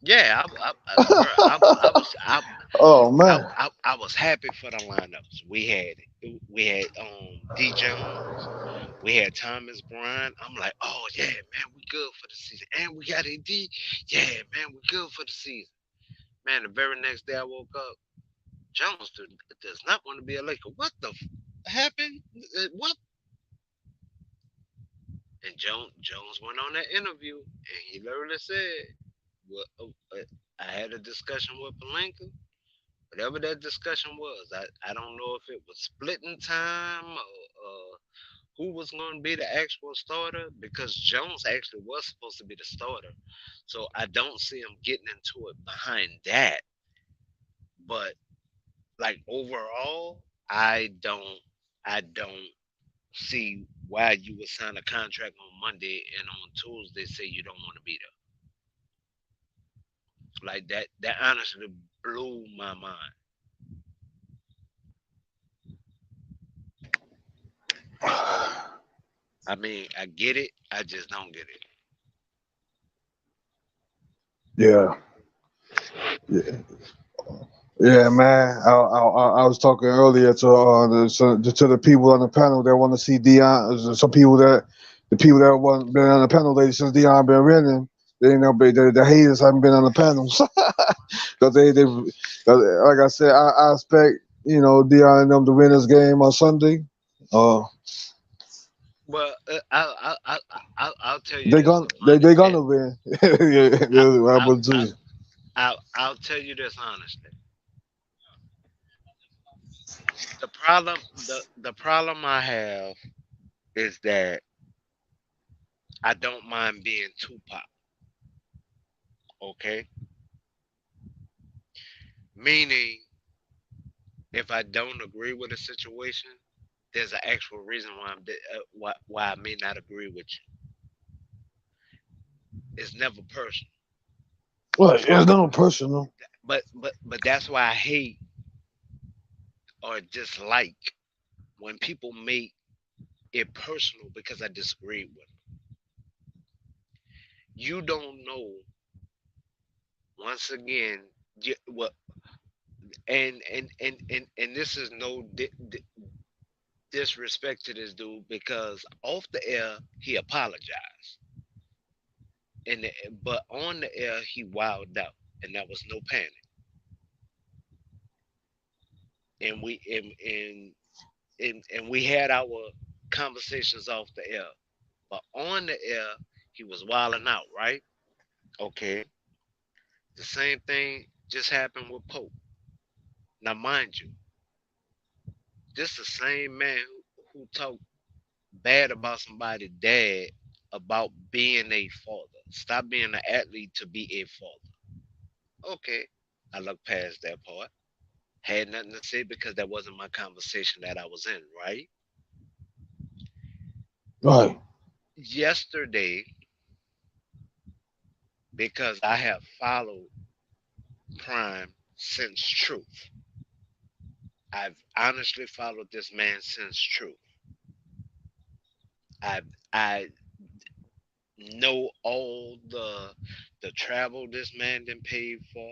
Yeah, bro, Oh man, I was happy for the lineups. We had D Jones, we had Thomas Bryant. I'm like, oh yeah, man, we good for the season, and we got AD. Yeah, man, we good for the season. Man, the very next day I woke up, Jones does not want to be a Laker. What the happened? What? And Jones went on that interview, and he literally said, "Well, I had a discussion with Palenka. Whatever that discussion was, I don't know if it was splitting time or who was going to be the actual starter because Jones actually was supposed to be the starter. So I don't see him getting into it behind that. But like overall, I don't see why you would sign a contract on Monday and on Tuesday say you don't want to be there. Like that honestly blew my mind. So I mean, I get it. I just don't get it. yeah, yeah. Yeah, man. I was talking earlier to to the people on the panel that want to see Deion. Some people that the people that want been on the panel lately since Deion been winning. They know, but the haters haven't been on the panels because like I said, I expect Deion and them to win this game on Sunday. Uh, Well, I'll tell you they this, gonna they honestly. gonna win. Yeah, I, yeah, what I'm I, gonna tell I, you. I'll tell you this honestly. The problem I have is that I don't mind being Tupac. Okay, meaning if I don't agree with a situation, there's an actual reason why I may not agree with you. It's never personal. Well, it's not personal. But that's why I hate or dislike when people make it personal because I disagree with them. You don't know. Once again, what and this is no disrespect to this dude because off the air he apologized, but on the air he wilded out, and that was no panic. and we had our conversations off the air. But on the air, he was wilding out, right? Okay. The same thing just happened with Pope. Now, mind you, this the same man who talked bad about somebody's dad about being a father. Stop being an athlete to be a father. Okay. I look past that part. Had nothing to say because that wasn't my conversation that I was in, right? Right. Yesterday, because I have followed Prime since Truth. I've honestly followed this man since Truth. I know all the travel this man done paid for,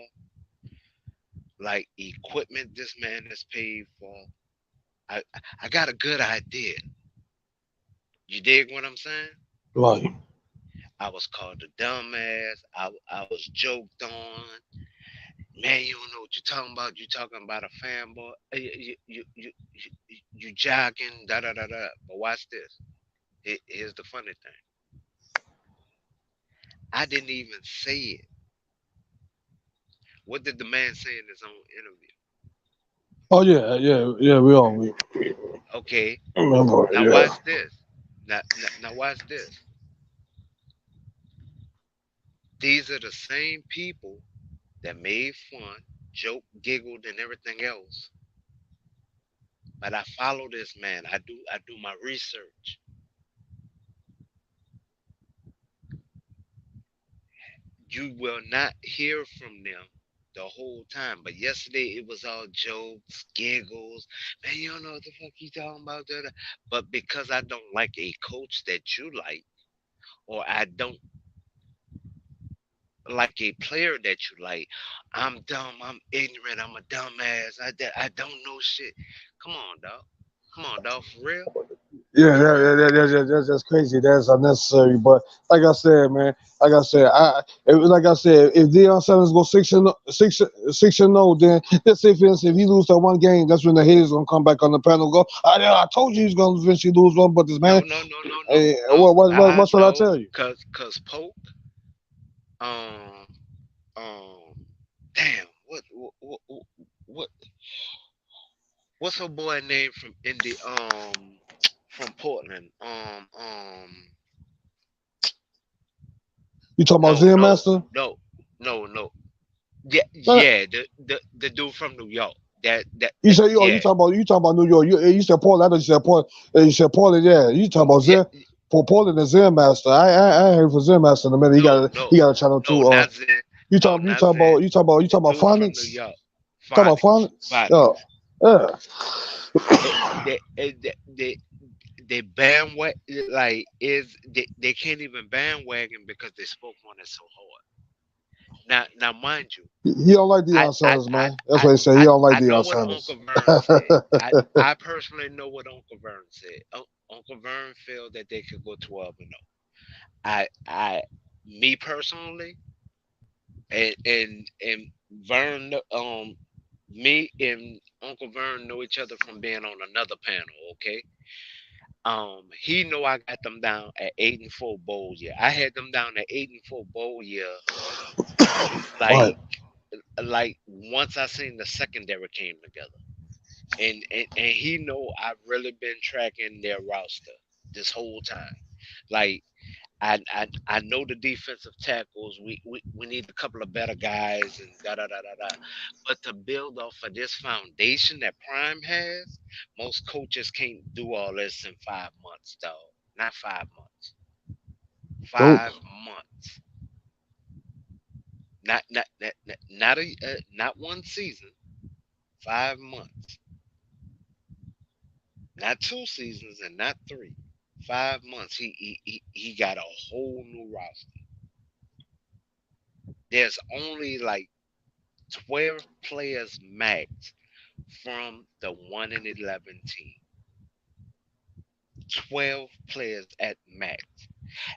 like equipment this man has paid for. I I got a good idea. You dig what I'm saying? Right. I was called a dumbass. I was joked on. Man, you don't know what you're talking about. You talking about a fanboy. You jogging, da da da da. But watch this. Here's the funny thing. I didn't even say it. What did the man say in his own interview? Oh yeah, yeah. We Okay, remember. now Yeah. watch this. Now watch this. These are the same people that made fun, joked, giggled, and everything else. But I follow this man. I do my research. You will not hear from them the whole time. But yesterday it was all jokes, giggles. Man, you don't know what the fuck you talking about. Da, da. But because I don't like a coach that you like, or I don't like a player that you like, I'm dumb, I'm ignorant, I'm a dumbass. I don't know shit. Come on, dog. Come on, dog. For real. Yeah, that's crazy. That's unnecessary. But like I said, man, like I said, if Deion Sanders go 6-0, then let's say for instance, if he lose that one game, that's when the haters gonna come back on the panel and go, I told you he's gonna eventually lose one, but this No, man, no, no, no, no, hey, no. what should I No. tell you? Cause Pope, um, damn, what, what's her boy name from Indy, from Portland? You talking about No, Zen no, Master? no, no. Yeah, No, yeah, the dude from New York. you That say yeah. you talking about New York. You said Portland. I thought you said Portland. You said Portland. Yeah, you talking about Yeah, Zen. For Portland and Zen Master. I heard for Zen Master in a minute. no, He no, got a channel no, too. not Zen. No, You not Zen. you The talking about dude from New Phonics? York. Talking about Phonics. Phonics? Yeah, Phonics. yeah. They bandwagon, like, they can't even bandwagon because they spoke on it so hard. Now mind you, He don't like I Deion I Sanders, I man. That's I what he said. He I, don't like I know Deion what Sanders. Uncle Vern said. I personally know what Uncle Vern said. Uncle Vern felt that they could go 12-0. I me personally, and Vern, me and Uncle Vern know each other from being on another panel. Okay. He know I got them down at 8-4 bowl year. I had them down at 8-4 bowl year, Right. like once I seen the secondary came together. And he know I've really been tracking their roster this whole time. Like, I know the defensive tackles. We need a couple of better guys and da da da da da. But to build off of this foundation that Prime has, most coaches can't do all this in 5 months, dog. Not 5 months. Nope. 5 months. Not one season. 5 months. Not 2 seasons and not three. 5 months. He got a whole new roster. There's only like 12 players max from the 1-11 team. 12 players at max.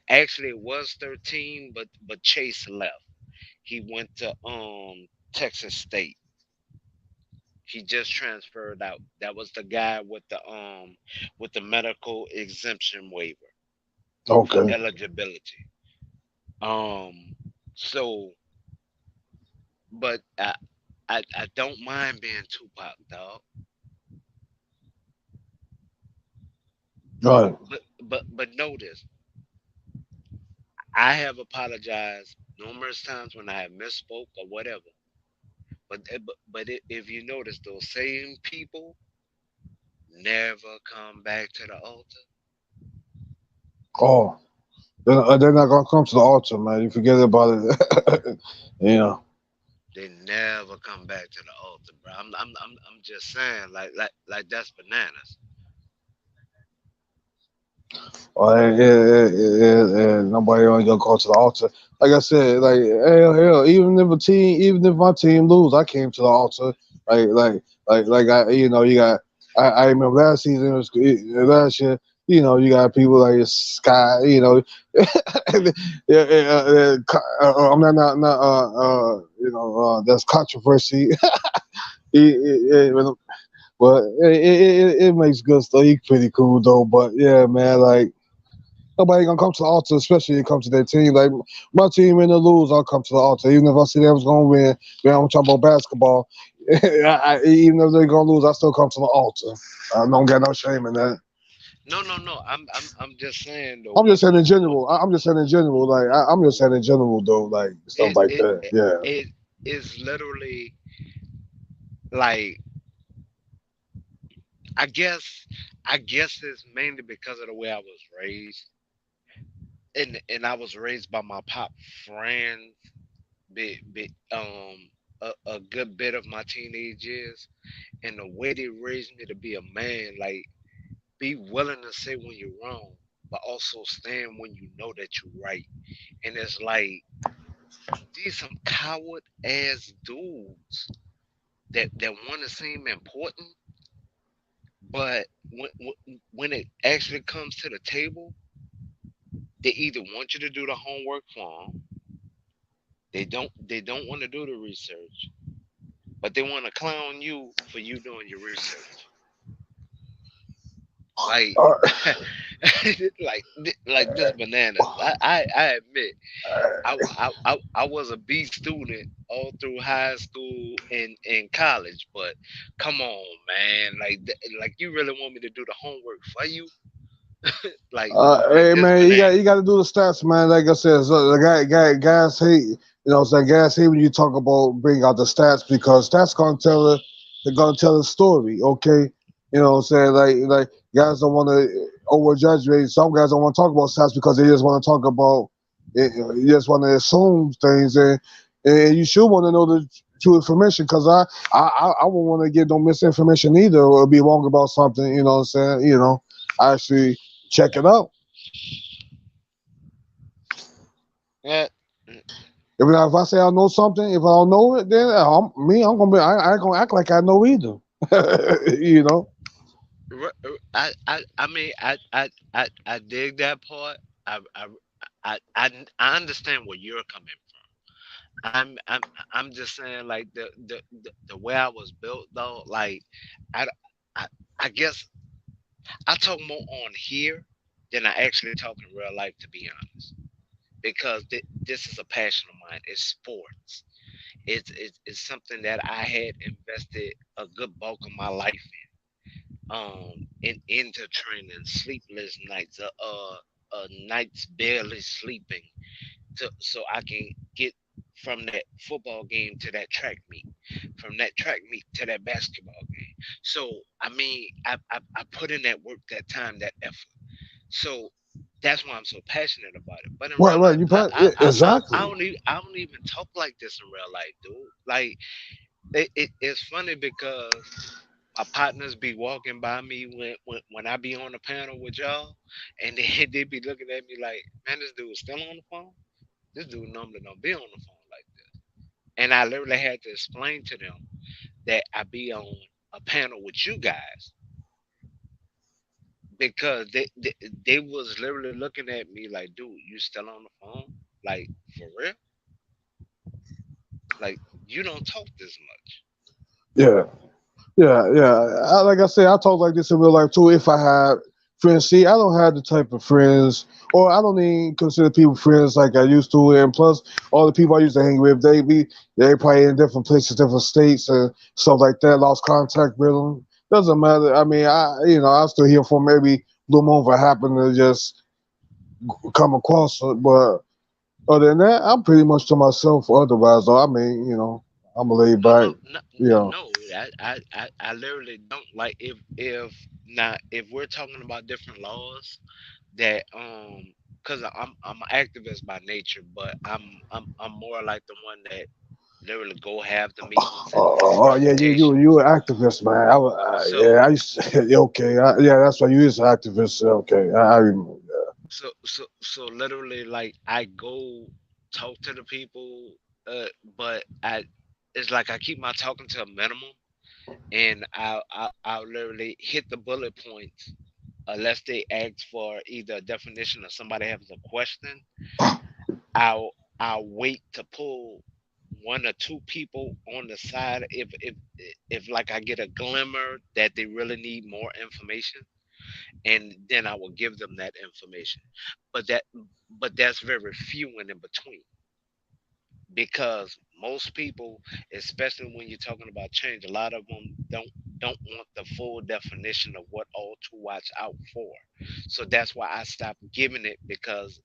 Actually, it was 13, but Chase left. He went to Texas State. He just transferred out. That was the guy with the medical exemption waiver for Okay. eligibility. Um, so, but I don't mind being Tupac, dog. Right. But notice, I have apologized numerous times when I have misspoke or whatever. If you notice, those same people never come back to the altar. Oh, they're not gonna come to the altar, man. You forget about it. Yeah. They never come back to the altar, bro. I'm just saying, like that's bananas. Or nobody ain't gonna go to the altar. Like I said, like hell, even if my team lose, I came to the altar. Like like I, you got. I remember last season, last year. You got people like Sky. Yeah, I'm not that's controversy. But it makes good stuff. He's pretty cool though. But yeah, man, like nobody gonna come to the altar, especially when it comes to their team. Like my team win or lose, I'll come to the altar. Even if I see they was gonna win, man, I'm talking about basketball. Even if they're gonna lose, I still come to the altar. I don't got no shame in that. No, no, no. I'm just saying though. I'm just saying in general. I'm just saying in general. Like I'm just saying in general though. Like stuff It like it that. Yeah. it is literally like I guess I guess it's mainly because of the way I was raised, and I was raised by my pop friends. A good bit of my teenage years, and the way they raised me to be a man, like be willing to say when you're wrong, but also stand when you know that you're right. And it's like these some coward ass dudes that want to seem important, but when it actually comes to the table, they either want you to do the homework for them, they don't want to do the research, but they want to clown you for you doing your research. Like, Uh, like this bananas. I admit I was a B student all through high school and college, but come on, man, like you really want me to do the homework for you? Like Hey this man, banana. you got to do the stats, man. Like I said, so the guys hate, guys hate when you talk about bring out the stats because stats gonna tell they're gonna tell a story, okay? What I'm saying? Like guys don't want to overjudge me. Some guys don't want to talk about stats because they just want to talk about, you just want to assume things, and you should want to know the true information because I won't want to get no misinformation either or be wrong about something. You know what I'm saying? Actually check it out. Yeah. If I say I know something, if I don't know it, then I'm gonna be. I ain't gonna act like I know either. you know. I mean I dig that part. I understand where you're coming from. I'm just saying like the way I was built though. Like I I, I guess I talk more on here than I actually talk in real life, to be honest. Because this is a passion of mine. It's sports. It's something that I had invested a good bulk of my life into training, sleepless nights, nights barely sleeping, so I can get from that football game to that track meet, from that track meet to that basketball game. So I mean, I put in that work, that time, that effort. So that's why I'm so passionate about it. But in Right, real right. life, You probably yeah, exactly. I don't even talk like this in real life, dude. Like it's funny because my partners be walking by me when I be on the panel with y'all, and they be looking at me like, man, this dude's still on the phone. This dude normally don't be on the phone like this. And I literally had to explain to them that I be on a panel with you guys because they was literally looking at me like, dude, you still on the phone? Like for real? Like you don't talk this much. Yeah. Yeah, yeah. Like I said, I talk like this in real life too. If I had friends, see, I don't have the type of friends, or I don't even consider people friends like I used to. And plus, all the people I used to hang with, they probably in different places, different states, and stuff like that. Lost contact with them. Doesn't matter. I mean, I still hear from maybe blue moon if I happen to just come across it. But other than that, I'm pretty much to myself. Otherwise, though, I mean, I'm a laid No, back. no, no, You know. no. I literally don't like if not if we're talking about different laws that because I'm an activist by nature, but I'm more like the one that literally go have the meetings and do the Yeah, presentation. you an activist, man. So Yeah, I used to, okay, yeah, that's why you is an activist. Okay, I remember. so literally like I go talk to the people, but I it's like I keep my talking to a minimum, and I'll literally hit the bullet points unless they ask for either a definition or somebody has a question. I'll I'll wait to pull one or two people on the side if like I get a glimmer that they really need more information, and then I will give them that information. But that's very few and in between, because most people, especially when you're talking about change, a lot of them don't want the full definition of what all to watch out for. So that's why I stopped giving it, because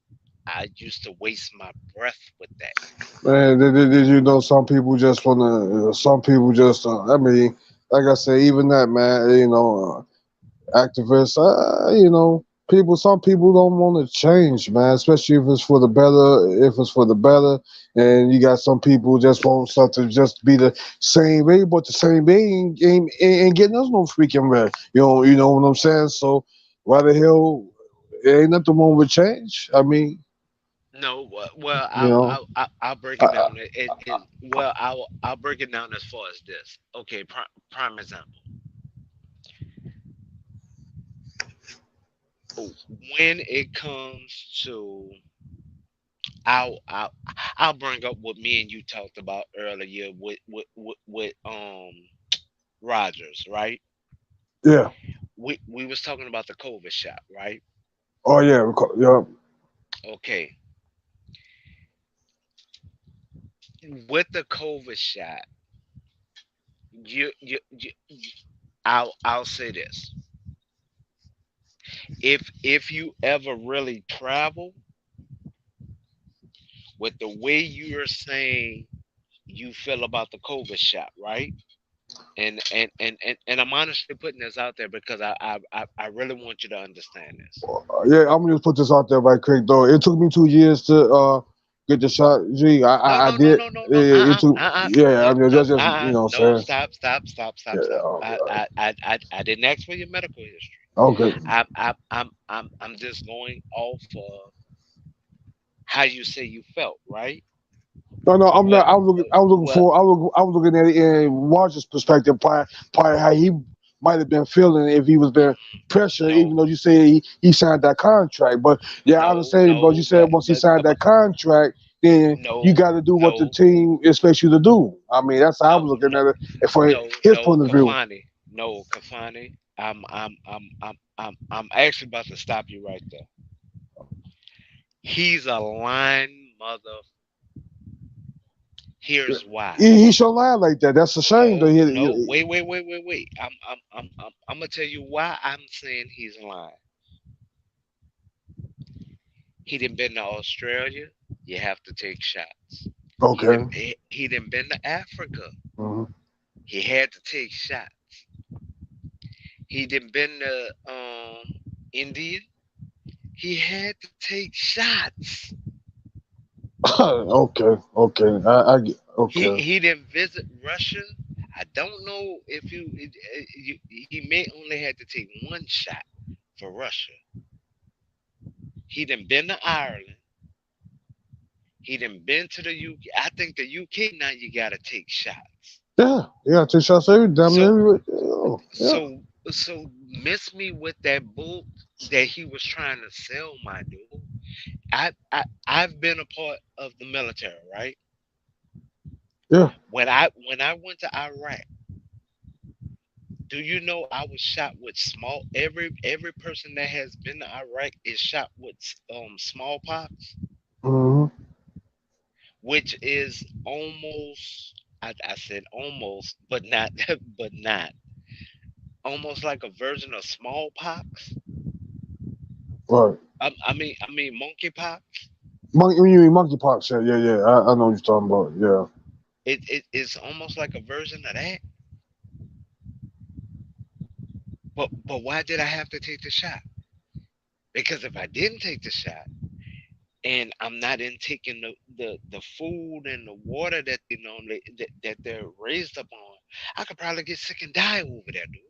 I used to waste my breath with that. Man, did you know some people just wanna? Some people just. I mean, like I said, even that man. Activists. People. Some people don't want to change, man. Especially if it's for the better. If it's for the better, and you got some people just want something just be the same way, but the same way ain't getting us no freaking red. You know what I'm saying? So why the hell ain't nothing wrong with change? I mean, No, well, you know. I'll break it down. Well, I'll break it down as far as this. Okay, prime example. When it comes to, I'll I'll I'll bring up what me and you talked about earlier with Rogers, right? Yeah. We was talking about the COVID shot, right? Oh yeah. Yeah. Okay, with the COVID shot, you I'll say this: if you ever really travel with the way you're saying you feel about the COVID shot, right? And I'm honestly putting this out there because I really want you to understand this. Yeah, I'm gonna just put this out there right quick though. It took me 2 years to get the shot. Gee, No, I no, no, did. no, no, no. It took. Yeah, No, I mean no, just no. saying. Stop, stop, stop, stop, Yeah, stop. I didn't ask for your medical history. okay. I'm just going off of how you say you felt, right? No, no, I'm Well, not. I was looking well, for. I was looking at it in Roger's perspective, probably how he might have been feeling if he was being pressured, even no, though you say he signed that contract. But yeah, I understand. But you said once he signed that contract, then you no, got to do what the no, team expects you to do. I mean, that's how I no, was looking no, at it from his no, point of view. Kafani, no, Kafani. I'm actually about to stop you right there. He's a lying mother. Here's why. He shouldn't lie like that. That's a shame. Though. No, no, wait. I'm gonna tell you why I'm saying he's lying. He didn't been to Australia. You have to take shots. Okay. He didn't been to Africa. Hmm. He had to take shots. He didn't been to India. He had to take shots. Okay. Okay. Okay. He didn't visit Russia. I don't know if he may only had to take one shot for Russia. He didn't been to Ireland. He didn't been to the UK. I think the UK now you gotta take shots. Yeah. Yeah. Take shots every damn So near every. Yeah. so miss me with that book that he was trying to sell, my dude. I've been a part of the military, right? Yeah. When I went to Iraq, Do you know I was shot with small? Every person that has been to Iraq is shot with smallpox, Hmm. which is almost. I said almost, but not, but not almost like a version of smallpox. Right. I mean monkeypox. Monkey, when you mean monkeypox, yeah, yeah, yeah. I know what you're talking about. Yeah. It's almost like a version of that. But why did I have to take the shot? Because if I didn't take the shot and I'm not in taking the food and the water that they normally that they're raised up on, I could probably get sick and die over there, dude.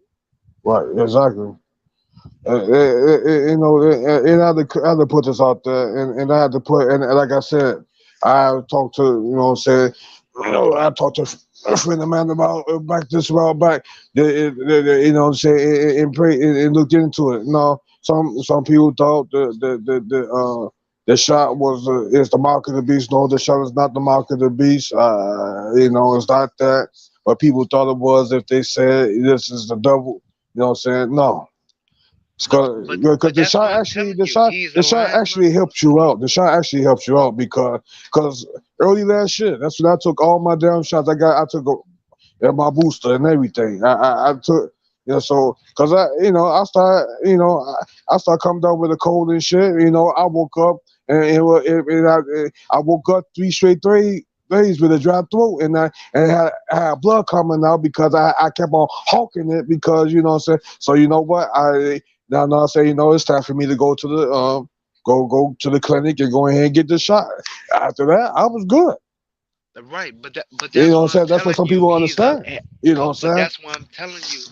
Right. Exactly. You know, and I had to put this out there, and I had to put, and like I said, I talked to, you know, say, you know, I talked to a friend of mine about back this while back, you know, what I'm saying, and pray and looked into it. No, some people thought the shot was is the mark of the beast. No, the shot is not the mark of the beast. You know, it's not that. But people thought it was if they said this is the devil. You know what I'm saying? No, No, because but that's why I'm telling you, he's the a shot lying actually mother. helps you out. The shot actually helps you out because early last year, that's when I took all my damn shots. I took my booster and everything. I took, you know, so because I started coming down with a cold and shit. You know, I woke up I woke up three straight days with a dry throat, and I had blood coming out because I kept on hawking it because you know what I'm saying. So you know what now I say it's time for me to go to the go to the clinic and go ahead and get the shot. After that, I was good. Right, but You that's know what I'm why I'm saying? That's what telling some you, people understand. You know what I'm but saying? that's why I'm telling you,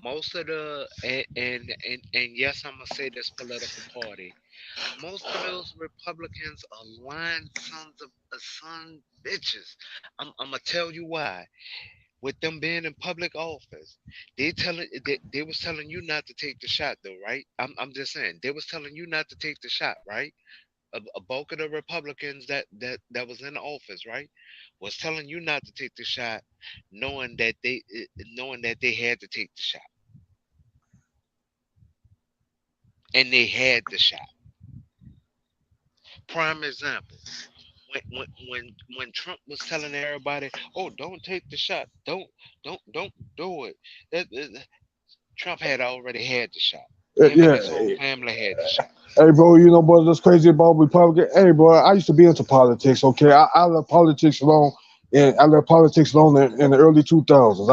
most of the and yes, I'm gonna say this political party. Most of those Republicans are lying sons of son bitches. I'm gonna tell you why. With them being in public office, they was telling you not to take the shot though, right? I'm just saying they was telling you not to take the shot, right? A bulk of the Republicans that was in office, right, was telling you not to take the shot, knowing that they had to take the shot, and they had the shot. Prime example. When Trump was telling everybody, "Oh, don't take the shot, don't do it," Trump had already had the shot. Him and his whole Yeah. family had the shot. Hey, bro, you know what's crazy about Republican? Hey, bro, I used to be into politics. Okay, I left politics alone. And I left politics alone in the early 2000s.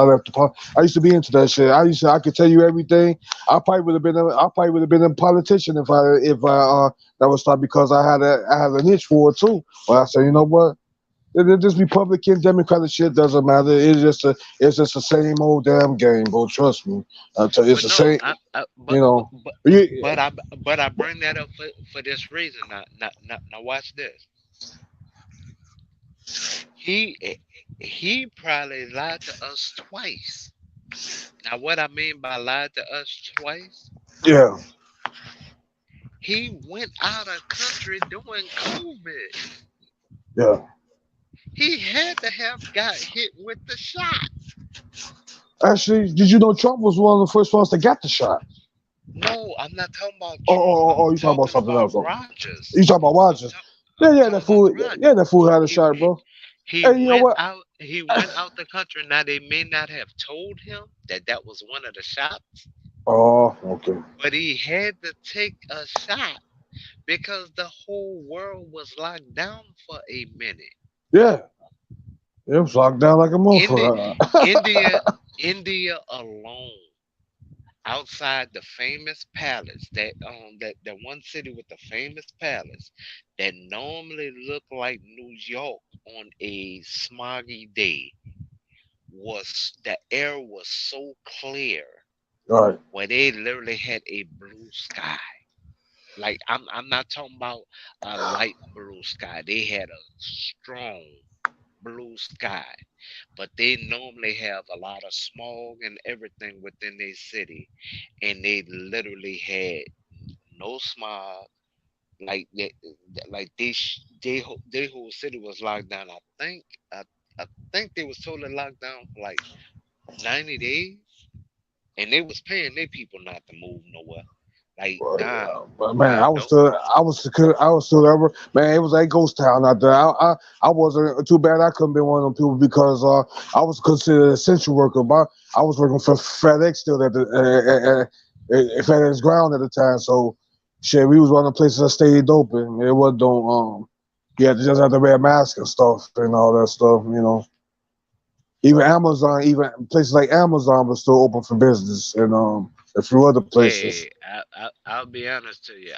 I used to be into that shit. I could tell you everything. I probably would have been a politician if I that was not because I had an itch for it too. But I said, you know what? This Republican Democratic shit doesn't matter. It's just the same old damn game, bro. Trust me. It's But the no, same. I You know. You, but I bring that up for this reason. Now watch this. He he probably lied to us twice. Now what I mean by lied to us twice, yeah. he went out of country during COVID. Yeah. He had to have got hit with the shot. Actually, did you know Trump was one of the first ones to get the shot? No, I'm not talking about Trump. I'm You talking about talking something about else? Oh, Rogers. you talking about I'm Rogers? I'm Yeah, talking about that Rogers. fool had a He, shot, he bro. Hey, you know what? he went out the country. Now they may not have told him that that was one of the shots, Oh, okay. but he had to take a shot because the whole world was locked down for a minute. Yeah, it was locked down like a India, motherfucker. India, India alone, outside the famous palace, that one city with the famous palace, that normally look like New York on a smoggy day, was the air was so clear Right. where they literally had a blue sky. Like I'm not talking about a light blue sky. They had a strong blue sky, but they normally have a lot of smog and everything within their city, and they literally had no smog. Like they whole city was locked down. I, I think they was totally locked down for like 90 days. and they was paying their people not to move nowhere. Like, Well, nah, but man, nah, no. I was still ever man. It was a ghost town out there. I wasn't too bad. I couldn't be one of them people because I was considered an essential worker. I was working for FedEx still at the FedEx ground at the time. So shit, we was one of the places that stayed open. It wasn't no you had to just have to wear a mask and stuff and all that stuff. You know, even Amazon, even places like Amazon was still open for business and a few other places. Hey, I'll be honest to you.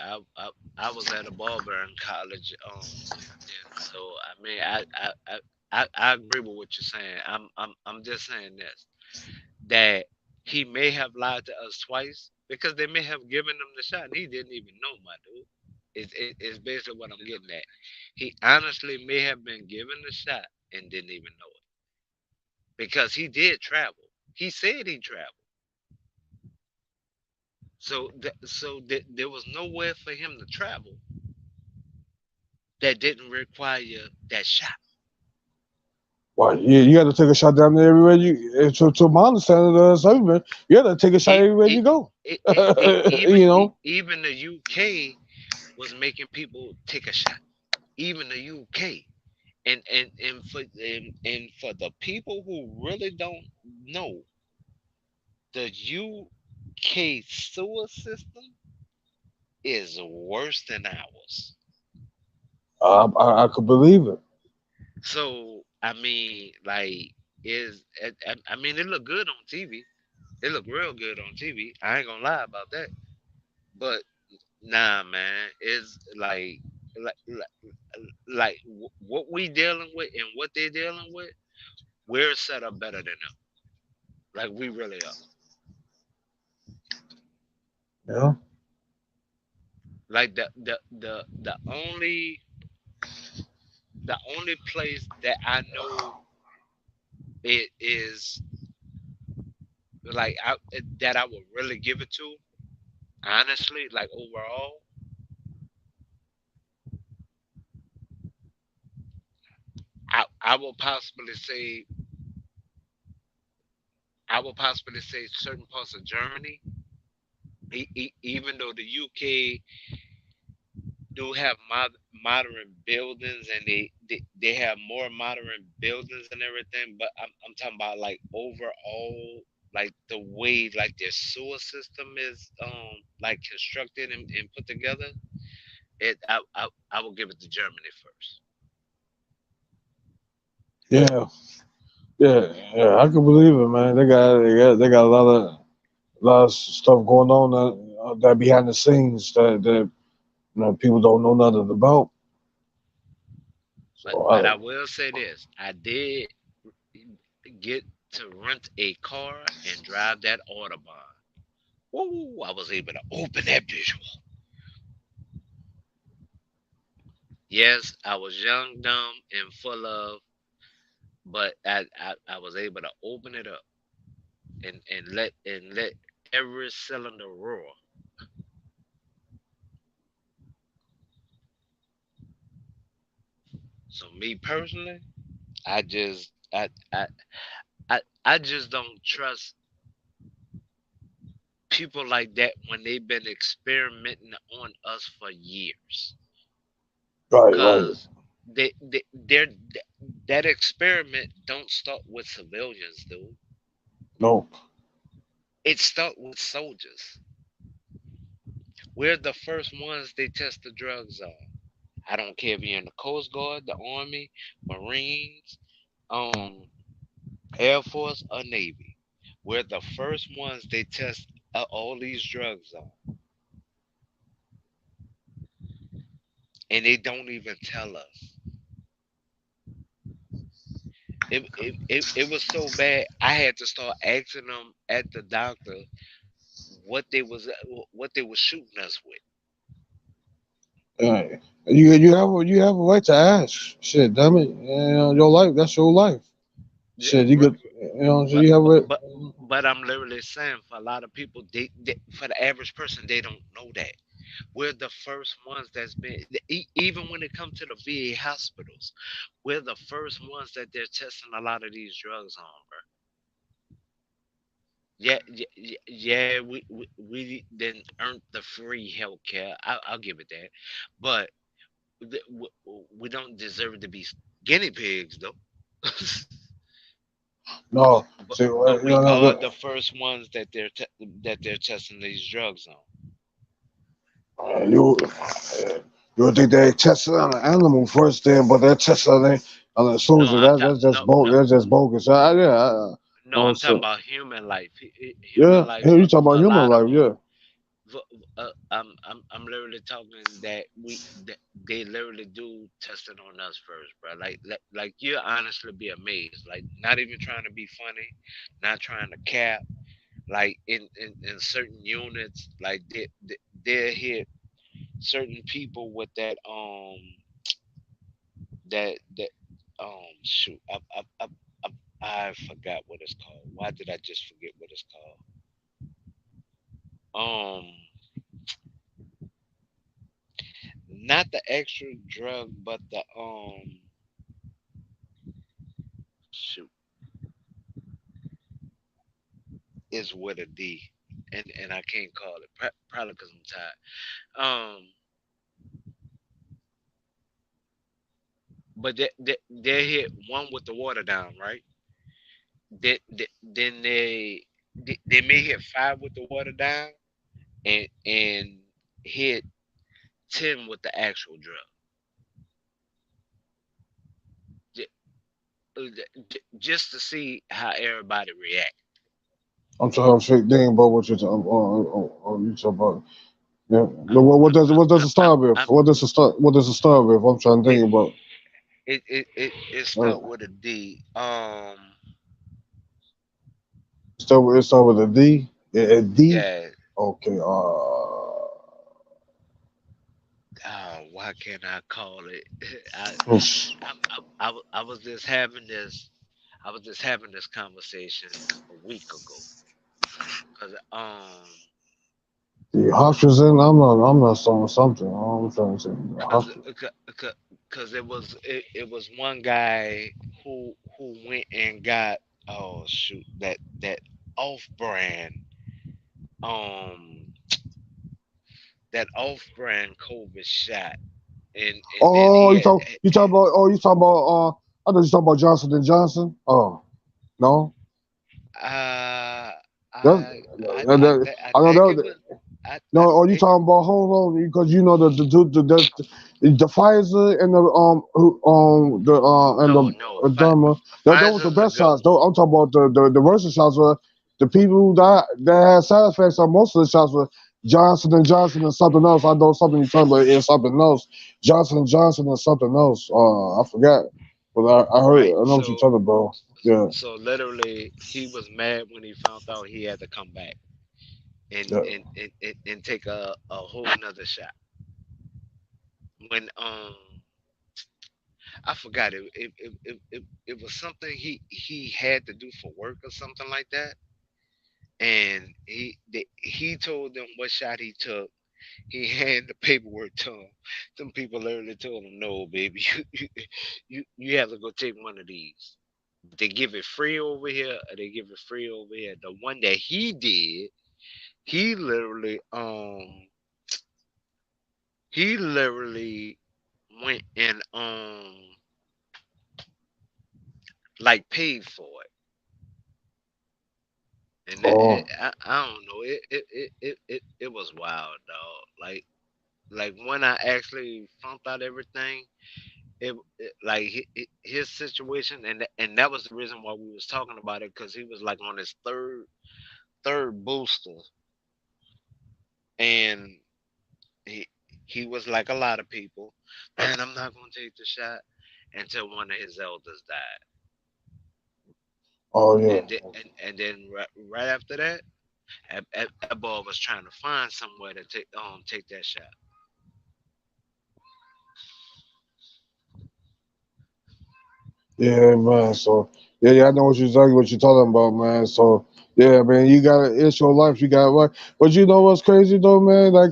I was at a barber in college. Then, so I mean, I agree with what you're saying. I'm just saying this, that he may have lied to us twice because they may have given him the shot and he didn't even know, my dude. It's basically what I'm getting at. He honestly may have been given the shot and didn't even know it because he did travel. He said he traveled. There was nowhere for him to travel that didn't require that shot. Well, you had to take a shot down there everywhere to my understanding, Simon, you had to take a shot E- everywhere you e- go. even You know, even the UK was making people take a shot. Even the UK, and for the people who really don't know, the UK sewer system is worse than ours. I could believe it. So I mean, like, I mean, it looked good on TV. It looked real good on TV. I ain't gonna lie about that. But nah, man, it's like what we dealing with and what they dealing with. We're set up better than them. Like we really are. Yeah, Like the only place that I know it is that I would really give it to, honestly, like overall, I will possibly say certain parts of Germany, even though the UK do have modern buildings and they have more modern buildings and everything, but I'm talking about like overall, like the way like their sewer system is like constructed and put together. I will give it to Germany first. yeah, yeah. I could believe it, man. They got a lot of stuff going on that behind the scenes that people don't know nothing about. But So I will say this: I did get to rent a car and drive that Autobahn. Woo! I was able to open that visual. Yes, I was young, dumb, and full of, but I was able to open it up and let every cylinder roar. So me personally, I just I just don't trust people like that when they've been experimenting on us for years. right. Cause they're that experiment don't start with civilians, dude. No, It start with soldiers. We're the first ones they test the drugs on. I don't care if you're in the Coast Guard, the Army, Marines, um, Air Force, or Navy. We're the first ones they test all these drugs on, and they don't even tell us. It was so bad. I had to start asking them at the doctor what they was what they was shooting us with. yeah. You have a right to ask. Shit, damn it, your life. That's your life. Yeah, Shit, you could, so But you have but it. but but I'm literally saying for a lot of people, for the average person, they don't know that. We're the first ones that's been even when it comes to the VA hospitals, we're the first ones that they're testing a lot of these drugs on, bro. yeah. We then earned the free healthcare. I'll give it that, but we don't deserve to be guinea pigs though. No, see, But we no, no, are no. the first ones that they're testing these drugs on. You would think they tested on an animal first, then, but they're testing on the No, soldier. That's just no, That's just bogus. no. No, I'm talking so about human life. Human yeah, life yeah. for You talking about a human lot of life? them. Yeah. I'm literally talking that they literally do test it on us first, bro. Like you honestly be amazed. Like not even trying to be funny, not trying to cap. Like in certain units, like they hit certain people with that shoot I forgot what it's called. Why did I just forget what it's called? Not the extra drug, but the shoot is with a D, and I can't call it probably because I'm tired. But they hit one with the water down, right? Then they may hit five with the water down, and hit 10 with the actual drug, just to see how everybody react. I'm trying to think about what you're talking. You talking about? Yeah. No, I'm, what does I'm, it I'm, start with? I'm, What does it start with? I'm trying to it, think about. it Uh, start with a D. it start with a D. A D. Yeah. Okay. Why can't I call it? I, Oof. I was just having this. I was just having this conversation a week ago. Cause The Hutchinson. I'm not saying something. I'm trying to say cause, Hutchinson. cause it was one guy who went and got, oh shoot, that off brand um COVID shot, and he Oh, had, you talk about I thought you talking about Johnson and Johnson. Oh no, uh that, I I know think it that. was, No, I are you think, talking about hold on? Because you know the Pfizer and no, no, the Derma. That was the Pfizer's a best good shots. one. I'm talking about the worst shots were the people that had side effects on most of the shots were Johnson and Johnson and something else. I know something you're talking about is something else. Johnson and Johnson and something else. I forgot, but I heard. Right. I know what you're talking about. Yeah, So literally, he was mad when he found out he had to come back yeah. and take a whole nother shot. When I forgot it was something he had to do for work or something like that, and he told them what shot he took. He handed the paperwork to him. Some people literally told him, "No, baby, you have to go take one of these." They give it free over here, or they give it free over here. The one that he did, he literally he literally went and like paid for it. And Oh, I don't know, it was wild, dog. Like when I actually found out everything, it like his situation, and that was the reason why we was talking about it, because he was like on his third booster, and he he was like a lot of people, man, I'm not gonna take the shot until one of his elders died, oh yeah. and then right after that, that boy was trying to find somewhere to take that shot. Yeah, man. So yeah, I know what you're talking about, man. So yeah, man, you got it's your life, you got it right. But you know what's crazy though, man? Like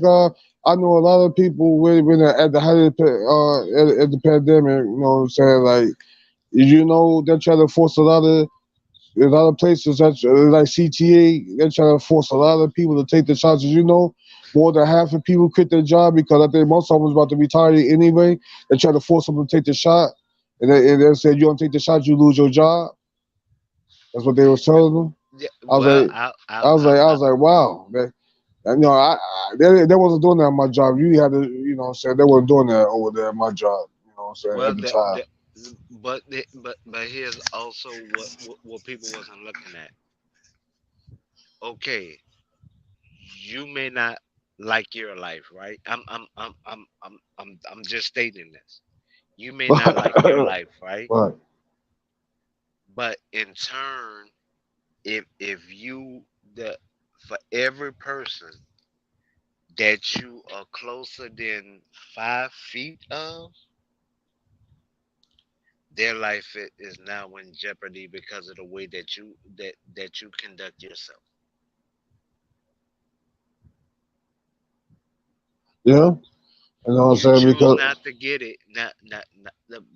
I know a lot of people when at the height of at the pandemic, you know what I'm saying? Like you know they try to force a lot of in other places that like CTA, they're trying to force a lot of people to take the shots. As you know, more than half of people quit their job because I think most of them was about to retire anyway. They try to force them to take the shot, and they said you don't take the shot, you lose your job. That's what they was Yeah, telling them. yeah, I was well, like, I was like, wow. And, they wasn't doing that at my job. You had to, what I'm saying, they wasn't doing that over there at my job. You know what I'm saying well, at the time. but here's also what people wasn't looking at. Okay, you may not like your life, right? I'm just stating this. You may not like your life, right? Right. But in turn, if you the for every person that you are closer than 5 feet of, their life is now in jeopardy because of the way that you conduct yourself. Yeah. You know what I'm You saying? choose Because not to get it,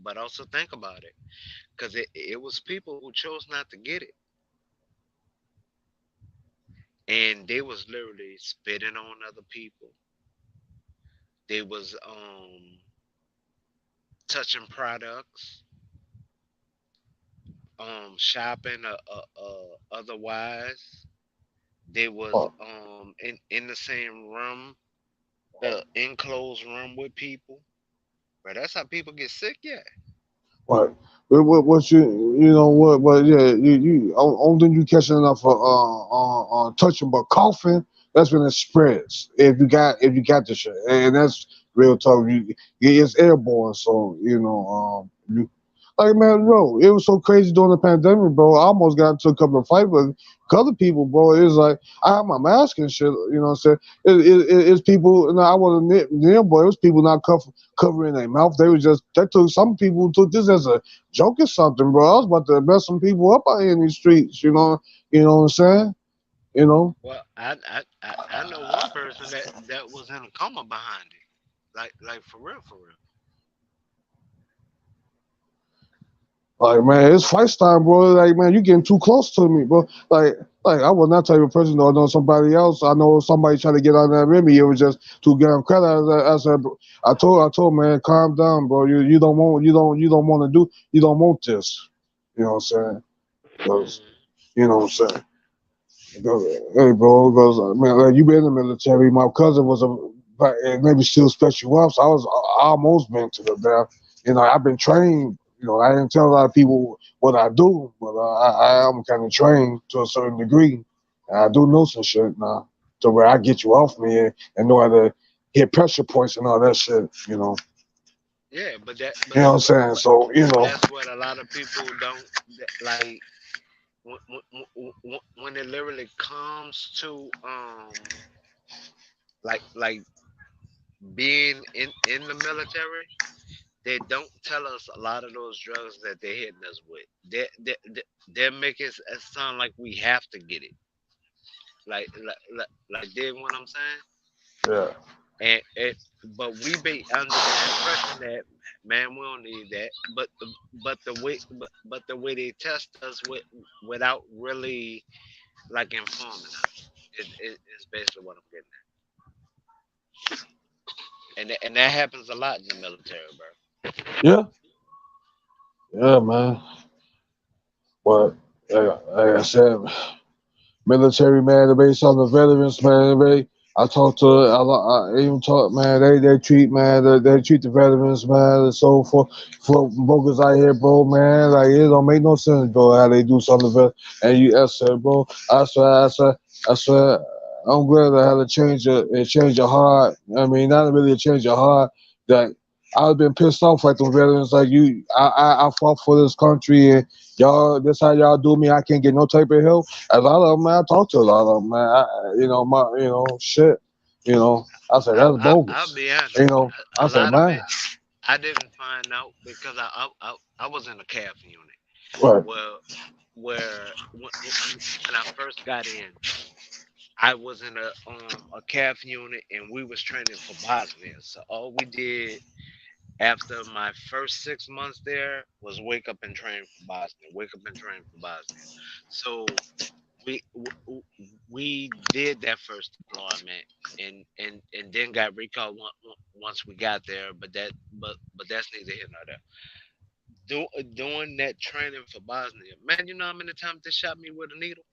but also think about it, because it was people who chose not to get it, and they was literally spitting on other people. They was touching products, shopping, otherwise. They was uh, in the same room, enclosed room with people. But that's how people get sick. Yeah. right. What you know what? But yeah, only thing you catching enough for touching, but coughing. That's when it spreads. If you got the shit, and that's real talk. It's airborne, so like man, bro, it was so crazy during the pandemic, bro. I almost got into a couple of fights with other people, bro. It was like I had my mask and shit. You know what I'm saying? It's people. I wasn't near, boy. It was people not covering their mouth. They was just that took some people took this as a joke or something, bro. I was about to mess some people up out here in these streets. You know what I'm saying? You know. Well, I know one person that was in a coma behind it, like for real, for real. Like man, it's fight time, bro. Like man, you getting too close to me, bro. Like I was not type of person though. I know somebody else. I know somebody trying to get on that with me. It was just too damn credit. I said, I told man, calm down, bro. You don't want you don't want to do you don't want this. You know what I'm saying? Because Mhm. you know what I'm saying. Because, hey, bro, because man, like, you been in the military. My cousin was and maybe still special ops. I almost been to the damn. I've been trained. I didn't tell a lot of people what I do, but I am kind of trained to a certain degree. And I do know some shit now, to where I get you off me and know how to hit pressure points and all that shit. Yeah, You know what I'm saying? So but that's what a lot of people don't like when it literally comes to like being in the military. They don't tell us a lot of those drugs that they're hitting us with. They're making it sound like we have to get it. Like dig what I'm saying? yeah, But we be under the impression that man, we don't need that. But the way they test us without really like informing us is basically what I'm getting at. And that happens a lot in the military, bro. yeah, yeah, man. But like I said, military man, they some of the veterans man. I talked to I even talk man. They treat man. They treat the veterans man. And so for bogus out here, bro, man. Like it don't make no sense, bro. How they do something, and I said, bro. I swear. I'm glad I had to change your heart. I mean, not really a change your heart. That I've been pissed off at the veterans. Like you, I fought for this country, and y'all. This how y'all do me. I can't get no type of help. A lot of them, man, I talked to a lot of them, man. Shit. I said that's I'll bogus. be honest. I A said, lot of man, it I didn't find out because I was in a calf unit. what? Well, when I first got in, I was in a calf unit and we was training for Bosnia. So all we did after my first 6 months there was wake up and train for Bosnia. Wake up and train for Bosnia. So we did that first deployment and then got recalled once we got there. But that's neither here nor there. Doing that training for Bosnia, man, you know how many times they shot me with a needle?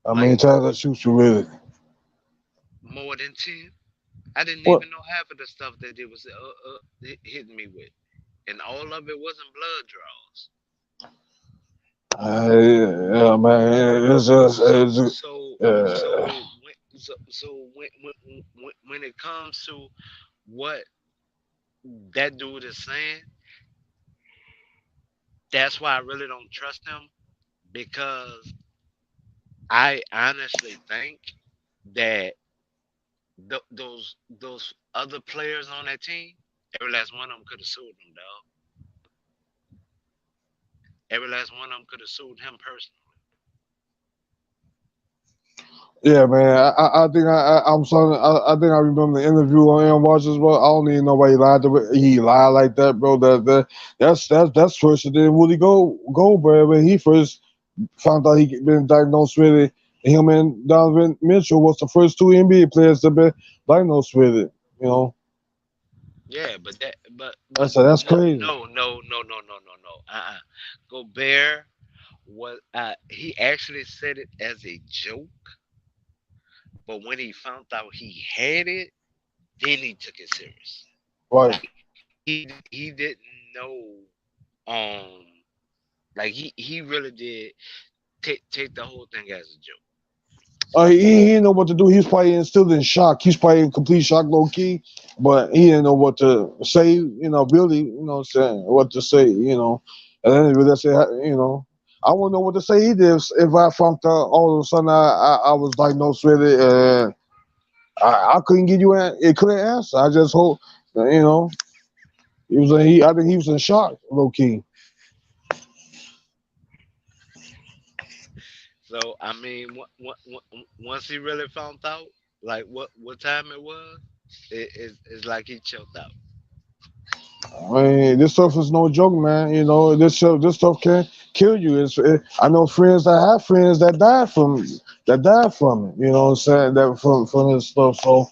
I mean, Like try to shoot you really. more than 10. I didn't What? even know half of the stuff that they was hitting me with, and all of it wasn't blood draws. Yeah, man. It's just So uh, when it comes to what that dude is saying, that's why I really don't trust him because I honestly think that those other players on that team, every last one of them could have sued him, dog. Every last one of them could have sued him personally. yeah, man. I think I'm sorry. I think I remember the interview on Aaron Rodgers, bro. I don't even know why he lied to he lied like that, bro. That's first than Woody Goldberg when he first found out he been diagnosed with it. Him and Donovan Mitchell was the first two NBA players to be diagnosed with it. You know, Yeah, but that's no crazy. no no no no no no no. Gobert was he actually said it as a joke, but when he found out he had it, then he took it serious. Right. Like he didn't know um like he really did take the whole thing as a joke. He didn't know what to do. He was probably still in shock. He's probably in complete shock, low key, but he didn't know what to say. You know, really, what I'm saying what to say. And then really say, I wouldn't know what to say either if I found out all of a sudden I was diagnosed with it. And I couldn't give you a clear answer. I just hope, he was. I think he was in shock, low key. So I mean, once he really found out, like what time it was, it's like he choked out. I mean, this stuff is no joke, man. This stuff can kill you. I know friends that have friends that died from it. You know what I'm saying? That from this stuff. So,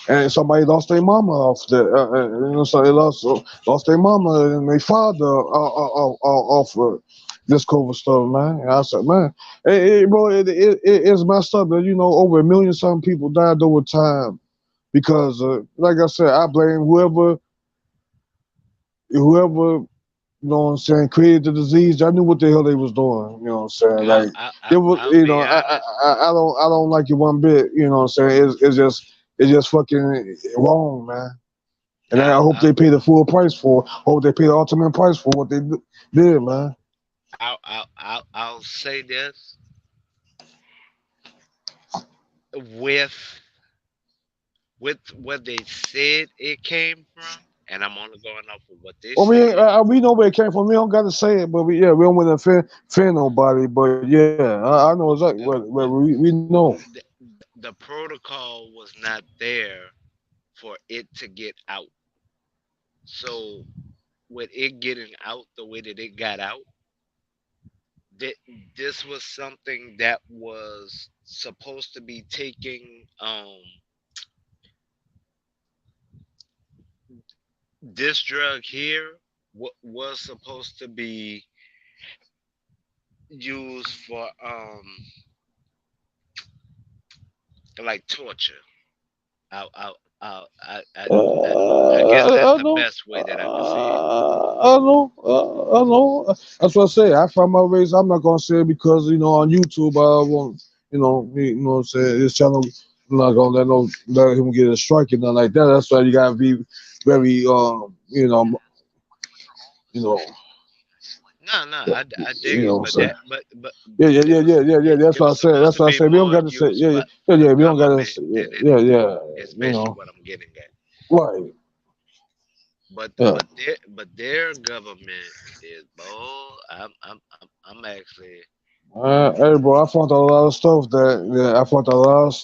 and somebody lost their mama off the. So they lost their mama and their father off of this COVID stuff, man. And I said, man, bro, it's messed up that over a million some people died over time because, like I said, I blame whoever, what I'm saying, created the disease. I knew what the hell they was doing. You know what I'm saying? Like it was, I'll be honest. I don't like it one bit. You know what I'm saying? It's just fucking wrong, man. And I I'll, hope I'll they pay the full price for. Hope they pay the ultimate price for what they did, man. I'll say this with what they said it came from, and I'm only going off of what they Well, said. we know where it came from. We don't got to say it, but we don't want to offend nobody. But yeah, I know exactly The, what the, we know. the protocol was not there for it to get out. So with it getting out the way that it got out, that this was something that was supposed to be taking this drug here was supposed to be used for like torture. I I I I I, I guess that's I the know. best way that I could say it. I know. I know. That's what I say. I find my ways. I'm not gonna say it because on YouTube I won't. What I'm saying, this channel. I'm not gonna let him get a strike and nothing like that. That's why you gotta be very you know No, no, I dig you know it, what I'm but saying. but Yeah, yeah, yeah, yeah, yeah. That's it what I was said. supposed That's to what I be said. We don't more gotta say. used Yeah, yeah, for yeah, the yeah. We don't gotta government say. Yeah, than yeah, anything. yeah. Is You basically know. what I'm getting at. Right. Yeah. But their government is I'm actually Hey, bro, I found out a lot of stuff that yeah, I found out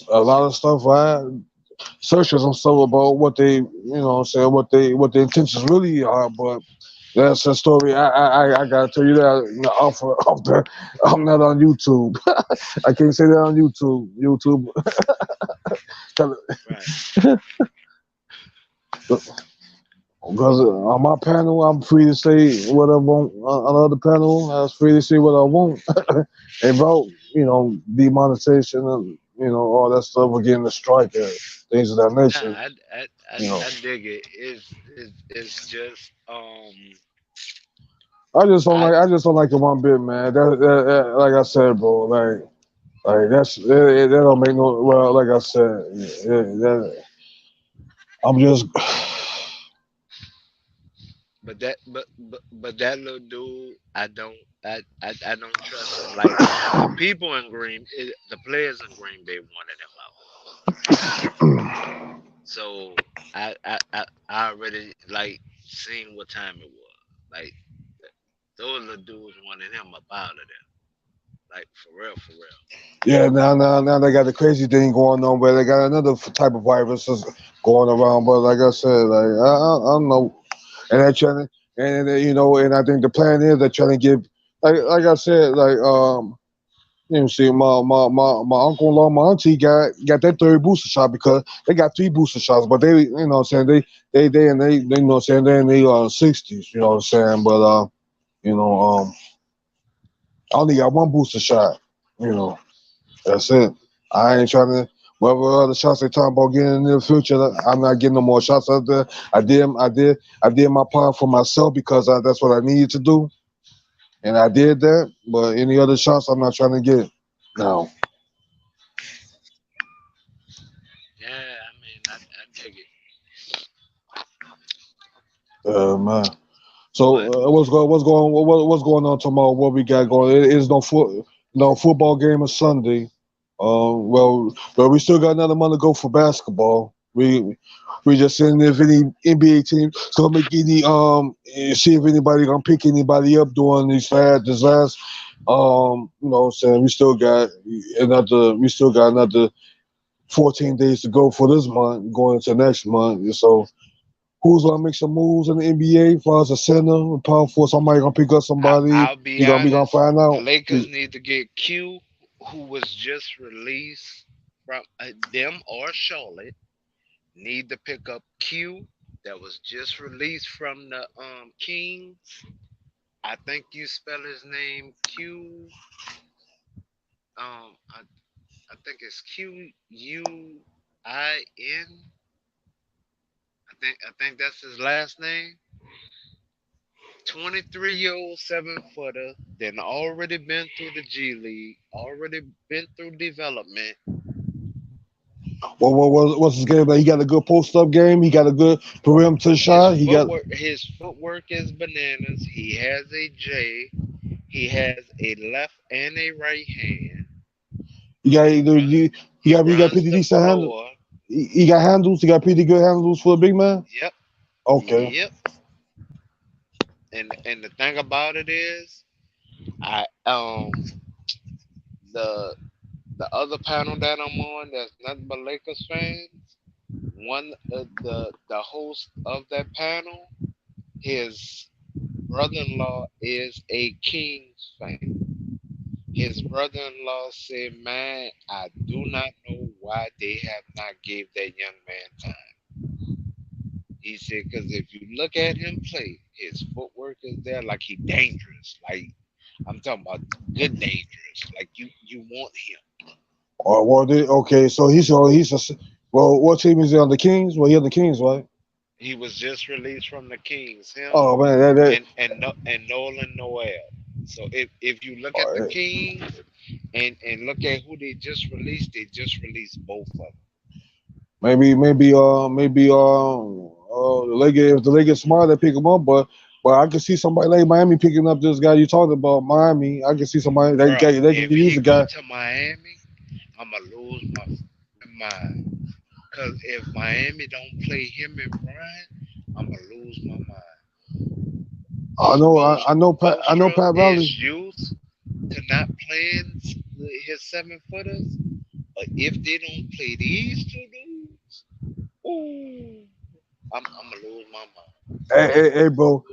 a lot of stuff. searches and stuff about what they, what I'm saying, what the intentions really are. But that's a story. I gotta tell you that off the, I'm not on YouTube. I can't say that on YouTube. YouTube, Right. because on my panel, I'm free to say what I want. On the other panel, I was free to say what I want about, demonetization and all that stuff, again, the strike and things of that Nah, nature. You know, I dig it. It's just I I just don't like it one bit, man. Like I said, bro, that don't make no. Well, like I said, I'm just. but that little dude I don't trust him. Like the people in the players in Green Bay wanted him out. So I already like seen what time it was. Like those little dudes wanted him up out of there. Like for real, for real. Yeah, now they got the crazy thing going on where they got another type of virus that's going around. But like I said, I don't know, and they're trying to, and I think the plan is they're trying to give, like I said, see, my uncle and my auntie got that third booster shot because they got three booster shots, but they, what I'm saying, they, you know what I'm saying, they in their 60s, you know what I'm saying, but you know, I only got one booster shot, you know. That's it. I ain't trying to. Whatever other shots they talking about getting in the future, I'm not getting no more shots out there. I did my part for myself because that's what I needed to do, and I did that. But any other shots, I'm not trying to get. No, Yeah, I mean I dig it. man. So But what's going on tomorrow? What we got going? It is no football game on Sunday. Well, we still got another month to go for basketball. We just seeing if any NBA team gonna make any see if anybody gonna pick anybody up during this last what I'm saying, we still got another 14 days to go for this month, going into next month. So who's gonna make some moves in the NBA as far as a center, power forward, somebody gonna pick up somebody, I'll be we gonna honest. find The out. Lakers need to get Q, who was just released from them or Charlotte. Need to pick up Q that was just released from the Kings. I think you spell his name Q. I think it's Quin. I think that's his last name. 23-year-old 7 footer, then already been through the G League, already been through development. What's his game? Like, he got a good post up game. He got a good perimeter shot. His footwork is bananas. He has a J. He has a left and a right hand. he got He run, he got runs pretty the decent handle. floor. He got handles. He got pretty good handles for a big man. Yep, Okay. yep. And the thing about it is, I the the other panel that I'm on, that's nothing but Lakers fans. One the host of that panel, his brother-in-law is a Kings fan. His brother-in-law said, "Man, I do not know why they have not gave that young man time." He said, "Because if you look at him play, his footwork is there, like he dangerous. Like I'm talking about good dangerous. Like you want him." Okay. So well. What team is he on? The Kings. Well, he on the Kings, right? He was just released from the Kings. Him Oh man, that and Nolan Noel. So if you look at the uh, Kings and look at who they just released both of them. the Lakers, if the Lakers smart, they pick him up. But I can see somebody like Miami picking up this guy you talking about. Miami, I can see somebody Bro, they can if use he the go guy. to Miami, I'ma lose my mind. Cause if Miami don't play him and Brian, I'ma lose my mind. I know Spoelstra Pat Riley. is used to not playing his 7 footers. But if they don't play these two dudes, Ooh, I'm gonna lose my mind. Hey, bro.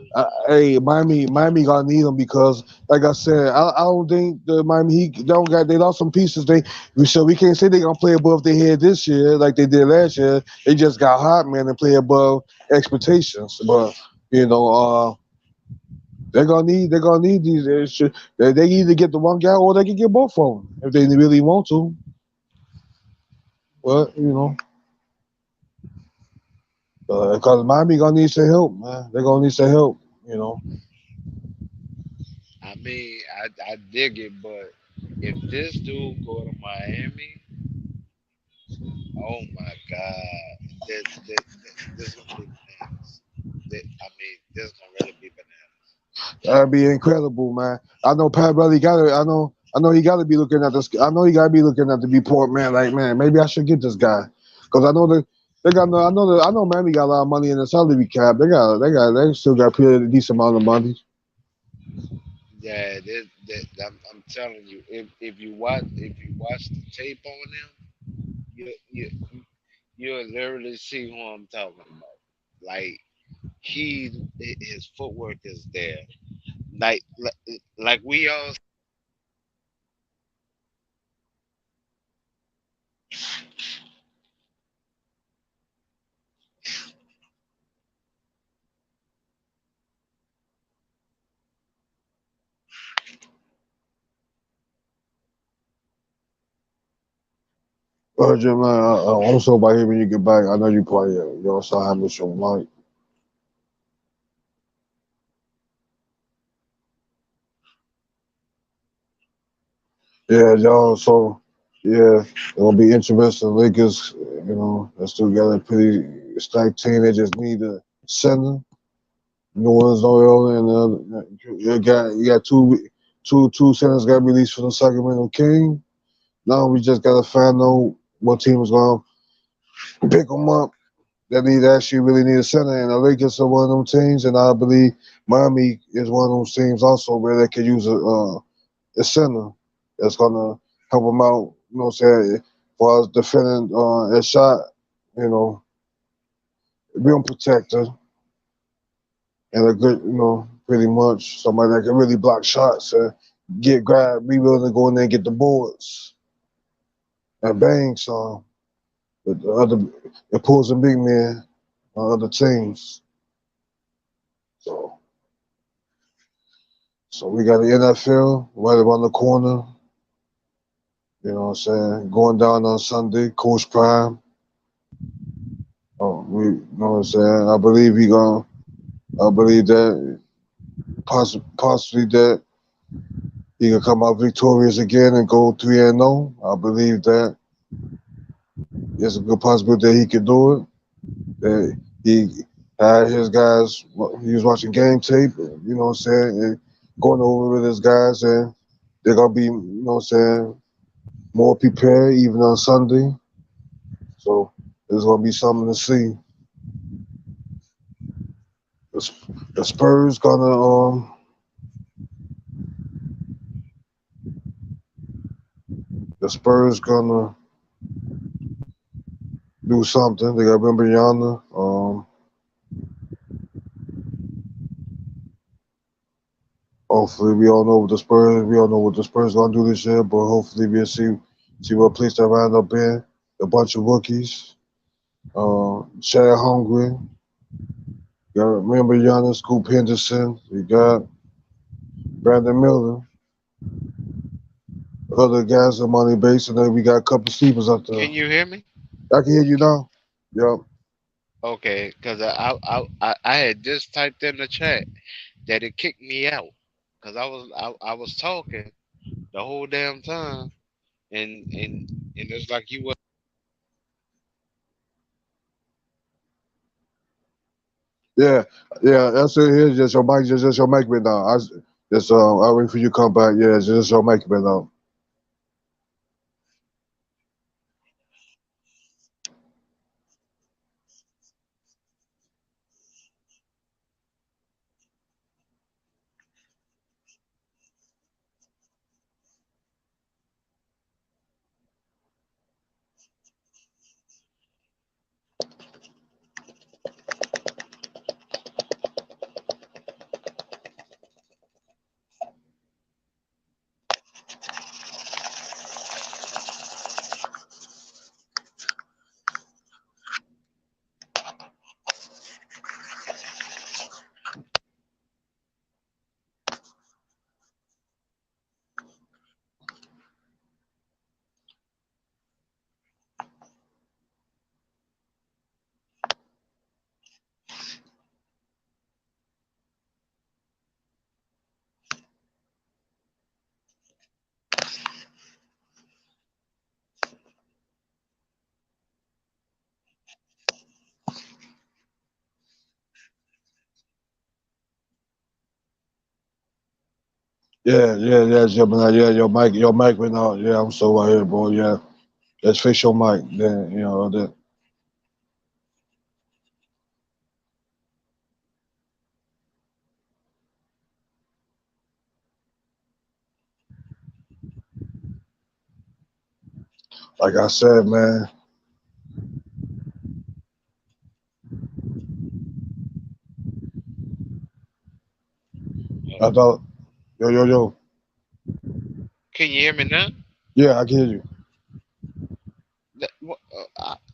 Hey, Miami gonna need him because, like I said, I don't think the Miami Heat they don't got they lost some pieces. We can't say they gonna play above their head this year like they did last year. They just got hot, man, and play above expectations. But you know, they're gonna need these. They either get the one guy or they can get both of them if they really want to. But because Miami gonna need some help, man. They're gonna need some help. You know. I mean, I dig it, but if this dude go to Miami, oh my God, this gonna be bananas. I mean, this gonna really be bananas. That'd be incredible, man. I know Pat Riley got it. I know he got to be looking at this. I know he got to be looking at the report, man. Like, man, maybe I should get this guy because I know they got. I know Miami got a lot of money in the salary cap. They still got pretty decent amount of money. Yeah, I'm telling you, if you watch the tape on him, you you'll literally see who I'm talking about. Like his footwork is there. Like we all. Jim, also about here when you get back. I know you probably so I miss your mic. Yeah, y'all. So yeah, it'll be interesting. Lakers, they still got a pretty stacked team. They just need a center. New Orleans Oil and you got two centers got released from the Sacramento King. Now we just gotta find out what team is gonna pick them up. That need actually really need a center, and the Lakers are one of them teams, and I believe Miami is one of those teams also where they could use a center that's gonna help them out. You know what I'm saying? For us defending a shot, you know, rim protector and a good, pretty much somebody that can really block shots and be willing to go in there and get the boards and bang some. But it pulls a big man on other teams. So, so we got the NFL right around the corner. You know what I'm saying? Going down on Sunday, Coach Prime. You know what I'm saying? I believe that possibly that he can come out victorious again and go 3-0. I believe that there's a good possibility that he could do it. That he had his guys. He was watching game tape. You know what I'm saying? And going over with his guys, and they're gonna be, what I'm saying, more prepared even on Sunday. So there's gonna be something to see. The, the Spurs gonna do something. They got Wembanyama. Hopefully, we all know what the Spurs gonna do this year, but hopefully we'll see what place they wind up in. A bunch of rookies. Chad Hungry. You got remember Giannis, Scoop Henderson. You got Brandon Miller. Other guys are money base, and then we got a couple sleepers out there. Can you hear me? I can hear you now. Yep. Okay, because I had just typed in the chat that it kicked me out because I was talking the whole damn time and it's like you were. Yeah, yeah. That's it. Here's just your mic. Just your mic been down. I wait for you to come back. Yeah, just your mic been down. yeah, Gemini. Yeah, your mic went out. Yeah, I'm so right here, bro. Yeah, let's fix your mic. Then that. Like I said, man, I Uh, thought, yo. can you hear me now? Yeah, I can hear you.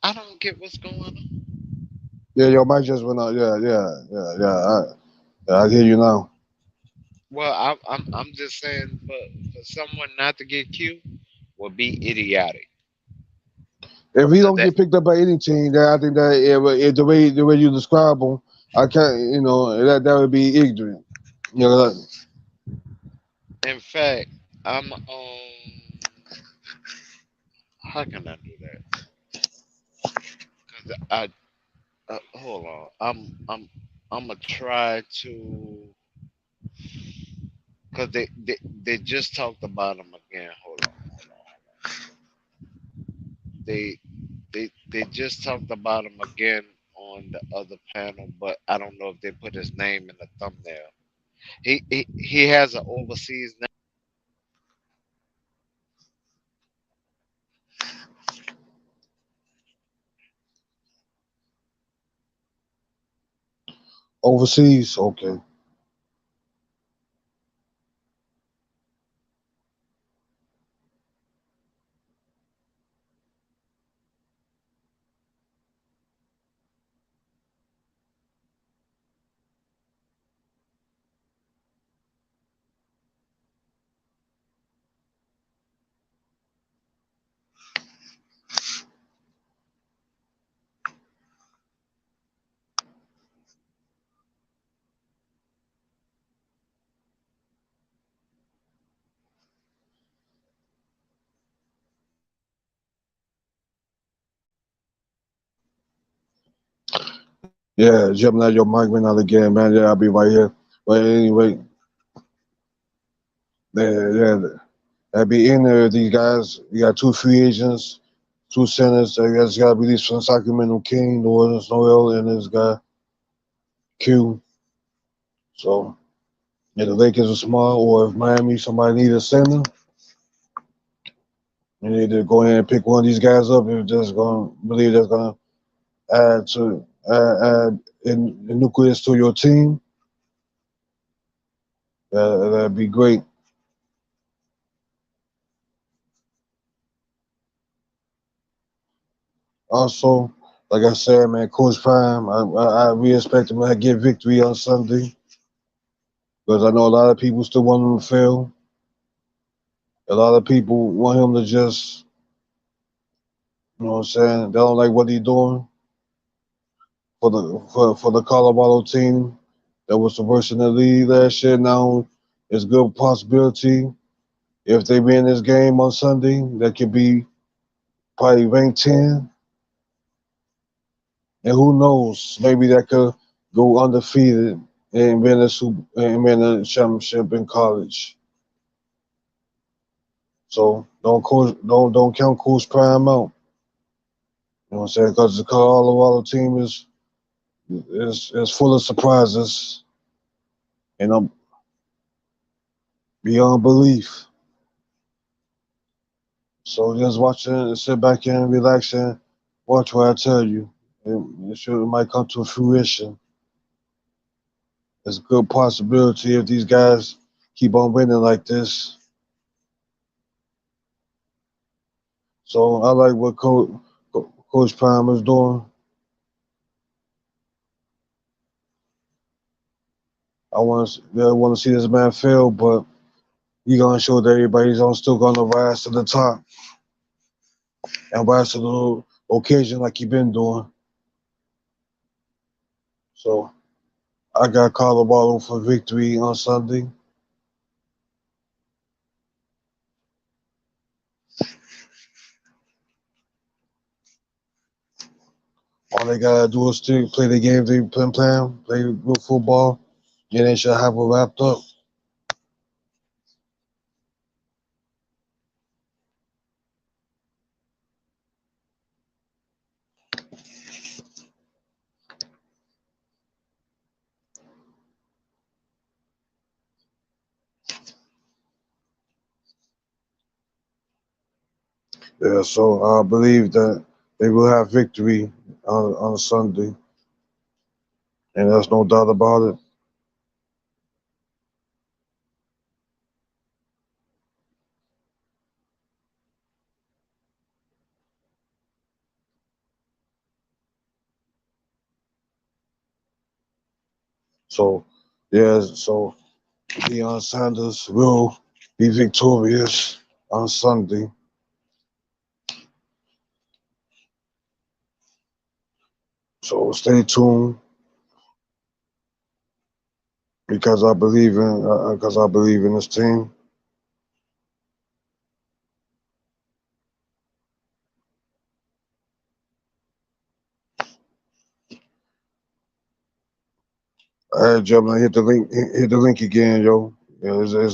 I don't get what's going on. Yeah, your mic just went out. Yeah. I hear you now. Well, I'm just saying, for someone not to get Q would be idiotic. If he So don't that, get picked up by any team, then I think that the way you describe him, I can't. That would be ignorant. You know, in fact, I'm how can I do that? 'Cause hold on. I'm gonna try to, cause they just talked about him again. Hold on. They just talked about him again on the other panel, but I don't know if they put his name in the thumbnail. He has an overseas name. overseas, okay. Yeah, Gemini, your mic went out again, man. Yeah, I'll be right here. But anyway, yeah, that'd be in there. These guys, you got two free agents, two centers. You guys got released from Sacramento King, New Orleans Noel, and this guy Q. So, yeah, the Lakers are smart, or if Miami somebody need a center, you need to go ahead and pick one of these guys up if just gonna believe that's gonna add in nucleus to your team. That'd be great. Also, like I said, man, Coach Prime, we expect him to get victory on Sunday because I know a lot of people still want him to fail. A lot of people want him to just, you know what I'm saying? They don't like what he's doing for the Colorado team that was the worst in the league last year. Now, it's good possibility if they win this game on Sunday, that could be probably ranked 10. And who knows, maybe that could go undefeated and win a championship in college. So don't count Coach Prime out. You know what I'm saying? Because the Colorado team is full of surprises and beyond belief. So just watch it and sit back and relax and watch what I tell you. It might come to fruition. There's a good possibility if these guys keep on winning like this. So I like what Coach Prime is doing. I want to see this man fail, but he gonna show that everybody's on still gonna rise to the top and rise to the occasion like he been doing. So I got Colorado for victory on Sunday. All they gotta do is still play the game they've been playing, play good football, and they should have it wrapped up. Yeah, so I believe that they will have victory on Sunday, and there's no doubt about it. So, yeah, so Deion Sanders will be victorious on Sunday. So stay tuned because I believe in this team. All right, gentlemen, hit the link again, yo. Yeah, it's